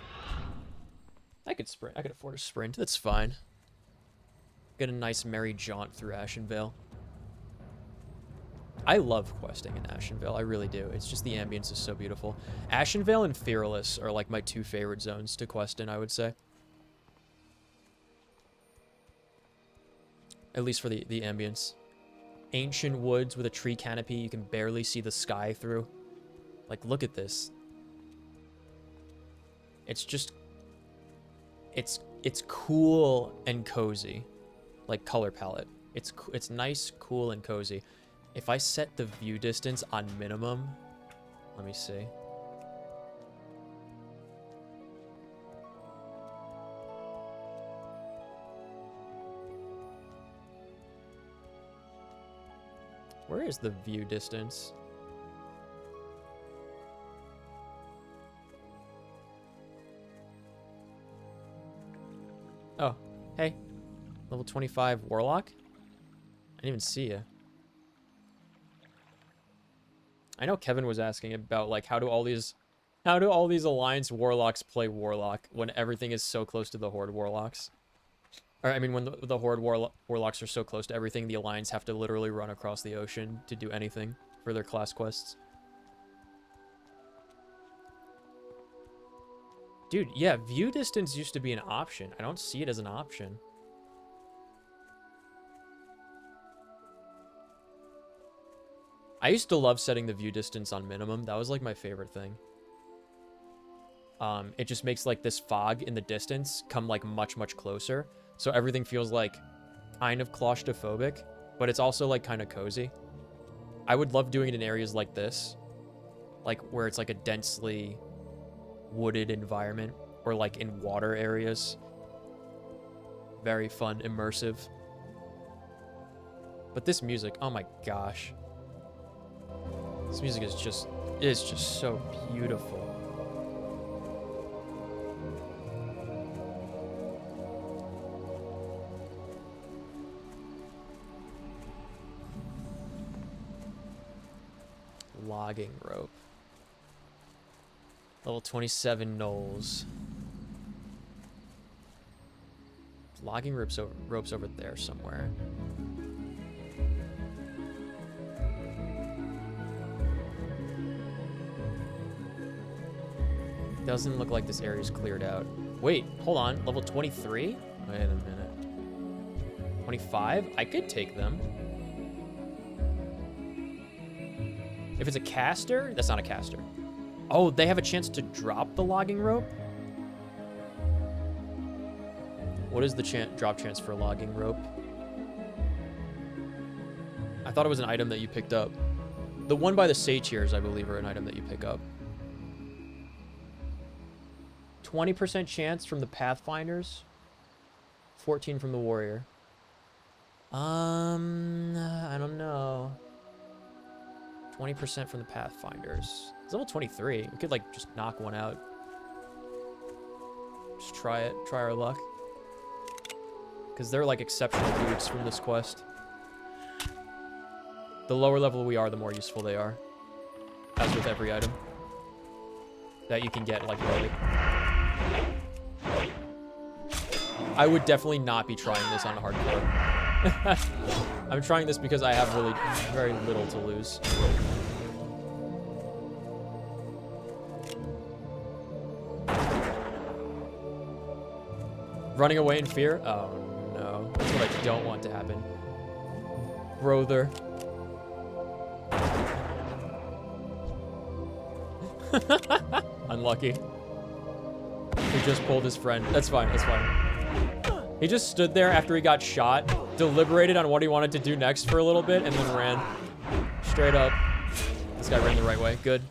I could sprint. I could afford a sprint. That's fine. Get a nice merry jaunt through Ashenvale. I love questing in Ashenvale. I really do. It's just the ambience is so beautiful. Ashenvale and Fearless are like my two favorite zones to quest in, I would say. At least for the ambience. Ancient woods with a tree canopy you can barely see the sky through. Like, look at this. It's just... It's cool and cozy. Like, color palette. It's nice, cool, and cozy. If I set the view distance on minimum... Let me see. Where is the view distance? Oh, hey. Level 25 Warlock? I didn't even see you. I know Kevin was asking about, like, how do all these Alliance Warlocks play Warlock when everything is so close to the Horde Warlocks? Or, I mean, when the Horde Warlocks are so close to everything, the Alliance have to literally run across the ocean to do anything for their class quests. Dude, yeah, view distance used to be an option. I don't see it as an option. I used to love setting the view distance on minimum. That was like my favorite thing. It just makes like this fog in the distance come like much, much closer. So everything feels like kind of claustrophobic, but it's also like kind of cozy. I would love doing it in areas like this, like where it's like a densely wooded environment, or like in water areas. Very fun, immersive. But this music, oh my gosh. This music is just so beautiful. Logging rope. Level 27 Knolls. Logging ropes over there somewhere. Doesn't look like this area is cleared out. Wait, hold on. Level 23? Wait a minute. 25? I could take them. If it's a caster, that's not a caster. Oh, they have a chance to drop the logging rope? What is the drop chance for a logging rope? I thought it was an item that you picked up. The one by the Satyrs, I believe, are an item that you pick up. 20% chance from the Pathfinders. 14 from the Warrior. I don't know. 20% from the Pathfinders. It's level 23. We could, like, just knock one out. Just try it. Try our luck. Because they're, like, exceptional dudes from this quest. The lower level we are, the more useful they are. As with every item that you can get, like, early. I would definitely not be trying this on hardcore. I'm trying this because I have really very little to lose. Running away in fear? Oh no. That's what I don't want to happen. Brother. Unlucky. He just pulled his friend. That's fine, that's fine. He just stood there after he got shot, deliberated on what he wanted to do next for a little bit, and then ran. Straight up. This guy ran the right way. Good.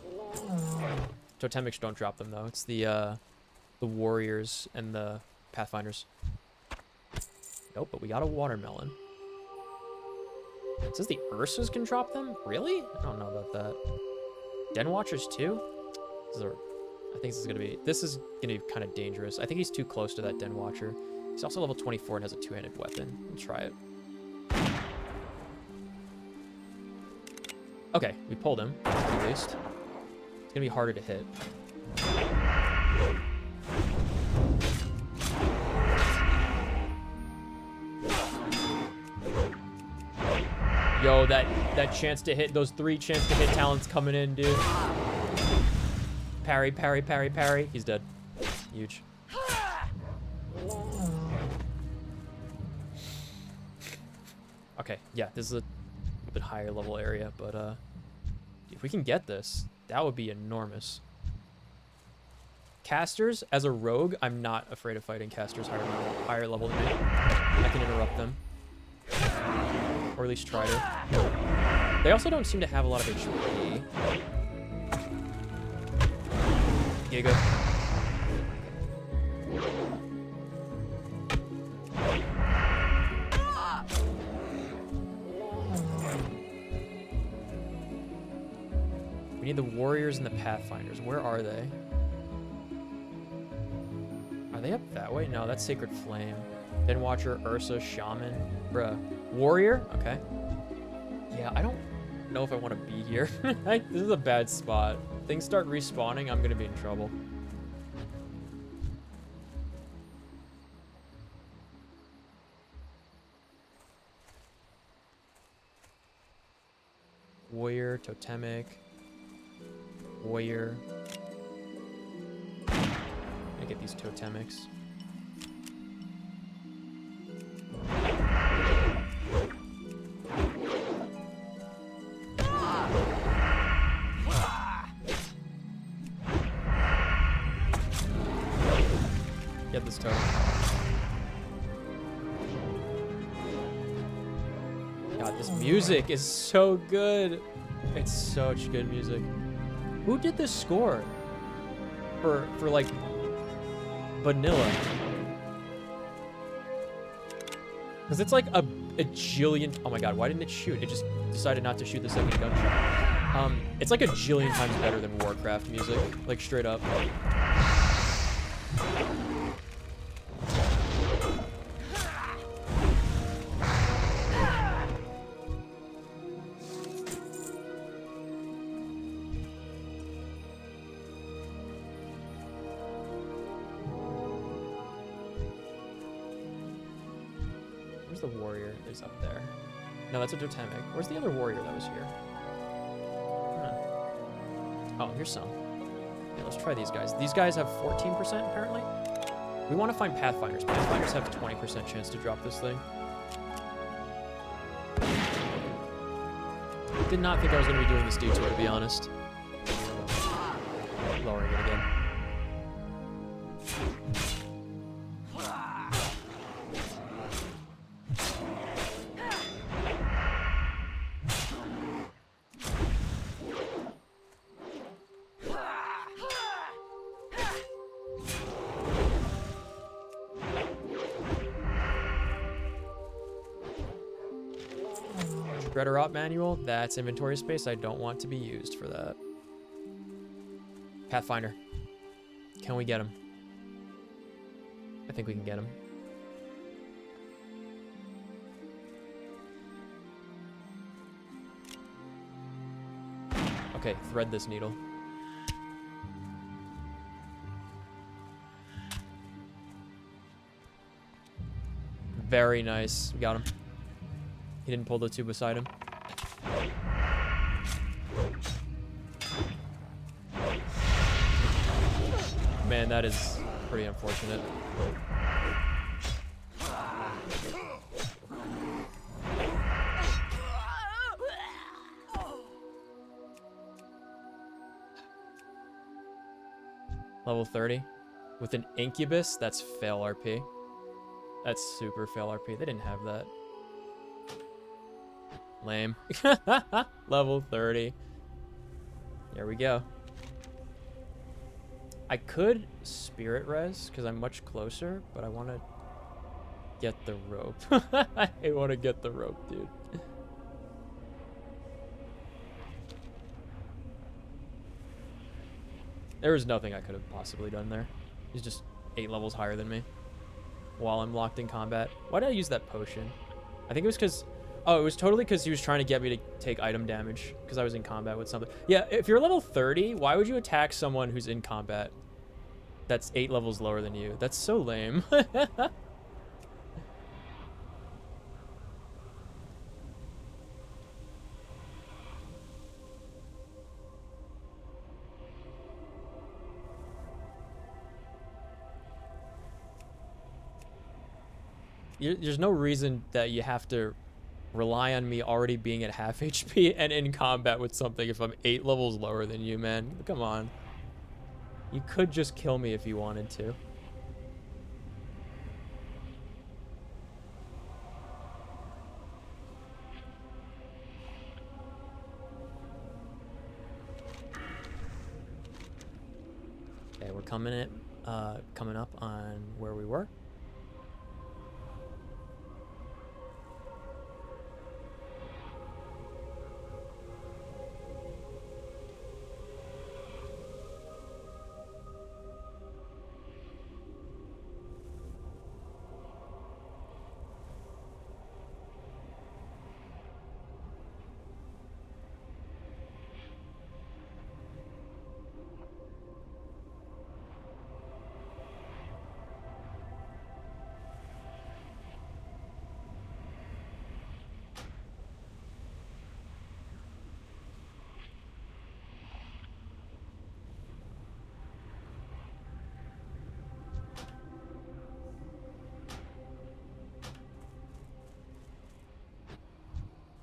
Totemics don't drop them, though. It's the warriors and the pathfinders. Nope, but we got a watermelon. It says the Ursas can drop them? Really? I don't know about that. Den Watchers, too? I think this is gonna be kind of dangerous. I think he's too close to that Den Watcher. He's also level 24 and has a two-handed weapon. We'll try it. Okay, we pulled him, at least. It's gonna be harder to hit. Yo, that chance to hit, those 3 chance to hit talents coming in, dude. Parry, parry, parry, parry. He's dead. Huge. Okay, yeah, this is a bit higher level area, but if we can get this, that would be enormous. Casters, as a rogue, I'm not afraid of fighting casters higher level than me. I can interrupt them. Or at least try to. They also don't seem to have a lot of HP. Giga. We need the warriors and the pathfinders. Where are they? Are they up that way? No, that's Sacred Flame. Den Watcher, Ursa, Shaman. Bruh. Warrior? Okay. Yeah, I don't know if I want to be here. This is a bad spot. Things start respawning, I'm gonna be in trouble. Warrior, Totemic. Warrior. I get these Totemics. Get this totem. God, this music is so good. It's such good music. Who did this score? For like vanilla? Because it's like a jillion. Oh my god, why didn't it shoot? It just decided not to shoot the second gunshot. It's like a jillion times better than Warcraft music, like straight up. Where's the warrior? He's up there. No, that's a Totemic. Where's the other warrior that was here? Oh, here's some. Yeah, let's try these guys. These guys have 14% apparently. We want to find Pathfinders. Pathfinders have 20% chance to drop this thing. Did not think I was going to be doing this detour, to be honest. Lowering it again. Shredder Op manual, that's inventory space I don't want to be used for that. Pathfinder. Can we get him? I think we can get him. Okay, thread this needle. Very nice. We got him. He didn't pull the two beside him. Man, that is pretty unfortunate. Level 30. With an incubus, that's fail RP. That's super fail RP. They didn't have that. Lame. Level 30. There we go. I could spirit res because I'm much closer, but I want to get the rope. I want to get the rope, dude. There was nothing I could have possibly done there. He's just 8 levels higher than me while I'm locked in combat. Why did I use that potion? I think it was because... Oh, it was totally because he was trying to get me to take item damage because I was in combat with something. Yeah, if you're level 30, why would you attack someone who's in combat that's 8 levels lower than you? That's so lame. There's no reason that you have to rely on me already being at half HP and in combat with something if I'm 8 levels lower than you, man. Come on. You could just kill me if you wanted to. Okay, we're coming up on where we were.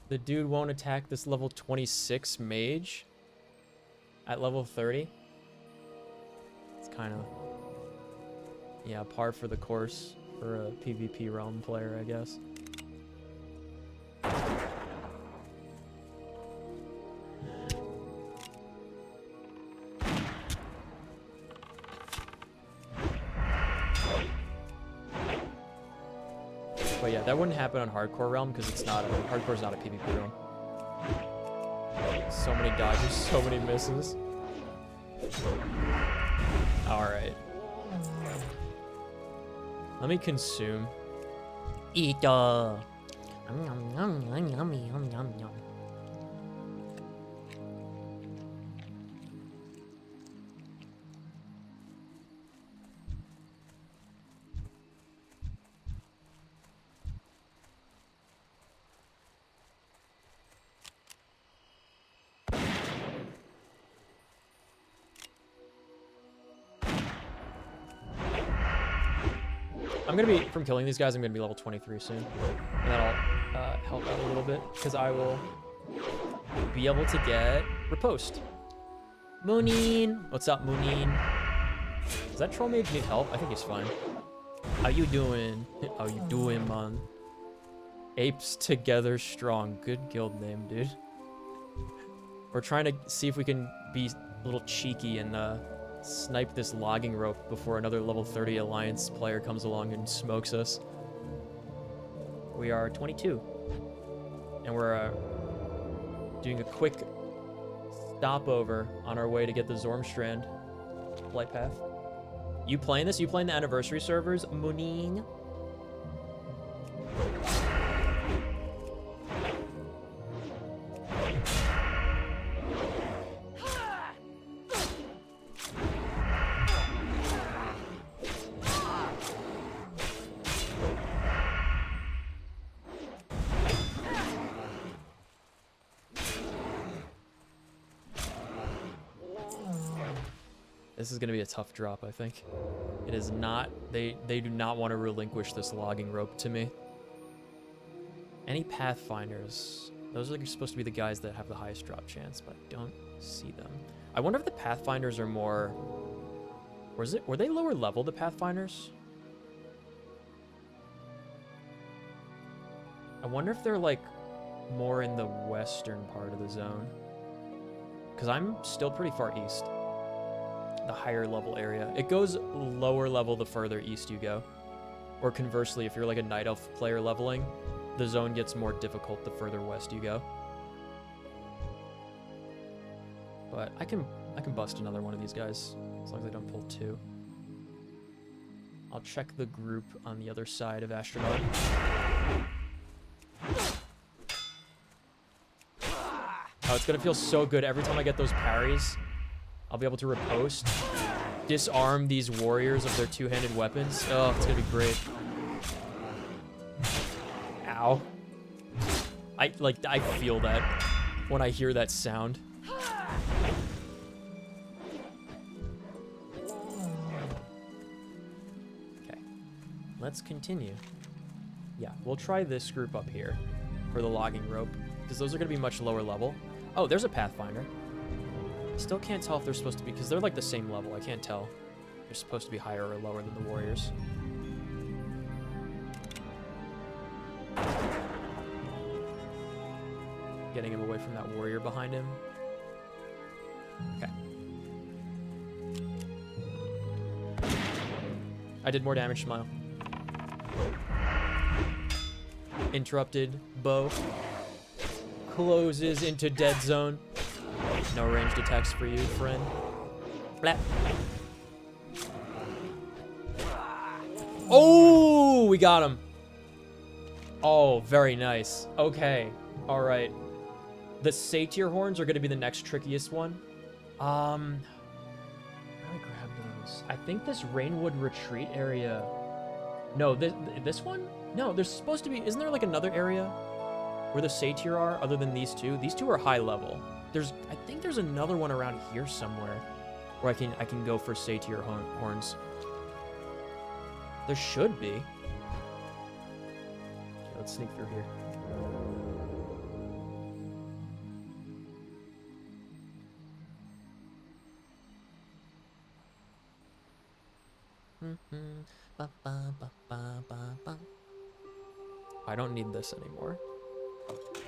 The dude won't attack this level 26 mage at level 30. It's kind of, yeah, par for the course for a PvP realm player, I guess. But yeah, that wouldn't happen on Hardcore Realm because it's not Hardcore's not a PvP realm. So many dodges, so many misses. Alright. Let me consume. Eat. I'm gonna be, from killing these guys, I'm gonna be level 23 soon. And that'll help out a little bit, because I will be able to get Riposte. Moonin! What's up, Moonin? Does that troll mage need help? I think he's fine. How you doing? How you doing, man? Apes together strong. Good guild name, dude. We're trying to see if we can be a little cheeky and snipe this logging rope before another level 30 Alliance player comes along and smokes us. We are 22. And we're doing a quick stopover on our way to get the Zormstrand flight path. You playing this? You playing the anniversary servers, Moonin? This is going to be a tough drop, I think. It is not... They do not want to relinquish this logging rope to me. Any Pathfinders? Those are supposed to be the guys that have the highest drop chance, but I don't see them. I wonder if the Pathfinders are more... Were they lower level, the Pathfinders? I wonder if they're, like, more in the western part of the zone. Because I'm still pretty far east. The higher level area. It goes lower level the further east you go. Or conversely, if you're like a Night Elf player leveling, the zone gets more difficult the further west you go. But I can bust another one of these guys, as long as I don't pull two. I'll check the group on the other side of Astronaut. Oh, it's gonna feel so good every time I get those parries. I'll be able to riposte, disarm these warriors of their two-handed weapons. Oh, it's gonna be great. Ow. I feel that when I hear that sound. Okay, let's continue. Yeah, we'll try this group up here for the logging rope, because those are gonna be much lower level. Oh, there's a Pathfinder. Still can't tell if they're supposed to be, because they're like the same level. I can't tell. They're supposed to be higher or lower than the warriors. Getting him away from that warrior behind him. Okay. I did more damage, Smile. Interrupted bow. Closes into dead zone. No ranged attacks for you, friend. Blap. Oh, we got him. Oh, very nice. Okay. All right. The Satyr horns are going to be the next trickiest one. How do I grab those? I think this Rainwood retreat area. No, this one? No, there's supposed to be. Isn't there like another area where the Satyr are other than these two? These two are high level. I think there's another one around here somewhere where I can go for Satyr horns. There should be. Okay, let's sneak through here. I don't need this anymore. Okay.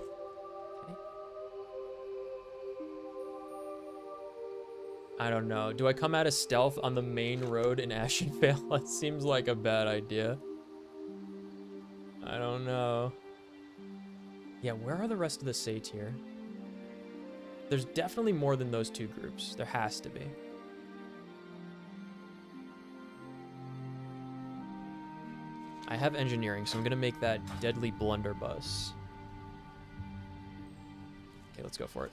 I don't know. Do I come out of stealth on the main road in Ashenvale? That seems like a bad idea. I don't know. Yeah, where are the rest of the Satyr? There's definitely more than those two groups. There has to be. I have engineering, so I'm gonna make that deadly blunderbuss. Okay, let's go for it.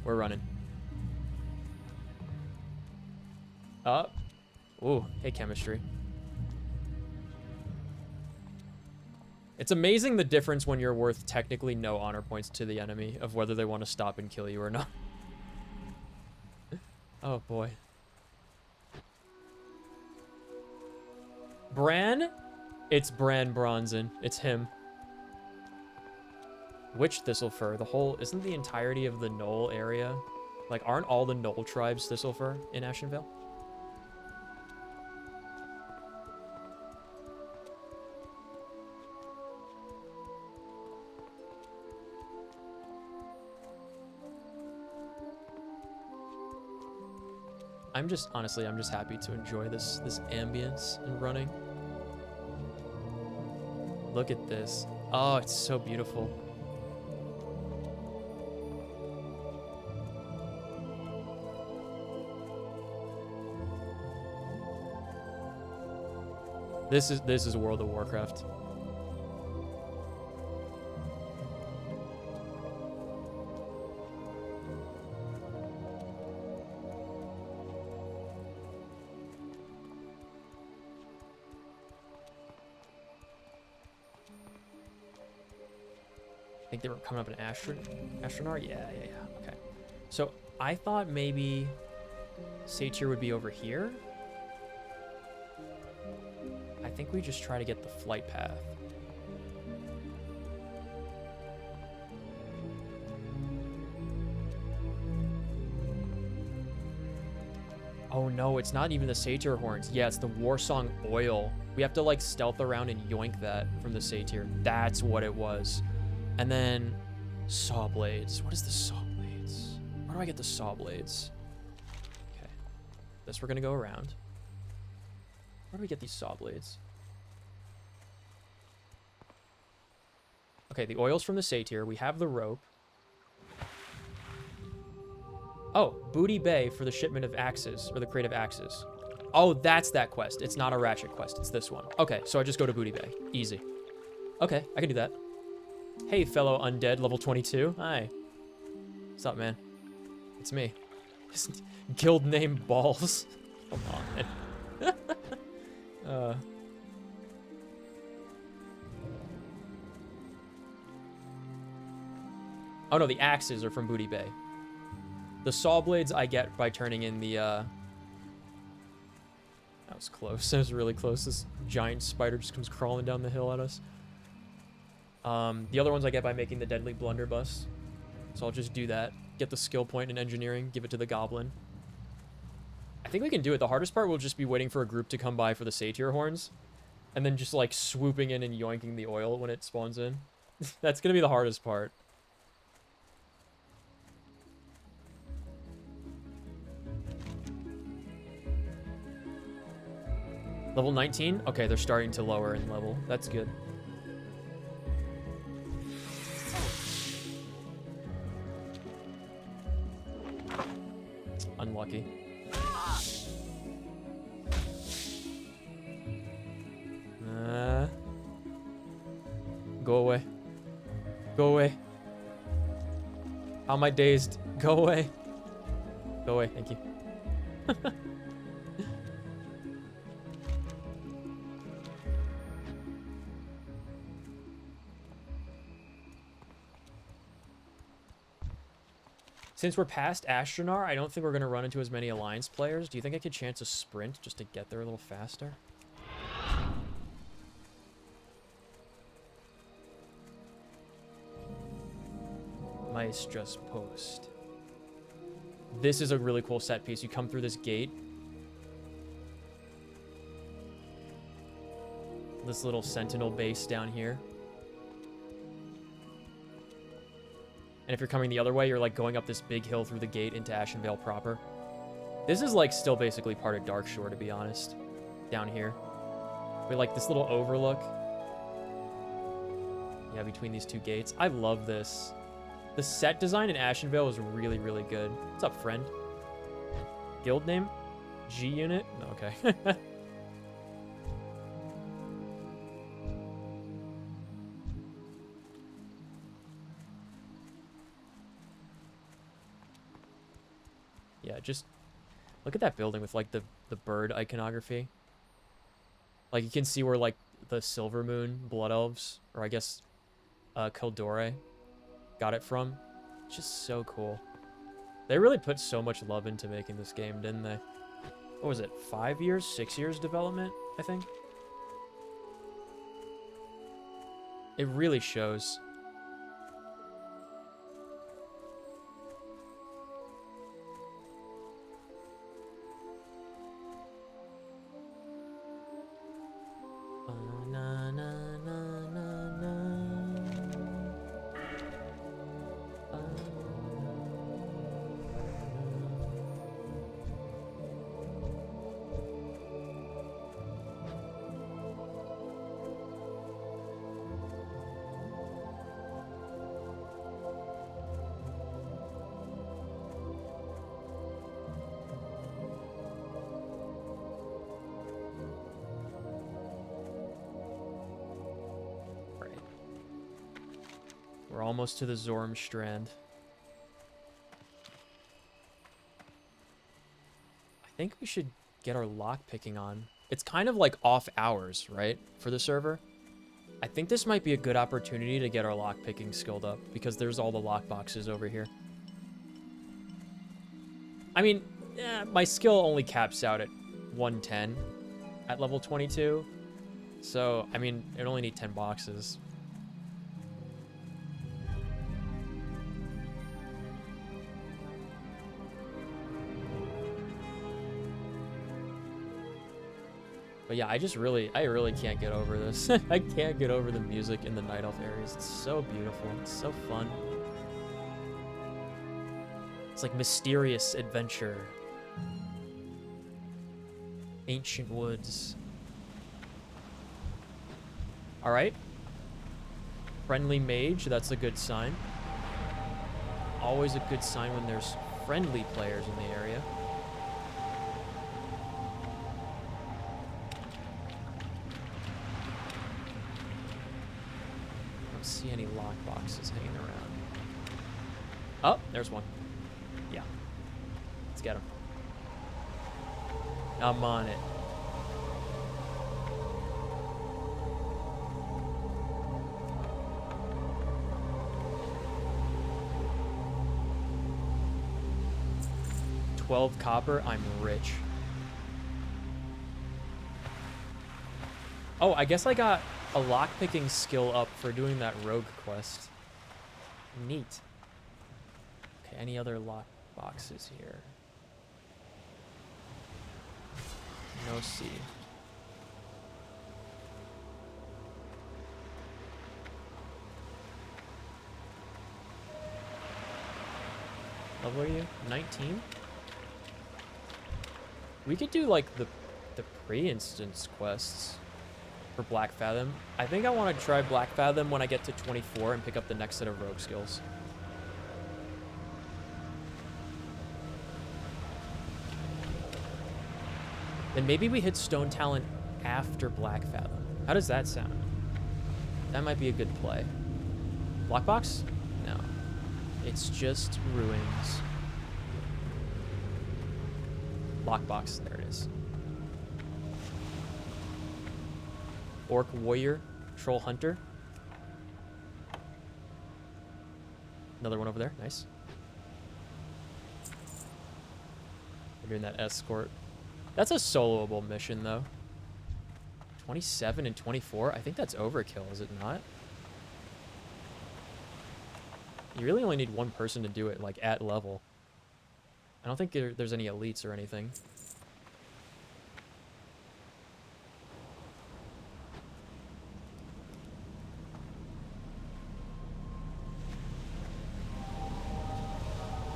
We're running. Up. Ooh, hey, chemistry. It's amazing the difference when you're worth technically no honor points to the enemy of whether they want to stop and kill you or not. Oh boy. Bran? It's Bran Bronzen. It's him. Which Thistlefur? The whole... Isn't the entirety of the Knoll area? Like, aren't all the Knoll tribes Thistlefur in Ashenvale? Honestly, I'm just happy to enjoy this ambience and running. Look at this. Oh, it's so beautiful. This is World of Warcraft. I think they were coming up in Astronar? Yeah. Okay. So I thought maybe Satyr would be over here. I think we just try to get the flight path. Oh no, it's not even the Satyr horns. Yeah, it's the Warsong oil. We have to like stealth around and yoink that from the Satyr. That's what it was. And then saw blades. What is the saw blades? Where do I get the saw blades? Okay. This we're gonna go around. Where do we get these saw blades? Okay, the oil's from the Satyr. We have the rope. Oh, Booty Bay for the shipment of axes, or the crate of axes. Oh, that's that quest. It's not a Ratchet quest. It's this one. Okay, so I just go to Booty Bay. Easy. Okay, I can do that. Hey, fellow undead, level 22. Hi. What's up, man? It's me. Guild name Balls. Come on, man. Oh, no, the axes are from Booty Bay. The saw blades I get by turning in the, That was close. That was really close. This giant spider just comes crawling down the hill at us. The other ones I get by making the deadly blunderbuss. So I'll just do that. Get the skill point in engineering. Give it to the goblin. I think we can do it. The hardest part will just be waiting for a group to come by for the Satyr horns. And then just, like, swooping in and yoinking the oil when it spawns in. That's gonna be the hardest part. Level 19? Okay, they're starting to lower in level. That's good. Unlucky. Go away. Go away. How am I dazed? Go away. Go away, thank you. Since we're past Astronar, I don't think we're going to run into as many Alliance players. Do you think I could chance a sprint just to get there a little faster? Maestra's Post. This is a really cool set piece. You come through this gate. This little sentinel base down here. And if you're coming the other way, you're like going up this big hill through the gate into Ashenvale proper. This is like still basically part of Darkshore, to be honest. Down here. We like this little overlook. Yeah, between these two gates. I love this. The set design in Ashenvale is really, really good. What's up, friend? Guild name? G unit? No, okay. Yeah, just look at that building with like the bird iconography. Like you can see where like the Silver Moon Blood Elves, or I guess Kildore, got it from. It's just so cool. They really put so much love into making this game, didn't they? What was it? 5 years? 6 years development, I think? It really shows. We're almost to the Zormstrand. I think we should get our lockpicking on. It's kind of like off hours, right? For the server. I think this might be a good opportunity to get our lockpicking skilled up because there's all the lockboxes over here. I mean, my skill only caps out at 110 at level 22. So, I mean, it only need 10 boxes. But yeah, I really can't get over this. I can't get over the music in the Night Elf areas. It's so beautiful. It's so fun. It's like mysterious adventure. Ancient woods. Alright. Friendly mage, that's a good sign. Always a good sign when there's friendly players in the area. See any lock boxes hanging around. Oh, there's one. Yeah. Let's get him. I'm on it. $12 copper, I'm rich. Oh, I guess I got a lockpicking skill up for doing that rogue quest. Neat. Okay, any other lock boxes here? No C. Level are you? 19? We could do like the pre-instance quests for Black Fathom. I think I want to try Black Fathom when I get to 24 and pick up the next set of rogue skills. Then maybe we hit Stone Talent after Black Fathom. How does that sound? That might be a good play. Lockbox? No. It's just ruins. Lockbox, there it is. Orc Warrior, Troll Hunter. Another one over there, nice. We're doing that escort. That's a soloable mission though. 27 and 24, I think that's overkill, is it not? You really only need one person to do it, like, at level. I don't think there's any elites or anything.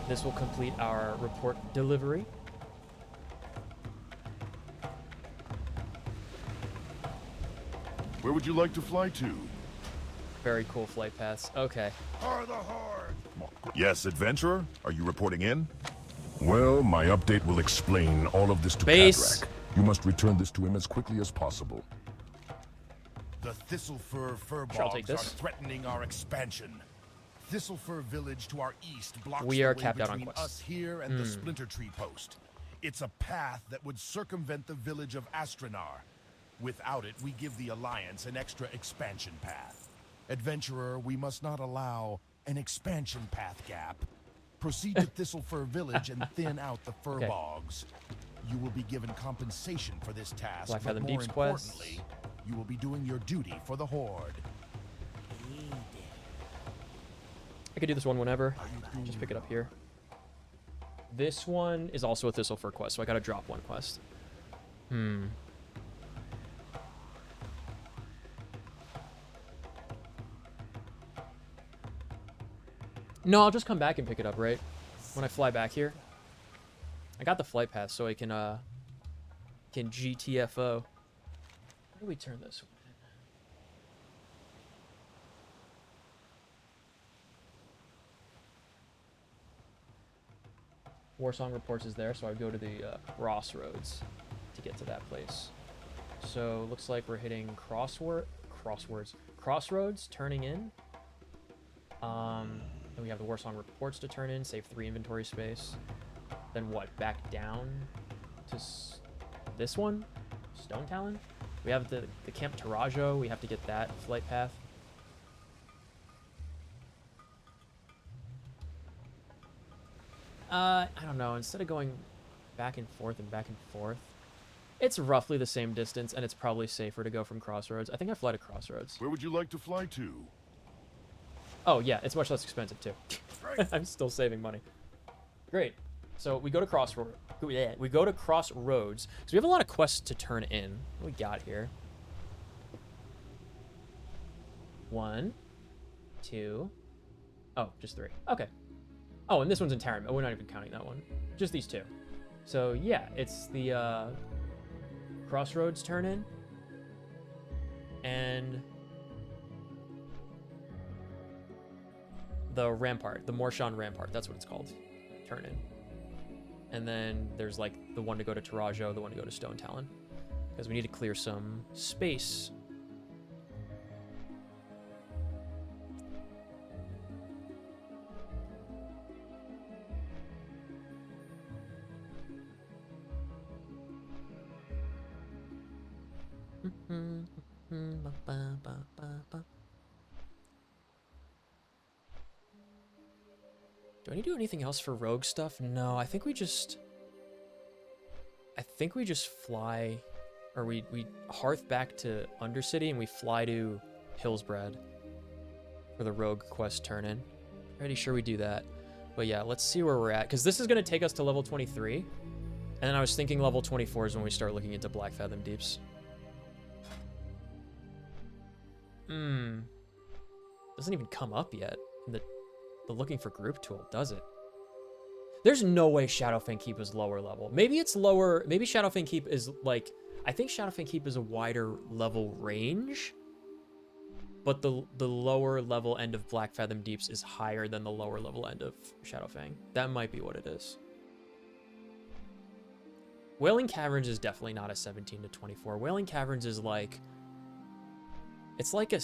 This will complete our report delivery. Where would you like to fly to? Very cool flight paths. Okay. Yes, adventurer? Are you reporting in? Well, my update will explain all of this to Base. Cadrak. You must return this to him as quickly as possible. The Thistlefur fur Sure, I'll take bogs are this. threatening our expansion. Thistlefur village to our east blocks We the are way capped out on between quests. us here and the Splinter Tree post. It's a path that would circumvent the village of Astranar. Without it, we give the Alliance an extra expansion path. Adventurer, we must not allow an expansion path gap. Proceed to Thistlefur village and thin out the fur Okay. bogs. You will be given compensation for this task, Black but Fathom more Deeps quest. importantly, you will be doing your duty for the Horde. I could do this one whenever. Just pick it up here. This one is also a Thistlefur quest, so I gotta drop one quest. No, I'll just come back and pick it up, right? When I fly back here. I got the flight path, so I can GTFO. How do we turn this one in? Warsong Reports is there, so I go to the crossroads to get to that place. So looks like we're hitting crossroads, turning in. Then we have the Warsong Reports to turn in, save 3 inventory space. Then what? Back down to this one, Stone Talon. We have the Camp Tarajo. We have to get that flight path. I don't know. Instead of going back and forth and back and forth. It's roughly the same distance, and it's probably safer to go from Crossroads. I think I fly to Crossroads. Where would you like to fly to? Oh, yeah, it's much less expensive, too. I'm still saving money. Great. So we go to Crossroads. We go to Crossroads. Because we have a lot of quests to turn in. What we got here? 1, 2. Oh, just 3. Okay. Oh, and this one's in Tarim. Oh, we're not even counting that one. Just these 2. So, yeah, it's the Crossroads turn in. And the Rampart, the Morshan Rampart, that's what it's called. Turn in. And then there's like the one to go to Tarajo, the one to go to Stone Talon. Because we need to clear some space. Do I need to do anything else for rogue stuff? No, I think we just fly, or we hearth back to Undercity and we fly to Hillsbrad for the rogue quest turn in. Pretty sure we do that. But yeah, let's see where we're at, because this is going to take us to level 23. And then I was thinking level 24 is when we start looking into Black Fathom Deeps. Doesn't even come up yet in the looking for group tool, does it? There's no way Shadowfang Keep is lower level. Maybe it's lower. Maybe Shadowfang Keep is like, I think Shadowfang Keep is a wider level range, but the lower level end of Black Fathom Deeps is higher than the lower level end of Shadowfang. That might be what it is. Wailing Caverns is definitely not a 17 to 24. Wailing Caverns is like, it's like a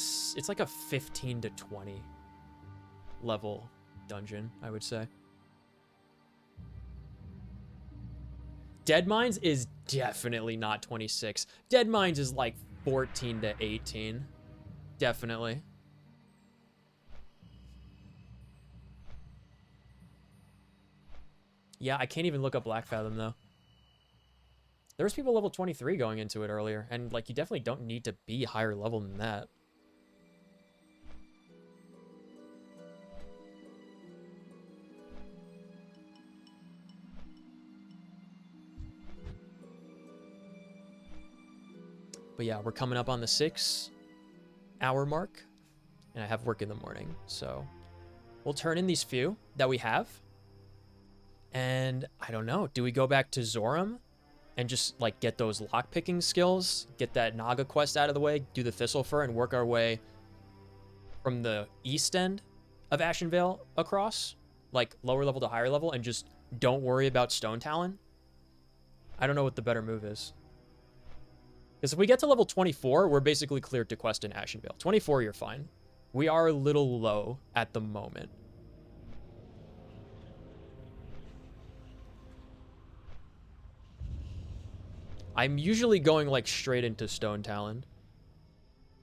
15 to 20 level dungeon, I would say. Dead Mines is definitely not 26. Dead Mines is like 14 to 18. Definitely. Yeah, I can't even look up Black Fathom though. There was people level 23 going into it earlier, and like you definitely don't need to be higher level than that. But yeah, we're coming up on the 6-hour mark, and I have work in the morning, so we'll turn in these few that we have. And I don't know, do we go back to Zoram and just like get those lockpicking skills, get that Naga quest out of the way, do the Thistlefur, and work our way from the east end of Ashenvale across, like lower level to higher level, and just don't worry about Stone Talon? I don't know what the better move is. Because if we get to level 24, we're basically cleared to quest in Ashenvale. 24, you're fine. We are a little low at the moment. I'm usually going like straight into Stone Talon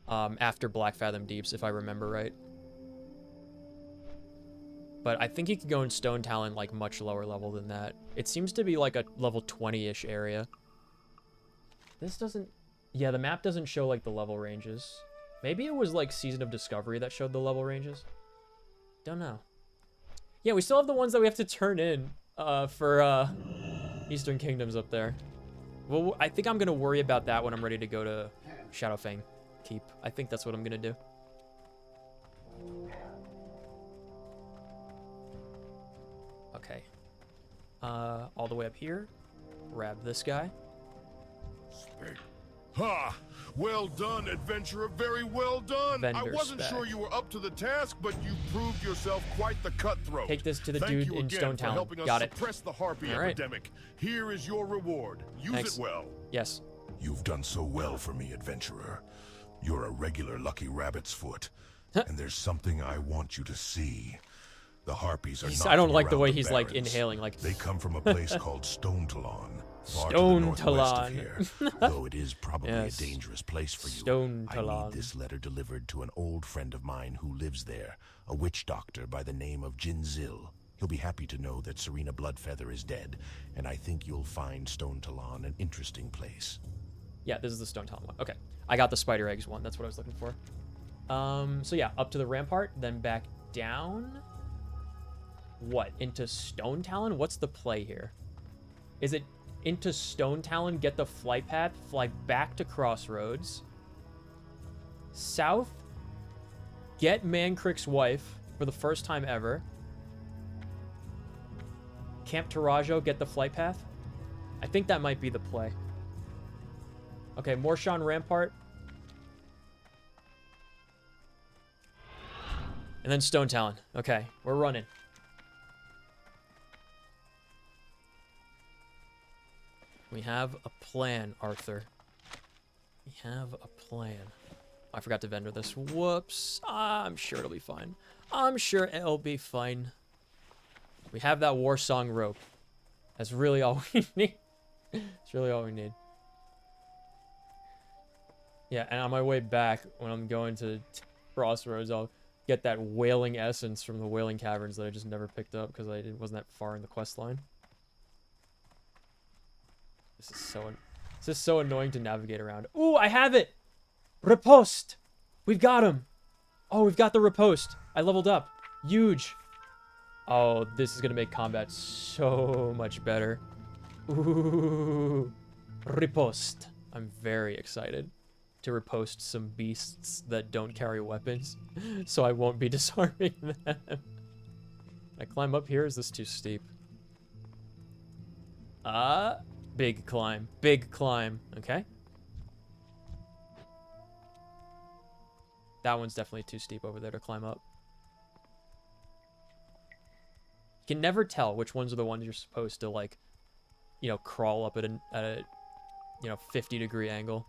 after Black Fathom Deeps, if I remember right. But I think you could go in Stone Talon like much lower level than that. It seems to be like a level 20-ish area. This doesn't... Yeah, the map doesn't show like the level ranges. Maybe it was like Season of Discovery that showed the level ranges. Don't know. Yeah, we still have the ones that we have to turn in for Eastern Kingdoms up there. Well, I think I'm going to worry about that when I'm ready to go to Shadowfang Keep. I think that's what I'm going to do. Okay. All the way up here. Grab this guy. Ha! Well done, adventurer. Very well done. Vendor I wasn't spec. sure you were up to the task, but you proved yourself quite the cutthroat. Take this to the Thank dude you in again Stone for Talon. helping us Got it. suppress the harpy All right. epidemic. Here is your reward. Use Thanks. it well. Yes. You've done so well for me, adventurer. You're a regular lucky rabbit's foot. And there's something I want you to see. The harpies are not. I don't like the around way he's like barrens. inhaling. Like They come from a place called Stone Talon, far Stone to the northwest Talon. of here. Though it is probably Yes. a dangerous place for you. Stone I Talon. need this letter delivered to an old friend of mine who lives there, a witch doctor by the name of Jinzil. He'll be happy to know that Serena Bloodfeather is dead, and I think you'll find Stone Talon an interesting place. Yeah, this is the Stone Talon one. Okay. I got the Spider Eggs one. That's what I was looking for. So yeah, up to the rampart, then back down. What? Into Stone Talon? What's the play here? Is it into Stone Talon, get the flight path, fly back to Crossroads, south, get Mancrick's wife for the first time ever, Camp Tarajo, get the flight path? I think that might be the play. Okay, Morshan Rampart. And then Stone Talon. Okay, we're running. We have a plan, Arthur. We have a plan. I forgot to vendor this. Whoops. I'm sure it'll be fine. I'm sure it'll be fine. We have that war song rope. That's really all we need. It's really all we need. Yeah, and on my way back, when I'm going to Crossroads, I'll get that Wailing Essence from the Wailing Caverns that I just never picked up because I wasn't that far in the quest line. This is so annoying to navigate around. Ooh, I have it! Riposte! We've got him! Oh, we've got the riposte. I leveled up. Huge. Oh, this is gonna make combat so much better. Ooh. Riposte. I'm very excited to riposte some beasts that don't carry weapons, so I won't be disarming them. Can I climb up here? Is this too steep? Big climb. Big climb. Okay. That one's definitely too steep over there to climb up. You can never tell which ones are the ones you're supposed to, like, you know, crawl up at a you know, 50-degree angle.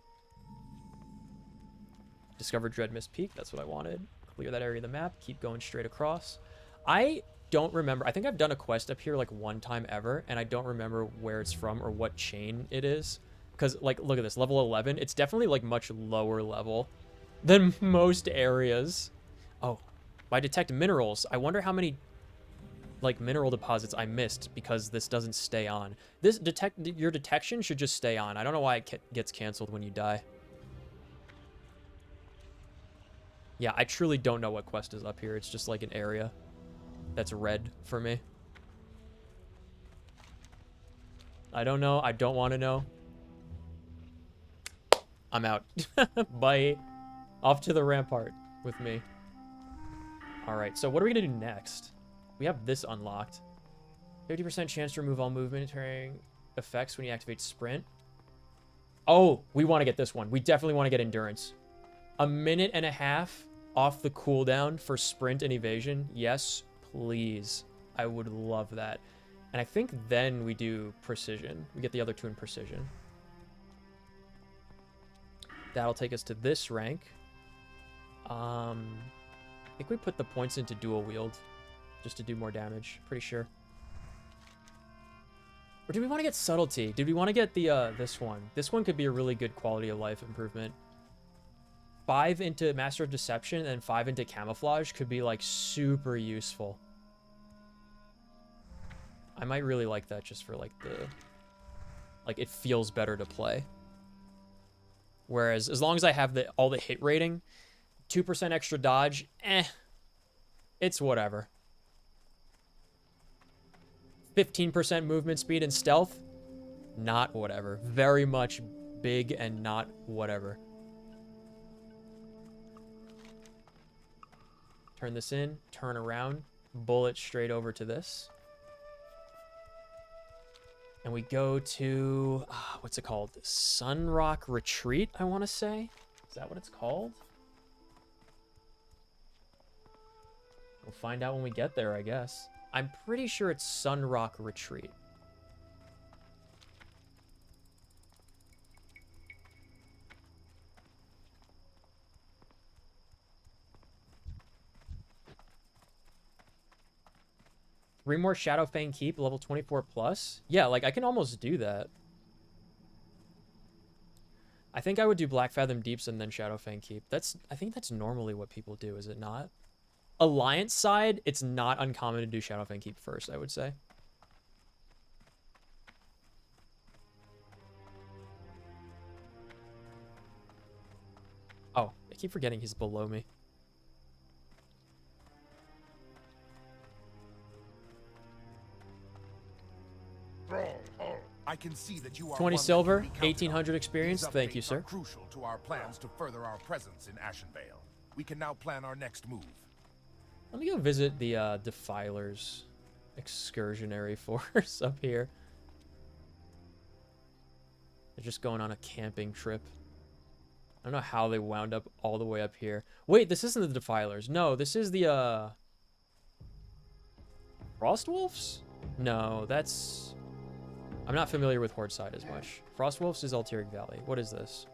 Discover Dreadmist Peak. That's what I wanted. Clear that area of the map. Keep going straight across. I don't remember. I think I've done a quest up here like one time ever, and I don't remember where it's from or what chain it is. Because, like, look at this. Level 11. It's definitely, like, much lower level than most areas. Oh, I detect minerals. I wonder how many, like, mineral deposits I missed because this doesn't stay on. Your detection should just stay on. I don't know why it gets canceled when you die. Yeah, I truly don't know what quest is up here. It's just like an area that's red for me. I don't know. I don't want to know. I'm out. Bye. Off to the rampart with me. All right, so what are we going to do next? We have this unlocked. 50% chance to remove all movement during effects when you activate sprint. Oh, we want to get this one. We definitely want to get endurance. 1.5 minutes off the cooldown for sprint and evasion. Yes, please. I would love that. And I think then we do precision. We get the other two in precision. That'll take us to this rank. I think we put the points into dual wield just to do more damage. Pretty sure. Or do we want to get subtlety? Did we want to get the this one? This one could be a really good quality of life improvement. 5 into Master of Deception and 5 into Camouflage could be, like, super useful. I might really like that just for, like, it feels better to play. Whereas, as long as I have all the hit rating, 2% extra dodge, it's whatever. 15% movement speed and stealth, not whatever. Very much big and not whatever. Turn this in, turn around, bullet straight over to this. And we go to, what's it called? Sunrock Retreat, I want to say. Is that what it's called? We'll find out when we get there, I guess. I'm pretty sure it's Sunrock Retreat. Three more Shadowfang Keep, level 24 plus. Yeah, like, I can almost do that. I think I would do Black Fathom Deeps and then Shadowfang Keep. I think that's normally what people do, is it not? Alliance side, it's not uncommon to do Shadowfang Keep first, I would say. Oh, I keep forgetting he's below me. I can see that you are 20 one that silver, can be counted 1800 on. experience. These Thank you, updates sir. are crucial to our plans to further our presence in Ashenvale. We can now plan our next move. Let me go visit the Defilers excursionary force up here. They're just going on a camping trip. I don't know how they wound up all the way up here. Wait, this isn't the Defilers. No, this is the Frostwolves? No, that's... I'm not familiar with Horde side as much. Frostwolves is Alteric Valley. What is this?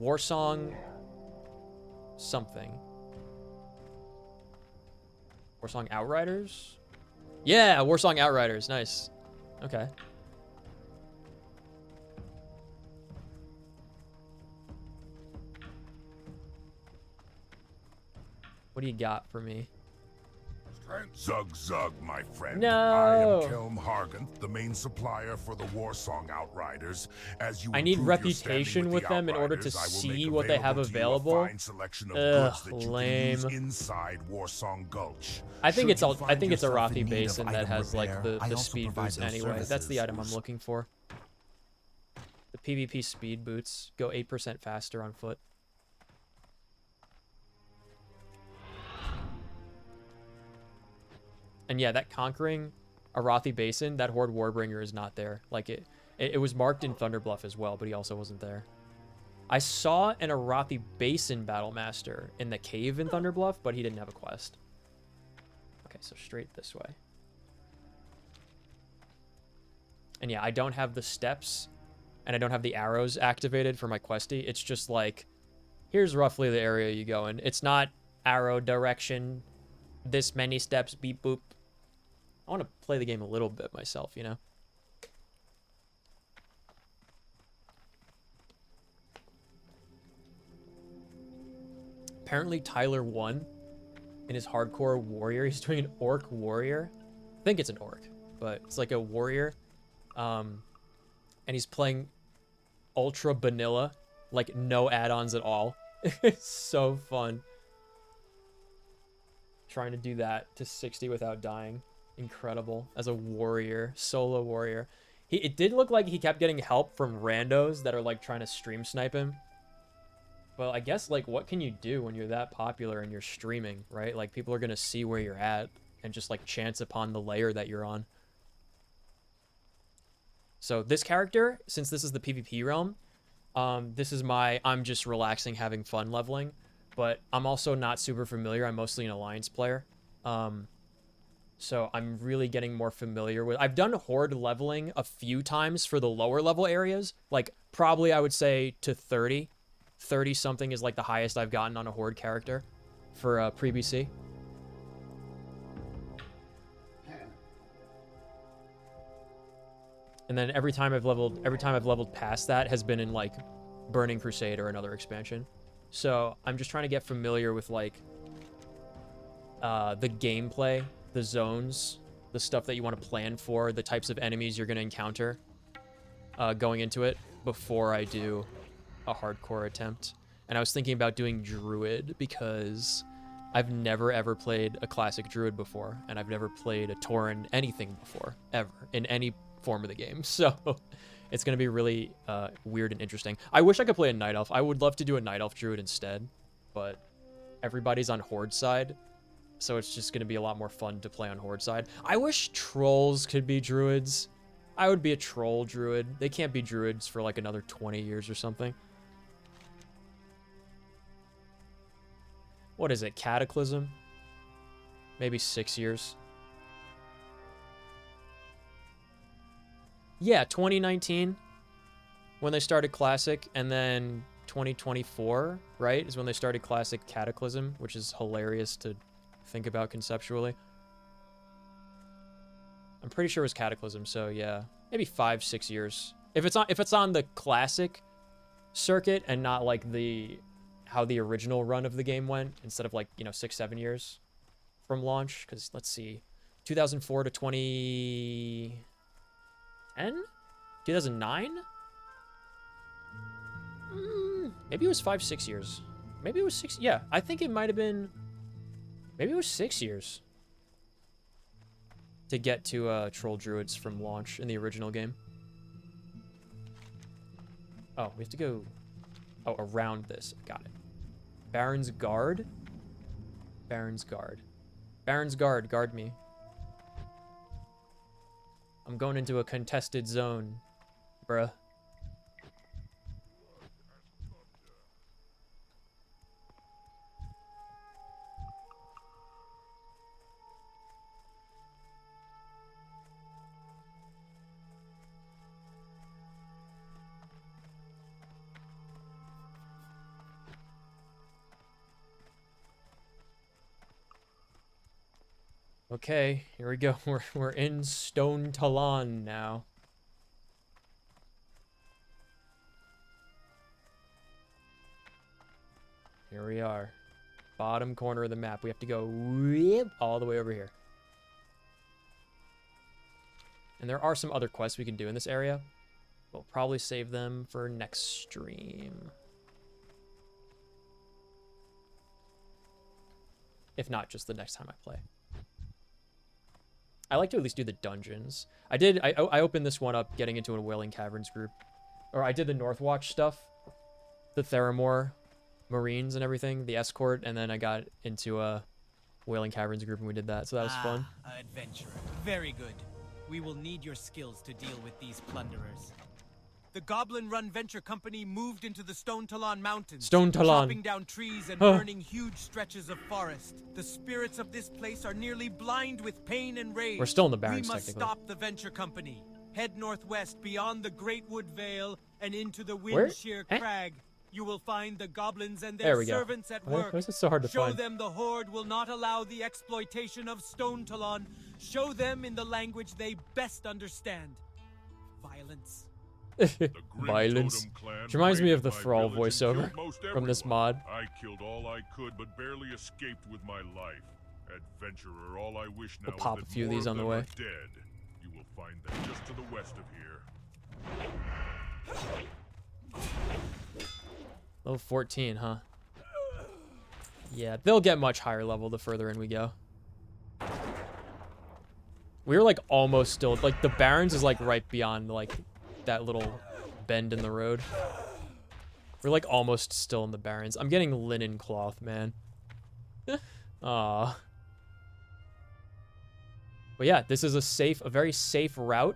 Warsong... something. Warsong Outriders? Yeah, Warsong Outriders. Nice. Okay. What do you got for me? Zug Zug, my friend. No! I am Kelm Harganth, the main supplier for the Warsong Outriders. As you I need improve your reputation standing with the them in order to Outriders, I will see make what they have to you a available. fine selection of Ugh, goods that you can lame. use inside Warsong Gulch. I think Should it's you all. I find think it's a yourself in Rathi need Basin of that item has like repair, I the also speed provide boots those anyway. That's the services. item I'm looking for. The PvP speed boots go 8% faster on foot. And yeah, that conquering Arathi Basin, that Horde Warbringer is not there. Like it was marked in Thunderbluff as well, but he also wasn't there. I saw an Arathi Basin Battlemaster in the cave in Thunderbluff, but he didn't have a quest. Okay, so straight this way. And yeah, I don't have the steps, and I don't have the arrows activated for my questy. It's just like, here's roughly the area you go in. It's not arrow direction, this many steps, beep boop. I want to play the game a little bit myself, you know? Apparently Tyler won in his hardcore warrior. He's doing an orc warrior. I think it's an orc, but it's like a warrior. And he's playing ultra vanilla, like no add-ons at all. It's so fun. Trying to do that to 60 without dying. Incredible. As a warrior, solo warrior. It did look like he kept getting help from randos that are like trying to stream snipe him. Well, I guess like what can you do when you're that popular and you're streaming, right? Like people are going to see where you're at and just like chance upon the layer that you're on. So this character, since this is the PvP realm, this is my I'm just relaxing, having fun leveling. But I'm also not super familiar. I'm mostly an Alliance player. So I'm really getting more familiar with... I've done Horde leveling a few times for the lower level areas. Like, probably I would say to 30. 30-something is like the highest I've gotten on a Horde character for pre-BC. And then every time I've leveled past that has been in like Burning Crusade or another expansion. So I'm just trying to get familiar with like the gameplay, the zones, the stuff that you want to plan for, the types of enemies you're going to encounter going into it before I do a hardcore attempt. And I was thinking about doing Druid because I've never ever played a classic Druid before, and I've never played a Tauren anything before, ever, in any form of the game. So it's going to be really weird and interesting. I wish I could play a Night Elf. I would love to do a Night Elf Druid instead, but everybody's on Horde side, so it's just going to be a lot more fun to play on Horde side. I wish Trolls could be Druids. I would be a Troll Druid. They can't be Druids for like another 20 years or something. What is it, Cataclysm? Maybe 6 years. Yeah, 2019 when they started Classic, and then 2024, right, is when they started Classic Cataclysm, which is hilarious to think about conceptually. I'm pretty sure it was Cataclysm, so yeah, maybe 5-6 years. If it's on the Classic circuit and not like the how the original run of the game went instead of like, you know, 6-7 years from launch. Because let's see, 2004 to 2010, 2009. Maybe it was 5-6 years. Maybe it was 6. Yeah, I think it might have been. Maybe it was 6 years to get to Troll Druids from launch in the original game. Oh, we have to go. Oh, around this. Got it. Baron's Guard. Baron's Guard. Baron's Guard. Guard me. I'm going into a contested zone, bruh. Okay, here we go. We're in Stone Talon now. Here we are. Bottom corner of the map. We have to go all the way over here. And there are some other quests we can do in this area. We'll probably save them for next stream. If not, just the next time I play. I like to at least do the dungeons. I opened this one up getting into a Wailing Caverns group. Or I did the Northwatch stuff. The Theramore Marines and everything. The escort. And then I got into a Wailing Caverns group and we did that. So that was fun. Adventurer. Very good. We will need your skills to deal with these plunderers. The Goblin-run venture company moved into the Stone Talon Mountains, Stone Talon. chopping down trees and burning huge stretches of forest. The spirits of this place are nearly blind with pain and rage. We're still in the Barrens, We must technically. stop the venture company. Head northwest beyond the Great Wood Vale and into the Where? Windshear Eh? Crag. You will find the goblins and There their we go. servants at Why work. is it so hard to Show find? them the Horde will not allow the exploitation of Stone Talon. Show them in the language they best understand. Violence. Violence. Which reminds me of the Thrall voiceover from this mod. I killed all I could, but barely escaped with my life. Adventurer, all I wish now We'll pop is a that few of more these on the them way. are dead. You will find them just to the west of here. Level 14, huh? Yeah, they'll get much higher level the further in we go. We were like almost still, like the Barrens is like right beyond like that little bend in the road. We're like almost still in the Barrens. I'm getting linen cloth, man. Aw. But yeah, this is a very safe route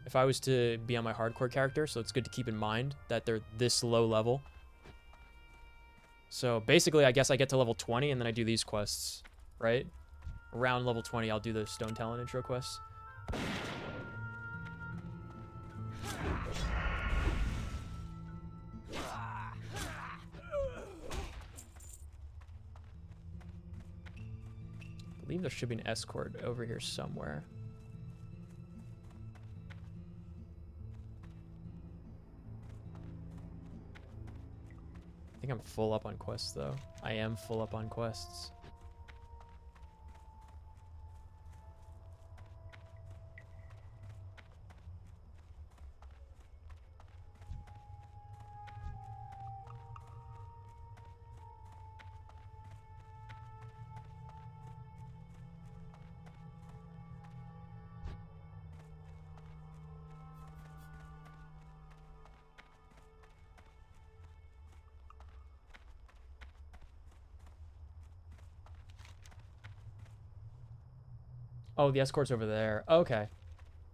if I was to be on my hardcore character, so it's good to keep in mind that they're this low level. So basically, I guess I get to level 20 and then I do these quests, right? Around level 20, I'll do the Stone Talon intro quests. I believe there should be an escort over here somewhere. I think I'm full up on quests, though. I am full up on quests. Oh, the escort's over there. Okay.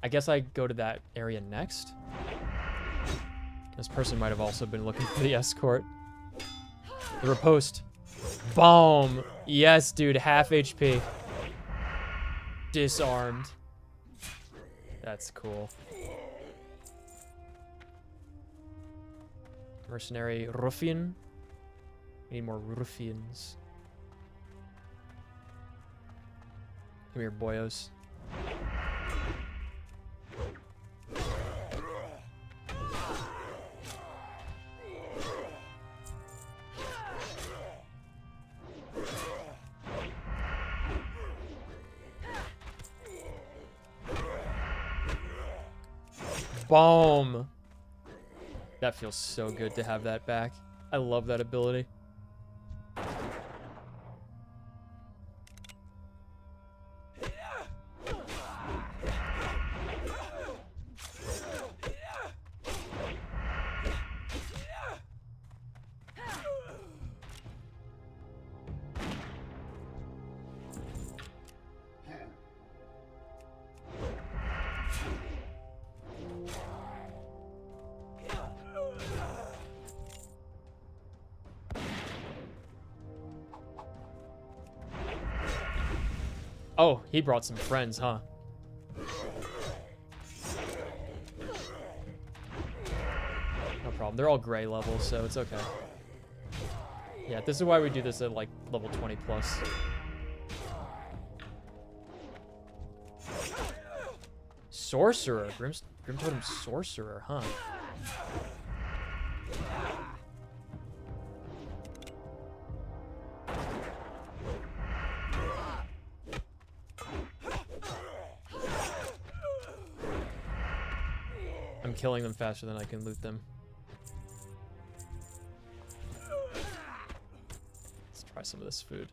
I guess I go to that area next. This person might have also been looking for the escort. The riposte. Boom. Yes, dude. Half HP. Disarmed. That's cool. Mercenary ruffian. We need more ruffians. Come here, boyos. Boom. That feels so good to have that back. I love that ability. Oh, he brought some friends, huh? No problem. They're all gray levels, so it's okay. Yeah, this is why we do this at like level 20 plus. Sorcerer. Grim Totem Sorcerer, huh? I'm killing them faster than I can loot them. Let's try some of this food.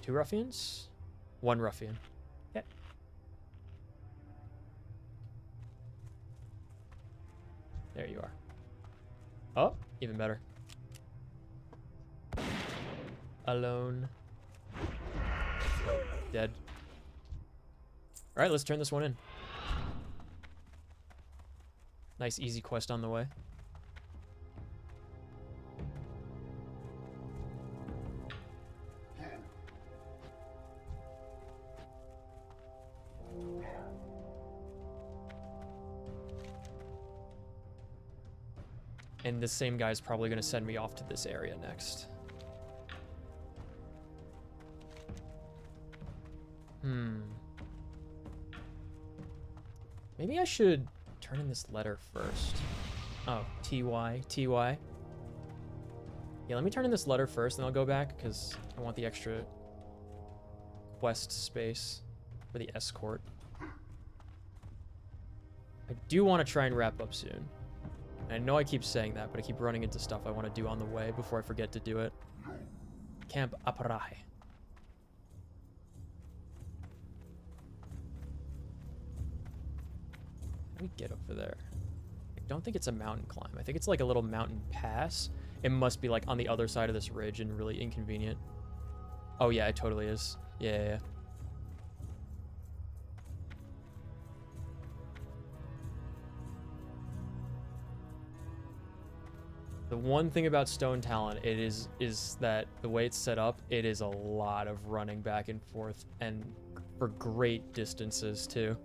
Two ruffians? One ruffian. Yeah. There you are. Oh, even better. Alone. Dead. Alright, let's turn this one in. Nice easy quest on the way. And this same guy's probably going to send me off to this area next. Maybe I should turn in this letter first. Oh, TY. Yeah, let me turn in this letter first, and I'll go back, because I want the extra quest space for the escort. I do want to try and wrap up soon. And I know I keep saying that, but I keep running into stuff I want to do on the way before I forget to do it. Camp Aparai. How do we get over there? I don't think it's a mountain climb. I think it's like a little mountain pass. It must be like on the other side of this ridge and really inconvenient. Oh yeah, it totally is. Yeah. The one thing about Stone Talon is that the way it's set up, it is a lot of running back and forth, and for great distances too.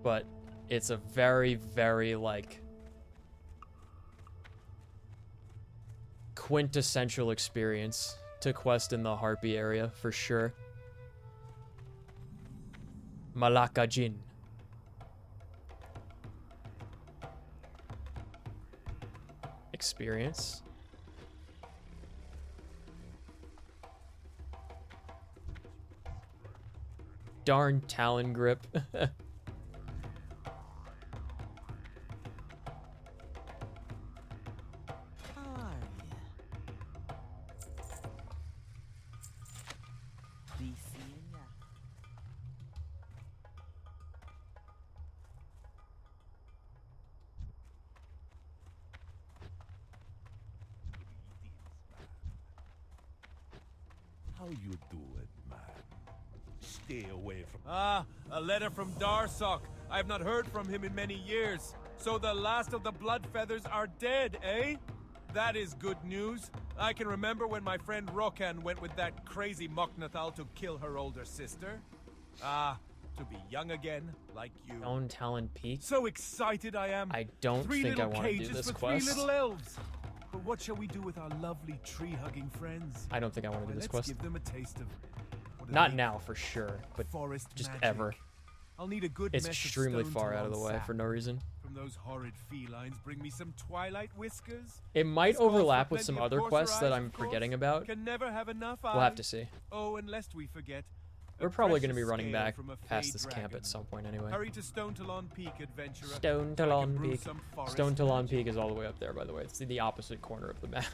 But it's a very, very like quintessential experience to quest in the Harpy area for sure. Malaka Jin. Experience. Darn Talon grip. How you do it, man? Stay away from... Ah, a letter from Darsok. I have not heard from him in many years. So the last of the blood feathers are dead, eh? That is good news. I can remember when my friend Rokan went with that crazy Moknathal to kill her older sister. Ah, to be young again, like you. Stone Talon Peak. So excited I am. I don't think I want to do this quest. 3 little elves. But what shall we do with our lovely tree-hugging friends? I don't think I want to do this quest. Let's give them a taste of... Not now, for sure, but forest just magic. ever. I'll need a good it's mesh of extremely stone far to out of the way sap. for no reason. from those horrid felines bring me some twilight whiskers. It might This calls for overlap with plenty some of other coarser quests that eyes, I'm of course. forgetting about. Can never have enough We'll have eyes. to see. Oh, and lest we forget, a We're probably going to be precious running scale back from a past fey this dragon. camp at some point anyway. Hurry to Stone Talon Peak, adventurer. Stone so I can Talon brew Peak. some forest Stone Talon magic. Peak is all the way up there, by the way. It's in the opposite corner of the map.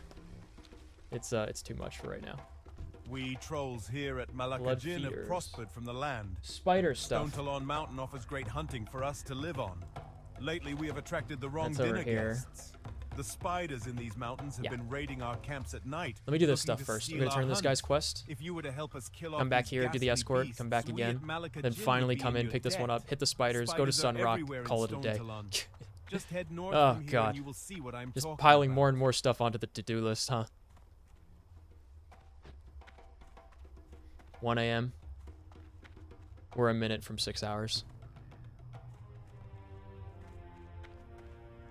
It's too much for right now. We trolls here at Blood Malakajin have fears. prospered from the land. Spider Stone stuff. Talon Mountain offers great hunting for us to live on. Lately, we have attracted the wrong That's over dinner here. guests. The spiders in these mountains have Yeah. been raiding our camps at night. Let me do this looking stuff to first. I'm steal going to turn our this hunt. guy's quest. If you were to help us kill Come off back these here, do the ghastly escort, beasts, come back we again. at Malakajin Then would finally be come in, your pick this one debt. up, hit the spiders, go to Spiders are Sun Rock, everywhere in call it a Stone day. Talon. Just head north Oh, from here God. and you will see what I'm Just talking piling about. more and more stuff onto the to-do list, huh? 1 a.m. We're a minute from 6 hours.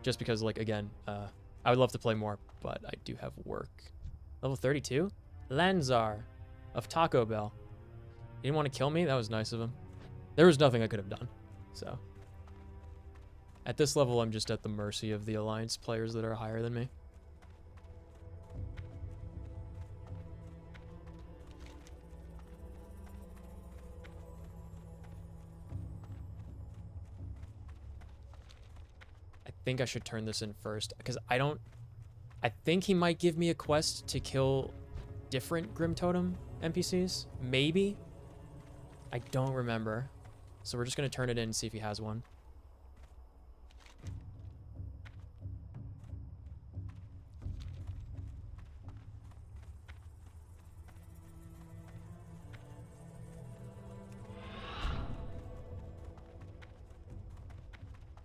Just because, like, again, I would love to play more, but I do have work. Level 32? Lanzar of Taco Bell. He didn't want to kill me? That was nice of him. There was nothing I could have done, so. At this level, I'm just at the mercy of the Alliance players that are higher than me. I think I should turn this in first, because I think he might give me a quest to kill different Grim Totem NPCs. Maybe. I don't remember. So we're just going to turn it in and see if he has one.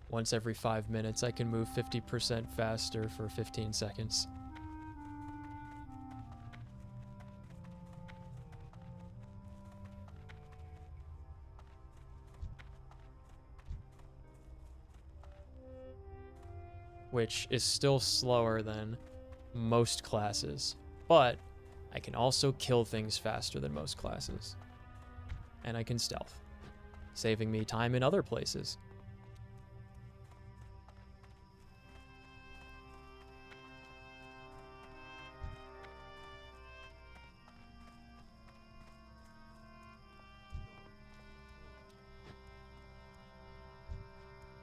Once every 5 minutes, I can move 50% faster for 15 seconds. Which is still slower than most classes, but I can also kill things faster than most classes. And I can stealth, saving me time in other places.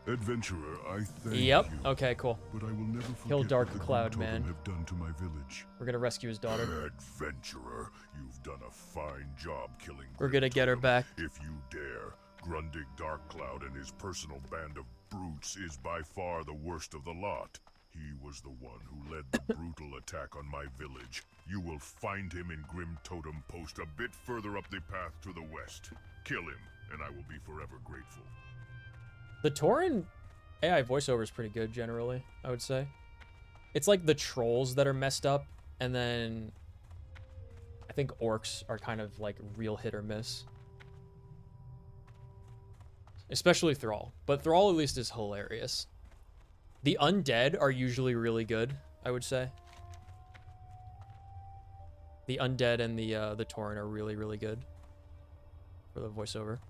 Adventurer, I thank Yep. you. Okay, cool. But I will never forget Kill Dark what the Cloud, Grim Totem man. have done to my village. We're gonna rescue his daughter. Adventurer, you've done a fine job killing We're Grim gonna get her Totem. back. If you dare, Grundig Darkcloud and his personal band of brutes is by far the worst of the lot. He was the one who led the brutal attack on my village. You will find him in Grim Totem Post a bit further up the path to the west. Kill him, and I will be forever grateful. The Tauren AI voiceover is pretty good generally, I would say. It's like the trolls that are messed up, and then I think orcs are kind of like real hit or miss. Especially Thrall. But Thrall at least is hilarious. The undead are usually really good, I would say. The undead and the Tauren are really, really good for the voiceover.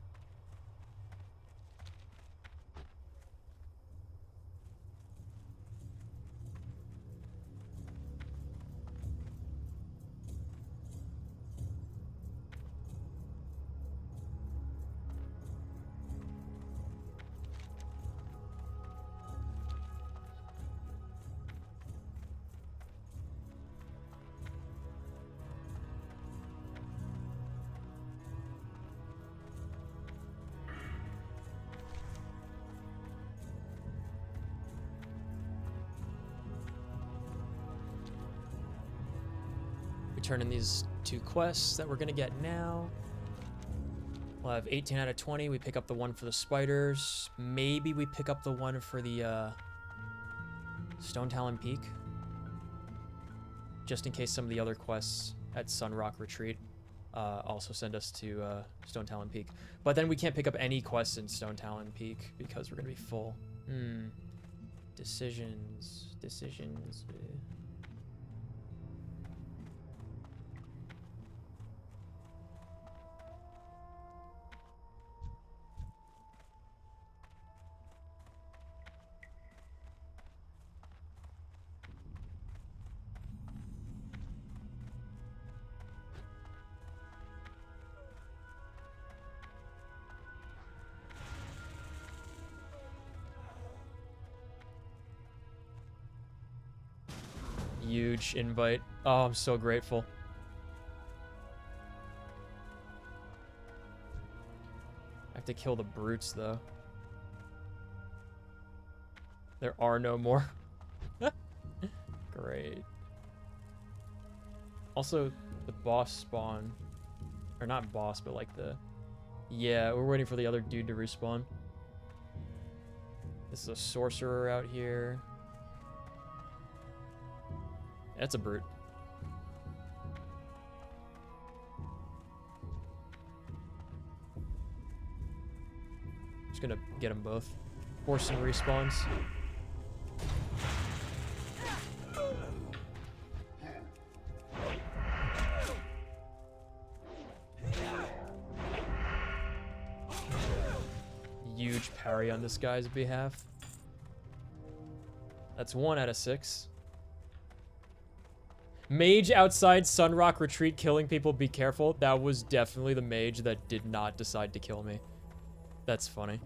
Turn in these 2 quests that we're gonna get now. We'll have 18 out of 20. We pick up the one for the spiders. Maybe we pick up the one for the Stone Talon Peak. Just in case some of the other quests at Sunrock Retreat also send us to Stone Talon Peak. But then we can't pick up any quests in Stone Talon Peak because we're gonna be full. Decisions. huge invite. Oh, I'm so grateful. I have to kill the brutes, though. There are no more. Great. Also, the boss spawn. Or not boss, but like the... Yeah, we're waiting for the other dude to respawn. This is a sorcerer out here. That's a brute. Just gonna get them both. Force some respawns. Huge parry on this guy's behalf. That's 1 out of 6. Mage outside Sunrock Retreat killing people, be careful. That was definitely the mage that did not decide to kill me. That's funny.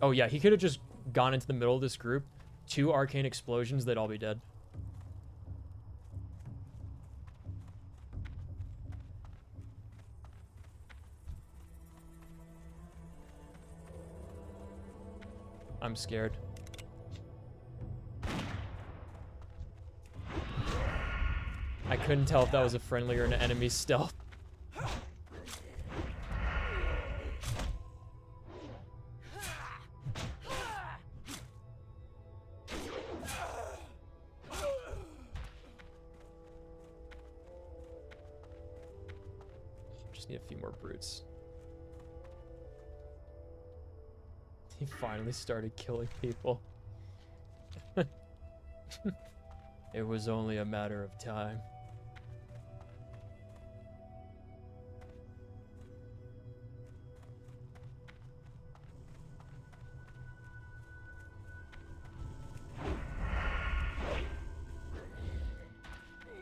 Oh yeah, he could have just gone into the middle of this group. 2 arcane explosions, they'd all be dead. I'm scared. I couldn't tell if that was a friendly or an enemy stealth. Just need a few more brutes. He finally started killing people. It was only a matter of time.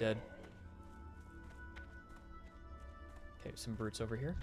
Dead. Okay, some brutes over here.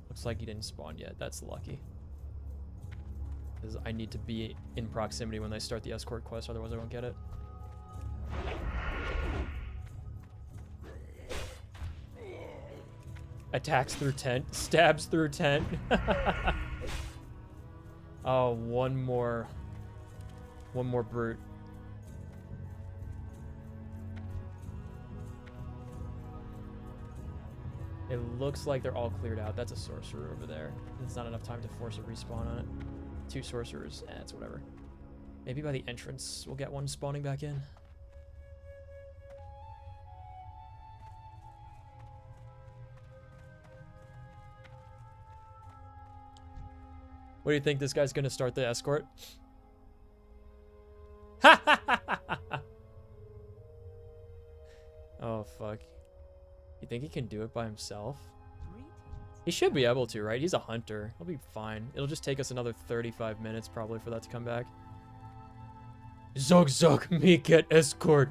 Looks like he didn't spawn yet. That's lucky. Because I need to be in proximity when they start the escort quest, otherwise I won't get it. Attacks through tent. Stabs through tent. Oh, one more brute. It looks like they're all cleared out. That's a sorcerer over there. It's not enough time to force a respawn on it. 2 sorcerers. It's whatever. Maybe by the entrance we'll get one spawning back in. What do you think? This guy's gonna start the escort? Oh, fuck. You think he can do it by himself? He should be able to, right? He's a hunter. He'll be fine. It'll just take us another 35 minutes probably for that to come back. Zog zog me get escort.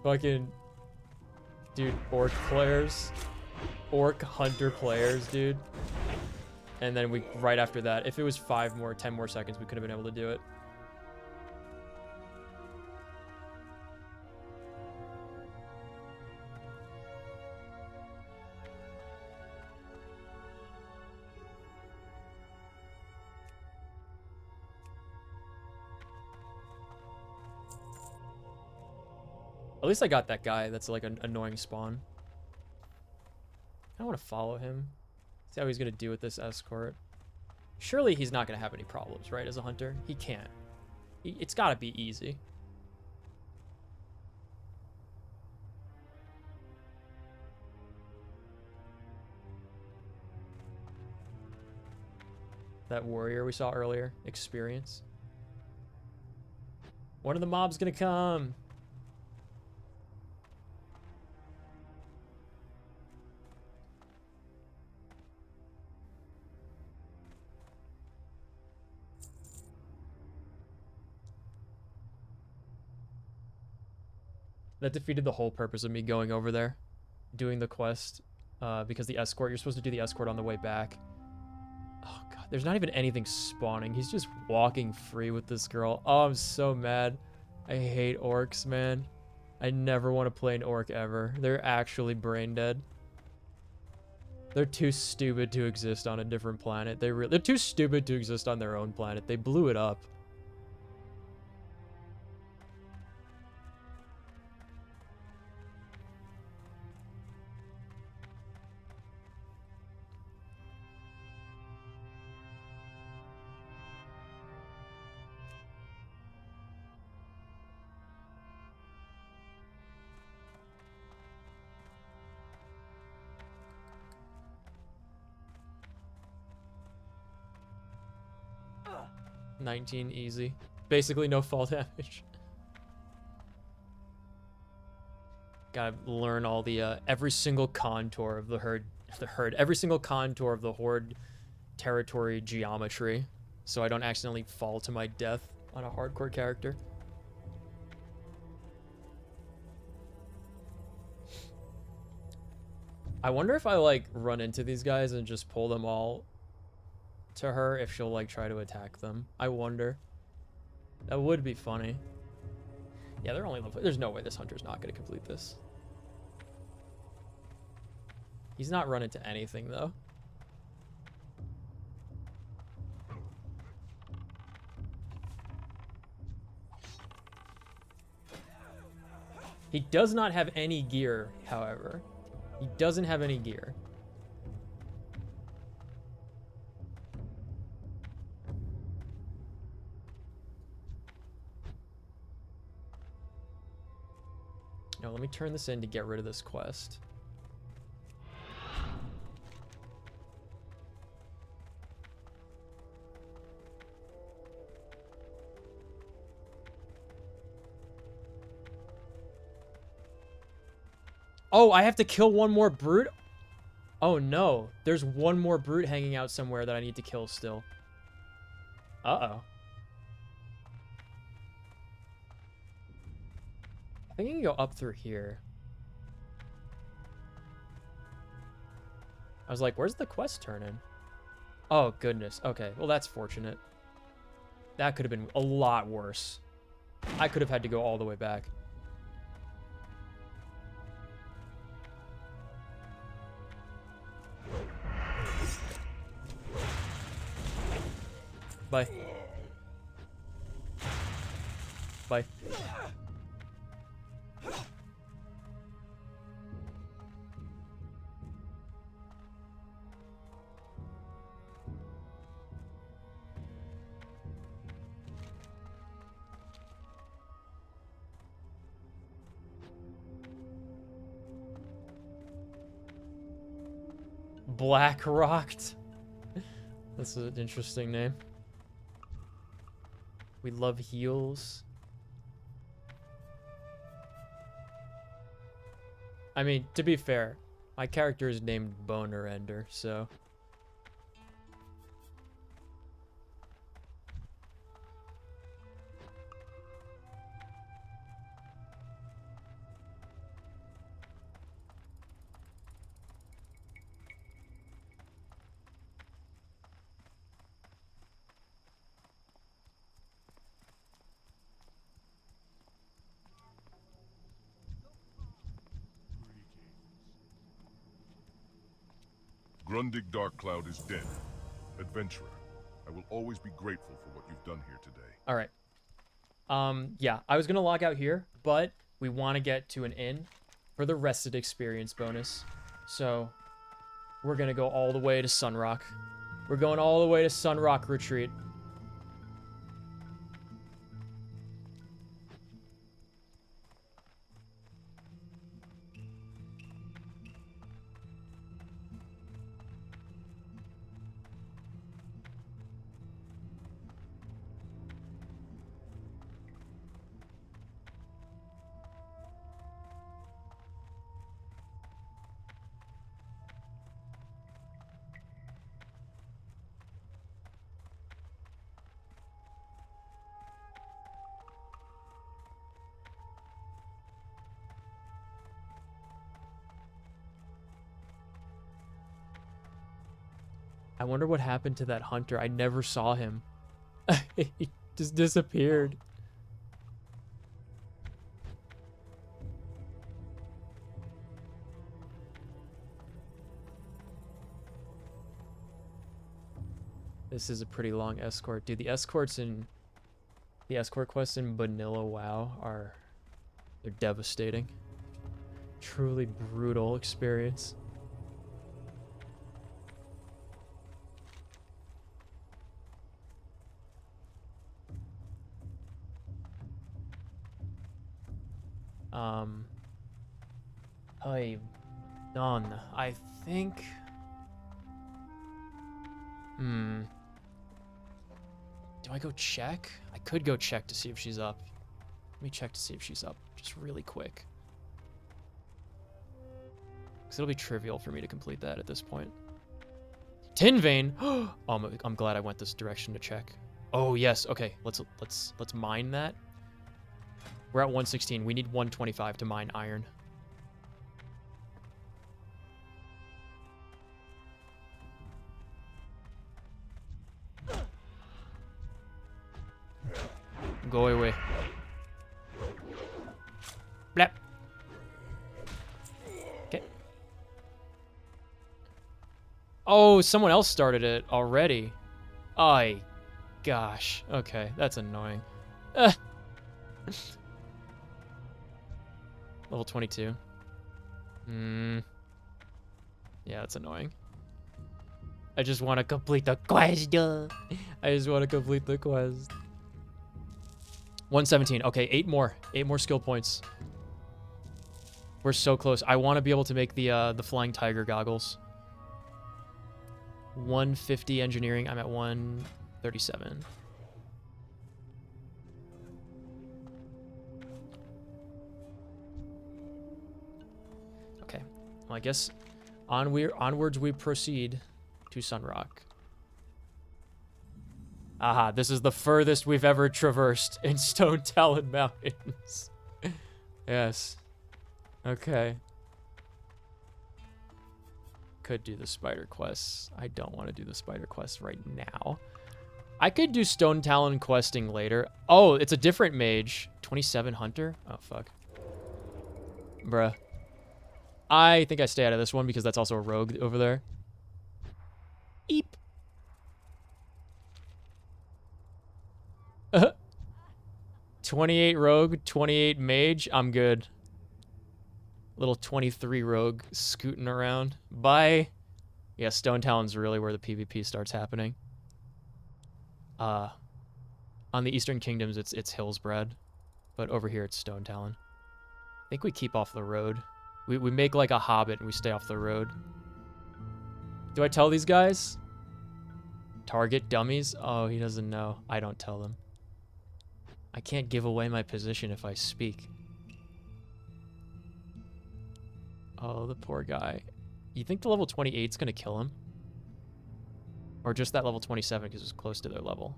Fucking... Dude, orc players. Orc hunter players, dude. And then we, right after that, if it was 10 more seconds, we could have been able to do it. At least I got that guy that's like an annoying spawn. I want to follow him. See how he's going to do with this escort. Surely he's not going to have any problems, right, as a hunter? He can't. It's got to be easy. That warrior we saw earlier. Experience. One of the mobs gonna come. That defeated the whole purpose of me going over there, doing the quest, because the escort, you're supposed to do the escort on the way back. Oh god, there's not even anything spawning. He's just walking free with this girl. Oh, I'm so mad. I hate orcs, man. I never want to play an orc ever. They're actually brain dead. They're too stupid to exist on a different planet. They're too stupid to exist on their own planet. They blew it up. $19 easy. Basically no fall damage. Gotta learn all the every single contour of the herd, every single contour of the horde territory geometry, so I don't accidentally fall to my death on a hardcore character. I wonder if I like run into these guys and just pull them all to her, if she'll like try to attack them. I wonder. That would be funny. Yeah, they're only level. There's no way this hunter's not going to complete this. He's not run into anything though. He does not have any gear, however. He doesn't have any gear. Now let me turn this in to get rid of this quest. Oh, I have to kill one more brute? Oh no, there's one more brute hanging out somewhere that I need to kill still. Uh-oh. I think you can go up through here. I was like, where's the quest turning? Oh, goodness. Okay, well, that's fortunate. That could have been a lot worse. I could have had to go all the way back. Bye. Bye. Black Rocked. That's an interesting name. We love heals. I mean, to be fair, my character is named Boner Ender, so... Grundig Darkcloud is dead. Adventurer, I will always be grateful for what you've done here today. All right. Yeah, I was going to log out here, but we want to get to an inn for the rested experience bonus. So we're going to go all the way to Sunrock. We're going all the way to Sunrock Retreat. I wonder what happened to that hunter. I never saw him. He just disappeared. This is a pretty long escort. Dude, the escort quests in Vanilla WoW they're devastating. Truly brutal experience. Done. I think. Do I go check? I could go check to see if she's up. Let me check to see if she's up, just really quick. Because it'll be trivial for me to complete that at this point. Tin vein. Oh, I'm glad I went this direction to check. Oh yes. Okay. Let's mine that. We're at 116. We need 125 to mine iron. Go away. Blap. Okay. Oh, someone else started it already. Ay, gosh. Okay, that's annoying. Level 22. Yeah, that's annoying. I just want to complete the quest. I just want to complete the quest. 117. Okay, 8 more. 8 more skill points. We're so close. I want to be able to make the flying tiger goggles. 150 engineering. I'm at 137. Okay. Well, I guess onwards we proceed to Sunrock. Aha, this is the furthest we've ever traversed in Stone Talon Mountains. Yes. Okay. Could do the spider quests. I don't want to do the spider quests right now. I could do Stone Talon questing later. Oh, it's a different mage. 27 hunter? Oh, fuck. Bruh. I think I stay out of this one because that's also a rogue over there. Eep. 28 rogue, 28 mage. I'm good. Little 23 rogue scooting around. Bye. Yeah, Stone Talon's really where the PvP starts happening. On the Eastern Kingdoms, it's Hillsbred, but over here it's Stone Talon. I think we keep off the road. We make like a hobbit and we stay off the road. Do I tell these guys? Target dummies? Oh, he doesn't know. I don't tell them. I can't give away my position if I speak. Oh, the poor guy. You think the level 28's gonna kill him? Or just that level 27 because it's close to their level?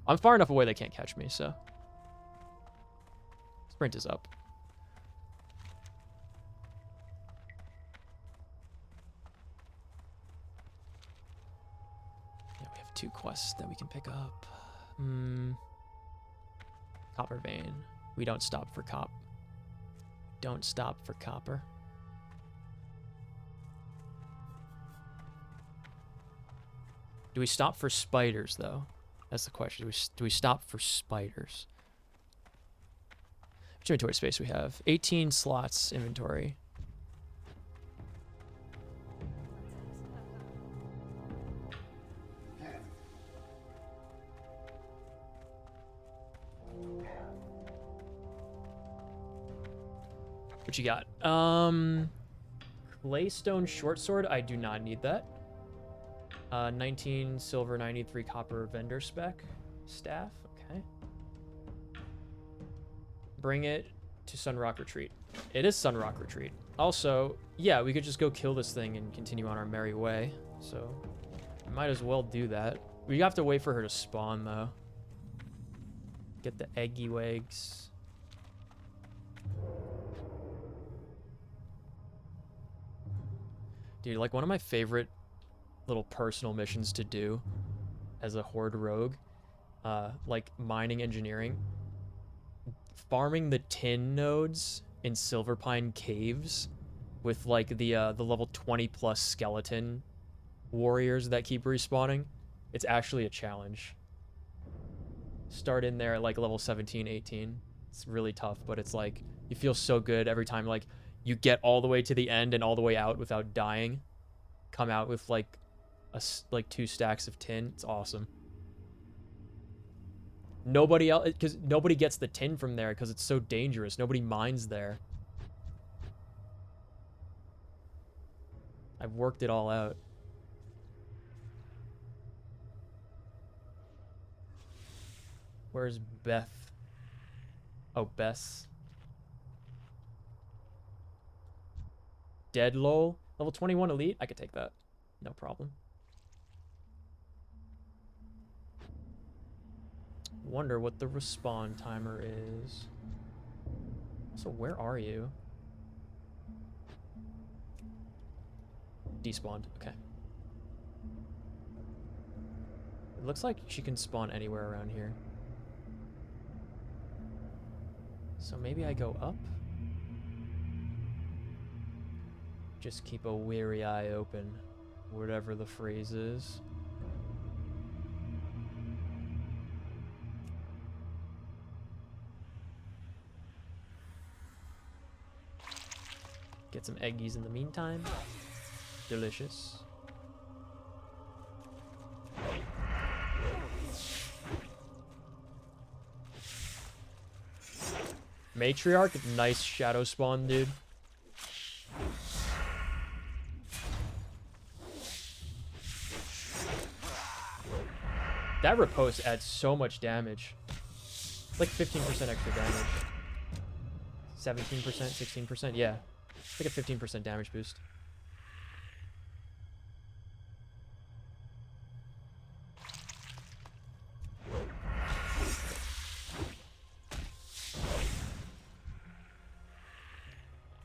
I'm far enough away they can't catch me, so. Sprint is up. Yeah, we have 2 quests that we can pick up. Copper vein. We don't stop for cop. Don't stop for copper. Do we stop for spiders, though? That's the question. Do we stop for spiders? How much inventory space we have? 18 slots inventory. What you got? Claystone short sword. I do not need that. 19 silver, 93 copper vendor spec staff. Okay. Bring it to Sunrock Retreat. It is Sunrock Retreat. Also, yeah, we could just go kill this thing and continue on our merry way. So, might as well do that. We have to wait for her to spawn, though. Get the eggy wags. Dude, like one of my favorite little personal missions to do as a horde rogue, like mining engineering, farming the tin nodes in Silverpine Caves with like the level 20 plus skeleton warriors that keep respawning. It's actually a challenge. Start in there at like level 17, 18. It's really tough, but it's like you feel so good every time like you get all the way to the end and all the way out without dying. Come out with like like 2 stacks of tin. It's awesome. Nobody else, because nobody gets the tin from there because it's so dangerous. Nobody mines there. I've worked it all out. Where's Beth? Oh, Bess. Dead lol. Level 21 elite? I could take that. No problem. Wonder what the respawn timer is. So where are you? Despawned. Okay. It looks like she can spawn anywhere around here. So maybe I go up? Just keep a weary eye open, whatever the phrase is. Get some eggies in the meantime. Delicious. Matriarch, nice shadow spawn, dude. That riposte adds so much damage. It's like 15% extra damage. 17%, 16%, yeah. It's like a 15% damage boost.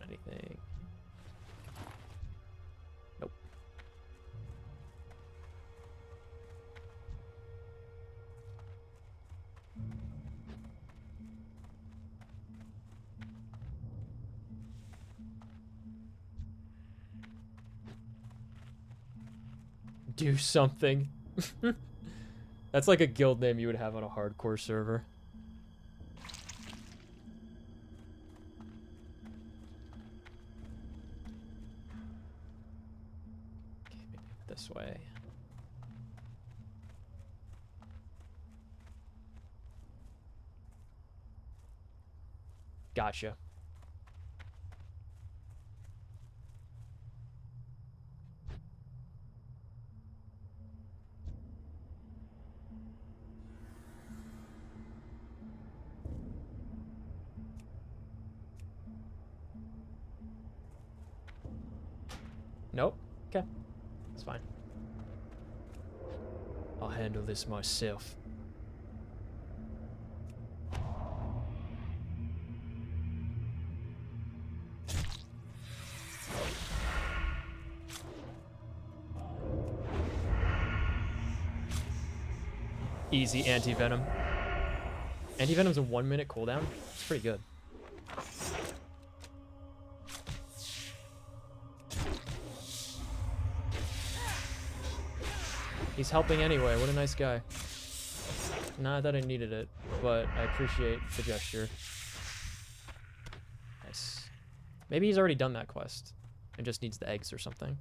Anything? Nope. Do something. That's like a guild name you would have on a hardcore server. Okay, maybe this way. Gotcha. Nope. Okay. It's fine. I'll handle this myself. Easy anti-venom. Anti-venom's a 1-minute cooldown. It's pretty good. He's helping anyway. What a nice guy. Not that I needed it, but I appreciate the gesture. Nice. Maybe he's already done that quest and just needs the eggs or something.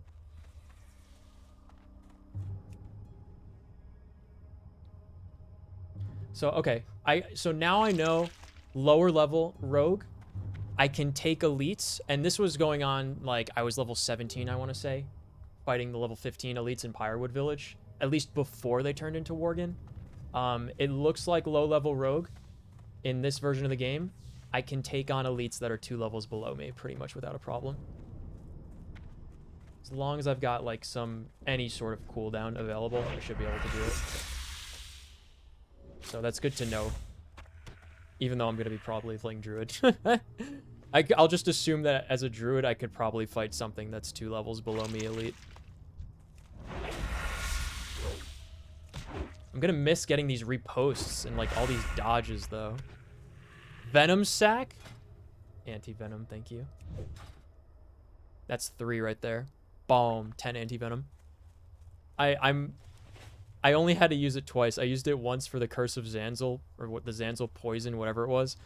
So, okay. So now I know lower level rogue, I can take elites, and this was going on, like, I was level 17, I want to say, fighting the level 15 elites in Pyrewood Village, at least before they turned into Worgen. It looks like low-level rogue in this version of the game. I can take on elites that are 2 levels below me pretty much without a problem. As long as I've got, like, any sort of cooldown available, I should be able to do it. So that's good to know. Even though I'm going to be probably playing Druid. I'll just assume that as a Druid, I could probably fight something that's 2 levels below me elite. I'm gonna miss getting these reposts and like all these dodges though. Venom sack? Anti-venom, thank you. That's 3 right there. Boom, 10 anti-venom. I only had to use it twice. I used it once for the Curse of Zanzil, or what the Zanzil poison, whatever it was.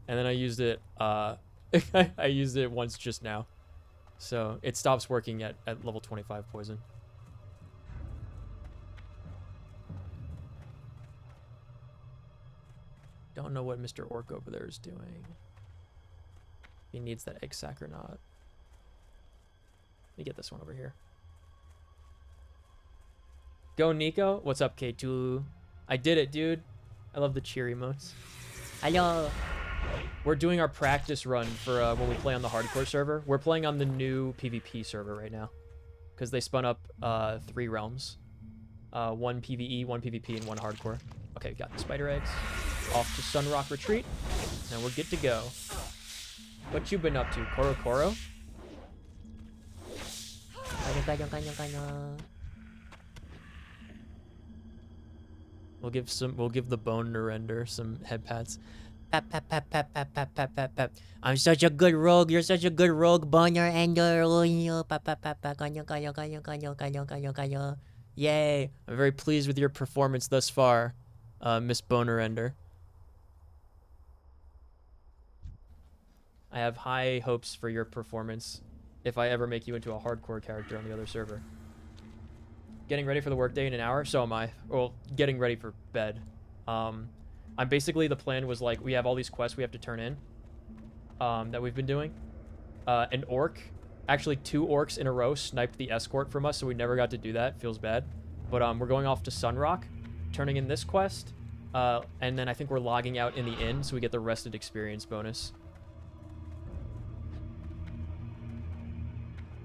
And then I used it I used it once just now. So it stops working at level 25 poison. Don't know what Mr. Orc over there is doing. He needs that egg sack or not. Let me get this one over here. Go Nico. What's up, K2? I did it, dude. I love the cheer emotes. Hello. We're doing our practice run for when we play on the hardcore server. We're playing on the new PvP server right now. Because they spun up 3 realms. 1 PvE, 1 PvP, and 1 hardcore. Okay, we got the spider eggs. Off to Sunrock Retreat. Now we're good to go. What you been up to, Koro Koro? We'll give the bone render some head pats. Pap, pap, pap, pap, pap, pap, pap, pap, pap. I'm such a good rogue. You're such a good rogue, boner ender. Yay! I'm very pleased with your performance thus far, Miss Boner Ender. I have high hopes for your performance if I ever make you into a hardcore character on the other server. Getting ready for the workday in an hour? So am I. Well, getting ready for bed. I'm basically, the plan was like, we have all these quests we have to turn in that we've been doing. An orc, actually 2 orcs in a row sniped the escort from us, so we never got to do that. Feels bad. But we're going off to Sunrock, turning in this quest, and then I think we're logging out in the inn, so we get the rested experience bonus.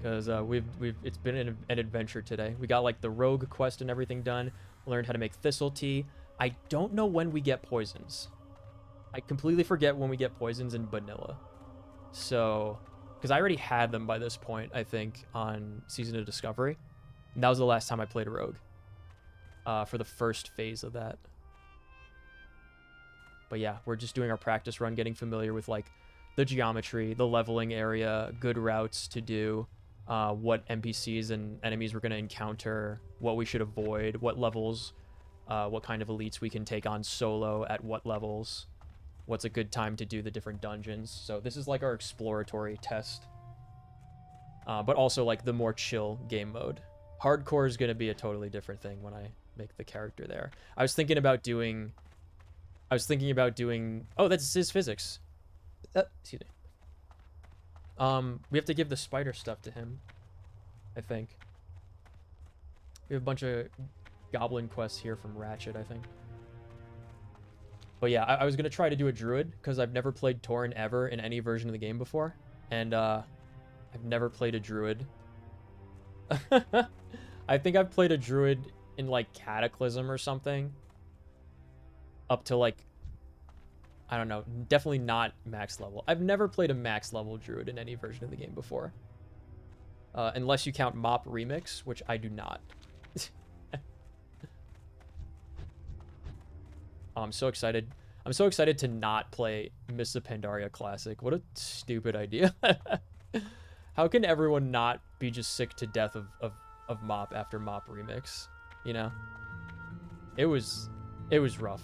Because it's been an adventure today. We got like the rogue quest and everything done. Learned how to make thistle tea. I don't know when we get poisons. I completely forget when we get poisons in vanilla. So, because I already had them by this point, I think, on Season of Discovery. And that was the last time I played a rogue. For the first phase of that. But yeah, we're just doing our practice run, getting familiar with like the geometry, the leveling area, good routes to do. What NPCs and enemies we're going to encounter, what we should avoid, what levels, what kind of elites we can take on solo at what levels, what's a good time to do the different dungeons. So this is like our exploratory test, but also like the more chill game mode. Hardcore is going to be a totally different thing when I make the character there. I was thinking about doing, oh, that's his physics. Excuse me. We have to give the spider stuff to him, I think. We have a bunch of goblin quests here from Ratchet, I think. But yeah, I was going to try to do a druid, because I've never played Tauren ever in any version of the game before. And I've never played a druid. I think I've played a druid in like Cataclysm or something. Up to like, I don't know, definitely not max level. I've never played a max level druid in any version of the game before. Unless you count Mop Remix, which I do not. Oh, I'm so excited. I'm so excited to not play Mists of Pandaria Classic. What a stupid idea. How can everyone not be just sick to death of Mop after Mop Remix? You know? It was rough.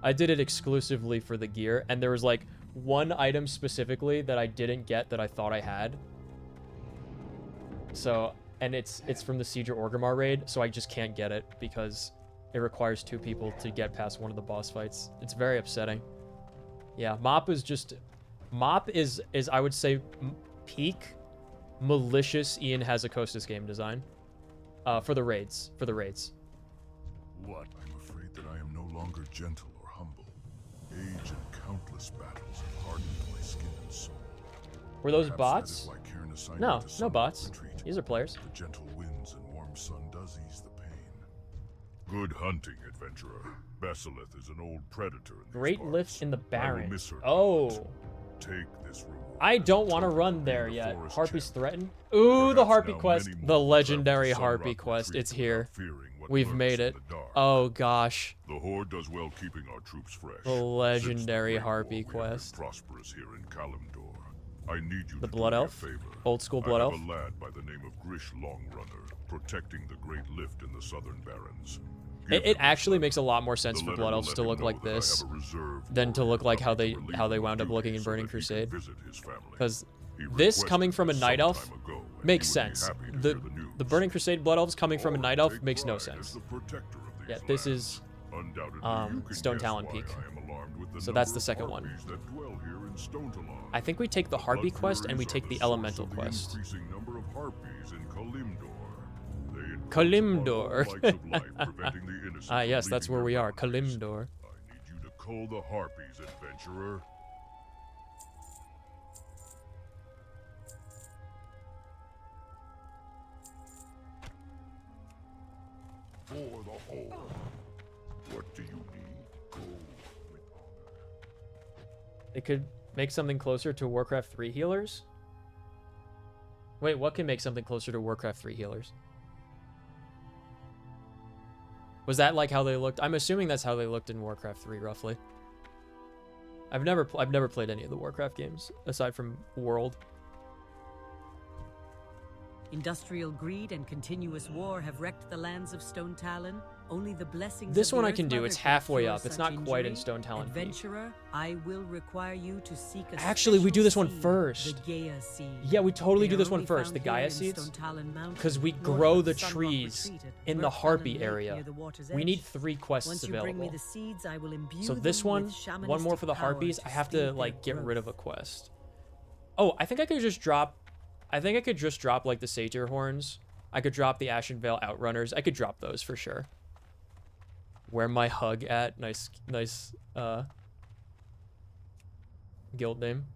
I did it exclusively for the gear, and there was like one item specifically that I didn't get that I thought I had. So, and it's from the Siege of Orgrimmar raid, so I just can't get it because it requires 2 people to get past one of the boss fights. It's very upsetting. Yeah, Mop is I would say peak malicious Ian Hazakostas game design. For the raids. What? I'm afraid that I am no longer gentle. Age and countless battles have hardened my skin and soul. Were those Perhaps bots? No, no bots. These are players. The gentle winds and warm sun does ease the pain. Good hunting, adventurer. Basilith is an old predator in these Great parts. lift in the I will miss Barrens. her Oh. not. Take this reward. I don't want to run there yet. Harpy's threatened. Ooh, the Harpy quest. The legendary Harpy quest. It's here. We've made it. Oh gosh. The Horde does well keeping our troops fresh. The legendary Harpy quest. Prosperous here in Kalimdor. I need you The to Blood do me a Elf? favor. Old school Blood Elf? I have a lad by the name of Grish Longrunner, protecting the Great Lift in the Southern Barrens. It actually makes a lot more sense for Blood Elves to look like this than to look like how they wound up looking in Burning Crusade. Because this coming from a Night Elf makes sense. The Burning Crusade Blood Elves coming from a Night Elf makes no sense. Yeah, this is Stone Talon Peak. So that's the second one. I think we take the Harpy quest and we take the Elemental quest. Kalimdor. Ah, yes, that's where we are. Kalimdor. I need you to cull the Harpies, adventurer. For the Horde. What do you need? Go with honor. It could make something closer to Warcraft 3 healers? Wait, what can make something closer to Warcraft 3 healers? Was that like how they looked? I'm assuming that's how they looked in Warcraft 3, roughly. I've never played any of the Warcraft games aside from World. Industrial greed and continuous war have wrecked the lands of Stone Talon. Only the blessings This of the one I Earth can do. Mother It's can halfway cure up. It's such not quite in injury. Stone Talon Peak. Adventurer, I will require you to seek a Actually, we do this one special seed, first. the Gaia seed. Yeah, we totally They do are this one only first, found the here Gaia in seeds, Stone Talon Mountain, because we north grow of the Sunrock trees Retreat at in the Burke Harpy Lake area. near the water's We edge. need 3 quests Once you bring me available. the seeds, I will imbue So this them one, with one more for the shamanistic power Harpies. I have speed to their like get rid of a growth. quest. Oh, I think I could just drop. I think I could just drop like the Satyr horns. I could drop the Ashenvale Outrunners. I could drop those for sure. Where my hug at? Nice guild name.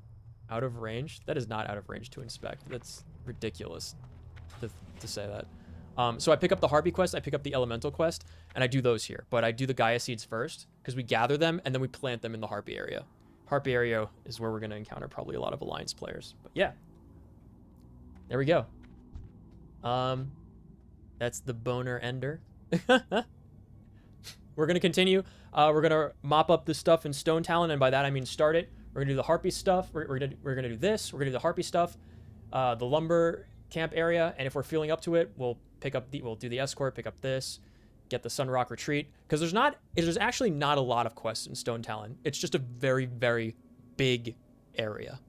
Out of range? That is not out of range to inspect. That's ridiculous to say that. So I pick up the Harpy quest, I pick up the Elemental quest, and I do those here. But I do the Gaia seeds first, because we gather them, and then we plant them in the Harpy area. Harpy area is where we're going to encounter probably a lot of Alliance players. But yeah. There we go. That's the Boner Ender. We're going to continue. We're going to mop up the stuff in Stone Talon, and by that I mean start it. We're going to do the Harpy stuff. We're going to do this. We're going to do the Harpy stuff. The lumber camp area, and if we're feeling up to it, we'll do the escort, pick up this, get the Sunrock Retreat, because there's actually not a lot of quests in Stone Talon. It's just a very, very big area.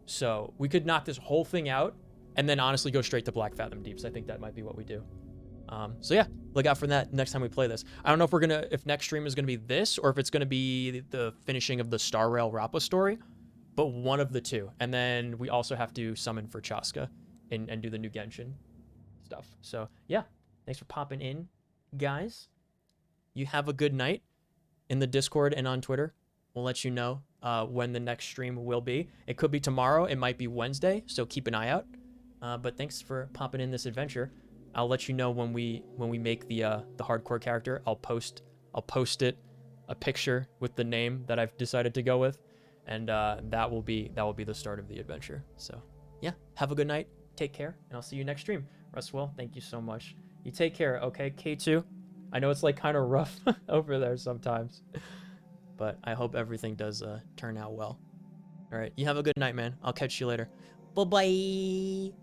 So we could knock this whole thing out and then honestly go straight to Black Fathom Deeps. I think that might be what we do. So yeah, look out for that next time we play this. I don't know if next stream is gonna be this or if it's gonna be the finishing of the Star Rail Rappa story, but one of the two. And then we also have to summon for Chaska and do the new Genshin stuff. So yeah, thanks for popping in, guys. You have a good night. In the Discord and on Twitter, we'll let you know when the next stream will be. It could be tomorrow, it might be Wednesday, so keep an eye out. But thanks for popping in this adventure. I'll let you know when we make the hardcore character. I'll post it, a picture with the name that I've decided to go with, and that will be the start of the adventure. So yeah, have a good night, take care, and I'll see you next stream. Rustwell, thank you so much. You take care, okay? K2, I know it's like kind of rough over there sometimes, but I hope everything does turn out well. All right, you have a good night, man. I'll catch you later. Bye bye.